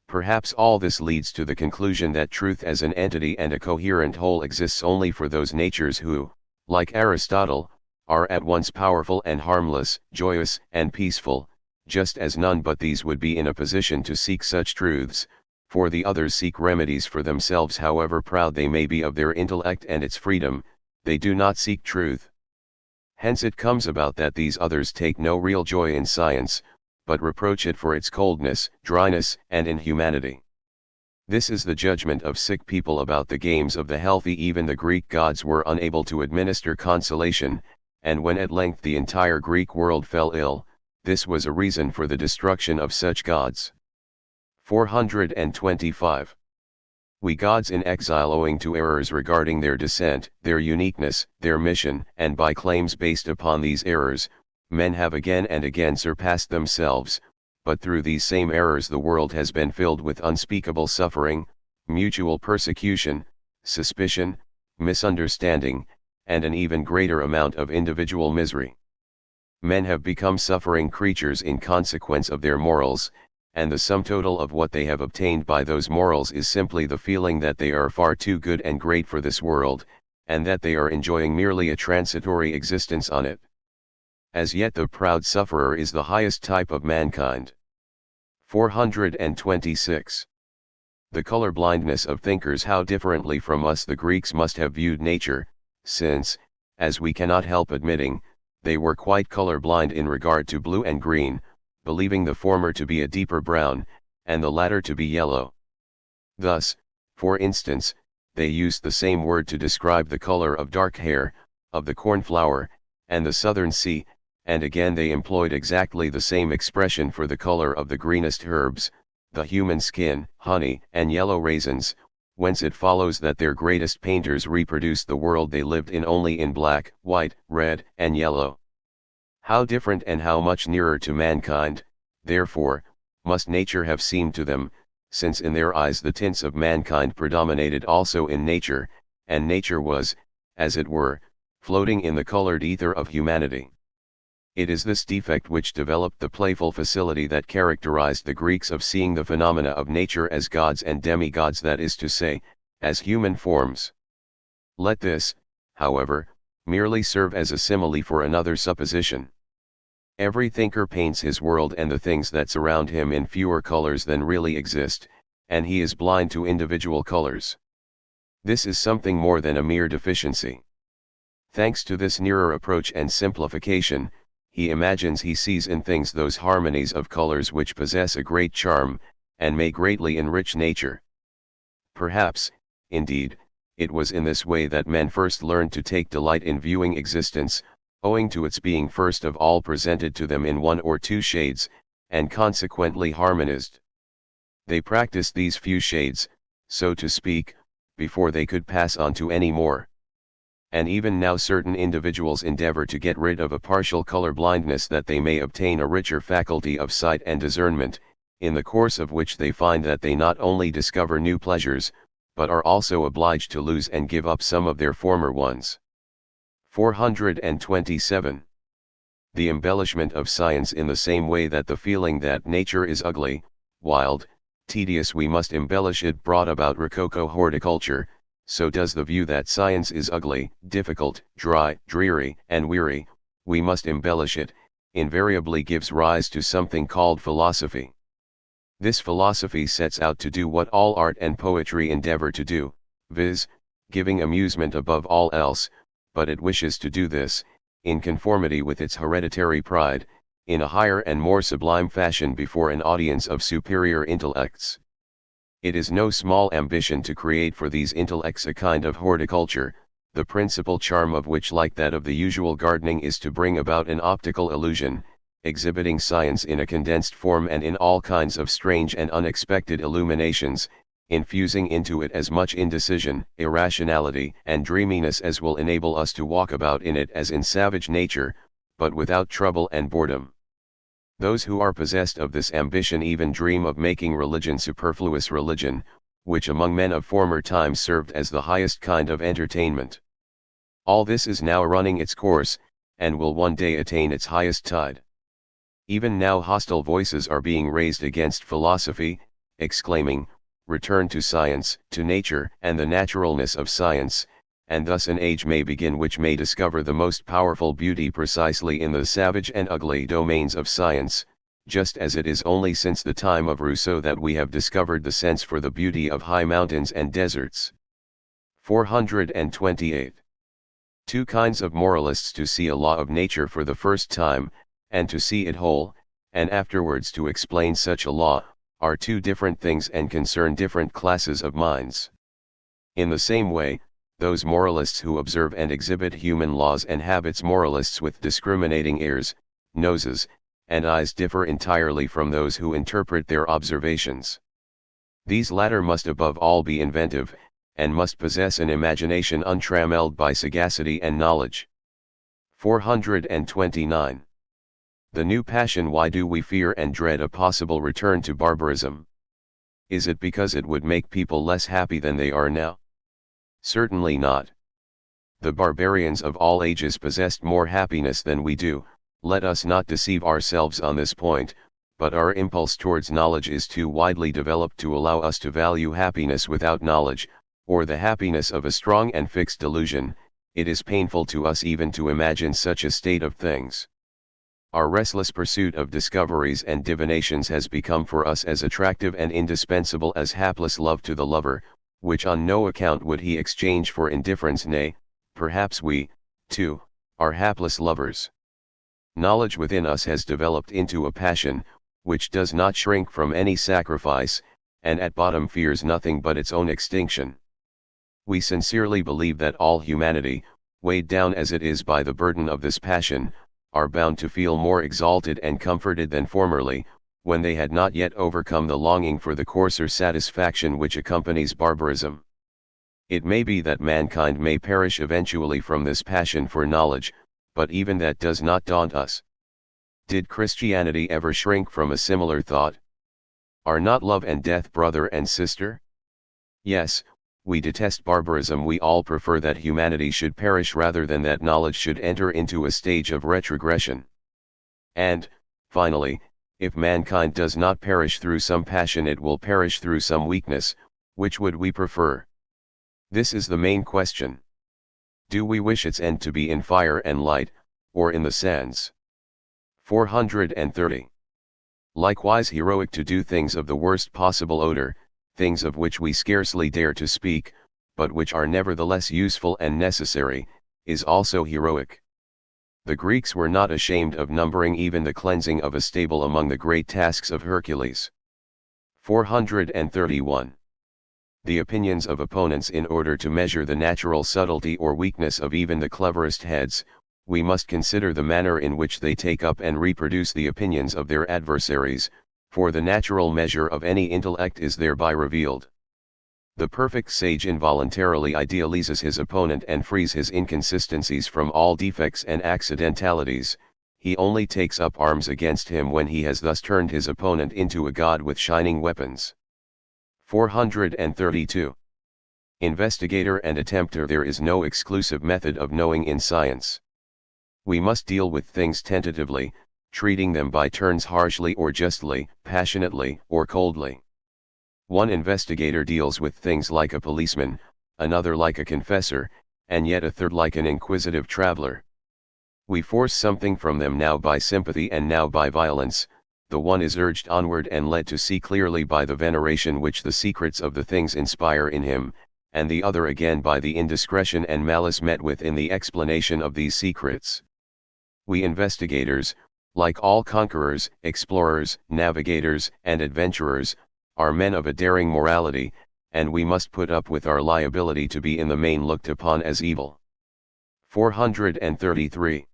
Perhaps all this leads to the conclusion that truth as an entity and a coherent whole exists only for those natures who, like Aristotle, are at once powerful and harmless, joyous and peaceful, just as none but these would be in a position to seek such truths, for the others seek remedies for themselves. However proud they may be of their intellect and its freedom, they do not seek truth. Hence it comes about that these others take no real joy in science, but reproach it for its coldness, dryness, and inhumanity. This is the judgment of sick people about the games of the healthy. Even the Greek gods were unable to administer consolation, and when at length the entire Greek world fell ill, this was a reason for the destruction of such gods. 425. We gods in exile, owing to errors regarding their descent, their uniqueness, their mission, and by claims based upon these errors, men have again and again surpassed themselves, but through these same errors the world has been filled with unspeakable suffering, mutual persecution, suspicion, misunderstanding, and an even greater amount of individual misery. Men have become suffering creatures in consequence of their morals, and the sum total of what they have obtained by those morals is simply the feeling that they are far too good and great for this world, and that they are enjoying merely a transitory existence on it. As yet the proud sufferer is the highest type of mankind. 426. The color blindness of thinkers. How differently from us the Greeks must have viewed nature, since, as we cannot help admitting, they were quite color blind in regard to blue and green, believing the former to be a deeper brown, and the latter to be yellow. Thus, for instance, they used the same word to describe the color of dark hair, of the cornflower, and the southern sea, and again they employed exactly the same expression for the color of the greenest herbs, the human skin, honey, and yellow raisins, whence it follows that their greatest painters reproduced the world they lived in only in black, white, red, and yellow. How different and how much nearer to mankind, therefore, must nature have seemed to them, since in their eyes the tints of mankind predominated also in nature, and nature was, as it were, floating in the colored ether of humanity. It is this defect which developed the playful facility that characterized the Greeks of seeing the phenomena of nature as gods and demigods, that is to say, as human forms. Let this, however, merely serve as a simile for another supposition. Every thinker paints his world and the things that surround him in fewer colors than really exist, and he is blind to individual colors. This is something more than a mere deficiency. Thanks to this nearer approach and simplification, he imagines he sees in things those harmonies of colors which possess a great charm, and may greatly enrich nature. Perhaps, indeed, it was in this way that men first learned to take delight in viewing existence, owing to its being first of all presented to them in one or two shades, and consequently harmonized. They practiced these few shades, so to speak, before they could pass on to any more. And even now certain individuals endeavor to get rid of a partial color blindness that they may obtain a richer faculty of sight and discernment, in the course of which they find that they not only discover new pleasures, but are also obliged to lose and give up some of their former ones. 427. The embellishment of science. In the same way that the feeling that nature is ugly, wild, tedious, we must embellish it, brought about Rococo horticulture, so does the view that science is ugly, difficult, dry, dreary, and weary, we must embellish it, invariably gives rise to something called philosophy. This philosophy sets out to do what all art and poetry endeavor to do, viz., giving amusement above all else, but it wishes to do this, in conformity with its hereditary pride, in a higher and more sublime fashion before an audience of superior intellects. It is no small ambition to create for these intellects a kind of horticulture, the principal charm of which, like that of the usual gardening, is to bring about an optical illusion, exhibiting science in a condensed form and in all kinds of strange and unexpected illuminations, infusing into it as much indecision, irrationality, and dreaminess as will enable us to walk about in it as in savage nature, but without trouble and boredom. Those who are possessed of this ambition even dream of making religion superfluous religion, which among men of former times served as the highest kind of entertainment. All this is now running its course, and will one day attain its highest tide. Even now hostile voices are being raised against philosophy, exclaiming, "Return to science, to nature and the naturalness of science," and thus an age may begin which may discover the most powerful beauty precisely in the savage and ugly domains of science, just as it is only since the time of Rousseau that we have discovered the sense for the beauty of high mountains and deserts. 428. Two kinds of moralists: to see a law of nature for the first time, and to see it whole, and afterwards to explain such a law, are two different things and concern different classes of minds. In the same way, those moralists who observe and exhibit human laws and habits, moralists with discriminating ears, noses, and eyes, differ entirely from those who interpret their observations. These latter must above all be inventive, and must possess an imagination untrammelled by sagacity and knowledge. 429. The new passion. Why do we fear and dread a possible return to barbarism? Is it because it would make people less happy than they are now? Certainly not. The barbarians of all ages possessed more happiness than we do. Let us not deceive ourselves on this point, but our impulse towards knowledge is too widely developed to allow us to value happiness without knowledge, or the happiness of a strong and fixed delusion. It is painful to us even to imagine such a state of things. Our restless pursuit of discoveries and divinations has become for us as attractive and indispensable as hapless love to the lover, which on no account would he exchange for indifference. Nay, perhaps we, too, are hapless lovers. Knowledge within us has developed into a passion, which does not shrink from any sacrifice, and at bottom fears nothing but its own extinction. We sincerely believe that all humanity, weighed down as it is by the burden of this passion, are bound to feel more exalted and comforted than formerly, when they had not yet overcome the longing for the coarser satisfaction which accompanies barbarism. It may be that mankind may perish eventually from this passion for knowledge, but even that does not daunt us. Did Christianity ever shrink from a similar thought? Are not love and death brother and sister? Yes, we detest barbarism. We all prefer that humanity should perish rather than that knowledge should enter into a stage of retrogression. And, finally, if mankind does not perish through some passion, it will perish through some weakness. Which would we prefer? This is the main question. Do we wish its end to be in fire and light, or in the sands? 430. Likewise heroic to do things of the worst possible odor, things of which we scarcely dare to speak, but which are nevertheless useful and necessary, is also heroic. The Greeks were not ashamed of numbering even the cleansing of a stable among the great tasks of Hercules. 431. The opinions of opponents. In order to measure the natural subtlety or weakness of even the cleverest heads, we must consider the manner in which they take up and reproduce the opinions of their adversaries, for the natural measure of any intellect is thereby revealed. The perfect sage involuntarily idealizes his opponent and frees his inconsistencies from all defects and accidentalities. He only takes up arms against him when he has thus turned his opponent into a god with shining weapons. 432. Investigator and attempter. There is no exclusive method of knowing in science. We must deal with things tentatively, treating them by turns harshly or justly, passionately or coldly. One investigator deals with things like a policeman, another like a confessor, and yet a third like an inquisitive traveler. We force something from them now by sympathy and now by violence. The one is urged onward and led to see clearly by the veneration which the secrets of the things inspire in him, and the other again by the indiscretion and malice met with in the explanation of these secrets. We investigators, like all conquerors, explorers, navigators, and adventurers, are men of a daring morality, and we must put up with our liability to be in the main looked upon as evil. 433.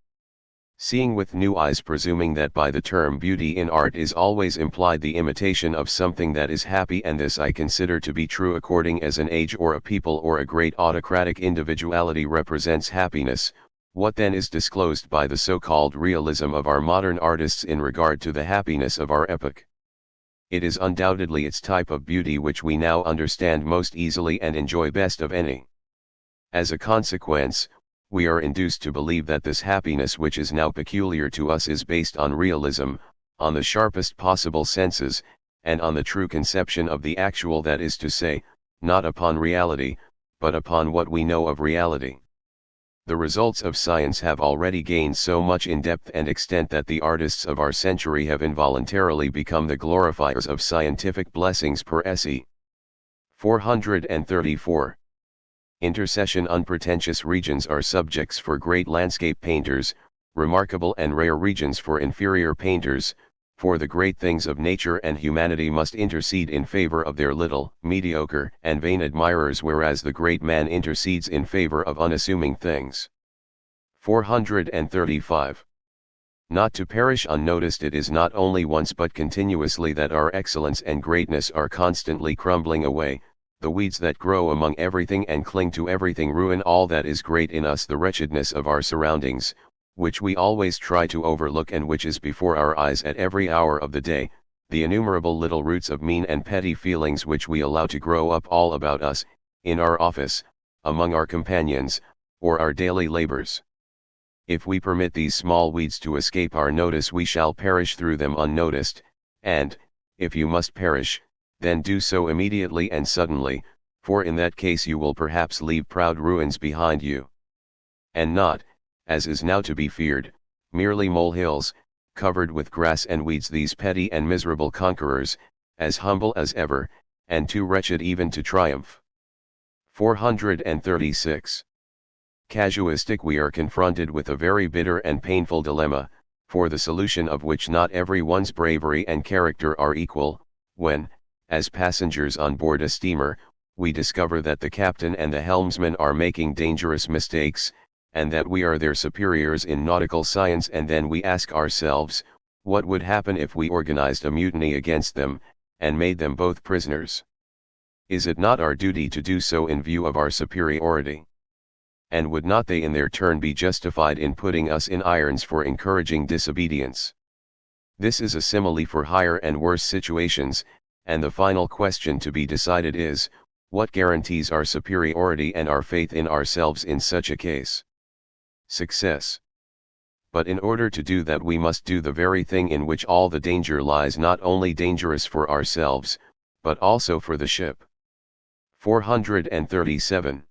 Seeing with new eyes, presuming that by the term beauty in art is always implied the imitation of something that is happy, and this I consider to be true according as an age or a people or a great autocratic individuality represents happiness. What then is disclosed by the so-called realism of our modern artists in regard to the happiness of our epoch? It is undoubtedly its type of beauty which we now understand most easily and enjoy best of any. As a consequence, we are induced to believe that this happiness which is now peculiar to us is based on realism, on the sharpest possible senses, and on the true conception of the actual, that is to say, not upon reality, but upon what we know of reality. The results of science have already gained so much in depth and extent that the artists of our century have involuntarily become the glorifiers of scientific blessings per se. 434. Intercession. Unpretentious regions are subjects for great landscape painters, remarkable and rare regions for inferior painters, for the great things of nature and humanity must intercede in favor of their little, mediocre, and vain admirers, whereas the great man intercedes in favor of unassuming things. 435. Not to perish unnoticed. It is not only once but continuously that our excellence and greatness are constantly crumbling away. The weeds that grow among everything and cling to everything ruin all that is great in us. The wretchedness of our surroundings, which we always try to overlook and which is before our eyes at every hour of the day, the innumerable little roots of mean and petty feelings which we allow to grow up all about us, in our office, among our companions, or our daily labors. If we permit these small weeds to escape our notice, we shall perish through them unnoticed, and, if you must perish, then do so immediately and suddenly, for in that case you will perhaps leave proud ruins behind you. And not, as is now to be feared, merely molehills, covered with grass and weeds, these petty and miserable conquerors, as humble as ever, and too wretched even to triumph. 436. Casuistic. We are confronted with a very bitter and painful dilemma, for the solution of which not every one's bravery and character are equal, when, as passengers on board a steamer, we discover that the captain and the helmsman are making dangerous mistakes, and that we are their superiors in nautical science, and then we ask ourselves, what would happen if we organized a mutiny against them, and made them both prisoners? Is it not our duty to do so in view of our superiority? And would not they in their turn be justified in putting us in irons for encouraging disobedience? This is a simile for higher and worse situations, and the final question to be decided is, what guarantees our superiority and our faith in ourselves in such a case? Success. But in order to do that we must do the very thing in which all the danger lies, not only dangerous for ourselves, but also for the ship. 437.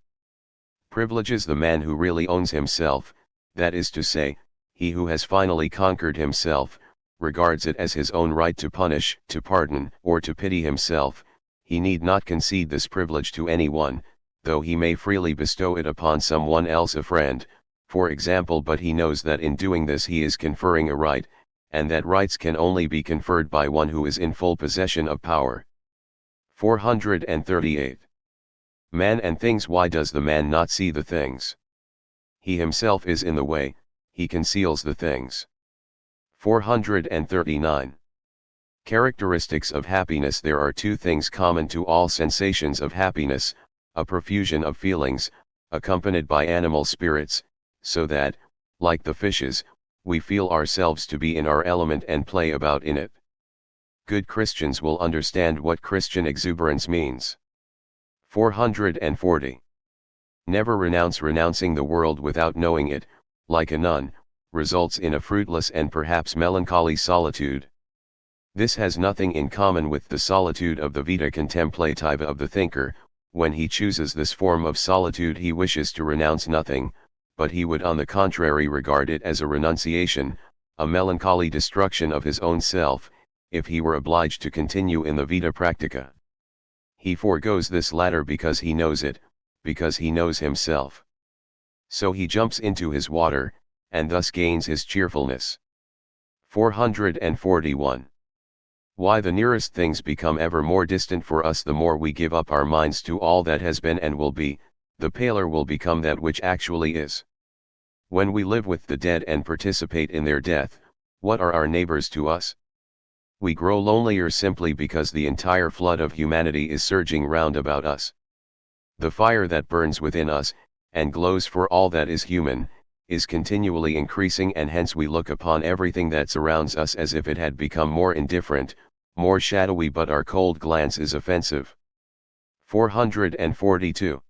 Privileges. The man who really owns himself, that is to say, he who has finally conquered himself, regards it as his own right to punish, to pardon, or to pity himself. He need not concede this privilege to anyone, though he may freely bestow it upon someone else, a friend, for example, but he knows that in doing this he is conferring a right, and that rights can only be conferred by one who is in full possession of power. 438. Man and things. Why does the man not see the things? He himself is in the way, he conceals the things. 439. Characteristics of happiness. There are two things common to all sensations of happiness: a profusion of feelings, accompanied by animal spirits, so that, like the fishes, we feel ourselves to be in our element and play about in it. Good Christians will understand what Christian exuberance means. 440. Never renounce. Renouncing the world without knowing it, like a nun, results in a fruitless and perhaps melancholy solitude. This has nothing in common with the solitude of the vita contemplativa of the thinker. When he chooses this form of solitude he wishes to renounce nothing, but he would on the contrary regard it as a renunciation, a melancholy destruction of his own self, if he were obliged to continue in the vita practica. He foregoes this latter because he knows it, because he knows himself. So he jumps into his water, and thus gains his cheerfulness. 441. Why the nearest things become ever more distant for us the more we give up our minds to all that has been and will be, the paler will become that which actually is. When we live with the dead and participate in their death, what are our neighbors to us? We grow lonelier simply because the entire flood of humanity is surging round about us. The fire that burns within us, and glows for all that is human, is continually increasing, and hence we look upon everything that surrounds us as if it had become more indifferent, more shadowy, but our cold glance is offensive. 442.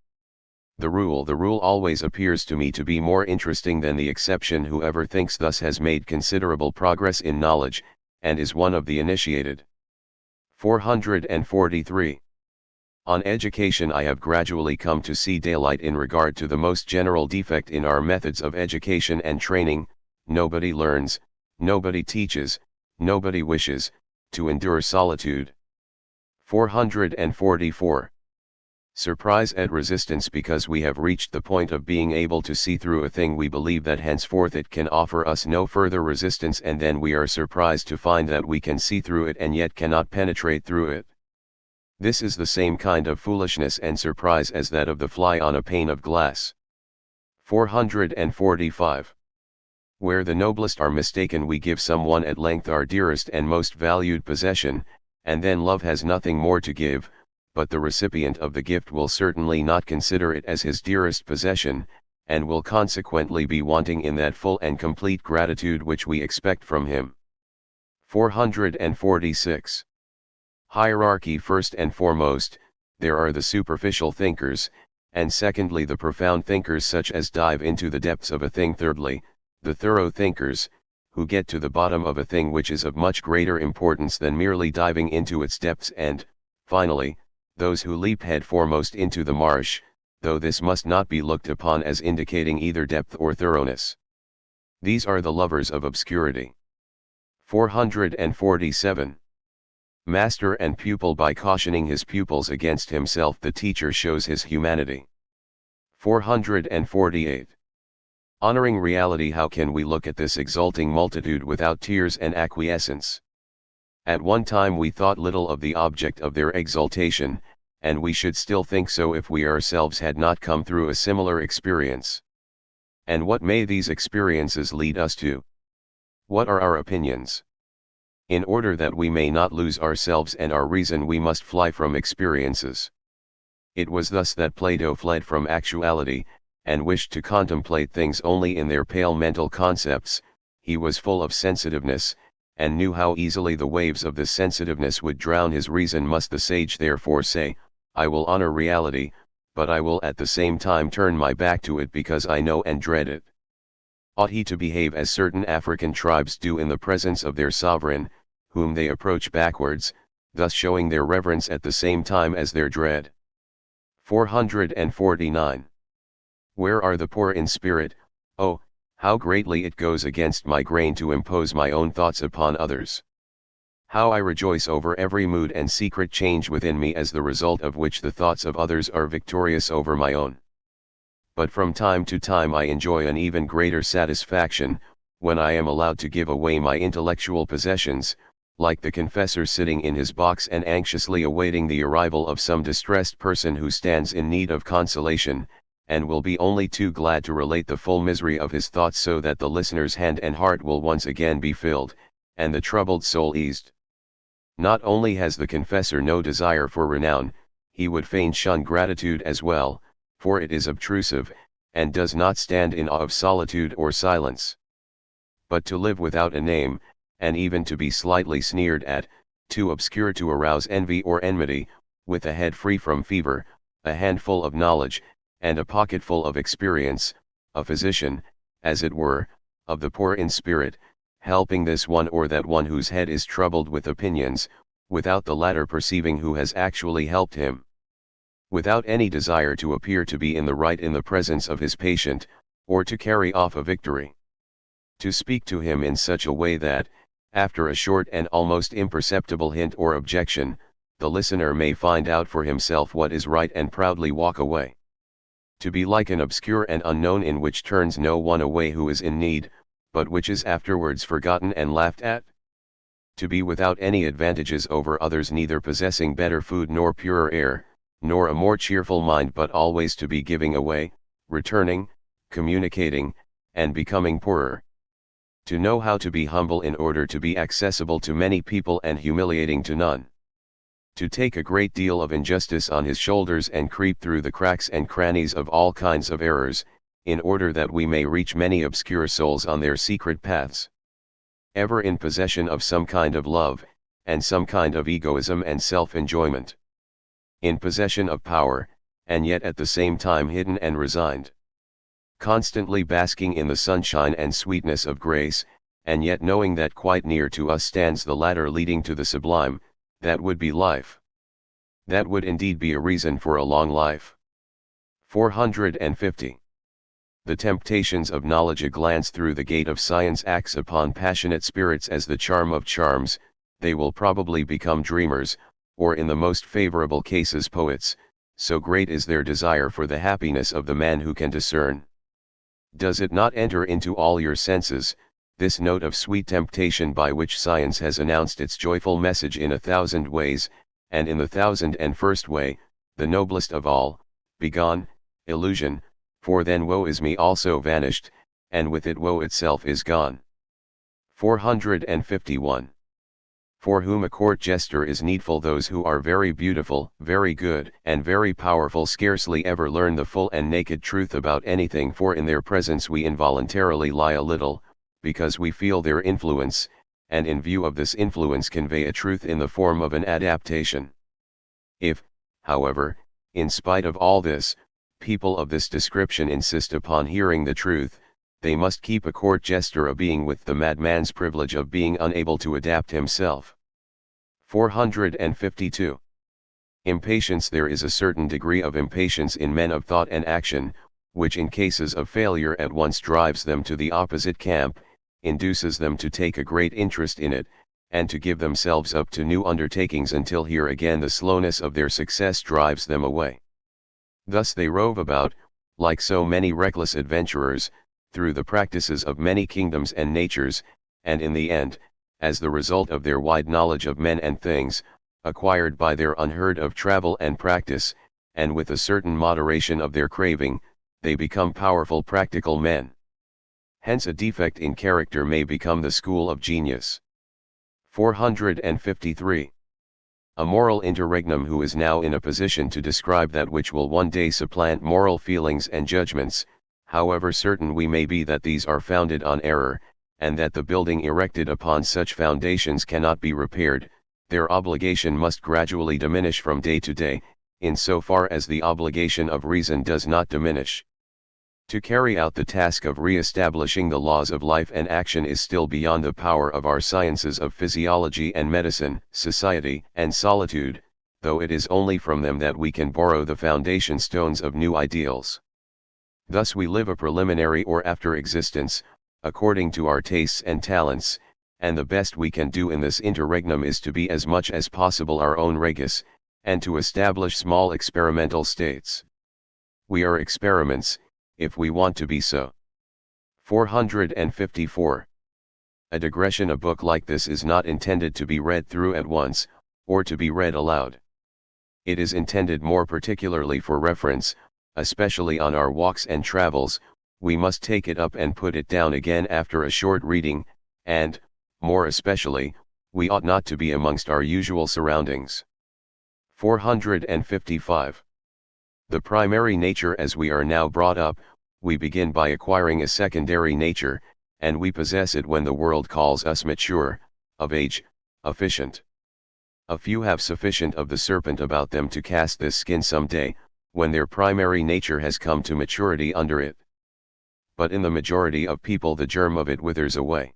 The rule always appears to me to be more interesting than the exception. Whoever thinks thus has made considerable progress in knowledge, and is one of the initiated. 443. On education. I have gradually come to see daylight in regard to the most general defect in our methods of education and training: nobody learns, nobody teaches, nobody wishes to endure solitude. 444. Surprise at resistance. Because we have reached the point of being able to see through a thing, we believe that henceforth it can offer us no further resistance, and then we are surprised to find that we can see through it and yet cannot penetrate through it. This is the same kind of foolishness and surprise as that of the fly on a pane of glass. 445. Where the noblest are mistaken, we give someone at length our dearest and most valued possession, and then love has nothing more to give, but the recipient of the gift will certainly not consider it as his dearest possession, and will consequently be wanting in that full and complete gratitude which we expect from him. 446. Hierarchy. First and foremost, there are the superficial thinkers, and secondly the profound thinkers, such as dive into the depths of a thing. Thirdly, the thorough thinkers, who get to the bottom of a thing which is of much greater importance than merely diving into its depths, and, finally, those who leap head foremost into the marsh, though this must not be looked upon as indicating either depth or thoroughness. These are the lovers of obscurity. 447. Master and pupil. By cautioning his pupils against himself, the teacher shows his humanity. 448. Honoring reality. How can we look at this exulting multitude without tears and acquiescence? At one time we thought little of the object of their exultation, and we should still think so if we ourselves had not come through a similar experience. And what may these experiences lead us to? What are our opinions? In order that we may not lose ourselves and our reason, we must fly from experiences. It was thus that Plato fled from actuality, and wished to contemplate things only in their pale mental concepts. He was full of sensitiveness, and knew how easily the waves of this sensitiveness would drown his reason. Must the sage therefore say, I will honor reality, but I will at the same time turn my back to it because I know and dread it? Ought he to behave as certain African tribes do in the presence of their sovereign, whom they approach backwards, thus showing their reverence at the same time as their dread? 449. Where are the poor in spirit? Oh, how greatly it goes against my grain to impose my own thoughts upon others! How I rejoice over every mood and secret change within me, as the result of which the thoughts of others are victorious over my own. But from time to time I enjoy an even greater satisfaction, when I am allowed to give away my intellectual possessions, like the confessor sitting in his box and anxiously awaiting the arrival of some distressed person who stands in need of consolation, and will be only too glad to relate the full misery of his thoughts, so that the listener's hand and heart will once again be filled, and the troubled soul eased. Not only has the confessor no desire for renown, he would fain shun gratitude as well, for it is obtrusive, and does not stand in awe of solitude or silence. But to live without a name, and even to be slightly sneered at, too obscure to arouse envy or enmity, with a head free from fever, a handful of knowledge, and a pocketful of experience, a physician, as it were, of the poor in spirit, helping this one or that one whose head is troubled with opinions, without the latter perceiving who has actually helped him. Without any desire to appear to be in the right in the presence of his patient, or to carry off a victory. To speak to him in such a way that, after a short and almost imperceptible hint or objection, the listener may find out for himself what is right and proudly walk away. To be like an obscure and unknown in which turns no one away who is in need, but which is afterwards forgotten and laughed at. To be without any advantages over others, neither possessing better food nor purer air, nor a more cheerful mind, but always to be giving away, returning, communicating, and becoming poorer. To know how to be humble in order to be accessible to many people and humiliating to none. To take a great deal of injustice on his shoulders and creep through the cracks and crannies of all kinds of errors, in order that we may reach many obscure souls on their secret paths. Ever in possession of some kind of love, and some kind of egoism and self-enjoyment. In possession of power, and yet at the same time hidden and resigned. Constantly basking in the sunshine and sweetness of grace, and yet knowing that quite near to us stands the ladder leading to the sublime. That would be life. That would indeed be a reason for a long life. 450. The temptations of knowledge. A glance through the gate of science acts upon passionate spirits as the charm of charms. They will probably become dreamers, or in the most favorable cases poets, so great is their desire for the happiness of the man who can discern. Does it not enter into all your senses, this note of sweet temptation by which science has announced its joyful message in 1,000 ways, and in the 1,001st way, the noblest of all, begone, illusion, for then woe is me also vanished, and with it woe itself is gone. 451. For whom a court jester is needful, those who are very beautiful, very good, and very powerful scarcely ever learn the full and naked truth about anything, for in their presence we involuntarily lie a little, because we feel their influence, and in view of this influence convey a truth in the form of an adaptation. If, however, in spite of all this, people of this description insist upon hearing the truth, they must keep a court jester a being with the madman's privilege of being unable to adapt himself. 452. Impatience. There is a certain degree of impatience in men of thought and action, which in cases of failure at once drives them to the opposite camp, induces them to take a great interest in it, and to give themselves up to new undertakings until here again the slowness of their success drives them away. Thus they rove about, like so many reckless adventurers, through the practices of many kingdoms and natures, and in the end, as the result of their wide knowledge of men and things, acquired by their unheard of travel and practice, and with a certain moderation of their craving, they become powerful practical men. Hence a defect in character may become the school of genius. 453. A moral interregnum who is now in a position to describe that which will one day supplant moral feelings and judgments, however certain we may be that these are founded on error, and that the building erected upon such foundations cannot be repaired, their obligation must gradually diminish from day to day, in so far as the obligation of reason does not diminish. To carry out the task of re-establishing the laws of life and action is still beyond the power of our sciences of physiology and medicine, society and solitude, though it is only from them that we can borrow the foundation stones of new ideals. Thus we live a preliminary or after existence, according to our tastes and talents, and the best we can do in this interregnum is to be as much as possible our own regus, and to establish small experimental states. We are experiments, if we want to be so. 454. A digression. A book like this is not intended to be read through at once, or to be read aloud. It is intended more particularly for reference, especially on our walks and travels. We must take it up and put it down again after a short reading, and, more especially, we ought not to be amongst our usual surroundings. 455. The primary nature. As we are now brought up, we begin by acquiring a secondary nature, and we possess it when the world calls us mature, of age, efficient. A few have sufficient of the serpent about them to cast this skin some day, when their primary nature has come to maturity under it. But in the majority of people the germ of it withers away.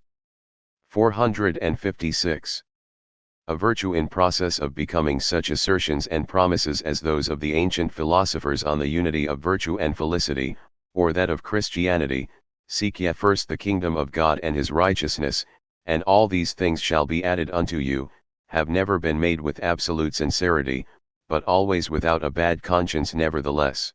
456. A virtue in process of becoming. Such assertions and promises as those of the ancient philosophers on the unity of virtue and felicity, or that of Christianity, seek ye first the kingdom of God and his righteousness, and all these things shall be added unto you, have never been made with absolute sincerity, but always without a bad conscience nevertheless.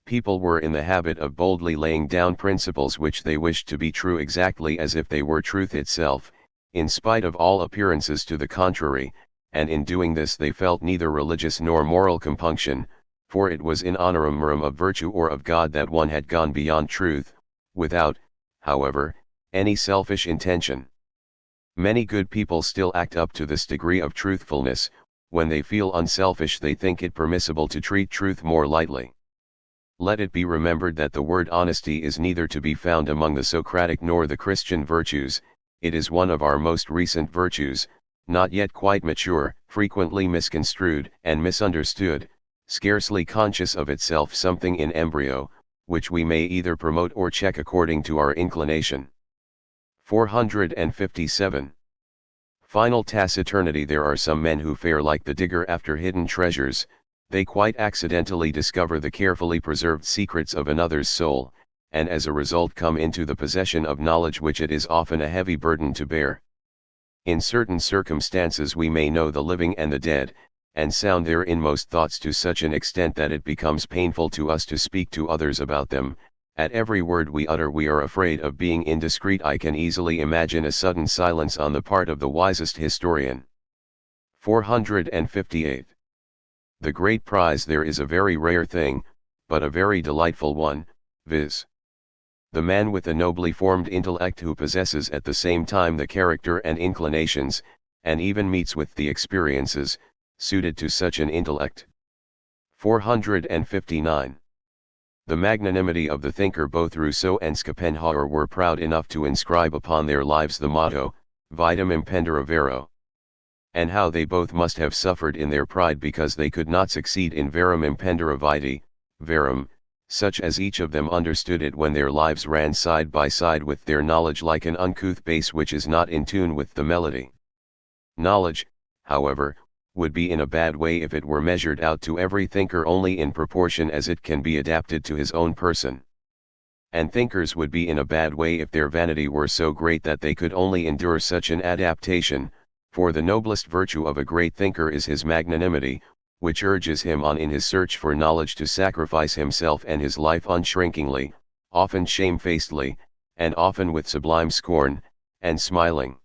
People were in the habit of boldly laying down principles which they wished to be true exactly as if they were truth itself, in spite of all appearances to the contrary, and in doing this they felt neither religious nor moral compunction, for it was in honorum of virtue or of God that one had gone beyond truth, without, however, any selfish intention. Many good people still act up to this degree of truthfulness. When they feel unselfish they think it permissible to treat truth more lightly. Let it be remembered that the word honesty is neither to be found among the Socratic nor the Christian virtues. It is one of our most recent virtues, not yet quite mature, frequently misconstrued and misunderstood, scarcely conscious of itself, something in embryo, which we may either promote or check according to our inclination. 457. Final taciturnity. There are some men who fare like the digger after hidden treasures. They quite accidentally discover the carefully preserved secrets of another's soul, and as a result come into the possession of knowledge which it is often a heavy burden to bear. In certain circumstances we may know the living and the dead, and sound their inmost thoughts to such an extent that it becomes painful to us to speak to others about them. At every word we utter we are afraid of being indiscreet. I can easily imagine a sudden silence on the part of the wisest historian. 458. The great prize. There is a very rare thing, but a very delightful one, viz. The man with a nobly formed intellect who possesses at the same time the character and inclinations, and even meets with the experiences, suited to such an intellect. 459. The magnanimity of the thinker. Both Rousseau and Schopenhauer were proud enough to inscribe upon their lives the motto, Vitam impendere vero. And how they both must have suffered in their pride because they could not succeed in verum impendere vitae, verum, such as each of them understood it when their lives ran side by side with their knowledge like an uncouth bass which is not in tune with the melody. Knowledge, however, would be in a bad way if it were measured out to every thinker only in proportion as it can be adapted to his own person. and thinkers would be in a bad way if their vanity were so great that they could only endure such an adaptation, for the noblest virtue of a great thinker is his magnanimity, which urges him on in his search for knowledge to sacrifice himself and his life unshrinkingly, often shamefacedly, and often with sublime scorn, and smiling.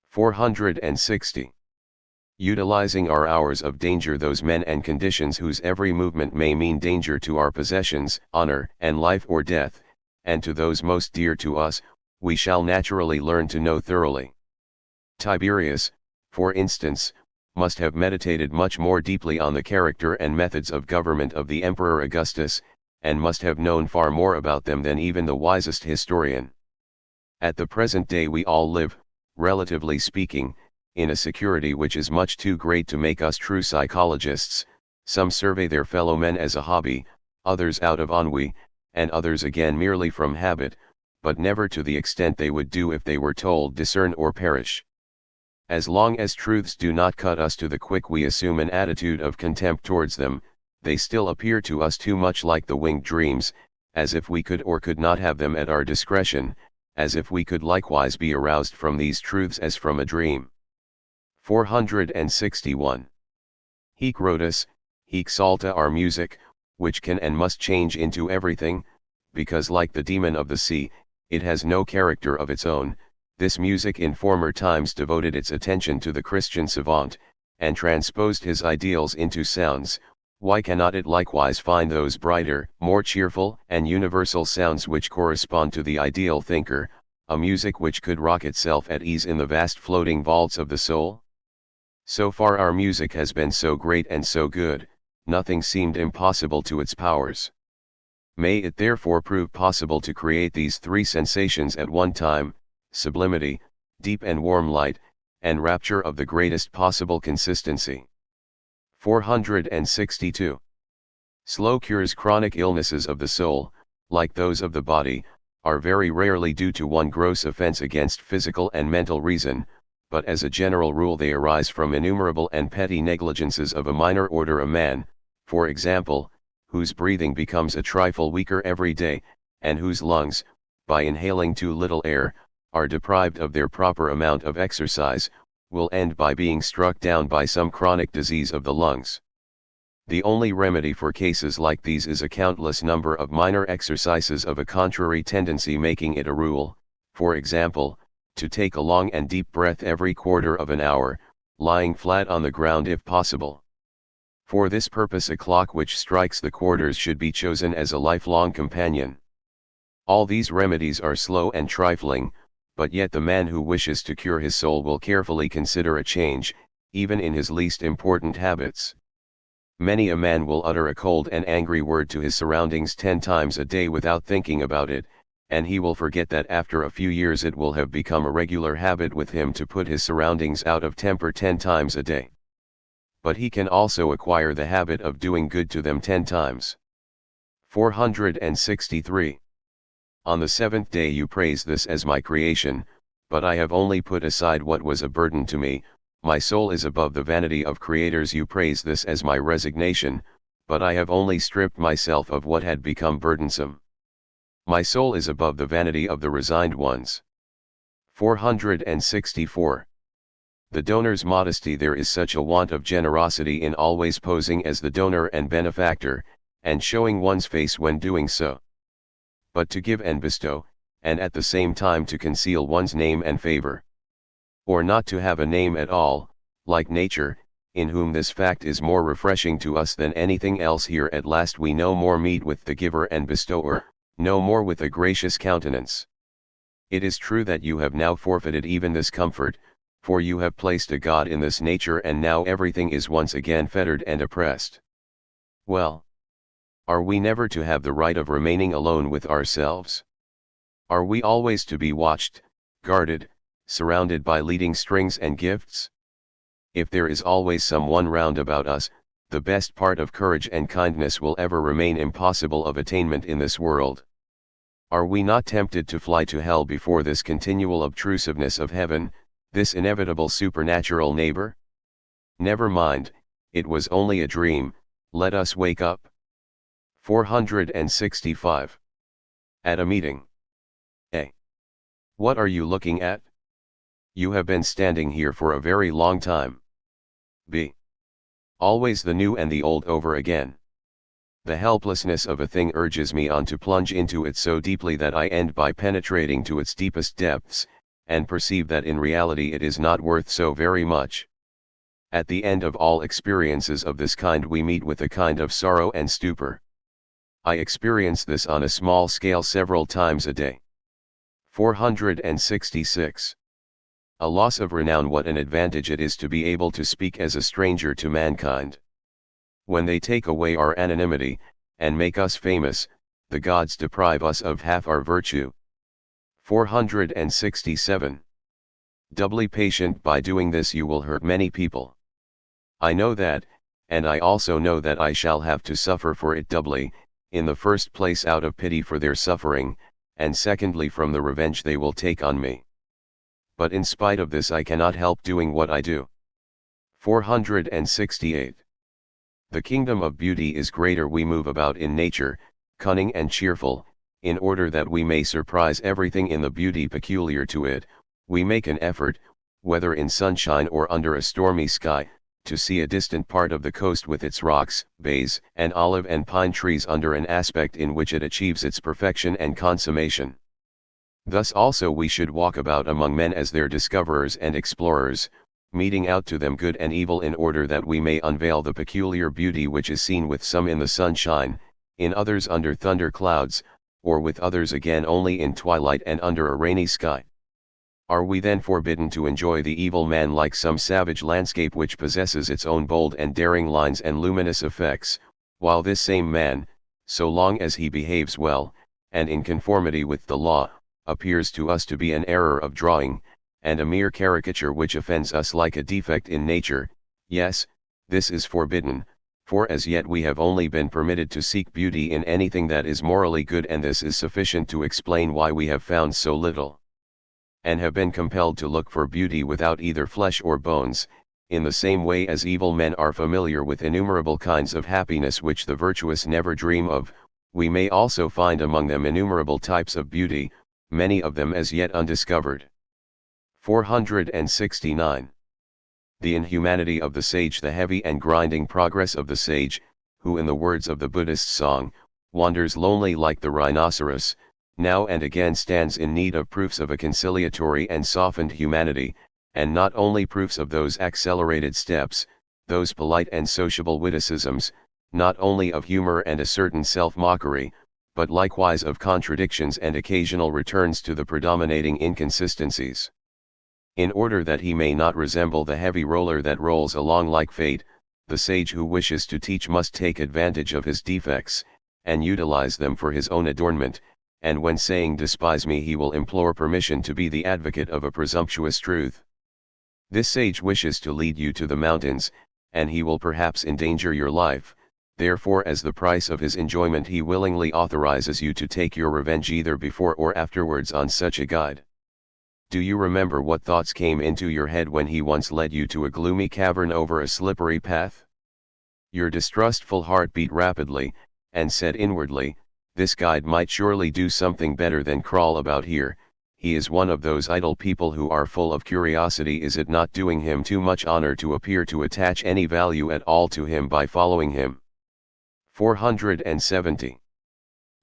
460. Utilizing our hours of danger those men and conditions whose every movement may mean danger to our possessions, honor, and life or death, and to those most dear to us, we shall naturally learn to know thoroughly. Tiberius, for instance, must have meditated much more deeply on the character and methods of government of the Emperor Augustus, and must have known far more about them than even the wisest historian. At the present day we all live, relatively speaking, in a security which is much too great to make us true psychologists. Some survey their fellow men as a hobby, others out of ennui, and others again merely from habit, but never to the extent they would do if they were told discern or perish. As long as truths do not cut us to the quick we assume an attitude of contempt towards them, they still appear to us too much like the winged dreams, as if we could or could not have them at our discretion, as if we could likewise be aroused from these truths as from a dream. 461. Hic rhodus, hic salta our music, which can and must change into everything, because like the demon of the sea, it has no character of its own. This music in former times devoted its attention to the Christian savant, and transposed his ideals into sounds. Why cannot it likewise find those brighter, more cheerful, and universal sounds which correspond to the ideal thinker, a music which could rock itself at ease in the vast floating vaults of the soul? So far our music has been so great and so good, nothing seemed impossible to its powers. May it therefore prove possible to create these three sensations at one time: sublimity, deep and warm light, and rapture of the greatest possible consistency. 462. Slow cures. Chronic illnesses of the soul, like those of the body, are very rarely due to one gross offense against physical and mental reason, but as a general rule they arise from innumerable and petty negligences of a minor order. A man, for example, whose breathing becomes a trifle weaker every day, and whose lungs, by inhaling too little air, are deprived of their proper amount of exercise, will end by being struck down by some chronic disease of the lungs. The only remedy for cases like these is a countless number of minor exercises of a contrary tendency, making it a rule, for example, to take a long and deep breath every quarter of an hour, lying flat on the ground if possible. For this purpose a clock which strikes the quarters should be chosen as a lifelong companion. All these remedies are slow and trifling, but yet the man who wishes to cure his soul will carefully consider a change, even in his least important habits. Many a man will utter a cold and angry word to his surroundings 10 times a day without thinking about it, and he will forget that after a few years it will have become a regular habit with him to put his surroundings out of temper 10 times a day. But he can also acquire the habit of doing good to them 10 times. 463. On the seventh day you praise this as my creation, but I have only put aside what was a burden to me. My soul is above the vanity of creators. You praise this as my resignation, but I have only stripped myself of what had become burdensome. My soul is above the vanity of the resigned ones. 464. The donor's modesty. There is such a want of generosity in always posing as the donor and benefactor, and showing one's face when doing so. But to give and bestow, and at the same time to conceal one's name and favor. Or not to have a name at all, like nature, in whom this fact is more refreshing to us than anything else. Here at last we no more meet with the giver and bestower, no more with a gracious countenance. It is true that you have now forfeited even this comfort, for you have placed a God in this nature, and now everything is once again fettered and oppressed. Well, are we never to have the right of remaining alone with ourselves? Are we always to be watched, guarded, surrounded by leading strings and gifts? If there is always some one round about us, the best part of courage and kindness will ever remain impossible of attainment in this world. Are we not tempted to fly to hell before this continual obtrusiveness of heaven, this inevitable supernatural neighbor? Never mind, it was only a dream, let us wake up. 465. At a meeting. A. What are you looking at? You have been standing here for a very long time. B. Always the new and the old over again. The helplessness of a thing urges me on to plunge into it so deeply that I end by penetrating to its deepest depths, and perceive that in reality it is not worth so very much. At the end of all experiences of this kind we meet with a kind of sorrow and stupor. I experience this on a small scale several times a day. 466. A loss of renown. What an advantage it is to be able to speak as a stranger to mankind. When they take away our anonymity, and make us famous, the gods deprive us of half our virtue. 467. Doubly patient. By doing this you will hurt many people. I know that, and I also know that I shall have to suffer for it doubly, in the first place out of pity for their suffering, and secondly from the revenge they will take on me. But in spite of this I cannot help doing what I do. 468. The kingdom of beauty is greater. We move about in nature, cunning and cheerful, in order that we may surprise everything in the beauty peculiar to it. We make an effort, whether in sunshine or under a stormy sky, to see a distant part of the coast with its rocks, bays, and olive and pine trees under an aspect in which it achieves its perfection and consummation. Thus also we should walk about among men as their discoverers and explorers, meting out to them good and evil in order that we may unveil the peculiar beauty which is seen with some in the sunshine, in others under thunder clouds, or with others again only in twilight and under a rainy sky. Are we then forbidden to enjoy the evil man like some savage landscape which possesses its own bold and daring lines and luminous effects, while this same man, so long as he behaves well, and in conformity with the law, appears to us to be an error of drawing, and a mere caricature which offends us like a defect in nature? Yes, this is forbidden, for as yet we have only been permitted to seek beauty in anything that is morally good, and this is sufficient to explain why we have found so little, and have been compelled to look for beauty without either flesh or bones. In the same way as evil men are familiar with innumerable kinds of happiness which the virtuous never dream of, we may also find among them innumerable types of beauty, many of them as yet undiscovered. 469. The inhumanity of the sage. The heavy and grinding progress of the sage, who in the words of the Buddhist song, wanders lonely like the rhinoceros, now and again stands in need of proofs of a conciliatory and softened humanity, and not only proofs of those accelerated steps, those polite and sociable witticisms, not only of humor and a certain self-mockery, but likewise of contradictions and occasional returns to the predominating inconsistencies. In order that he may not resemble the heavy roller that rolls along like fate, the sage who wishes to teach must take advantage of his defects, and utilize them for his own adornment, and when saying despise me he will implore permission to be the advocate of a presumptuous truth. This sage wishes to lead you to the mountains, and he will perhaps endanger your life. Therefore as the price of his enjoyment he willingly authorizes you to take your revenge either before or afterwards on such a guide. Do you remember what thoughts came into your head when he once led you to a gloomy cavern over a slippery path? Your distrustful heart beat rapidly, and said inwardly, this guide might surely do something better than crawl about here. He is one of those idle people who are full of curiosity. Is it not doing him too much honor to appear to attach any value at all to him by following him? 470.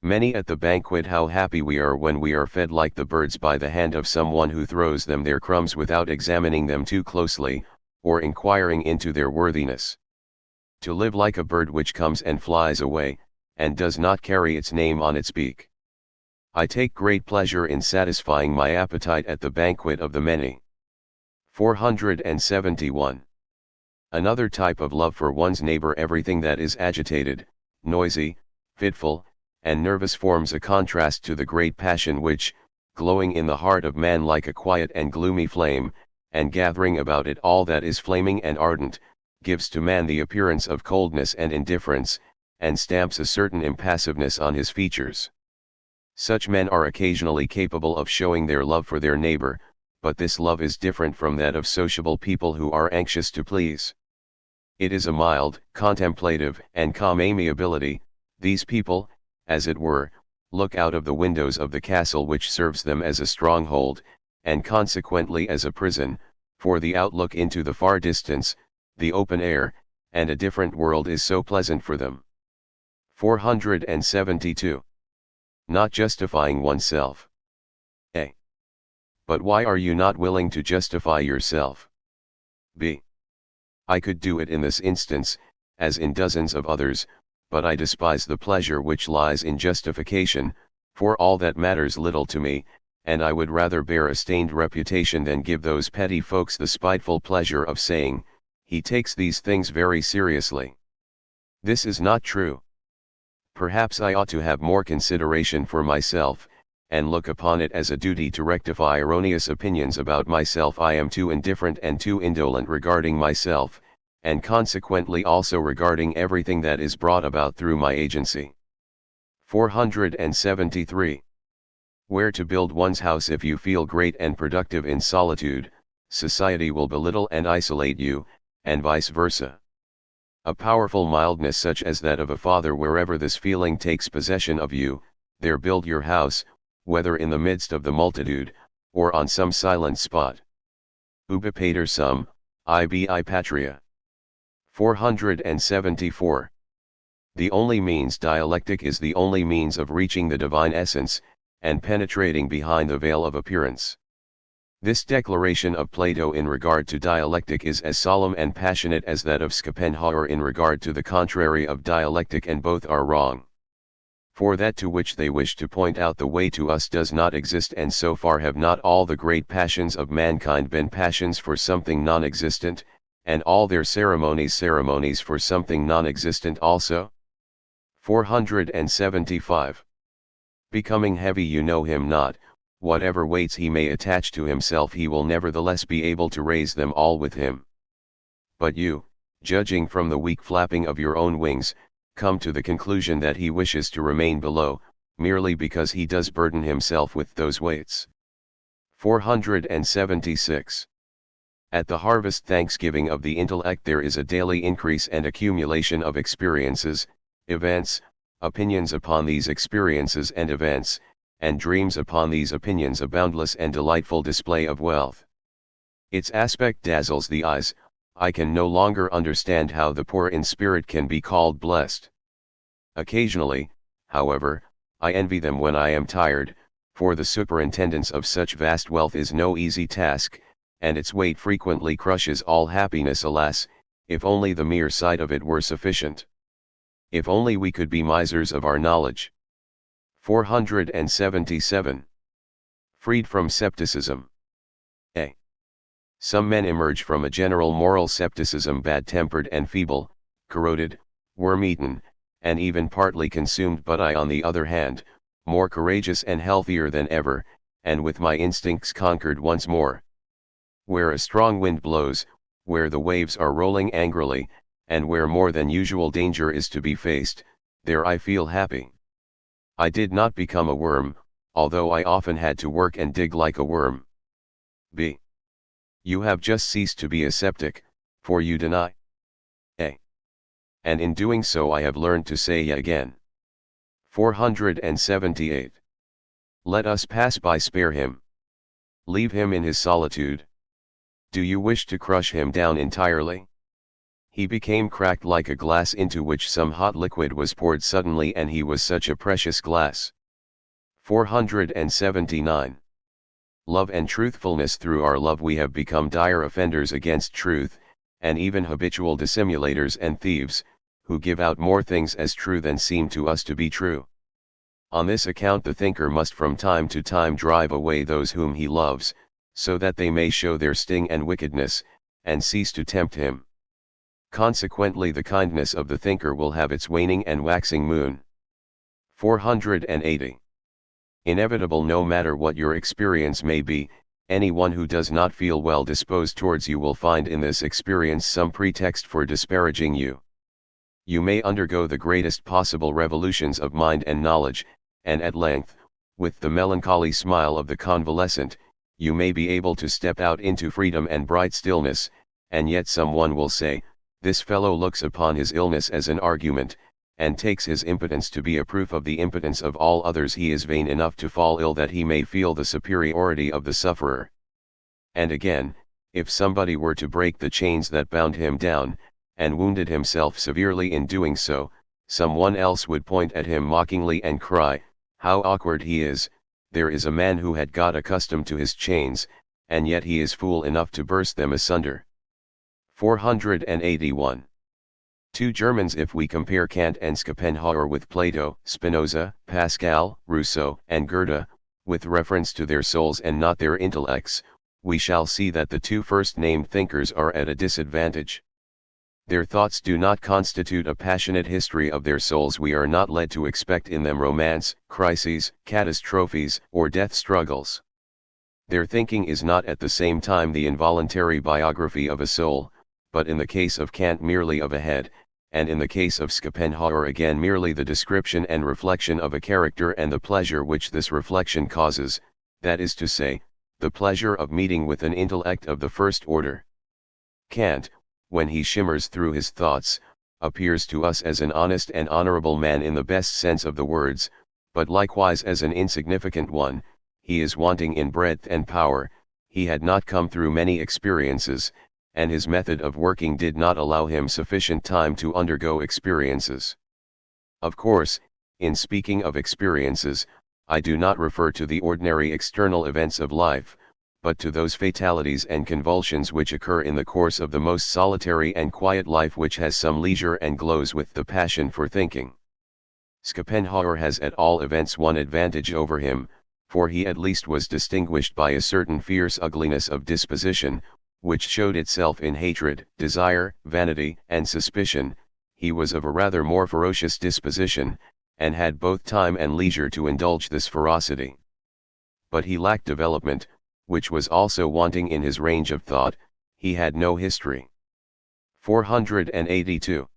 Many at the banquet. How happy we are when we are fed like the birds by the hand of someone who throws them their crumbs without examining them too closely, or inquiring into their worthiness. To live like a bird which comes and flies away, and does not carry its name on its beak. I take great pleasure in satisfying my appetite at the banquet of the many. 471. Another type of love for one's neighbor. Everything that is agitated, noisy, fitful, and nervous forms a contrast to the great passion which, glowing in the heart of man like a quiet and gloomy flame, and gathering about it all that is flaming and ardent, gives to man the appearance of coldness and indifference, and stamps a certain impassiveness on his features. Such men are occasionally capable of showing their love for their neighbor, but this love is different from that of sociable people who are anxious to please. It is a mild, contemplative, and calm amiability. These people, as it were, look out of the windows of the castle which serves them as a stronghold, and consequently as a prison, for the outlook into the far distance, the open air, and a different world is so pleasant for them. 472. Not justifying oneself. A. But why are you not willing to justify yourself? B. I could do it in this instance, as in dozens of others, but I despise the pleasure which lies in justification, for all that matters little to me, and I would rather bear a stained reputation than give those petty folks the spiteful pleasure of saying, he takes these things very seriously. This is not true. Perhaps I ought to have more consideration for myself, and look upon it as a duty to rectify erroneous opinions about myself. I am too indifferent and too indolent regarding myself, and consequently also regarding everything that is brought about through my agency. 473. Where to build one's house. If you feel great and productive in solitude, society will belittle and isolate you, and vice versa. A powerful mildness such as that of a father, wherever this feeling takes possession of you, there build your house, whether in the midst of the multitude, or on some silent spot. Ubi pater sum, ibi patria. 474. The only means. Dialectic is the only means of reaching the divine essence, and penetrating behind the veil of appearance. This declaration of Plato in regard to dialectic is as solemn and passionate as that of Schopenhauer in regard to the contrary of dialectic, and both are wrong. For that to which they wish to point out the way to us does not exist, and so far have not all the great passions of mankind been passions for something non-existent, and all their ceremonies for something non-existent also? 475. Becoming heavy. You know him not, whatever weights he may attach to himself he will nevertheless be able to raise them all with him. But you, judging from the weak flapping of your own wings, come to the conclusion that he wishes to remain below, merely because he does burden himself with those weights. 476. At the harvest thanksgiving of the intellect there is a daily increase and accumulation of experiences, events, opinions upon these experiences and events, and dreams upon these opinions, a boundless and delightful display of wealth. Its aspect dazzles the eyes. I can no longer understand how the poor in spirit can be called blessed. Occasionally, however, I envy them when I am tired, for the superintendence of such vast wealth is no easy task, and its weight frequently crushes all happiness. Alas, if only the mere sight of it were sufficient! If only we could be misers of our knowledge! 477. Freed from scepticism. A. Some men emerge from a general moral scepticism bad-tempered and feeble, corroded, worm-eaten, and even partly consumed, but I on the other hand, more courageous and healthier than ever, and with my instincts conquered once more. Where a strong wind blows, where the waves are rolling angrily, and where more than usual danger is to be faced, there I feel happy. I did not become a worm, although I often had to work and dig like a worm. B. You have just ceased to be a sceptic, for you deny. A. And in doing so I have learned to say again. 478. Let us pass by. Spare him. Leave him in his solitude. Do you wish to crush him down entirely? He became cracked like a glass into which some hot liquid was poured suddenly, and he was such a precious glass. 479. Love and truthfulness. Through our love we have become dire offenders against truth, and even habitual dissimulators and thieves, who give out more things as true than seem to us to be true. On this account the thinker must from time to time drive away those whom he loves, so that they may show their sting and wickedness, and cease to tempt him. Consequently the kindness of the thinker will have its waning and waxing moon. 480. Inevitable. No matter what your experience may be, anyone who does not feel well disposed towards you will find in this experience some pretext for disparaging you. You may undergo the greatest possible revolutions of mind and knowledge, and at length, with the melancholy smile of the convalescent, you may be able to step out into freedom and bright stillness, and yet someone will say, this fellow looks upon his illness as an argument, and takes his impotence to be a proof of the impotence of all others, he is vain enough to fall ill that he may feel the superiority of the sufferer. And again, if somebody were to break the chains that bound him down, and wounded himself severely in doing so, someone else would point at him mockingly and cry, "How awkward he is, there is a man who had got accustomed to his chains, and yet he is fool enough to burst them asunder." 481. Two Germans. If we compare Kant and Schopenhauer with Plato, Spinoza, Pascal, Rousseau, and Goethe, with reference to their souls and not their intellects, we shall see that the two first-named thinkers are at a disadvantage. Their thoughts do not constitute a passionate history of their souls. We are not led to expect in them romance, crises, catastrophes, or death struggles. Their thinking is not at the same time the involuntary biography of a soul, but in the case of Kant merely of a head, and in the case of Schopenhauer again merely the description and reflection of a character and the pleasure which this reflection causes, that is to say, the pleasure of meeting with an intellect of the first order. Kant, when he shimmers through his thoughts, appears to us as an honest and honorable man in the best sense of the words, but likewise as an insignificant one. He is wanting in breadth and power, he had not come through many experiences, and his method of working did not allow him sufficient time to undergo experiences. Of course, in speaking of experiences, I do not refer to the ordinary external events of life, but to those fatalities and convulsions which occur in the course of the most solitary and quiet life, which has some leisure and glows with the passion for thinking. Schopenhauer has at all events one advantage over him, for he at least was distinguished by a certain fierce ugliness of disposition, which showed itself in hatred, desire, vanity, and suspicion. He was of a rather more ferocious disposition, and had both time and leisure to indulge this ferocity. But he lacked development, which was also wanting in his range of thought. He had no history. 482.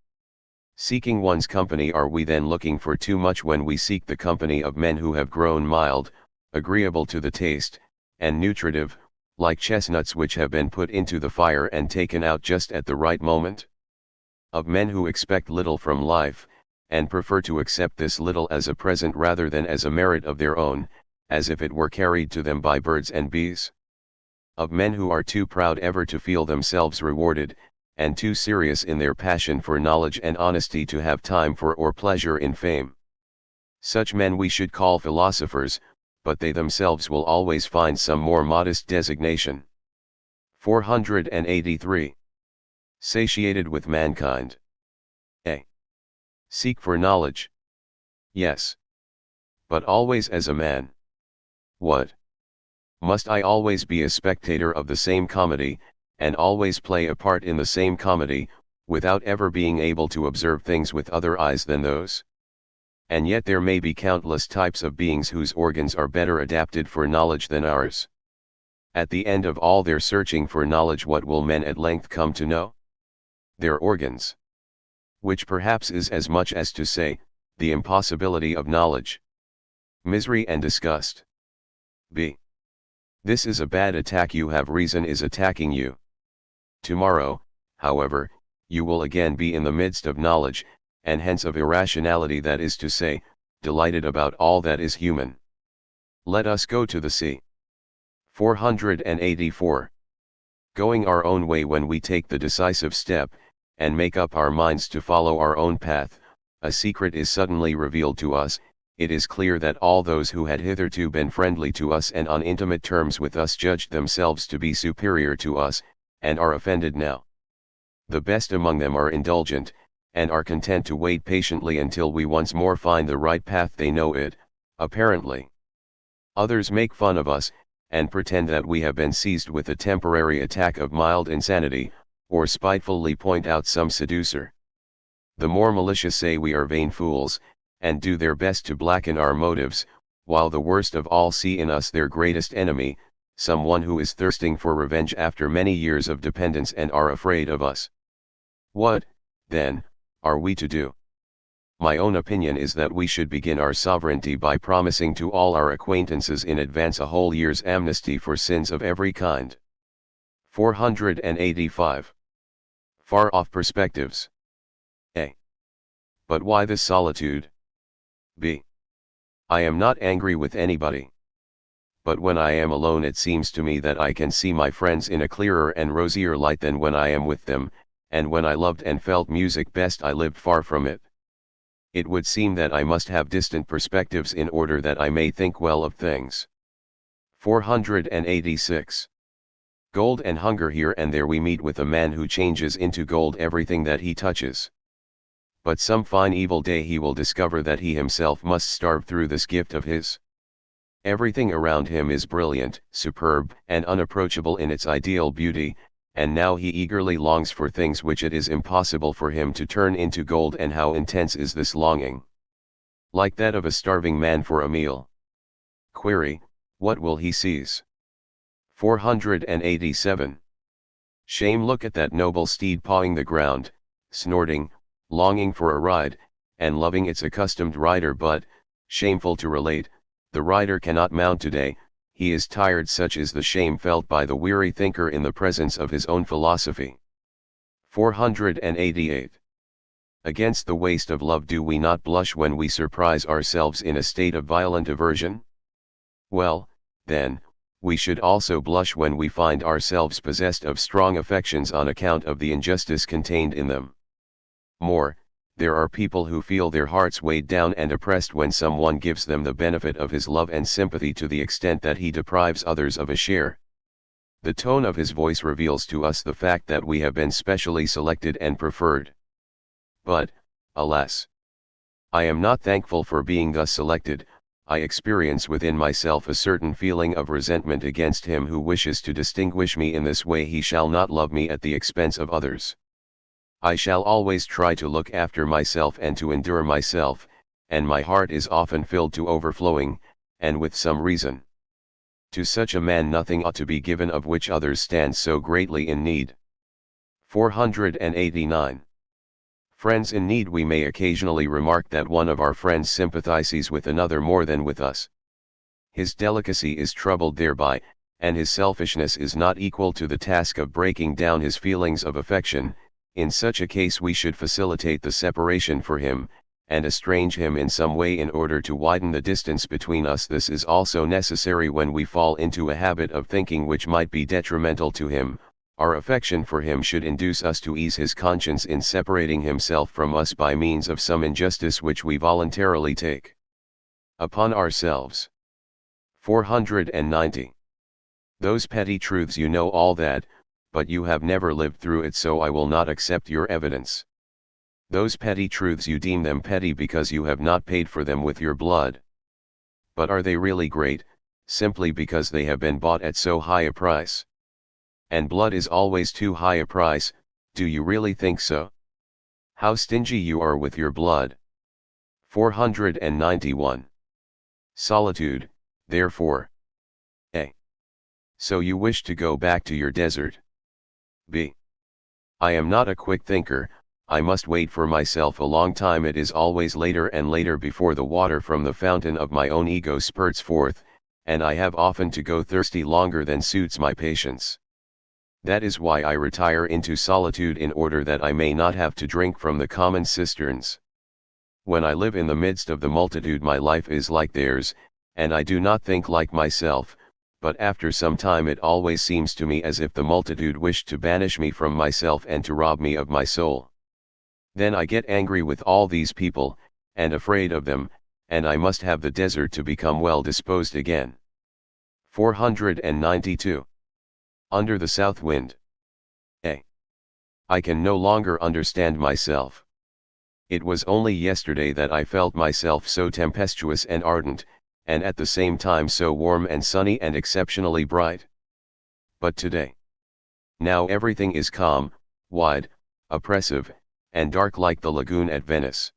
Seeking one's company. Are we then looking for too much when we seek the company of men who have grown mild, agreeable to the taste, and nutritive, like chestnuts which have been put into the fire and taken out just at the right moment? Of men who expect little from life, and prefer to accept this little as a present rather than as a merit of their own, as if it were carried to them by birds and bees? Of men who are too proud ever to feel themselves rewarded, and too serious in their passion for knowledge and honesty to have time for or pleasure in fame? Such men we should call philosophers, but they themselves will always find some more modest designation. 483. Satiated with mankind. A. Seek for knowledge. Yes. But always as a man. What? Must I always be a spectator of the same comedy, and always play a part in the same comedy, without ever being able to observe things with other eyes than those? And yet there may be countless types of beings whose organs are better adapted for knowledge than ours. At the end of all their searching for knowledge, what will men at length come to know? Their organs. Which perhaps is as much as to say, the impossibility of knowledge. Misery and disgust. B. This is a bad attack. You have reason is attacking you. Tomorrow, however, you will again be in the midst of knowledge, and hence of irrationality, that is to say, delighted about all that is human. Let us go to the sea. 484. Going our own way. When we take the decisive step, and make up our minds to follow our own path, a secret is suddenly revealed to us. It is clear that all those who had hitherto been friendly to us and on intimate terms with us judged themselves to be superior to us, and are offended now. The best among them are indulgent, and are content to wait patiently until we once more find the right path. They know it, apparently. Others make fun of us, and pretend that we have been seized with a temporary attack of mild insanity, or spitefully point out some seducer. The more malicious say we are vain fools, and do their best to blacken our motives, while the worst of all see in us their greatest enemy, someone who is thirsting for revenge after many years of dependence, and are afraid of us. What, then, are we to do? My own opinion is that we should begin our sovereignty by promising to all our acquaintances in advance a whole year's amnesty for sins of every kind. 485. Far-off perspectives. A. But why this solitude? b. I am not angry with anybody. But when I am alone it seems to me that I can see my friends in a clearer and rosier light than when I am with them, and when I loved and felt music best I lived far from it. It would seem that I must have distant perspectives in order that I may think well of things. 486. Gold and hunger. Here and there we meet with a man who changes into gold everything that he touches. But some fine evil day he will discover that he himself must starve through this gift of his. Everything around him is brilliant, superb, and unapproachable in its ideal beauty, and now he eagerly longs for things which it is impossible for him to turn into gold. And how intense is this longing! Like that of a starving man for a meal. Query, what will he seize? 487. Shame. Look at that noble steed pawing the ground, snorting, longing for a ride, and loving its accustomed rider. But, shameful to relate, the rider cannot mount today. He is tired. Such is the shame felt by the weary thinker in the presence of his own philosophy. 488. Against the waste of love do we not blush when we surprise ourselves in a state of violent aversion? Well, then, we should also blush when we find ourselves possessed of strong affections on account of the injustice contained in them. More, there are people who feel their hearts weighed down and oppressed when someone gives them the benefit of his love and sympathy to the extent that he deprives others of a share. The tone of his voice reveals to us the fact that we have been specially selected and preferred. But, alas! I am not thankful for being thus selected. I experience within myself a certain feeling of resentment against him who wishes to distinguish me in this way. He shall not love me at the expense of others. I shall always try to look after myself and to endure myself, and my heart is often filled to overflowing, and with some reason. To such a man nothing ought to be given of which others stand so greatly in need. 489. Friends in need. We may occasionally remark that one of our friends sympathizes with another more than with us. His delicacy is troubled thereby, and his selfishness is not equal to the task of breaking down his feelings of affection. In such a case we should facilitate the separation for him, and estrange him in some way in order to widen the distance between us. This is also necessary when we fall into a habit of thinking which might be detrimental to him. Our affection for him should induce us to ease his conscience in separating himself from us by means of some injustice which we voluntarily take upon ourselves. 490. Those petty truths. You know all that, but you have never lived through it, so I will not accept your evidence. Those petty truths, you deem them petty because you have not paid for them with your blood. But are they really great, simply because they have been bought at so high a price? And blood is always too high a price. Do you really think so? How stingy you are with your blood. 491. Solitude, therefore. A. So you wish to go back to your desert. B. I am not a quick thinker. I must wait for myself a long time. It is always later and later before the water from the fountain of my own ego spurts forth, and I have often to go thirsty longer than suits my patience. That is why I retire into solitude, in order that I may not have to drink from the common cisterns. When I live in the midst of the multitude my life is like theirs, and I do not think like myself, but after some time it always seems to me as if the multitude wished to banish me from myself and to rob me of my soul. Then I get angry with all these people, and afraid of them, and I must have the desert to become well disposed again. 492. Under the south wind. A. I can no longer understand myself. It was only yesterday that I felt myself so tempestuous and ardent, and at the same time so warm and sunny and exceptionally bright. But today, now everything is calm, wide, oppressive, and dark like the lagoon at Venice.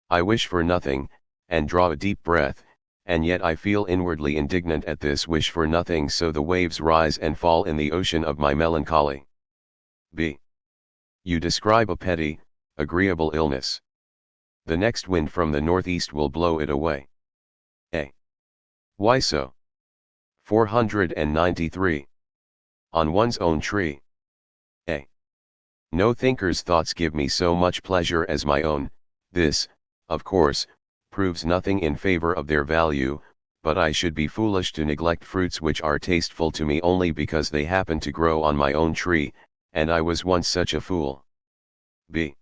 I wish for nothing, and draw a deep breath, and yet I feel inwardly indignant at this wish for nothing, so the waves rise and fall in the ocean of my melancholy. B. You describe a petty, agreeable illness. The next wind from the northeast will blow it away. A. Why so? 493. On one's own tree. A. No thinker's thoughts give me so much pleasure as my own. This, of course, proves nothing in favor of their value, but I should be foolish to neglect fruits which are tasteful to me only because they happen to grow on my own tree, and I was once such a fool. b.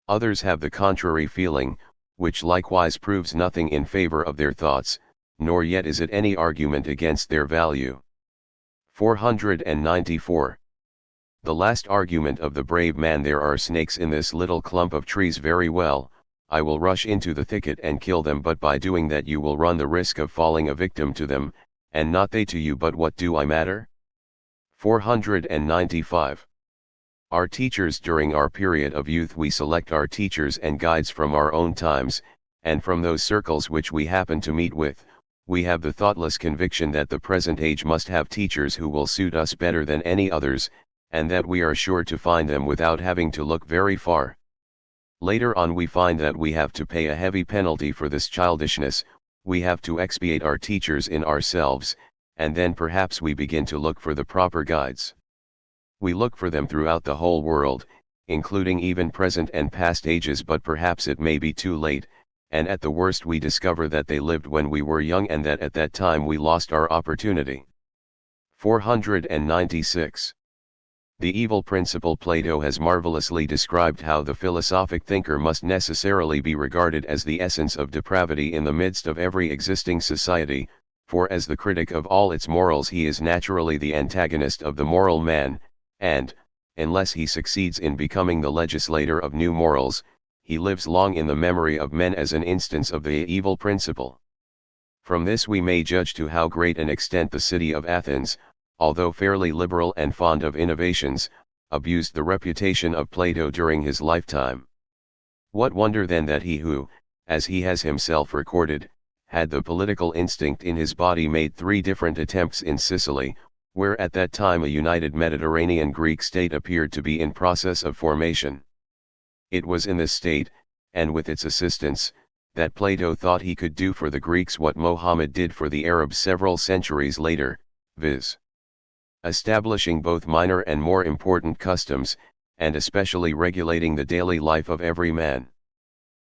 Others have the contrary feeling, which likewise proves nothing in favor of their thoughts, nor yet is it any argument against their value. 494. The last argument of the brave man: there are snakes in this little clump of trees. Very well, I will rush into the thicket and kill them, but by doing that you will run the risk of falling a victim to them, and not they to you. But what do I matter? 495. Our teachers. During our period of youth we select our teachers and guides from our own times, and from those circles which we happen to meet with. We have the thoughtless conviction that the present age must have teachers who will suit us better than any others, and that we are sure to find them without having to look very far. Later on we find that we have to pay a heavy penalty for this childishness. We have to expiate our teachers in ourselves, and then perhaps we begin to look for the proper guides. We look for them throughout the whole world, including even present and past ages, but perhaps it may be too late, and at the worst we discover that they lived when we were young and that at that time we lost our opportunity. 496. The evil principle. Plato has marvelously described how the philosophic thinker must necessarily be regarded as the essence of depravity in the midst of every existing society, for as the critic of all its morals he is naturally the antagonist of the moral man, and, unless he succeeds in becoming the legislator of new morals, he lives long in the memory of men as an instance of the evil principle. From this we may judge to how great an extent the city of Athens, although fairly liberal and fond of innovations, abused the reputation of Plato during his lifetime. What wonder then that he who, as he has himself recorded, had the political instinct in his body, made 3 different attempts in Sicily, where at that time a united Mediterranean Greek state appeared to be in process of formation. It was in this state, and with its assistance, that Plato thought he could do for the Greeks what Mohammed did for the Arabs several centuries later, viz. Establishing both minor and more important customs, and especially regulating the daily life of every man.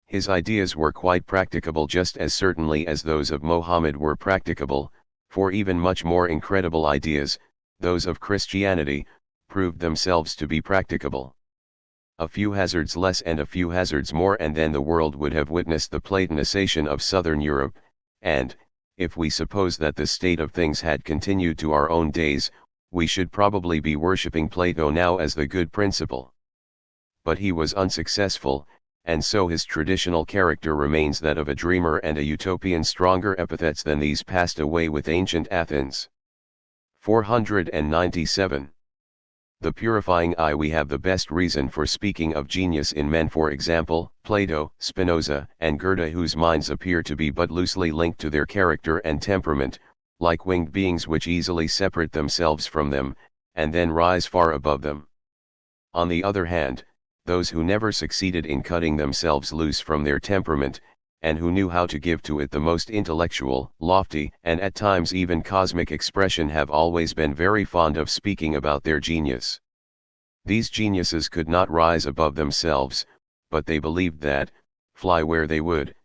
His ideas were quite practicable, just as certainly as those of Mohammed were practicable, for even much more incredible ideas, those of Christianity, proved themselves to be practicable. A few hazards less and a few hazards more, and then the world would have witnessed the Platonicization of southern Europe, and, if we suppose that the state of things had continued to our own days, we should probably be worshipping Plato now as the good principle. But he was unsuccessful, and so his traditional character remains that of a dreamer and a utopian. Stronger epithets than these passed away with ancient Athens. 497. The purifying eye. We have the best reason for speaking of genius in men, for example, Plato, Spinoza, and Goethe, whose minds appear to be but loosely linked to their character and temperament, like winged beings which easily separate themselves from them, and then rise far above them. On the other hand, those who never succeeded in cutting themselves loose from their temperament, and who knew how to give to it the most intellectual, lofty, and at times even cosmic expression, have always been very fond of speaking about their genius. These geniuses could not rise above themselves, but they believed that, fly where they would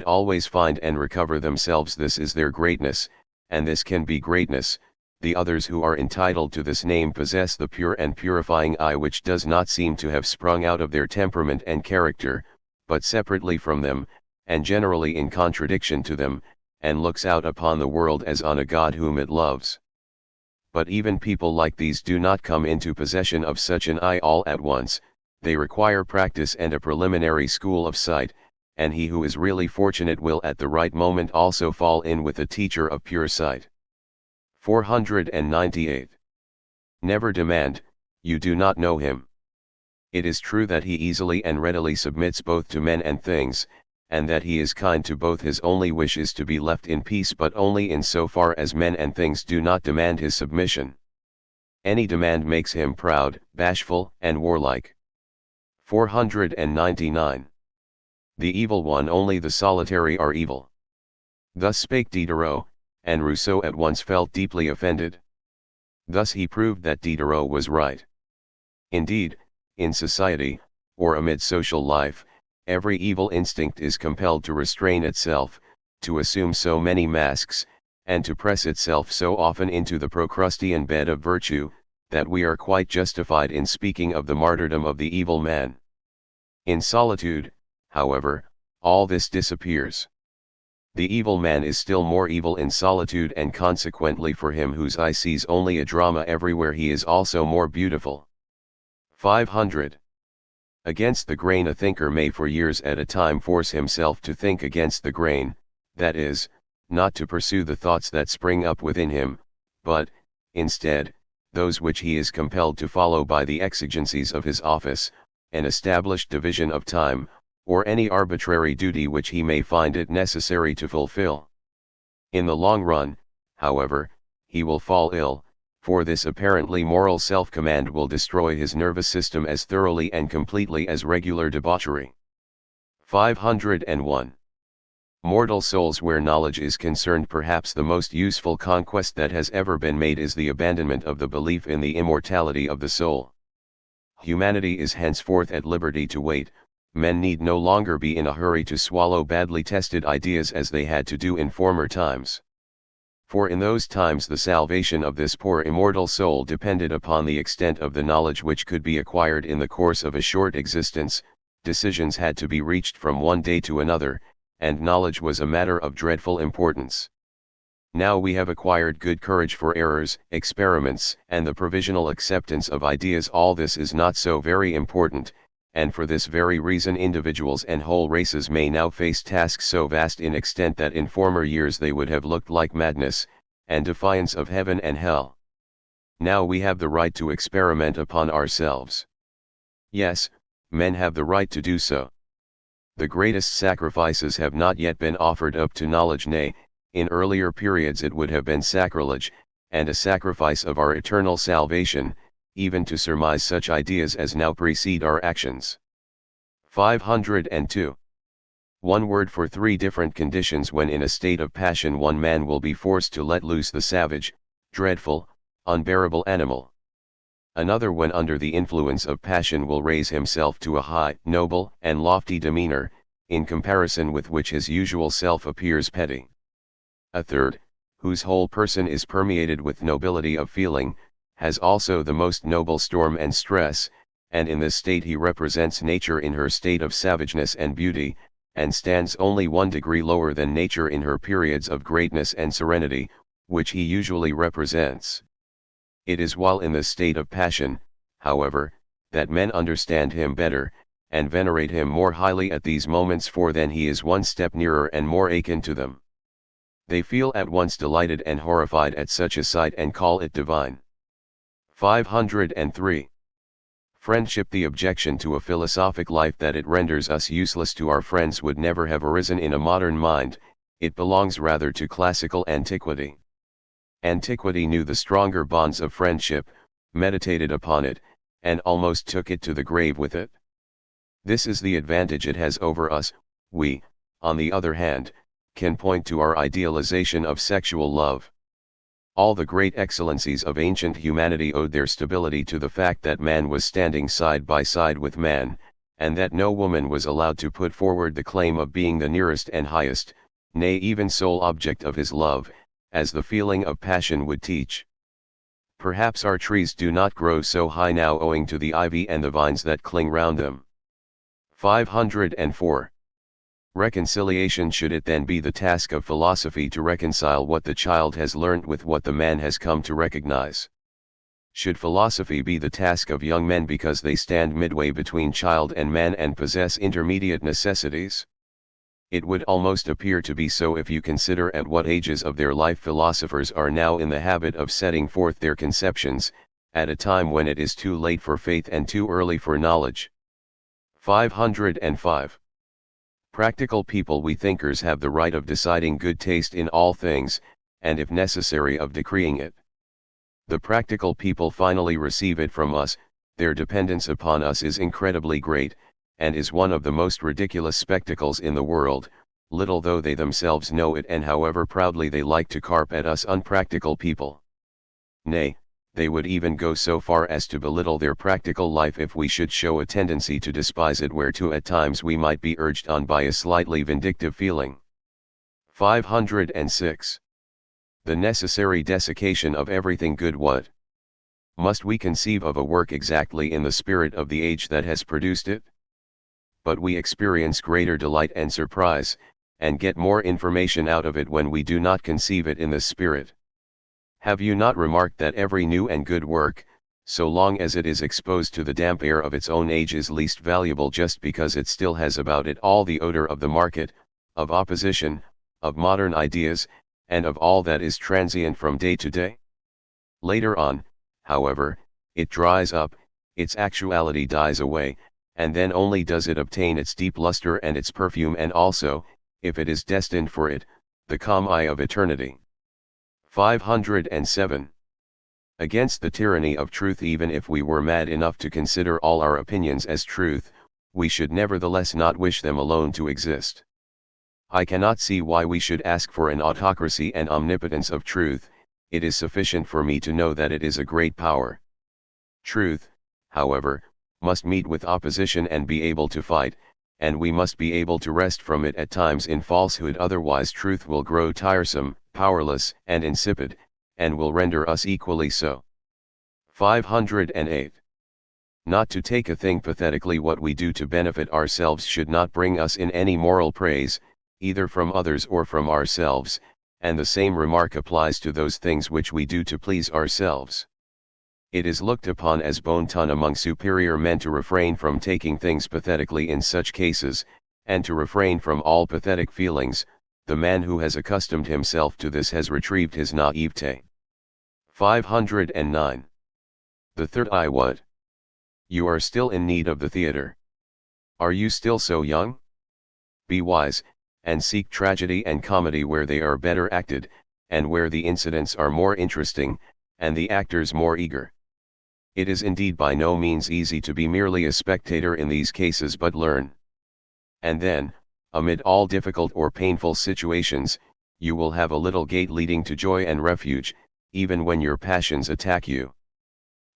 always find and recover themselves. This is their greatness, and this can be greatness. The others who are entitled to this name possess the pure and purifying eye, which does not seem to have sprung out of their temperament and character, but separately from them, and generally in contradiction to them, and looks out upon the world as on a God whom it loves. But even people like these do not come into possession of such an eye all at once. They require practice and a preliminary school of sight, and he who is really fortunate will at the right moment also fall in with a teacher of pure sight. 498. Never demand, you do not know him. It is true that he easily and readily submits both to men and things, and that he is kind to both. His only wish is to be left in peace, but only in so far as men and things do not demand his submission. Any demand makes him proud, bashful, and warlike. 499. The evil one. Only the solitary are evil. Thus spake Diderot, and Rousseau at once felt deeply offended. Thus he proved that Diderot was right. Indeed, in society, or amid social life, every evil instinct is compelled to restrain itself, to assume so many masks, and to press itself so often into the Procrustean bed of virtue, that we are quite justified in speaking of the martyrdom of the evil man. In solitude, however, all this disappears. The evil man is still more evil in solitude, and consequently for him whose eye sees only a drama everywhere he is also more beautiful. 500. Against the grain a thinker may for years at a time force himself to think against the grain, that is, not to pursue the thoughts that spring up within him, but, instead, those which he is compelled to follow by the exigencies of his office, an established division of time, or any arbitrary duty which he may find it necessary to fulfill. In the long run, however, he will fall ill, for this apparently moral self-command will destroy his nervous system as thoroughly and completely as regular debauchery. 501. Mortal souls, where knowledge is concerned, perhaps the most useful conquest that has ever been made is the abandonment of the belief in the immortality of the soul. Humanity is henceforth at liberty to wait. Men need no longer be in a hurry to swallow badly tested ideas as they had to do in former times. For in those times the salvation of this poor immortal soul depended upon the extent of the knowledge which could be acquired in the course of a short existence. Decisions had to be reached from one day to another, and knowledge was a matter of dreadful importance. Now we have acquired good courage for errors, experiments, and the provisional acceptance of ideas. All this is not so very important, and for this very reason individuals and whole races may now face tasks so vast in extent that in former years they would have looked like madness, and defiance of heaven and hell. Now we have the right to experiment upon ourselves. Yes, men have the right to do so. The greatest sacrifices have not yet been offered up to knowledge, nay, in earlier periods it would have been sacrilege, and a sacrifice of our eternal salvation, even to surmise such ideas as now precede our actions. 502. One word for three different conditions when in a state of passion one man will be forced to let loose the savage, dreadful, unbearable animal. Another when under the influence of passion will raise himself to a high, noble, and lofty demeanor, in comparison with which his usual self appears petty. A third, whose whole person is permeated with nobility of feeling, has also the most noble storm and stress, and in this state he represents nature in her state of savageness and beauty, and stands only 1 degree lower than nature in her periods of greatness and serenity, which he usually represents. It is while in this state of passion, however, that men understand him better, and venerate him more highly at these moments, for then he is one step nearer and more akin to them. They feel at once delighted and horrified at such a sight and call it divine. 503. Friendship. The objection to a philosophic life that it renders us useless to our friends would never have arisen in a modern mind, it belongs rather to classical antiquity. Antiquity knew the stronger bonds of friendship, meditated upon it, and almost took it to the grave with it. This is the advantage it has over us. We, on the other hand, can point to our idealization of sexual love. All the great excellencies of ancient humanity owed their stability to the fact that man was standing side by side with man, and that no woman was allowed to put forward the claim of being the nearest and highest, nay even sole object of his love, as the feeling of passion would teach. Perhaps our trees do not grow so high now owing to the ivy and the vines that cling round them. 504. Reconciliation. Should it then be the task of philosophy to reconcile what the child has learnt with what the man has come to recognize? Should philosophy be the task of young men because they stand midway between child and man and possess intermediate necessities? It would almost appear to be so if you consider at what ages of their life philosophers are now in the habit of setting forth their conceptions, at a time when it is too late for faith and too early for knowledge. 505. Practical people. We thinkers have the right of deciding good taste in all things, and if necessary of decreeing it. The practical people finally receive it from us. Their dependence upon us is incredibly great, and is one of the most ridiculous spectacles in the world, little though they themselves know it and however proudly they like to carp at us unpractical people. Nay, they would even go so far as to belittle their practical life if we should show a tendency to despise it, whereto at times we might be urged on by a slightly vindictive feeling. 506. The necessary desiccation of everything good. What must we conceive of a work exactly in the spirit of the age that has produced it? But we experience greater delight and surprise, and get more information out of it when we do not conceive it in this spirit. Have you not remarked that every new and good work, so long as it is exposed to the damp air of its own age, is least valuable just because it still has about it all the odor of the market, of opposition, of modern ideas, and of all that is transient from day to day? Later on, however, it dries up, its actuality dies away, and then only does it obtain its deep luster and its perfume, and also, if it is destined for it, the calm eye of eternity. 507. Against the tyranny of truth, even if we were mad enough to consider all our opinions as truth, we should nevertheless not wish them alone to exist. I cannot see why we should ask for an autocracy and omnipotence of truth. It is sufficient for me to know that it is a great power. Truth, however, must meet with opposition and be able to fight, and we must be able to rest from it at times in falsehood, otherwise truth will grow tiresome, powerless, and insipid, and will render us equally so. 508. Not to take a thing pathetically, what we do to benefit ourselves should not bring us in any moral praise, either from others or from ourselves, and the same remark applies to those things which we do to please ourselves. It is looked upon as bon ton among superior men to refrain from taking things pathetically in such cases, and to refrain from all pathetic feelings. The man who has accustomed himself to this has retrieved his naivete. 509. The third eye. What? You are still in need of the theatre. Are you still so young? Be wise, and seek tragedy and comedy where they are better acted, and where the incidents are more interesting, and the actors more eager. It is indeed by no means easy to be merely a spectator in these cases, but learn. And then, amid all difficult or painful situations, you will have a little gate leading to joy and refuge, even when your passions attack you.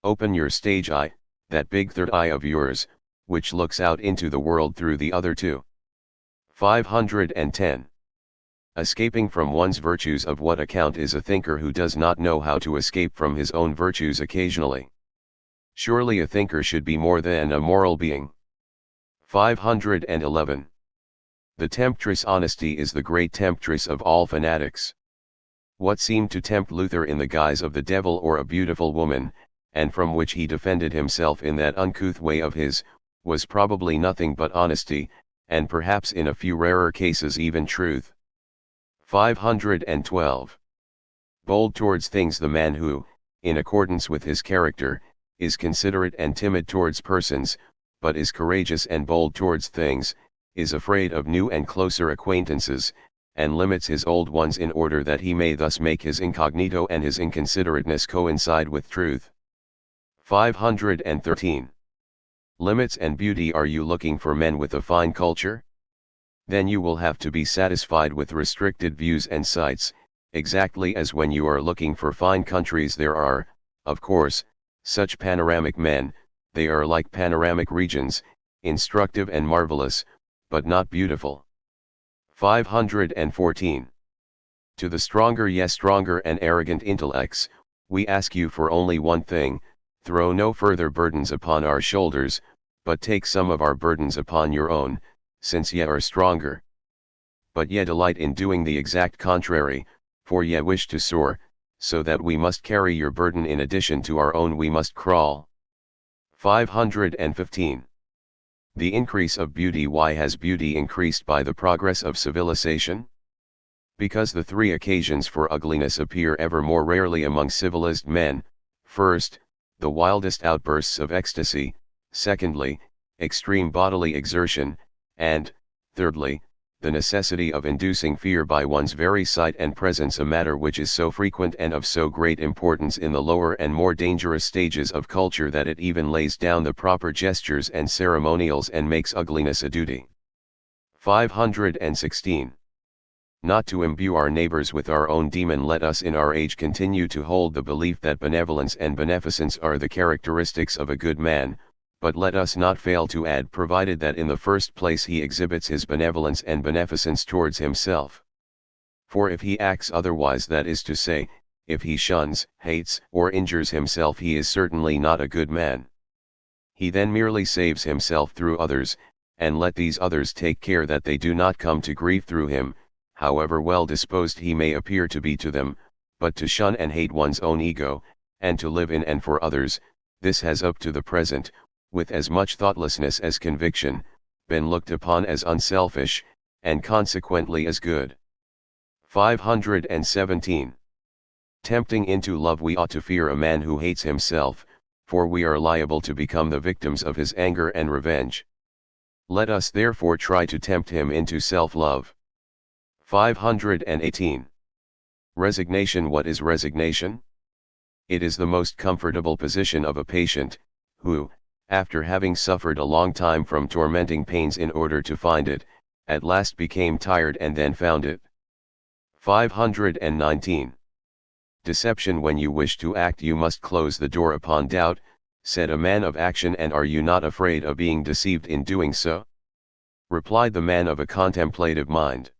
Open your stage eye, that big third eye of yours, which looks out into the world through the other two. 510. Escaping from one's virtues, of what account is a thinker who does not know how to escape from his own virtues occasionally? Surely a thinker should be more than a moral being. 511. The temptress honesty is the great temptress of all fanatics. What seemed to tempt Luther in the guise of the devil or a beautiful woman, and from which he defended himself in that uncouth way of his, was probably nothing but honesty, and perhaps in a few rarer cases even truth. 512. Bold towards things, the man who, in accordance with his character, is considerate and timid towards persons, but is courageous and bold towards things, is afraid of new and closer acquaintances, and limits his old ones in order that he may thus make his incognito and his inconsiderateness coincide with truth. 513. Limits and beauty. Are you looking for men with a fine culture? Then you will have to be satisfied with restricted views and sights, exactly as when you are looking for fine countries there are, of course, such panoramic men. They are like panoramic regions, instructive and marvelous, but not beautiful. 514. To the stronger, yes, stronger and arrogant intellects, we ask you for only one thing: throw no further burdens upon our shoulders, but take some of our burdens upon your own, since ye are stronger. But ye delight in doing the exact contrary, for ye wish to soar, so that we must carry your burden in addition to our own, we must crawl. 515. The increase of beauty. Why has beauty increased by the progress of civilization? Because the three occasions for ugliness appear ever more rarely among civilized men: first, the wildest outbursts of ecstasy; secondly, extreme bodily exertion; and, thirdly, the necessity of inducing fear by one's very sight and presence, a matter which is so frequent and of so great importance in the lower and more dangerous stages of culture that it even lays down the proper gestures and ceremonials and makes ugliness a duty. 516. Not to imbue our neighbors with our own demon, let us in our age continue to hold the belief that benevolence and beneficence are the characteristics of a good man, but let us not fail to add, provided that in the first place he exhibits his benevolence and beneficence towards himself. For if he acts otherwise, that is to say, if he shuns, hates, or injures himself, he is certainly not a good man. He then merely saves himself through others, and let these others take care that they do not come to grief through him, however well disposed he may appear to be to them. But to shun and hate one's own ego, and to live in and for others, this has up to the present, with as much thoughtlessness as conviction, been looked upon as unselfish, and consequently as good. 517. Tempting into love, we ought to fear a man who hates himself, for we are liable to become the victims of his anger and revenge. Let us therefore try to tempt him into self-love. 518. Resignation. What is resignation? It is the most comfortable position of a patient, who, after having suffered a long time from tormenting pains in order to find it, at last became tired and then found it. 519. Deception. When you wish to act, you must close the door upon doubt, said a man of action. And are you not afraid of being deceived in doing so? Replied the man of a contemplative mind.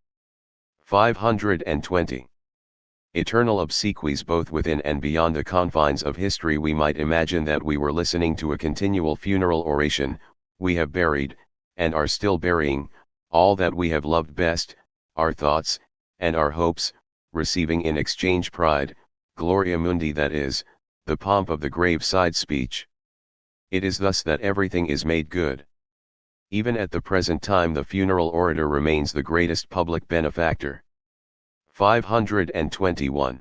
520. Eternal obsequies. Both within and beyond the confines of history, we might imagine that we were listening to a continual funeral oration. We have buried, and are still burying, all that we have loved best, our thoughts, and our hopes, receiving in exchange pride, gloria mundi, that is, the pomp of the graveside speech. It is thus that everything is made good. Even at the present time the funeral orator remains the greatest public benefactor. 521.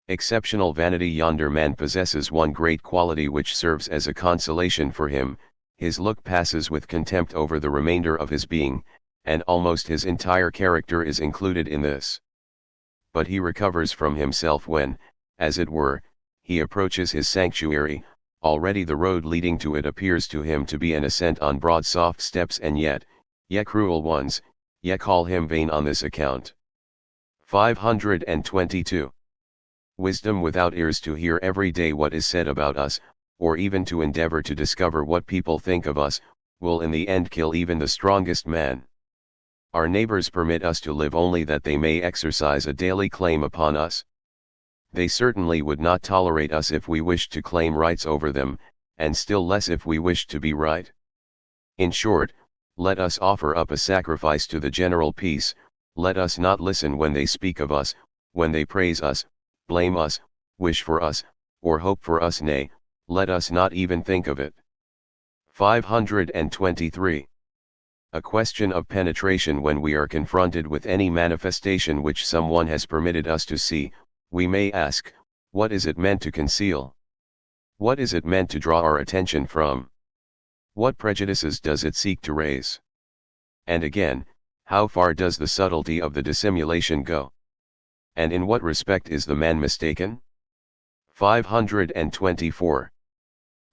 Exceptional vanity. Yonder man possesses one great quality which serves as a consolation for him: his look passes with contempt over the remainder of his being, and almost his entire character is included in this. But he recovers from himself when, as it were, he approaches his sanctuary. Already the road leading to it appears to him to be an ascent on broad soft steps, and yet cruel ones, call him vain on this account. 522. Wisdom. Without ears to hear every day what is said about us, or even to endeavor to discover what people think of us, will in the end kill even the strongest man. Our neighbors permit us to live only that they may exercise a daily claim upon us. They certainly would not tolerate us if we wished to claim rights over them, and still less if we wished to be right. In short, let us offer up a sacrifice to the general peace. Let us not listen when they speak of us, when they praise us, blame us, wish for us, or hope for us. Nay, let us not even think of it. 523. A question of penetration. When we are confronted with any manifestation which someone has permitted us to see, we may ask, what is it meant to conceal? What is it meant to draw our attention from? What prejudices does it seek to raise? And again, how far does the subtlety of the dissimulation go? And in what respect is the man mistaken? 524.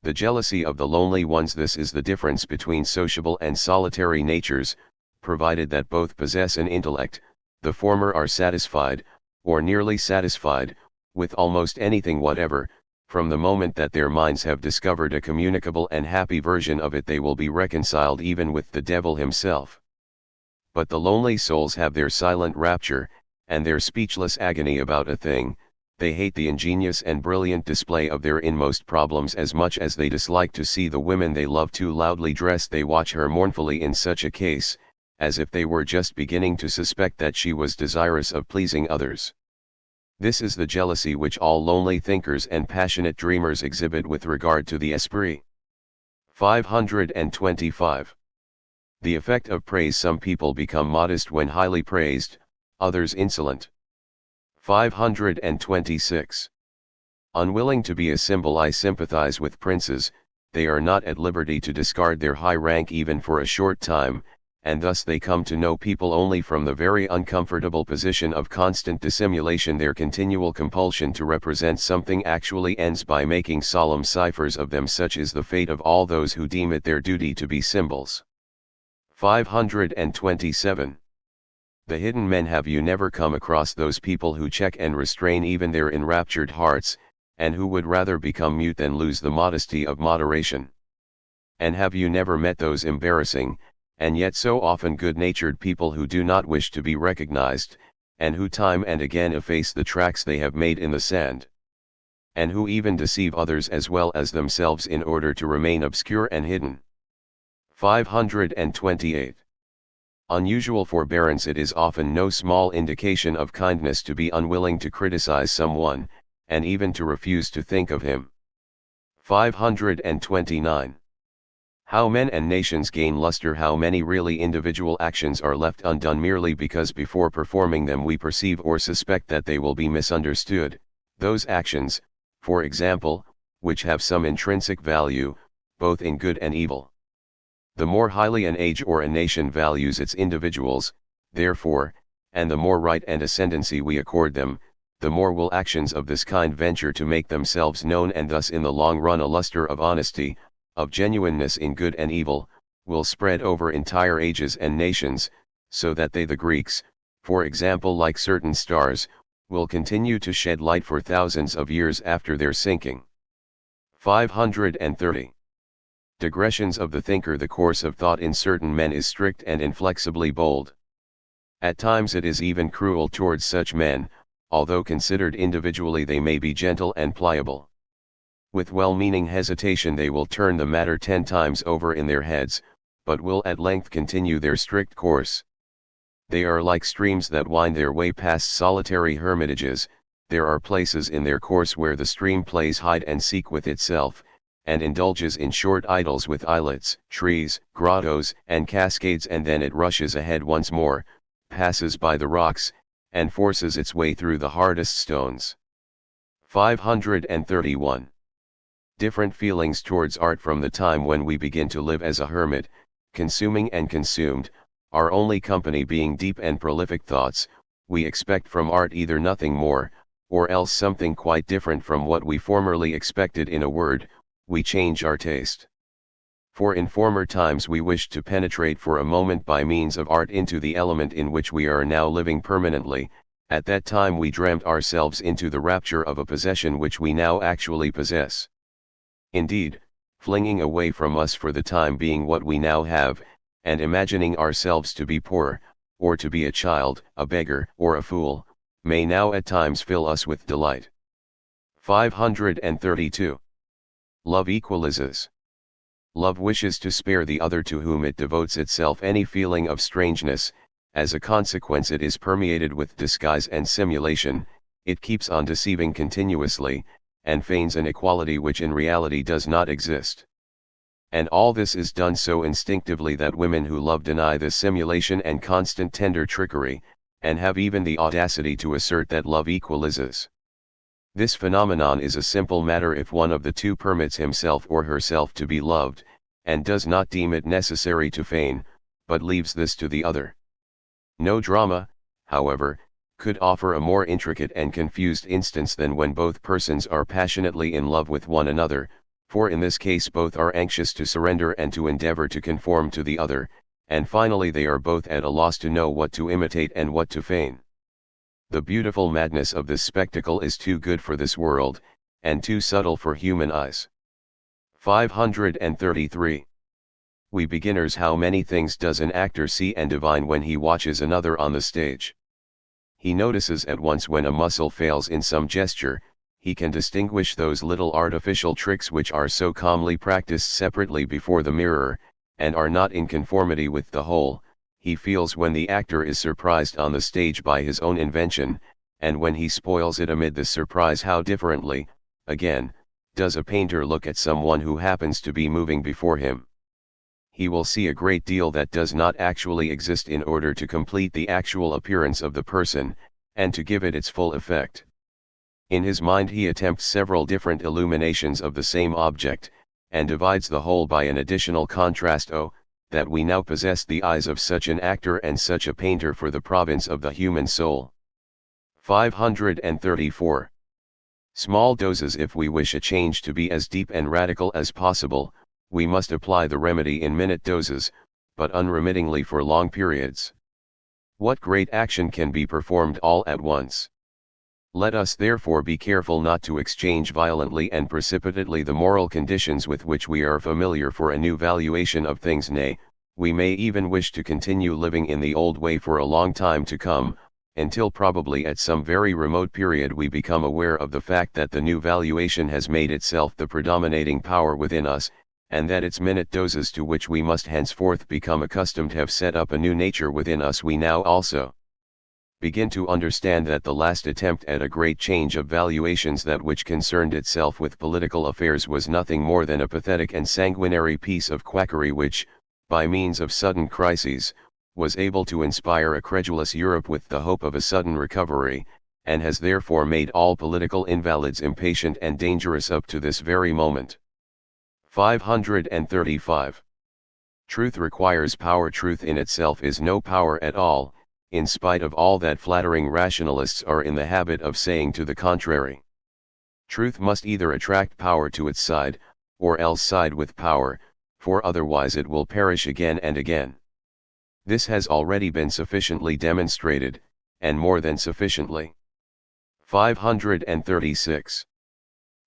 The jealousy of the lonely ones. This is the difference between sociable and solitary natures. Provided that both possess an intellect, the former are satisfied, or nearly satisfied, with almost anything whatever. From the moment that their minds have discovered a communicable and happy version of it, they will be reconciled even with the devil himself. But the lonely souls have their silent rapture, and their speechless agony about a thing. They hate the ingenious and brilliant display of their inmost problems as much as they dislike to see the women they love too loudly dressed. They watch her mournfully in such a case, as if they were just beginning to suspect that she was desirous of pleasing others. This is the jealousy which all lonely thinkers and passionate dreamers exhibit with regard to the esprit. 525. The effect of praise. Some people become modest when highly praised, others insolent. 526. Unwilling to be a symbol. I sympathize with princes. They are not at liberty to discard their high rank even for a short time, and thus they come to know people only from the very uncomfortable position of constant dissimulation. Their continual compulsion to represent something actually ends by making solemn ciphers of them. Such is the fate of all those who deem it their duty to be symbols. 527. The hidden men. Have you never come across those people who check and restrain even their enraptured hearts, and who would rather become mute than lose the modesty of moderation? And have you never met those embarrassing, and yet so often good-natured people who do not wish to be recognized, and who time and again efface the tracks they have made in the sand? And who even deceive others as well as themselves in order to remain obscure and hidden. 528. Unusual forbearance. It is often no small indication of kindness to be unwilling to criticize someone, and even to refuse to think of him. 529. How men and nations gain luster. How many really individual actions are left undone merely because before performing them we perceive or suspect that they will be misunderstood, those actions, for example, which have some intrinsic value, both in good and evil. The more highly an age or a nation values its individuals, therefore, and the more right and ascendancy we accord them, the more will actions of this kind venture to make themselves known, and thus in the long run a luster of honesty, of genuineness in good and evil, will spread over entire ages and nations, so that they, the Greeks, for example, like certain stars, will continue to shed light for thousands of years after their sinking. 530. Digressions of the thinker. The course of thought in certain men is strict and inflexibly bold. At times it is even cruel towards such men, although considered individually they may be gentle and pliable. With well-meaning hesitation they will turn the matter 10 times over in their heads, but will at length continue their strict course. They are like streams that wind their way past solitary hermitages. There are places in their course where the stream plays hide and seek with itself, and indulges in short idles with islets, trees, grottos, and cascades, and then it rushes ahead once more, passes by the rocks, and forces its way through the hardest stones. 531. Different feelings towards art. From the time when we begin to live as a hermit, consuming and consumed, our only company being deep and prolific thoughts, we expect from art either nothing more, or else something quite different from what we formerly expected. In a word, we change our taste. For in former times we wished to penetrate for a moment by means of art into the element in which we are now living permanently. At that time we dreamt ourselves into the rapture of a possession which we now actually possess. Indeed, flinging away from us for the time being what we now have, and imagining ourselves to be poor, or to be a child, a beggar, or a fool, may now at times fill us with delight. 532. Love equalizes. Love wishes to spare the other to whom it devotes itself any feeling of strangeness. As a consequence it is permeated with disguise and simulation, it keeps on deceiving continuously, and feigns an equality which in reality does not exist. And all this is done so instinctively that women who love deny this simulation and constant tender trickery, and have even the audacity to assert that love equalizes. This phenomenon is a simple matter if one of the two permits himself or herself to be loved, and does not deem it necessary to feign, but leaves this to the other. No drama, however, could offer a more intricate and confused instance than when both persons are passionately in love with one another, for in this case both are anxious to surrender and to endeavor to conform to the other, and finally they are both at a loss to know what to imitate and what to feign. The beautiful madness of this spectacle is too good for this world, and too subtle for human eyes. 533. We beginners, how many things does an actor see and divine when he watches another on the stage? He notices at once when a muscle fails in some gesture, he can distinguish those little artificial tricks which are so calmly practiced separately before the mirror, and are not in conformity with the whole. He feels when the actor is surprised on the stage by his own invention, and when he spoils it amid the surprise. How differently, again, does a painter look at someone who happens to be moving before him. He will see a great deal that does not actually exist in order to complete the actual appearance of the person, and to give it its full effect. In his mind he attempts several different illuminations of the same object, and divides the whole by an additional contrast. Oh, that we now possess the eyes of such an actor and such a painter for the province of the human soul. 534. Small doses. If we wish a change to be as deep and radical as possible, we must apply the remedy in minute doses, but unremittingly for long periods. What great action can be performed all at once? Let us therefore be careful not to exchange violently and precipitately the moral conditions with which we are familiar for a new valuation of things, nay, we may even wish to continue living in the old way for a long time to come, until probably at some very remote period we become aware of the fact that the new valuation has made itself the predominating power within us, and that its minute doses to which we must henceforth become accustomed have set up a new nature within us. We now also begin to understand that the last attempt at a great change of valuations, that which concerned itself with political affairs, was nothing more than a pathetic and sanguinary piece of quackery which, by means of sudden crises, was able to inspire a credulous Europe with the hope of a sudden recovery, and has therefore made all political invalids impatient and dangerous up to this very moment. 535. Truth requires power. Truth in itself is no power at all, in spite of all that flattering rationalists are in the habit of saying to the contrary. Truth must either attract power to its side, or else side with power, for otherwise it will perish again and again. This has already been sufficiently demonstrated, and more than sufficiently. 536.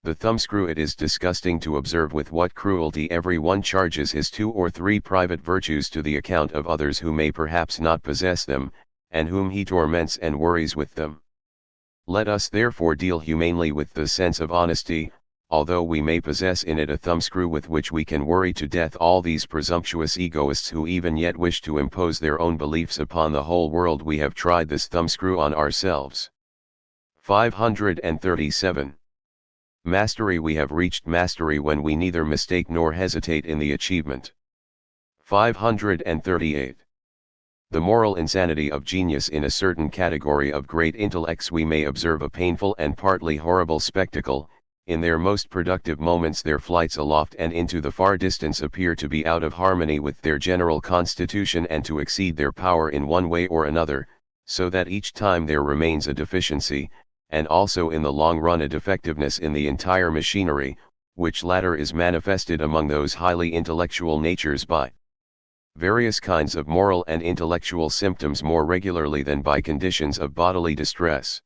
The thumbscrew. It is disgusting to observe with what cruelty every one charges his 2 or 3 private virtues to the account of others who may perhaps not possess them, and whom he torments and worries with them. Let us therefore deal humanely with the sense of honesty, although we may possess in it a thumbscrew with which we can worry to death all these presumptuous egoists who even yet wish to impose their own beliefs upon the whole world. We have tried this thumbscrew on ourselves. 537. Mastery. We have reached mastery when we neither mistake nor hesitate in the achievement. 538. The moral insanity of genius. In a certain category of great intellects we may observe a painful and partly horrible spectacle. In their most productive moments their flights aloft and into the far distance appear to be out of harmony with their general constitution and to exceed their power in one way or another, so that each time there remains a deficiency, and also in the long run a defectiveness in the entire machinery, which latter is manifested among those highly intellectual natures by various kinds of moral and intellectual symptoms more regularly than by conditions of bodily distress.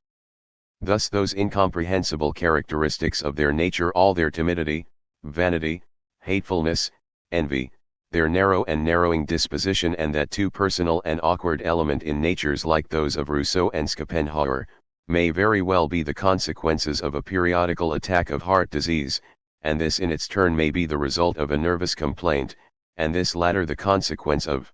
Thus those incomprehensible characteristics of their nature, all their timidity, vanity, hatefulness, envy, their narrow and narrowing disposition, and that too personal and awkward element in natures like those of Rousseau and Schopenhauer, may very well be the consequences of a periodical attack of heart disease, and this in its turn may be the result of a nervous complaint, and this latter the consequence of.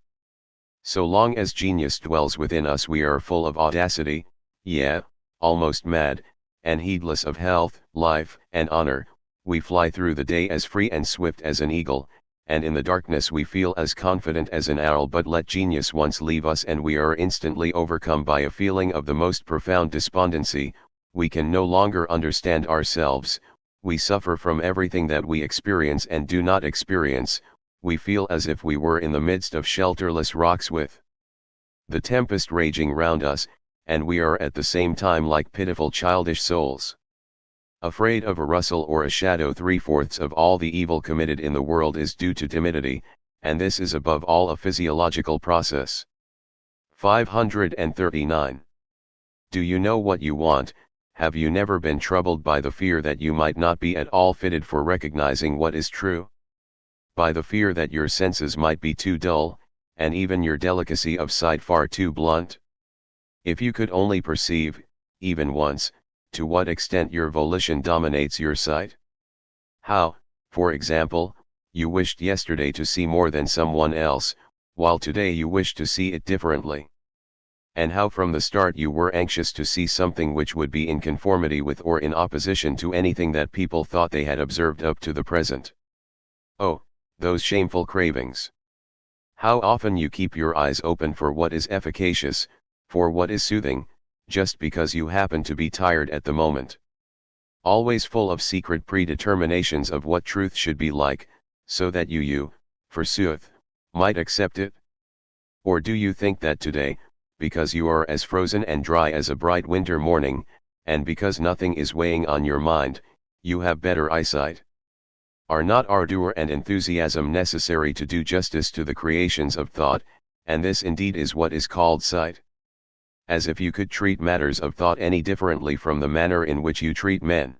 So long as genius dwells within us we are full of audacity, yea, almost mad, and heedless of health, life, and honor. We fly through the day as free and swift as an eagle, and in the darkness we feel as confident as an owl. But let genius once leave us and we are instantly overcome by a feeling of the most profound despondency. We can no longer understand ourselves, we suffer from everything that we experience and do not experience. We feel as if we were in the midst of shelterless rocks with the tempest raging round us, and we are at the same time like pitiful childish souls, afraid of a rustle or a shadow. 3/4 of all the evil committed in the world is due to timidity, and this is above all a physiological process. 539. Do you know what you want? Have you never been troubled by the fear that you might not be at all fitted for recognizing what is true? By the fear that your senses might be too dull, and even your delicacy of sight far too blunt? If you could only perceive, even once, to what extent your volition dominates your sight. How, for example, you wished yesterday to see more than someone else, while today you wish to see it differently. And how from the start you were anxious to see something which would be in conformity with or in opposition to anything that people thought they had observed up to the present. Oh, those shameful cravings! How often you keep your eyes open for what is efficacious, for what is soothing, just because you happen to be tired at the moment. Always full of secret predeterminations of what truth should be like, so that you, forsooth, might accept it? Or do you think that today, because you are as frozen and dry as a bright winter morning, and because nothing is weighing on your mind, you have better eyesight? Are not ardor and enthusiasm necessary to do justice to the creations of thought, and this indeed is what is called sight? as if you could treat matters of thought any differently from the manner in which you treat men.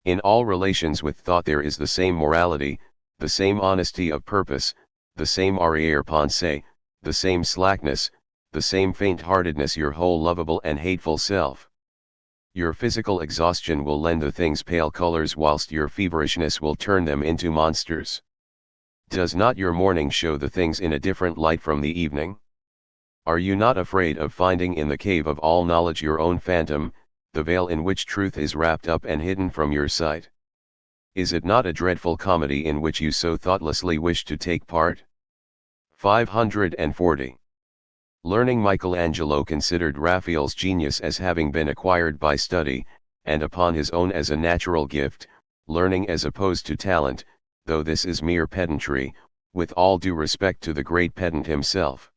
In all relations with thought there is the same morality, the same honesty of purpose, the same arrière-pensée, the same slackness, the same faint-heartedness, your whole lovable and hateful self. Your physical exhaustion will lend the things pale colors whilst your feverishness will turn them into monsters. Does not your morning show the things in a different light from the evening? Are you not afraid of finding in the cave of all knowledge your own phantom, the veil in which truth is wrapped up and hidden from your sight? Is it not a dreadful comedy in which you so thoughtlessly wish to take part? 540. Learning. Michelangelo considered Raphael's genius as having been acquired by study, and upon his own as a natural gift, learning as opposed to talent, though this is mere pedantry, with all due respect to the great pedant himself.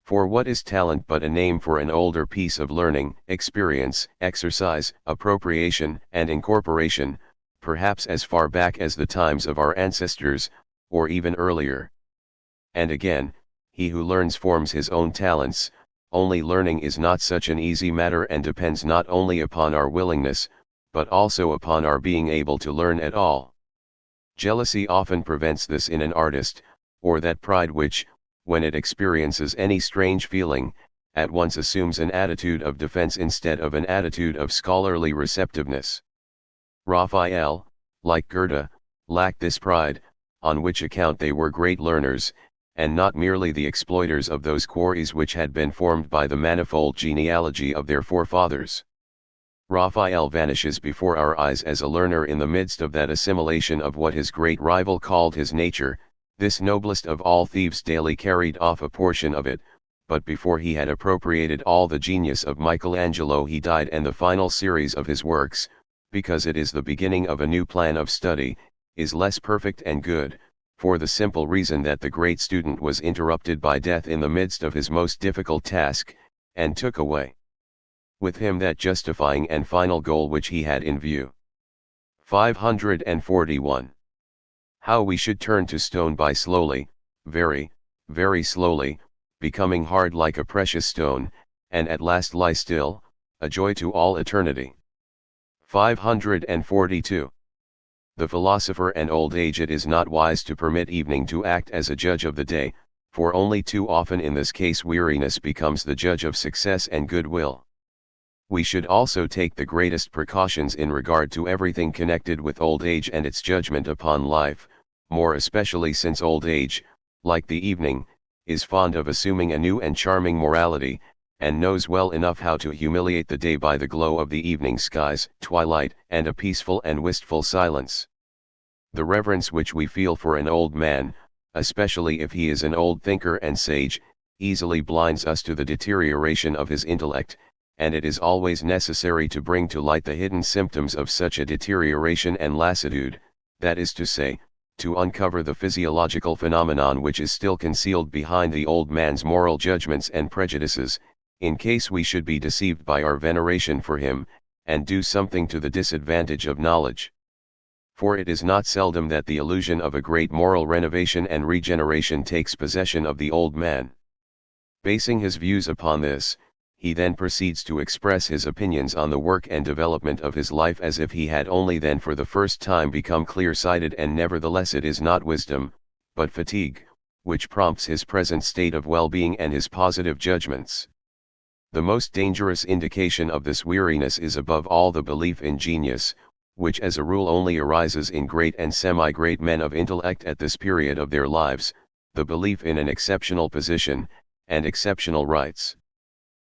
For what is talent but a name for an older piece of learning, experience, exercise, appropriation, and incorporation, perhaps as far back as the times of our ancestors, or even earlier? And again, he who learns forms his own talents, only learning is not such an easy matter and depends not only upon our willingness, but also upon our being able to learn at all. Jealousy often prevents this in an artist, or that pride which, when it experiences any strange feeling, at once assumes an attitude of defense instead of an attitude of scholarly receptiveness. Raphael, like Goethe, lacked this pride, on which account they were great learners, and not merely the exploiters of those quarries which had been formed by the manifold genealogy of their forefathers. Raphael vanishes before our eyes as a learner in the midst of that assimilation of what his great rival called his nature. This noblest of all thieves daily carried off a portion of it, but before he had appropriated all the genius of Michelangelo he died, and the final series of his works, because it is the beginning of a new plan of study, is less perfect and good, for the simple reason that the great student was interrupted by death in the midst of his most difficult task, and took away with him that justifying and final goal which he had in view. 541. How we should turn to stone by slowly, very, very slowly, becoming hard like a precious stone, and at last lie still, a joy to all eternity. 542. The philosopher and old age. It is not wise to permit evening to act as a judge of the day, for only too often in this case weariness becomes the judge of success and goodwill. We should also take the greatest precautions in regard to everything connected with old age and its judgment upon life, more especially since old age, like the evening, is fond of assuming a new and charming morality, and knows well enough how to humiliate the day by the glow of the evening skies, twilight, and a peaceful and wistful silence. The reverence which we feel for an old man, especially if he is an old thinker and sage, easily blinds us to the deterioration of his intellect, and it is always necessary to bring to light the hidden symptoms of such a deterioration and lassitude, that is to say, to uncover the physiological phenomenon which is still concealed behind the old man's moral judgments and prejudices, in case we should be deceived by our veneration for him, and do something to the disadvantage of knowledge. For it is not seldom that the illusion of a great moral renovation and regeneration takes possession of the old man. Basing his views upon this, he then proceeds to express his opinions on the work and development of his life as if he had only then for the first time become clear-sighted, and nevertheless it is not wisdom, but fatigue, which prompts his present state of well-being and his positive judgments. The most dangerous indication of this weariness is above all the belief in genius, which as a rule only arises in great and semi-great men of intellect at this period of their lives, the belief in an exceptional position, and exceptional rights.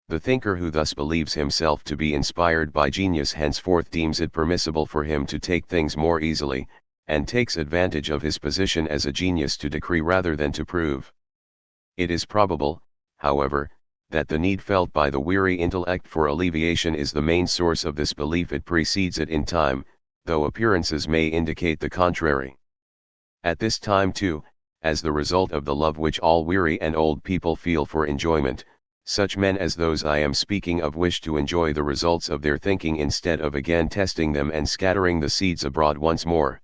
The thinker who thus believes himself to be inspired by genius henceforth deems it permissible for him to take things more easily, and takes advantage of his position as a genius to decree rather than to prove. It is probable, however, that the need felt by the weary intellect for alleviation is the main source of this belief. It precedes it in time, though appearances may indicate the contrary. At this time too, as the result of the love which all weary and old people feel for enjoyment, such men as those I am speaking of wish to enjoy the results of their thinking instead of again testing them and scattering the seeds abroad once more.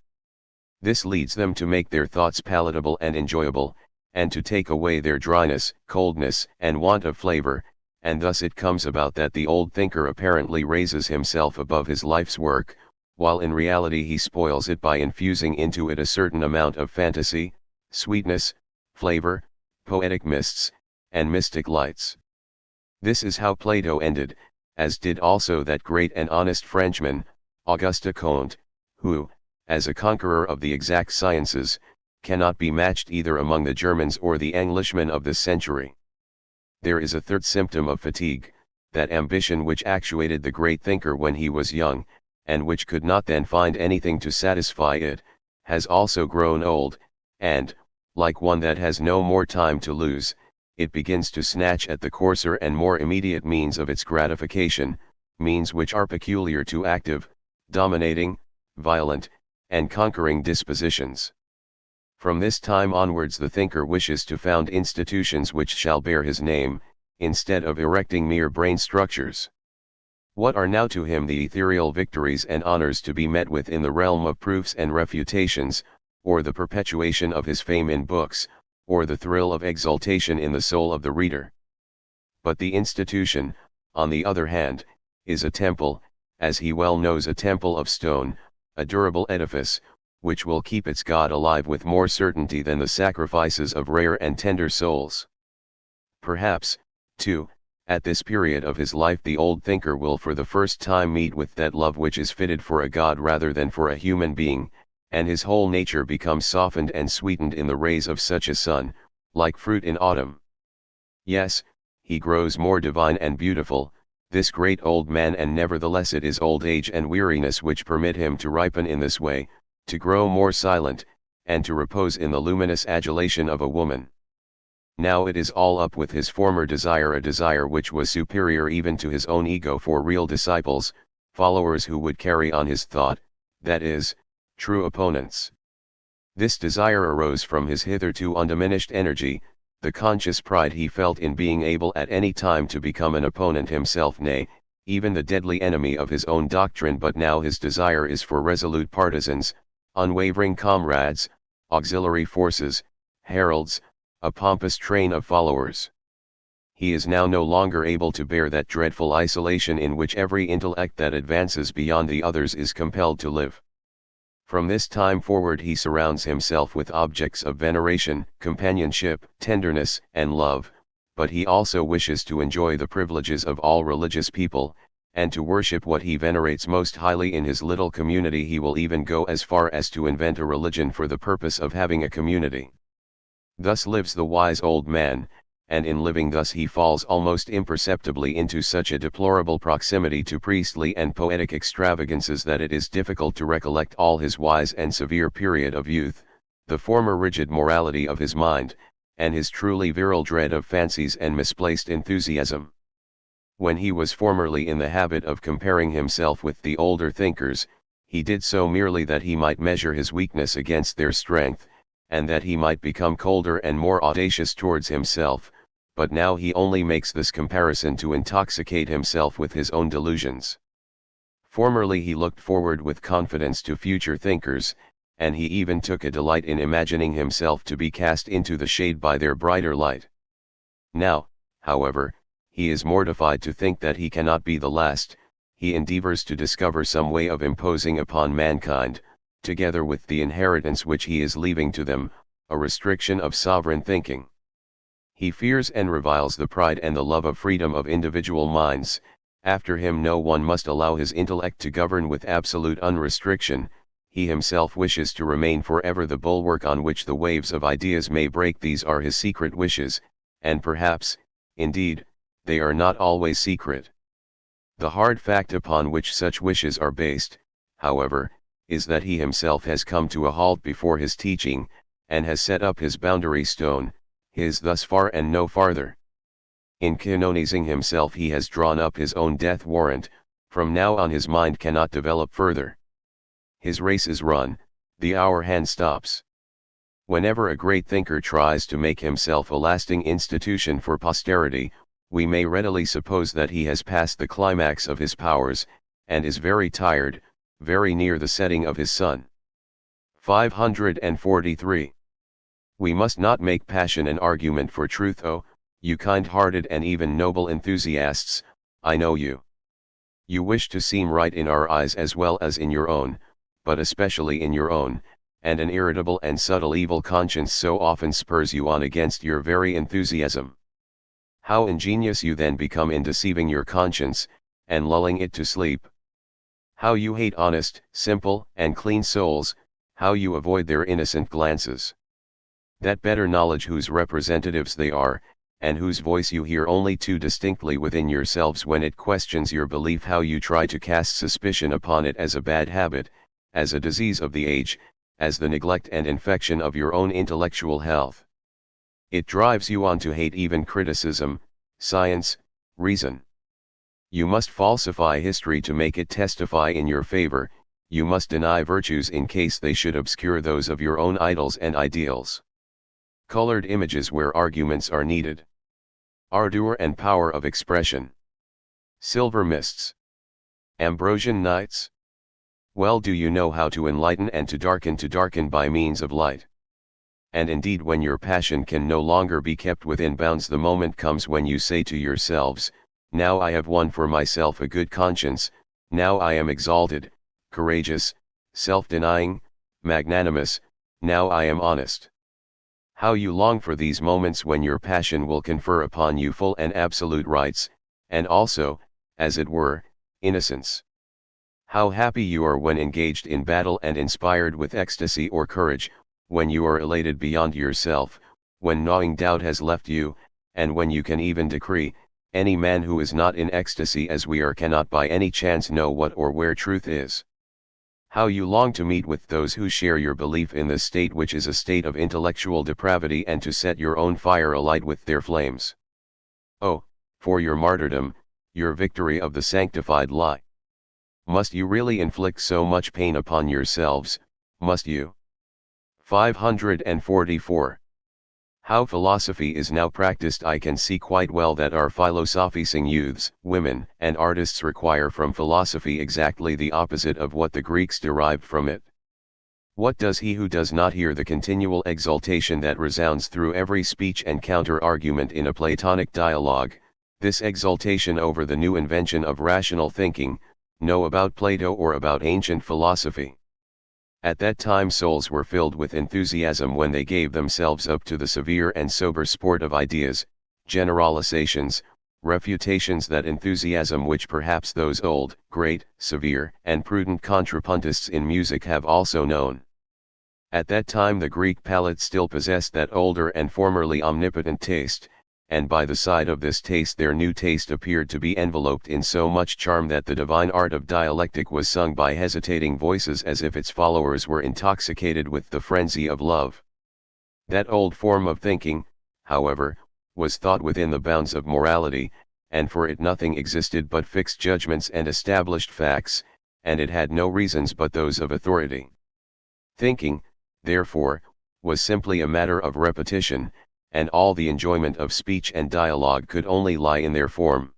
This leads them to make their thoughts palatable and enjoyable, and to take away their dryness, coldness, and want of flavor, and thus it comes about that the old thinker apparently raises himself above his life's work, while in reality he spoils it by infusing into it a certain amount of fantasy, sweetness, flavor, poetic mists, and mystic lights. This is how Plato ended, as did also that great and honest Frenchman, Auguste Comte, who, as a conqueror of the exact sciences, cannot be matched either among the Germans or the Englishmen of this century. There is a third symptom of fatigue, that ambition which actuated the great thinker when he was young, and which could not then find anything to satisfy it, has also grown old, and, like one that has no more time to lose, it begins to snatch at the coarser and more immediate means of its gratification, means which are peculiar to active, dominating, violent, and conquering dispositions. From this time onwards the thinker wishes to found institutions which shall bear his name, instead of erecting mere brain structures. What are now to him the ethereal victories and honors to be met with in the realm of proofs and refutations, or the perpetuation of his fame in books, or the thrill of exultation in the soul of the reader? But the institution, on the other hand, is a temple, as he well knows, a temple of stone, a durable edifice, which will keep its God alive with more certainty than the sacrifices of rare and tender souls. Perhaps, too, at this period of his life the old thinker will for the first time meet with that love which is fitted for a God rather than for a human being, and his whole nature becomes softened and sweetened in the rays of such a sun, like fruit in autumn. Yes, he grows more divine and beautiful, this great old man, and nevertheless it is old age and weariness which permit him to ripen in this way, to grow more silent, and to repose in the luminous adulation of a woman. Now it is all up with his former desire, a desire which was superior even to his own ego, for real disciples, followers who would carry on his thought, that is, true opponents. This desire arose from his hitherto undiminished energy, the conscious pride he felt in being able at any time to become an opponent himself, nay, even the deadly enemy of his own doctrine. But now his desire is for resolute partisans, unwavering comrades, auxiliary forces, heralds, a pompous train of followers. He is now no longer able to bear that dreadful isolation in which every intellect that advances beyond the others is compelled to live. From this time forward he surrounds himself with objects of veneration, companionship, tenderness, and love, but he also wishes to enjoy the privileges of all religious people, and to worship what he venerates most highly in his little community. He will even go as far as to invent a religion for the purpose of having a community. Thus lives the wise old man, and in living thus he falls almost imperceptibly into such a deplorable proximity to priestly and poetic extravagances that it is difficult to recollect all his wise and severe period of youth, the former rigid morality of his mind, and his truly virile dread of fancies and misplaced enthusiasm. When he was formerly in the habit of comparing himself with the older thinkers, he did so merely that he might measure his weakness against their strength, and that he might become colder and more audacious towards himself, but now he only makes this comparison to intoxicate himself with his own delusions. Formerly he looked forward with confidence to future thinkers, and he even took a delight in imagining himself to be cast into the shade by their brighter light. Now, however, he is mortified to think that he cannot be the last. He endeavors to discover some way of imposing upon mankind, together with the inheritance which he is leaving to them, a restriction of sovereign thinking. He fears and reviles the pride and the love of freedom of individual minds. After him no one must allow his intellect to govern with absolute unrestriction. He himself wishes to remain forever the bulwark on which the waves of ideas may break. These are his secret wishes, and perhaps, indeed, they are not always secret. The hard fact upon which such wishes are based, however, is that he himself has come to a halt before his teaching, and has set up his boundary stone, his thus far and no farther. In canonizing himself he has drawn up his own death warrant. From now on his mind cannot develop further. His race is run, the hour hand stops. Whenever a great thinker tries to make himself a lasting institution for posterity, we may readily suppose that he has passed the climax of his powers, and is very tired, very near the setting of his sun. 543. We must not make passion an argument for truth. Oh, You kind-hearted and even noble enthusiasts, I know you. You wish to seem right in our eyes as well as in your own, but especially in your own, and an irritable and subtle evil conscience so often spurs you on against your very enthusiasm. How ingenious you then become in deceiving your conscience, and lulling it to sleep. How you hate honest, simple, and clean souls, how you avoid their innocent glances. That better knowledge whose representatives they are, and whose voice you hear only too distinctly within yourselves when it questions your belief, how you try to cast suspicion upon it as a bad habit, as a disease of the age, as the neglect and infection of your own intellectual health. It drives you on to hate even criticism, science, reason. You must falsify history to make it testify in your favor, you must deny virtues in case they should obscure those of your own idols and ideals. Colored images where arguments are needed. Ardor and power of expression. Silver mists. Ambrosian nights. Well do you know how to enlighten and to darken by means of light. And indeed when your passion can no longer be kept within bounds, the moment comes when you say to yourselves, now I have won for myself a good conscience, now I am exalted, courageous, self-denying, magnanimous, now I am honest. How you long for these moments when your passion will confer upon you full and absolute rights, and also, as it were, innocence. How happy you are when engaged in battle and inspired with ecstasy or courage, when you are elated beyond yourself, when gnawing doubt has left you, and when you can even decree, any man who is not in ecstasy as we are cannot by any chance know what or where truth is. How you long to meet with those who share your belief in this state, which is a state of intellectual depravity, and to set your own fire alight with their flames. Oh, for your martyrdom, your victory of the sanctified lie. Must you really inflict so much pain upon yourselves, must you? 544. How philosophy is now practiced. I can see quite well that our philosophizing youths, women, and artists require from philosophy exactly the opposite of what the Greeks derived from it. What does he who does not hear the continual exultation that resounds through every speech and counter-argument in a Platonic dialogue, this exultation over the new invention of rational thinking, know about Plato or about ancient philosophy? At that time souls were filled with enthusiasm when they gave themselves up to the severe and sober sport of ideas, generalizations, refutations, that enthusiasm which perhaps those old, great, severe, and prudent contrapuntists in music have also known. At that time the Greek palate still possessed that older and formerly omnipotent taste, and by the side of this taste their new taste appeared to be enveloped in so much charm that the divine art of dialectic was sung by hesitating voices as if its followers were intoxicated with the frenzy of love. That old form of thinking, however, was thought within the bounds of morality, and for it nothing existed but fixed judgments and established facts, and it had no reasons but those of authority. Thinking, therefore, was simply a matter of repetition, and all the enjoyment of speech and dialogue could only lie in their form.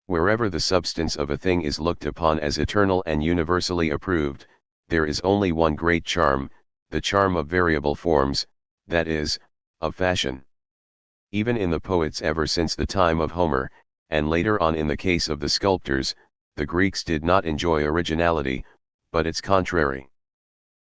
Wherever the substance of a thing is looked upon as eternal and universally approved, there is only one great charm, the charm of variable forms, that is, of fashion. Even in the poets ever since the time of Homer, and later on in the case of the sculptors, the Greeks did not enjoy originality, but its contrary.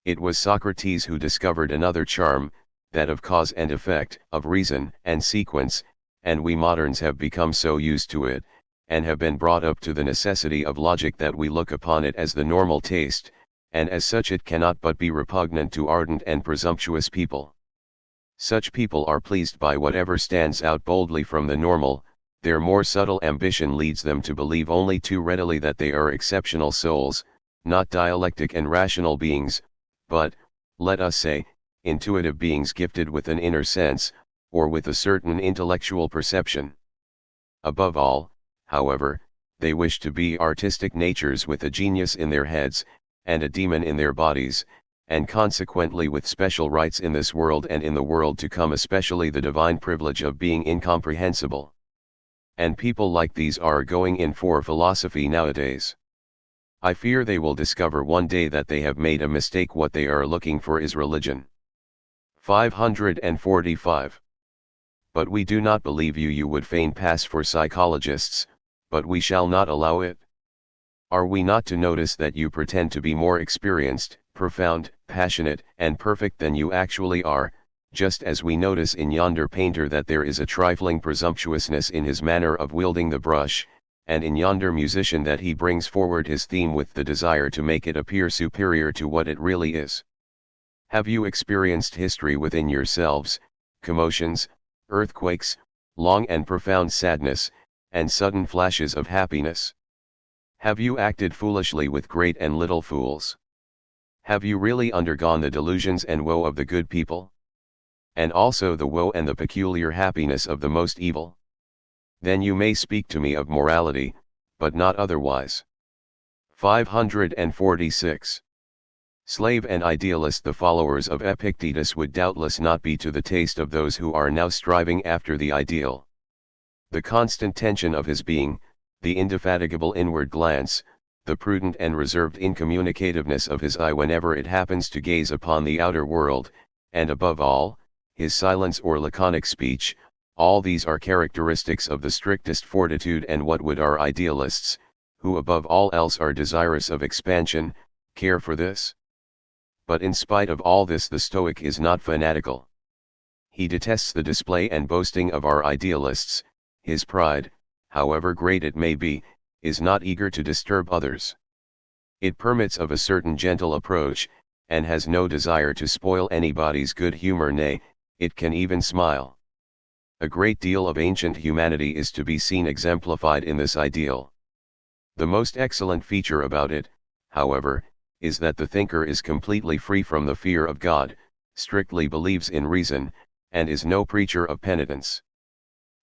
It was Socrates who discovered another charm, that of cause and effect, of reason and sequence, and we moderns have become so used to it, and have been brought up to the necessity of logic, that we look upon it as the normal taste, and as such it cannot but be repugnant to ardent and presumptuous people. Such people are pleased by whatever stands out boldly from the normal. Their more subtle ambition leads them to believe only too readily that they are exceptional souls, not dialectic and rational beings, but, let us say, intuitive beings gifted with an inner sense, or with a certain intellectual perception. Above all, however, they wish to be artistic natures with a genius in their heads, and a demon in their bodies, and consequently with special rights in this world and in the world to come, especially the divine privilege of being incomprehensible. And people like these are going in for philosophy nowadays. I fear they will discover one day that they have made a mistake. What they are looking for is religion. 545. But we do not believe you. You would fain pass for psychologists, but we shall not allow it. Are we not to notice that you pretend to be more experienced, profound, passionate, and perfect than you actually are, just as we notice in yonder painter that there is a trifling presumptuousness in his manner of wielding the brush, and in yonder musician that he brings forward his theme with the desire to make it appear superior to what it really is? Have you experienced history within yourselves, commotions, earthquakes, long and profound sadness, and sudden flashes of happiness? Have you acted foolishly with great and little fools? Have you really undergone the delusions and woe of the good people? And also the woe and the peculiar happiness of the most evil? Then you may speak to me of morality, but not otherwise. 546. Slave and idealist. The followers of Epictetus would doubtless not be to the taste of those who are now striving after the ideal. The constant tension of his being, the indefatigable inward glance, the prudent and reserved incommunicativeness of his eye whenever it happens to gaze upon the outer world, and above all, his silence or laconic speech, all these are characteristics of the strictest fortitude. And what would our idealists, who above all else are desirous of expansion, care for this? But in spite of all this, the Stoic is not fanatical. He detests the display and boasting of our idealists. His pride, however great it may be, is not eager to disturb others. It permits of a certain gentle approach, and has no desire to spoil anybody's good humor. Nay, it can even smile. A great deal of ancient humanity is to be seen exemplified in this ideal. The most excellent feature about it, however, is that the thinker is completely free from the fear of God, strictly believes in reason, and is no preacher of penitence.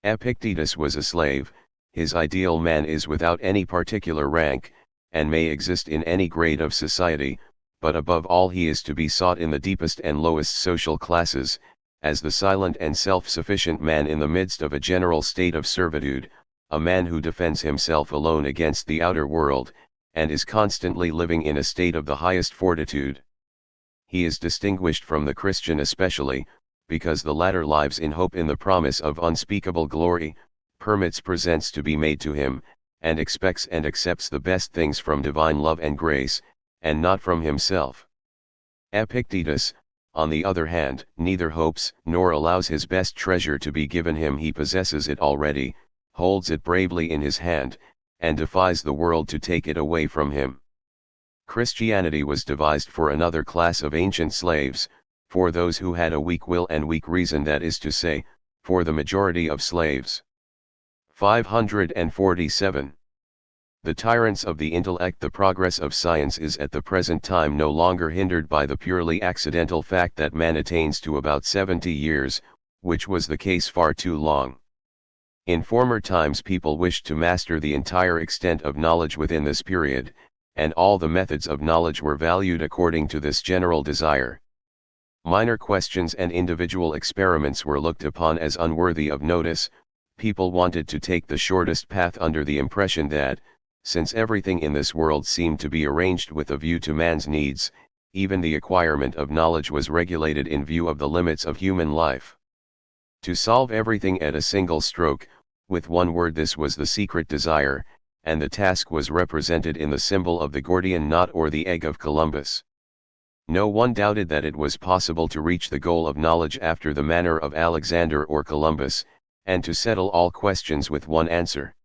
Epictetus was a slave. His ideal man is without any particular rank, and may exist in any grade of society, but above all he is to be sought in the deepest and lowest social classes, as the silent and self-sufficient man in the midst of a general state of servitude, a man who defends himself alone against the outer world, and is constantly living in a state of the highest fortitude. He is distinguished from the Christian especially, because the latter lives in hope in the promise of unspeakable glory, permits presents to be made to him, and expects and accepts the best things from divine love and grace, and not from himself. Epictetus, on the other hand, neither hopes nor allows his best treasure to be given him. He possesses it already, holds it bravely in his hand, and defies the world to take it away from him. Christianity was devised for another class of ancient slaves, for those who had a weak will and weak reason, that is to say, for the majority of slaves. 547. The tyrants of the intellect. The progress of science is at the present time no longer hindered by the purely accidental fact that man attains to about 70 years, which was the case far too long. In former times people wished to master the entire extent of knowledge within this period, and all the methods of knowledge were valued according to this general desire. Minor questions and individual experiments were looked upon as unworthy of notice. People wanted to take the shortest path under the impression that, since everything in this world seemed to be arranged with a view to man's needs, even the acquirement of knowledge was regulated in view of the limits of human life. To solve everything at a single stroke, with one word, this was the secret desire, and the task was represented in the symbol of the Gordian knot or the egg of Columbus. No one doubted that it was possible to reach the goal of knowledge after the manner of Alexander or Columbus, and to settle all questions with one answer.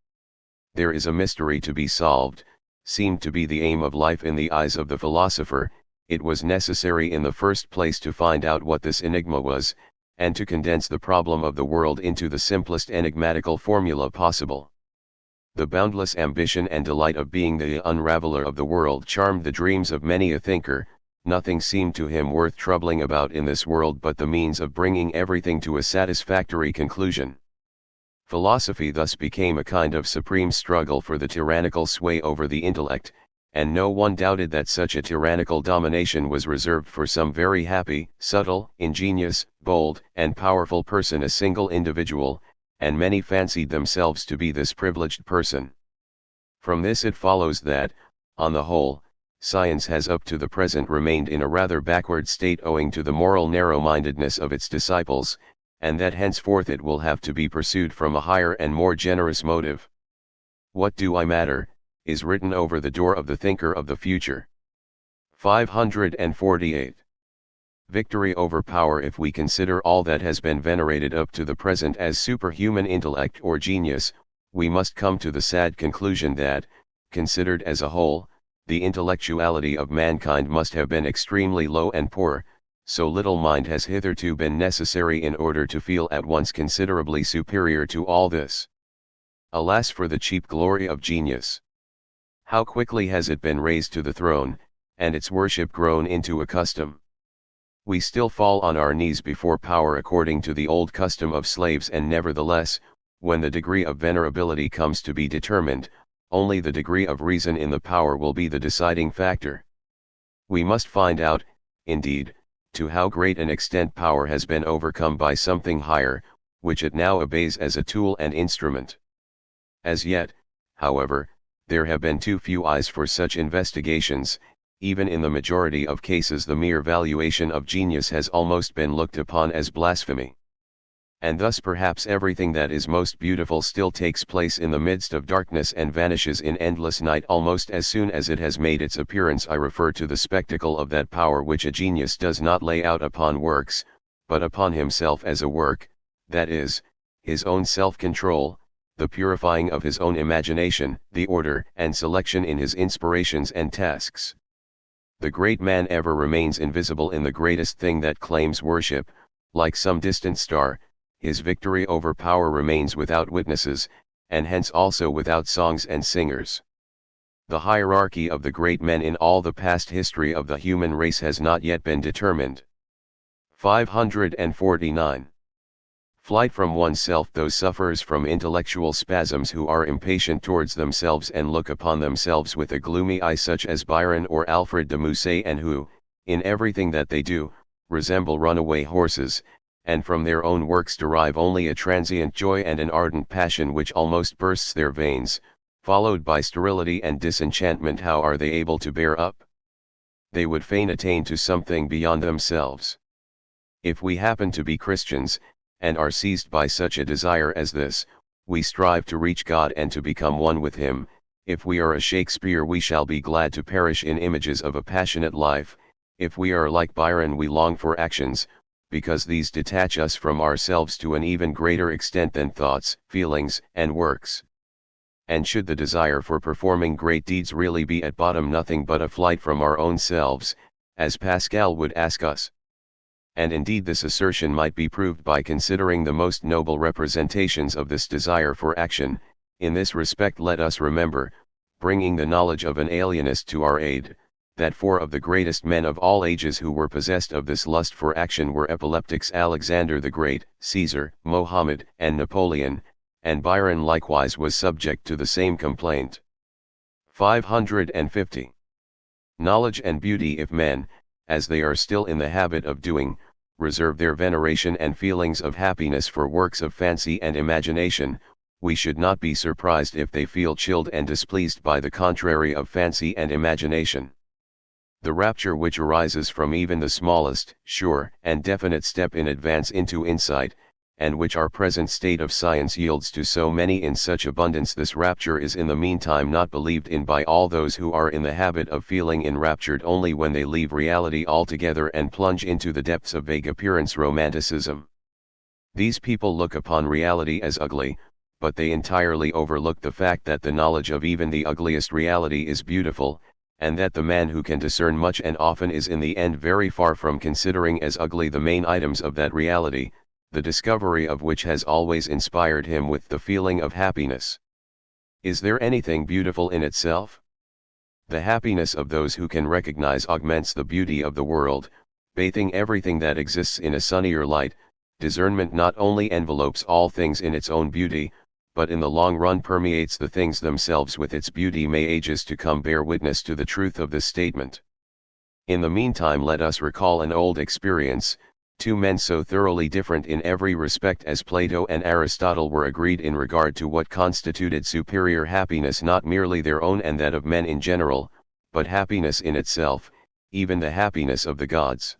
There is a mystery to be solved, seemed to be the aim of life in the eyes of the philosopher. It was necessary in the first place to find out what this enigma was, and to condense the problem of the world into the simplest enigmatical formula possible. The boundless ambition and delight of being the unraveler of the world charmed the dreams of many a thinker. Nothing seemed to him worth troubling about in this world but the means of bringing everything to a satisfactory conclusion. Philosophy thus became a kind of supreme struggle for the tyrannical sway over the intellect, and no one doubted that such a tyrannical domination was reserved for some very happy, subtle, ingenious, bold, and powerful person, a single individual, and many fancied themselves to be this privileged person. From this it follows that, on the whole, science has up to the present remained in a rather backward state owing to the moral narrow-mindedness of its disciples, and that henceforth it will have to be pursued from a higher and more generous motive. What do I matter, is written over the door of the thinker of the future. 548. Victory over power. If we consider all that has been venerated up to the present as superhuman intellect or genius, we must come to the sad conclusion that, considered as a whole, the intellectuality of mankind must have been extremely low and poor, so little mind has hitherto been necessary in order to feel at once considerably superior to all this. Alas for the cheap glory of genius! How quickly has it been raised to the throne, and its worship grown into a custom! We still fall on our knees before power according to the old custom of slaves, and nevertheless, when the degree of venerability comes to be determined, only the degree of reason in the power will be the deciding factor. We must find out, indeed, to how great an extent power has been overcome by something higher, which it now obeys as a tool and instrument. As yet, however, there have been too few eyes for such investigations. Even in the majority of cases the mere valuation of genius has almost been looked upon as blasphemy. And thus perhaps everything that is most beautiful still takes place in the midst of darkness and vanishes in endless night almost as soon as it has made its appearance. I refer to the spectacle of that power which a genius does not lay out upon works, but upon himself as a work, that is, his own self-control, the purifying of his own imagination, the order and selection in his inspirations and tasks. The great man ever remains invisible in the greatest thing that claims worship, like some distant star. His victory over power remains without witnesses, and hence also without songs and singers. The hierarchy of the great men in all the past history of the human race has not yet been determined. 549. Flight from oneself. Those sufferers from intellectual spasms who are impatient towards themselves and look upon themselves with a gloomy eye, such as Byron or Alfred de Musset, and who, in everything that they do, resemble runaway horses, and from their own works derive only a transient joy and an ardent passion which almost bursts their veins, followed by sterility and disenchantment, how are they able to bear up? They would fain attain to something beyond themselves. If we happen to be Christians, and are seized by such a desire as this, we strive to reach God and to become one with Him. If we are a Shakespeare, we shall be glad to perish in images of a passionate life. If we are like Byron, we long for actions, because these detach us from ourselves to an even greater extent than thoughts, feelings, and works. And should the desire for performing great deeds really be at bottom nothing but a flight from our own selves, as Pascal would ask us? And indeed this assertion might be proved by considering the most noble representations of this desire for action. In this respect let us remember, bringing the knowledge of an alienist to our aid, that four of the greatest men of all ages who were possessed of this lust for action were epileptics: Alexander the Great, Caesar, Mohammed, and Napoleon, and Byron likewise was subject to the same complaint. 550. Knowledge and beauty. If men, as they are still in the habit of doing, reserve their veneration and feelings of happiness for works of fancy and imagination, we should not be surprised if they feel chilled and displeased by the contrary of fancy and imagination. The rapture which arises from even the smallest, sure, and definite step in advance into insight, and which our present state of science yields to so many in such abundance, this rapture is in the meantime not believed in by all those who are in the habit of feeling enraptured only when they leave reality altogether and plunge into the depths of vague appearance romanticism. These people look upon reality as ugly, but they entirely overlook the fact that the knowledge of even the ugliest reality is beautiful, and that the man who can discern much and often is in the end very far from considering as ugly the main items of that reality, the discovery of which has always inspired him with the feeling of happiness. Is there anything beautiful in itself? The happiness of those who can recognize augments the beauty of the world, bathing everything that exists in a sunnier light. Discernment not only envelopes all things in its own beauty, but in the long run permeates the things themselves with its beauty. May ages to come bear witness to the truth of this statement. In the meantime let us recall an old experience. Two men so thoroughly different in every respect as Plato and Aristotle were agreed in regard to what constituted superior happiness, not merely their own and that of men in general, but happiness in itself, even the happiness of the gods.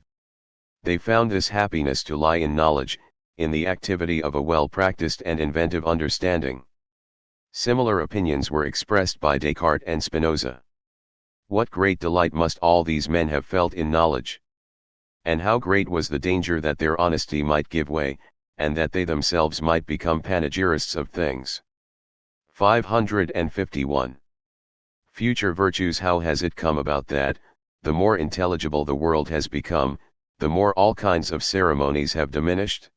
They found this happiness to lie in knowledge, in the activity of a well-practiced and inventive understanding. Similar opinions were expressed by Descartes and Spinoza. What great delight must all these men have felt in knowledge! And how great was the danger that their honesty might give way, and that they themselves might become panegyrists of things. 551. Future virtues. How has it come about that, the more intelligible the world has become, the more all kinds of ceremonies have diminished?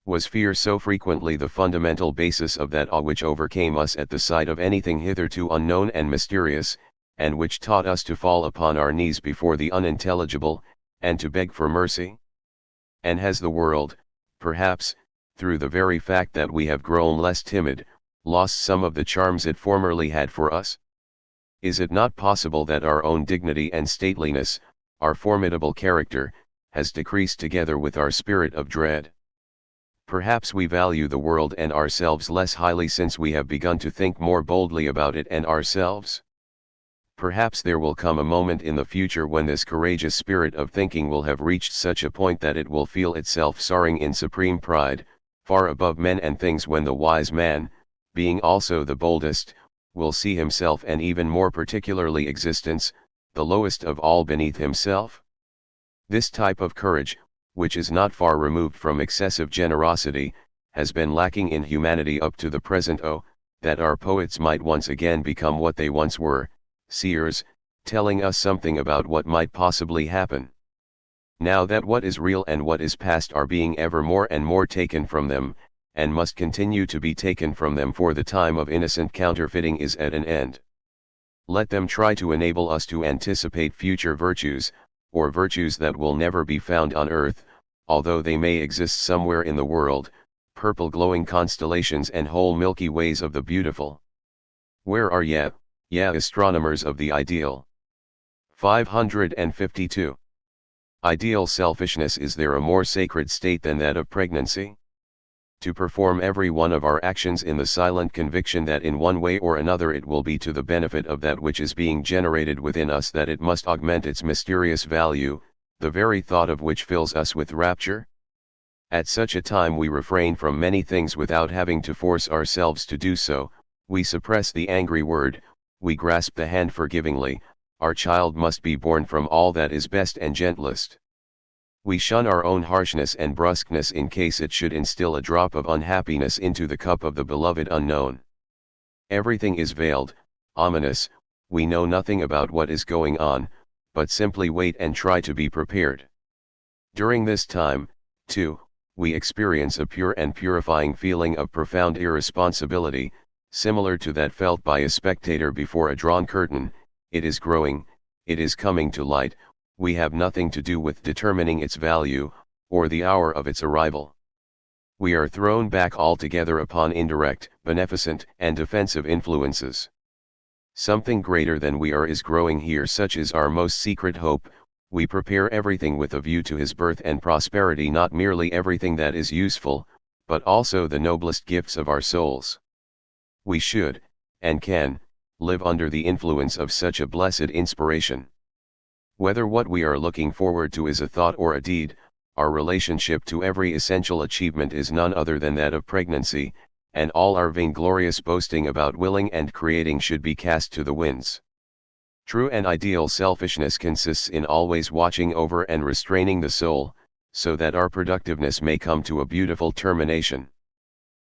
Was fear so frequently the fundamental basis of that awe which overcame us at the sight of anything hitherto unknown and mysterious, and which taught us to fall upon our knees before the unintelligible, and to beg for mercy? And has the world, perhaps, through the very fact that we have grown less timid, lost some of the charms it formerly had for us? Is it not possible that our own dignity and stateliness, our formidable character, has decreased together with our spirit of dread? Perhaps we value the world and ourselves less highly since we have begun to think more boldly about it and ourselves. Perhaps there will come a moment in the future when this courageous spirit of thinking will have reached such a point that it will feel itself soaring in supreme pride, far above men and things, when the wise man, being also the boldest, will see himself, and even more particularly existence, the lowest of all, beneath himself. This type of courage, which is not far removed from excessive generosity, has been lacking in humanity up to the present. Oh, that our poets might once again become what they once were, seers, telling us something about what might possibly happen. Now that what is real and what is past are being ever more and more taken from them, and must continue to be taken from them, for the time of innocent counterfeiting is at an end. Let them try to enable us to anticipate future virtues, or virtues that will never be found on earth, although they may exist somewhere in the world, purple glowing constellations and whole Milky Ways of the beautiful. Where are ye, astronomers of the ideal? 552. Ideal selfishness. Is there a more sacred state than that of pregnancy? To perform every one of our actions in the silent conviction that in one way or another it will be to the benefit of that which is being generated within us, that it must augment its mysterious value, the very thought of which fills us with rapture? At such a time we refrain from many things without having to force ourselves to do so. We suppress the angry word, we grasp the hand forgivingly. Our child must be born from all that is best and gentlest. We shun our own harshness and brusqueness in case it should instill a drop of unhappiness into the cup of the beloved unknown. Everything is veiled, ominous, we know nothing about what is going on, but simply wait and try to be prepared. During this time, too, we experience a pure and purifying feeling of profound irresponsibility, similar to that felt by a spectator before a drawn curtain. It is growing, it is coming to light. We have nothing to do with determining its value, or the hour of its arrival. We are thrown back altogether upon indirect, beneficent, and defensive influences. Something greater than we are is growing here. Such is our most secret hope. We prepare everything with a view to his birth and prosperity, not merely everything that is useful, but also the noblest gifts of our souls. We should, and can, live under the influence of such a blessed inspiration. Whether what we are looking forward to is a thought or a deed, our relationship to every essential achievement is none other than that of pregnancy, and all our vainglorious boasting about willing and creating should be cast to the winds. True and ideal selfishness consists in always watching over and restraining the soul, so that our productiveness may come to a beautiful termination.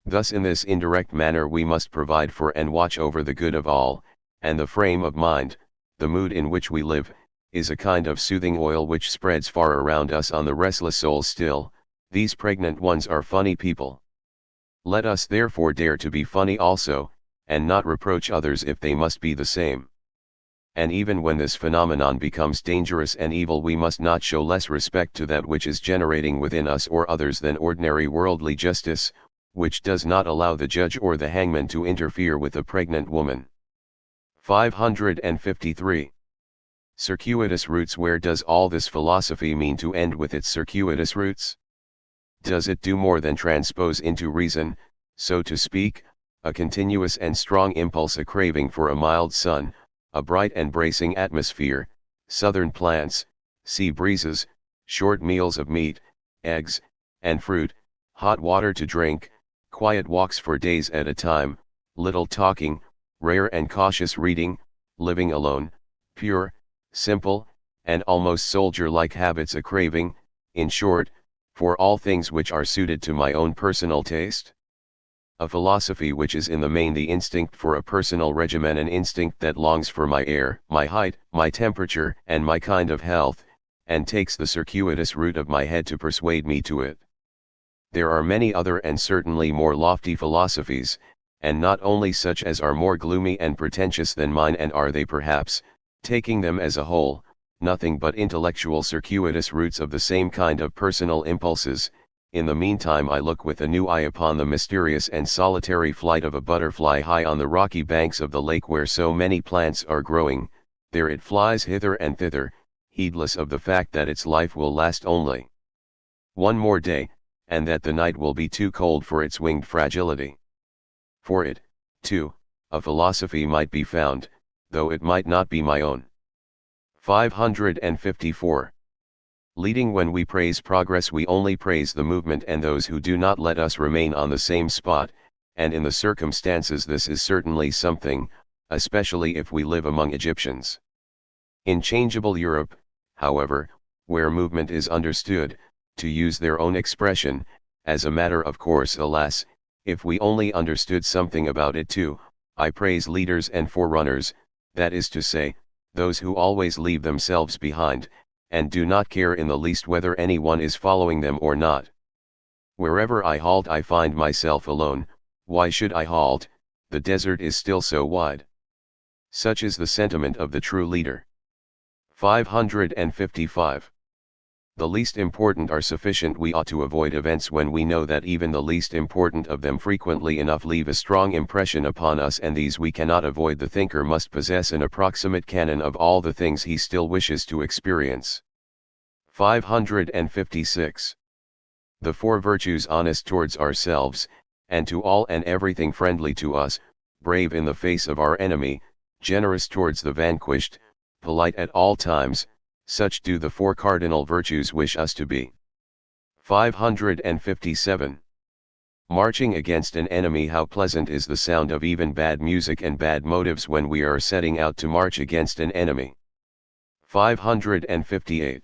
Thus in this indirect manner we must provide for and watch over the good of all, and the frame of mind, the mood in which we live, is a kind of soothing oil which spreads far around us on the restless soul. Still, these pregnant ones are funny people. Let us therefore dare to be funny also, and not reproach others if they must be the same. And even when this phenomenon becomes dangerous and evil, we must not show less respect to that which is generating within us or others than ordinary worldly justice, which does not allow the judge or the hangman to interfere with a pregnant woman. 553. Circuitous routes. Where does all this philosophy mean to end with its circuitous routes? Does it do more than transpose into reason, so to speak, a continuous and strong impulse, a craving for a mild sun, a bright and bracing atmosphere, southern plants, sea breezes, short meals of meat, eggs, and fruit, hot water to drink, quiet walks for days at a time, little talking, rare and cautious reading, living alone, pure, simple, and almost soldier-like habits, a craving, in short, for all things which are suited to my own personal taste? A philosophy which is in the main the instinct for a personal regimen, an instinct that longs for my air, my height, my temperature, and my kind of health, and takes the circuitous route of my head to persuade me to it. There are many other and certainly more lofty philosophies, and not only such as are more gloomy and pretentious than mine, and are they perhaps, taking them as a whole, nothing but intellectual circuitous routes of the same kind of personal impulses. In the meantime I look with a new eye upon the mysterious and solitary flight of a butterfly high on the rocky banks of the lake where so many plants are growing. There it flies hither and thither, heedless of the fact that its life will last only one more day, and that the night will be too cold for its winged fragility. For it, too, a philosophy might be found, though it might not be my own. 554. Leading. When we praise progress we only praise the movement and those who do not let us remain on the same spot, and in the circumstances this is certainly something, especially if we live among Egyptians. In changeable Europe, however, where movement is understood, to use their own expression, as a matter of course, alas, if we only understood something about it too, I praise leaders and forerunners, that is to say, those who always leave themselves behind, and do not care in the least whether anyone is following them or not. Wherever I halt I find myself alone. Why should I halt? The desert is still so wide. Such is the sentiment of the true leader. 555. The least important are sufficient. We ought to avoid events when we know that even the least important of them frequently enough leave a strong impression upon us, and these we cannot avoid. The thinker must possess an approximate canon of all the things he still wishes to experience. 556. The four virtues: honest towards ourselves, and to all and everything, friendly to us, brave in the face of our enemy, generous towards the vanquished, polite at all times, such do the four cardinal virtues wish us to be. 557. Marching against an enemy. How pleasant is the sound of even bad music and bad motives when we are setting out to march against an enemy. 558.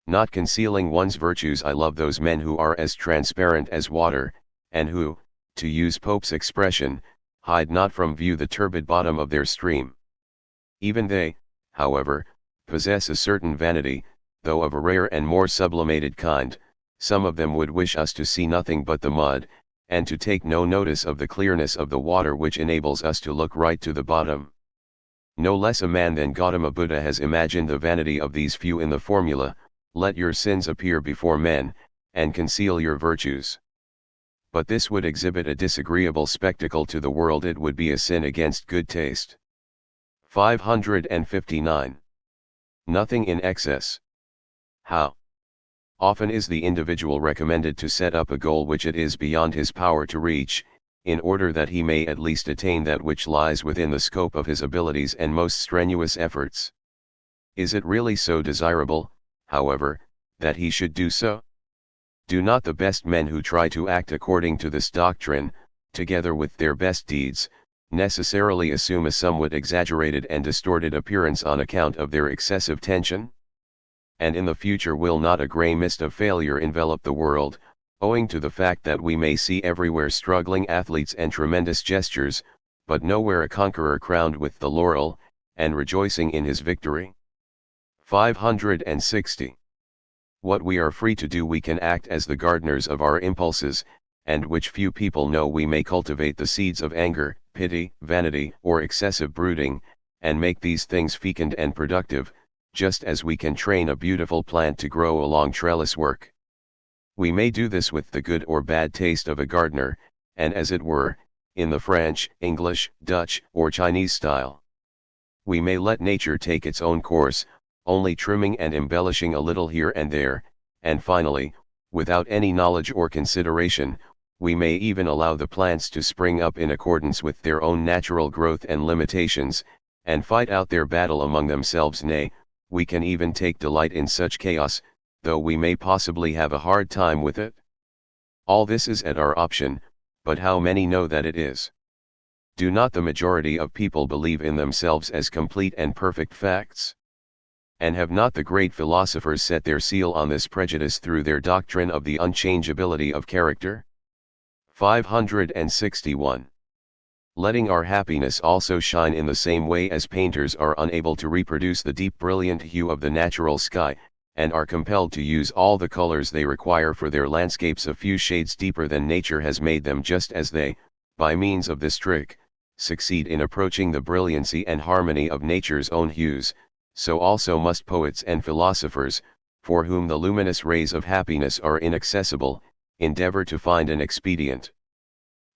Not concealing one's virtues. I love those men who are as transparent as water, and who, to use Pope's expression, hide not from view the turbid bottom of their stream. Even they, however, possess a certain vanity, though of a rare and more sublimated kind. Some of them would wish us to see nothing but the mud, and to take no notice of the clearness of the water which enables us to look right to the bottom. No less a man than Gautama Buddha has imagined the vanity of these few in the formula, "Let your sins appear before men, and conceal your virtues." But this would exhibit a disagreeable spectacle to the world. It would be a sin against good taste. 559. Nothing in excess. How often is the individual recommended to set up a goal which it is beyond his power to reach, in order that he may at least attain that which lies within the scope of his abilities and most strenuous efforts? Is it really so desirable, however, that he should do so? Do not the best men who try to act according to this doctrine, together with their best deeds, necessarily assume a somewhat exaggerated and distorted appearance on account of their excessive tension? And in the future will not a grey mist of failure envelop the world, owing to the fact that we may see everywhere struggling athletes and tremendous gestures, but nowhere a conqueror crowned with the laurel, and rejoicing in his victory? 560. What we are free to do we can act as the gardeners of our impulses, and which few people know. We may cultivate the seeds of anger, pity, vanity, or excessive brooding, and make these things fecund and productive, just as we can train a beautiful plant to grow along trellis work. We may do this with the good or bad taste of a gardener, and as it were, in the French, English, Dutch, or Chinese style. We may let nature take its own course, only trimming and embellishing a little here and there, and finally, without any knowledge or consideration, we may even allow the plants to spring up in accordance with their own natural growth and limitations, and fight out their battle among themselves. Nay, we can even take delight in such chaos, though we may possibly have a hard time with it. All this is at our option, but how many know that it is? Do not the majority of people believe in themselves as complete and perfect facts? And have not the great philosophers set their seal on this prejudice through their doctrine of the unchangeability of character? 561. Letting our happiness also shine in the same way as painters are unable to reproduce the deep brilliant hue of the natural sky, and are compelled to use all the colors they require for their landscapes a few shades deeper than nature has made them, just as they, by means of this trick, succeed in approaching the brilliancy and harmony of nature's own hues, so also must poets and philosophers, for whom the luminous rays of happiness are inaccessible, endeavor to find an expedient.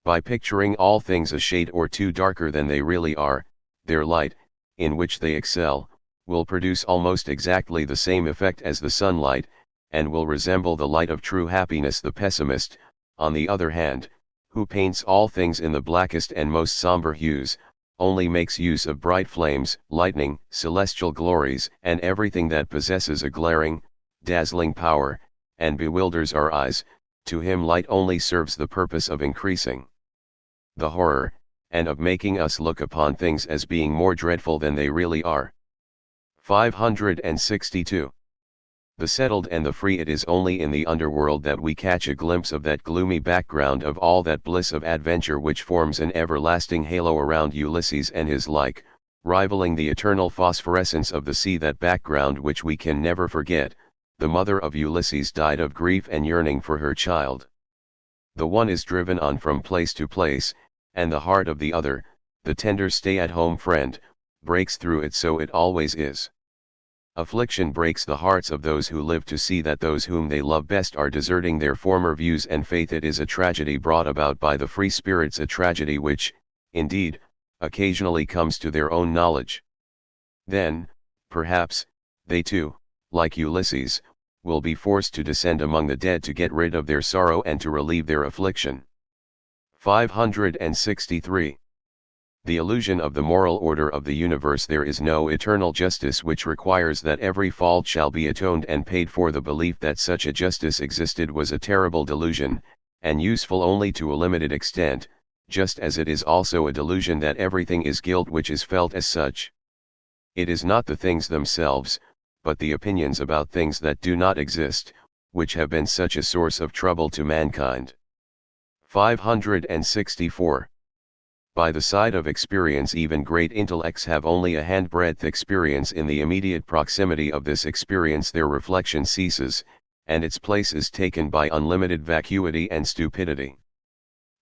By picturing all things a shade or two darker than they really are, their light, in which they excel, will produce almost exactly the same effect as the sunlight, and will resemble the light of true happiness. The pessimist, on the other hand, who paints all things in the blackest and most somber hues, only makes use of bright flames, lightning, celestial glories, and everything that possesses a glaring, dazzling power, and bewilders our eyes. To him light only serves the purpose of increasing the horror, and of making us look upon things as being more dreadful than they really are. 562. The settled and the free, it is only in the underworld that we catch a glimpse of that gloomy background of all that bliss of adventure which forms an everlasting halo around Ulysses and his like, rivaling the eternal phosphorescence of the sea. That background which we can never forget. The mother of Ulysses died of grief and yearning for her child. The one is driven on from place to place, and the heart of the other, the tender stay-at-home friend, breaks through it. So it always is. Affliction breaks the hearts of those who live to see that those whom they love best are deserting their former views and faith. It is a tragedy brought about by the free spirits, a tragedy which, indeed, occasionally comes to their own knowledge. Then, perhaps, they too, like Ulysses, will be forced to descend among the dead to get rid of their sorrow and to relieve their affliction. 563. The illusion of the moral order of the universe. There is no eternal justice which requires that every fault shall be atoned and paid for. The belief that such a justice existed was a terrible delusion, and useful only to a limited extent, just as it is also a delusion that everything is guilt which is felt as such. It is not the things themselves, but the opinions about things that do not exist, which have been such a source of trouble to mankind. 564. By the side of experience, even great intellects have only a handbreadth experience. In the immediate proximity of this experience their reflection ceases, and its place is taken by unlimited vacuity and stupidity.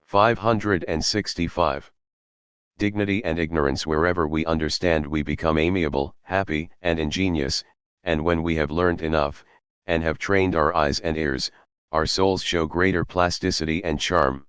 565. Dignity and ignorance. Wherever we understand we become amiable, happy, and ingenious, and when we have learnt enough, and have trained our eyes and ears, our souls show greater plasticity and charm.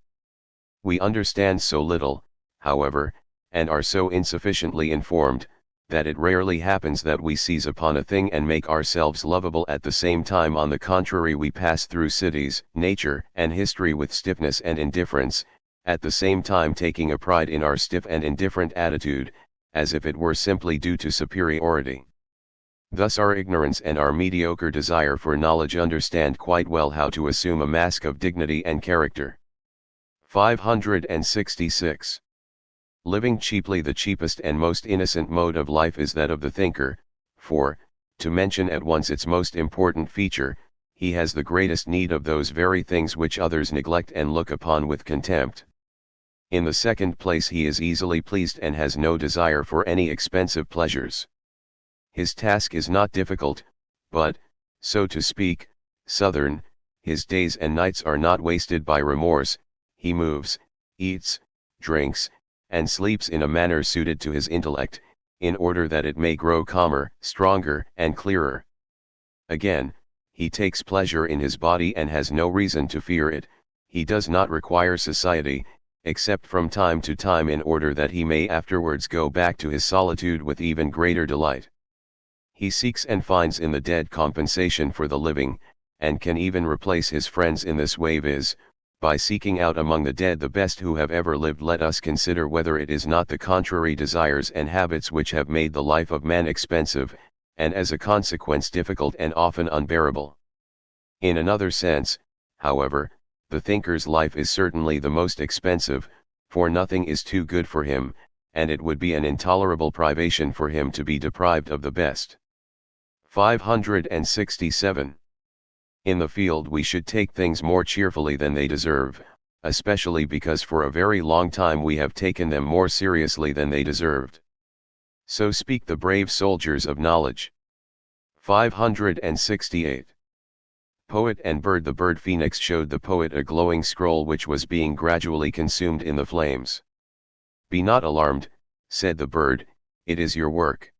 We understand so little, however, and are so insufficiently informed, that it rarely happens that we seize upon a thing and make ourselves lovable at the same time. On the contrary, we pass through cities, nature, and history with stiffness and indifference, at the same time taking a pride in our stiff and indifferent attitude, as if it were simply due to superiority. Thus our ignorance and our mediocre desire for knowledge understand quite well how to assume a mask of dignity and character. 566. Living cheaply. The cheapest and most innocent mode of life is that of the thinker, for, to mention at once its most important feature, he has the greatest need of those very things which others neglect and look upon with contempt. In the second place, he is easily pleased and has no desire for any expensive pleasures. His task is not difficult, but, so to speak, southern. His days and nights are not wasted by remorse. He moves, eats, drinks, and sleeps in a manner suited to his intellect, in order that it may grow calmer, stronger, and clearer. Again, he takes pleasure in his body and has no reason to fear it. He does not require society, except from time to time, in order that he may afterwards go back to his solitude with even greater delight. He seeks and finds in the dead compensation for the living, and can even replace his friends in this way, viz., by seeking out among the dead the best who have ever lived. Let us consider whether it is not the contrary desires and habits which have made the life of man expensive, and as a consequence difficult and often unbearable. In another sense, however, the thinker's life is certainly the most expensive, for nothing is too good for him, and it would be an intolerable privation for him to be deprived of the best. 567. In the field we should take things more cheerfully than they deserve, especially because for a very long time we have taken them more seriously than they deserved. So speak the brave soldiers of knowledge. 568. Poet and bird. The bird phoenix showed the poet a glowing scroll which was being gradually consumed in the flames. Be not alarmed, said the bird, it is your work.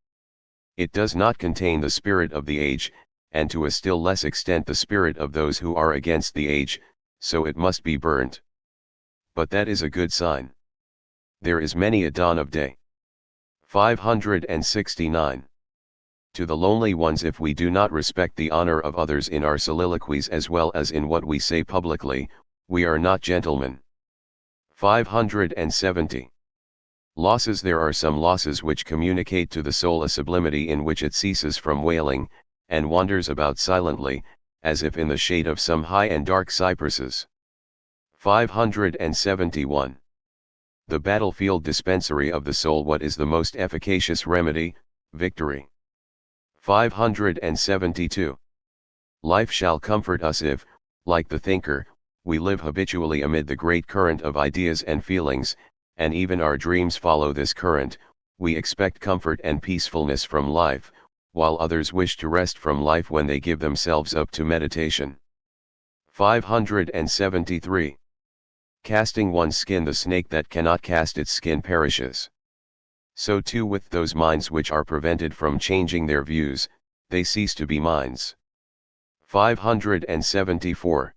It does not contain the spirit of the age, and to a still less extent the spirit of those who are against the age, so it must be burnt. But that is a good sign. There is many a dawn of day. 569. To the lonely ones, if we do not respect the honor of others in our soliloquies as well as in what we say publicly, we are not gentlemen. 570. Losses. There are some losses which communicate to the soul a sublimity in which it ceases from wailing, and wanders about silently, as if in the shade of some high and dark cypresses. 571. The battlefield dispensary of the soul. What is the most efficacious remedy? Victory. 572. Life shall comfort us if, like the thinker, we live habitually amid the great current of ideas and feelings, and even our dreams follow this current. We expect comfort and peacefulness from life, while others wish to rest from life when they give themselves up to meditation. 573. Casting one's skin. The snake that cannot cast its skin perishes. So too with those minds which are prevented from changing their views, they cease to be minds. 574.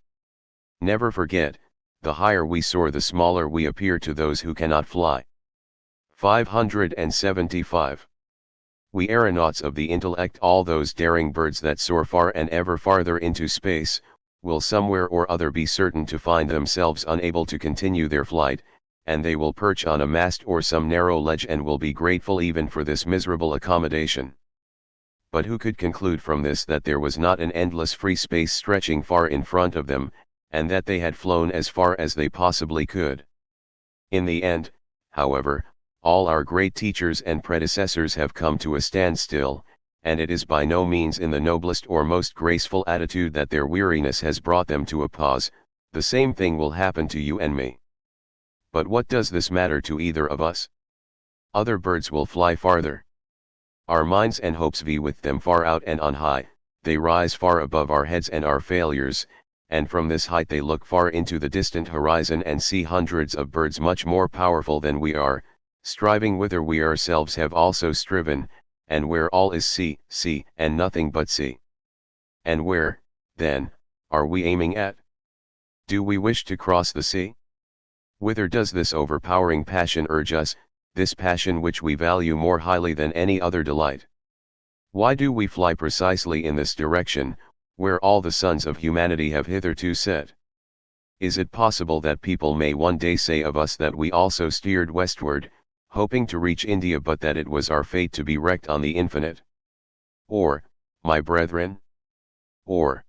Never forget, the higher we soar the smaller we appear to those who cannot fly. 575. We aeronauts of the intellect, all those daring birds that soar far and ever farther into space, will somewhere or other be certain to find themselves unable to continue their flight, and they will perch on a mast or some narrow ledge and will be grateful even for this miserable accommodation. But who could conclude from this that there was not an endless free space stretching far in front of them, and that they had flown as far as they possibly could? In the end, however, all our great teachers and predecessors have come to a standstill, and it is by no means in the noblest or most graceful attitude that their weariness has brought them to a pause. The same thing will happen to you and me. But what does this matter to either of us? Other birds will fly farther. Our minds and hopes vie with them far out and on high. They rise far above our heads and our failures, and from this height they look far into the distant horizon and see hundreds of birds much more powerful than we are, striving whither we ourselves have also striven, and where all is sea, sea, and nothing but sea. And where, then, are we aiming at? Do we wish to cross the sea? Whither does this overpowering passion urge us, this passion which we value more highly than any other delight? Why do we fly precisely in this direction, where all the sons of humanity have hitherto set? Is it possible that people may one day say of us that we also steered westward, hoping to reach India, but that it was our fate to be wrecked on the infinite? Or, my brethren? Or,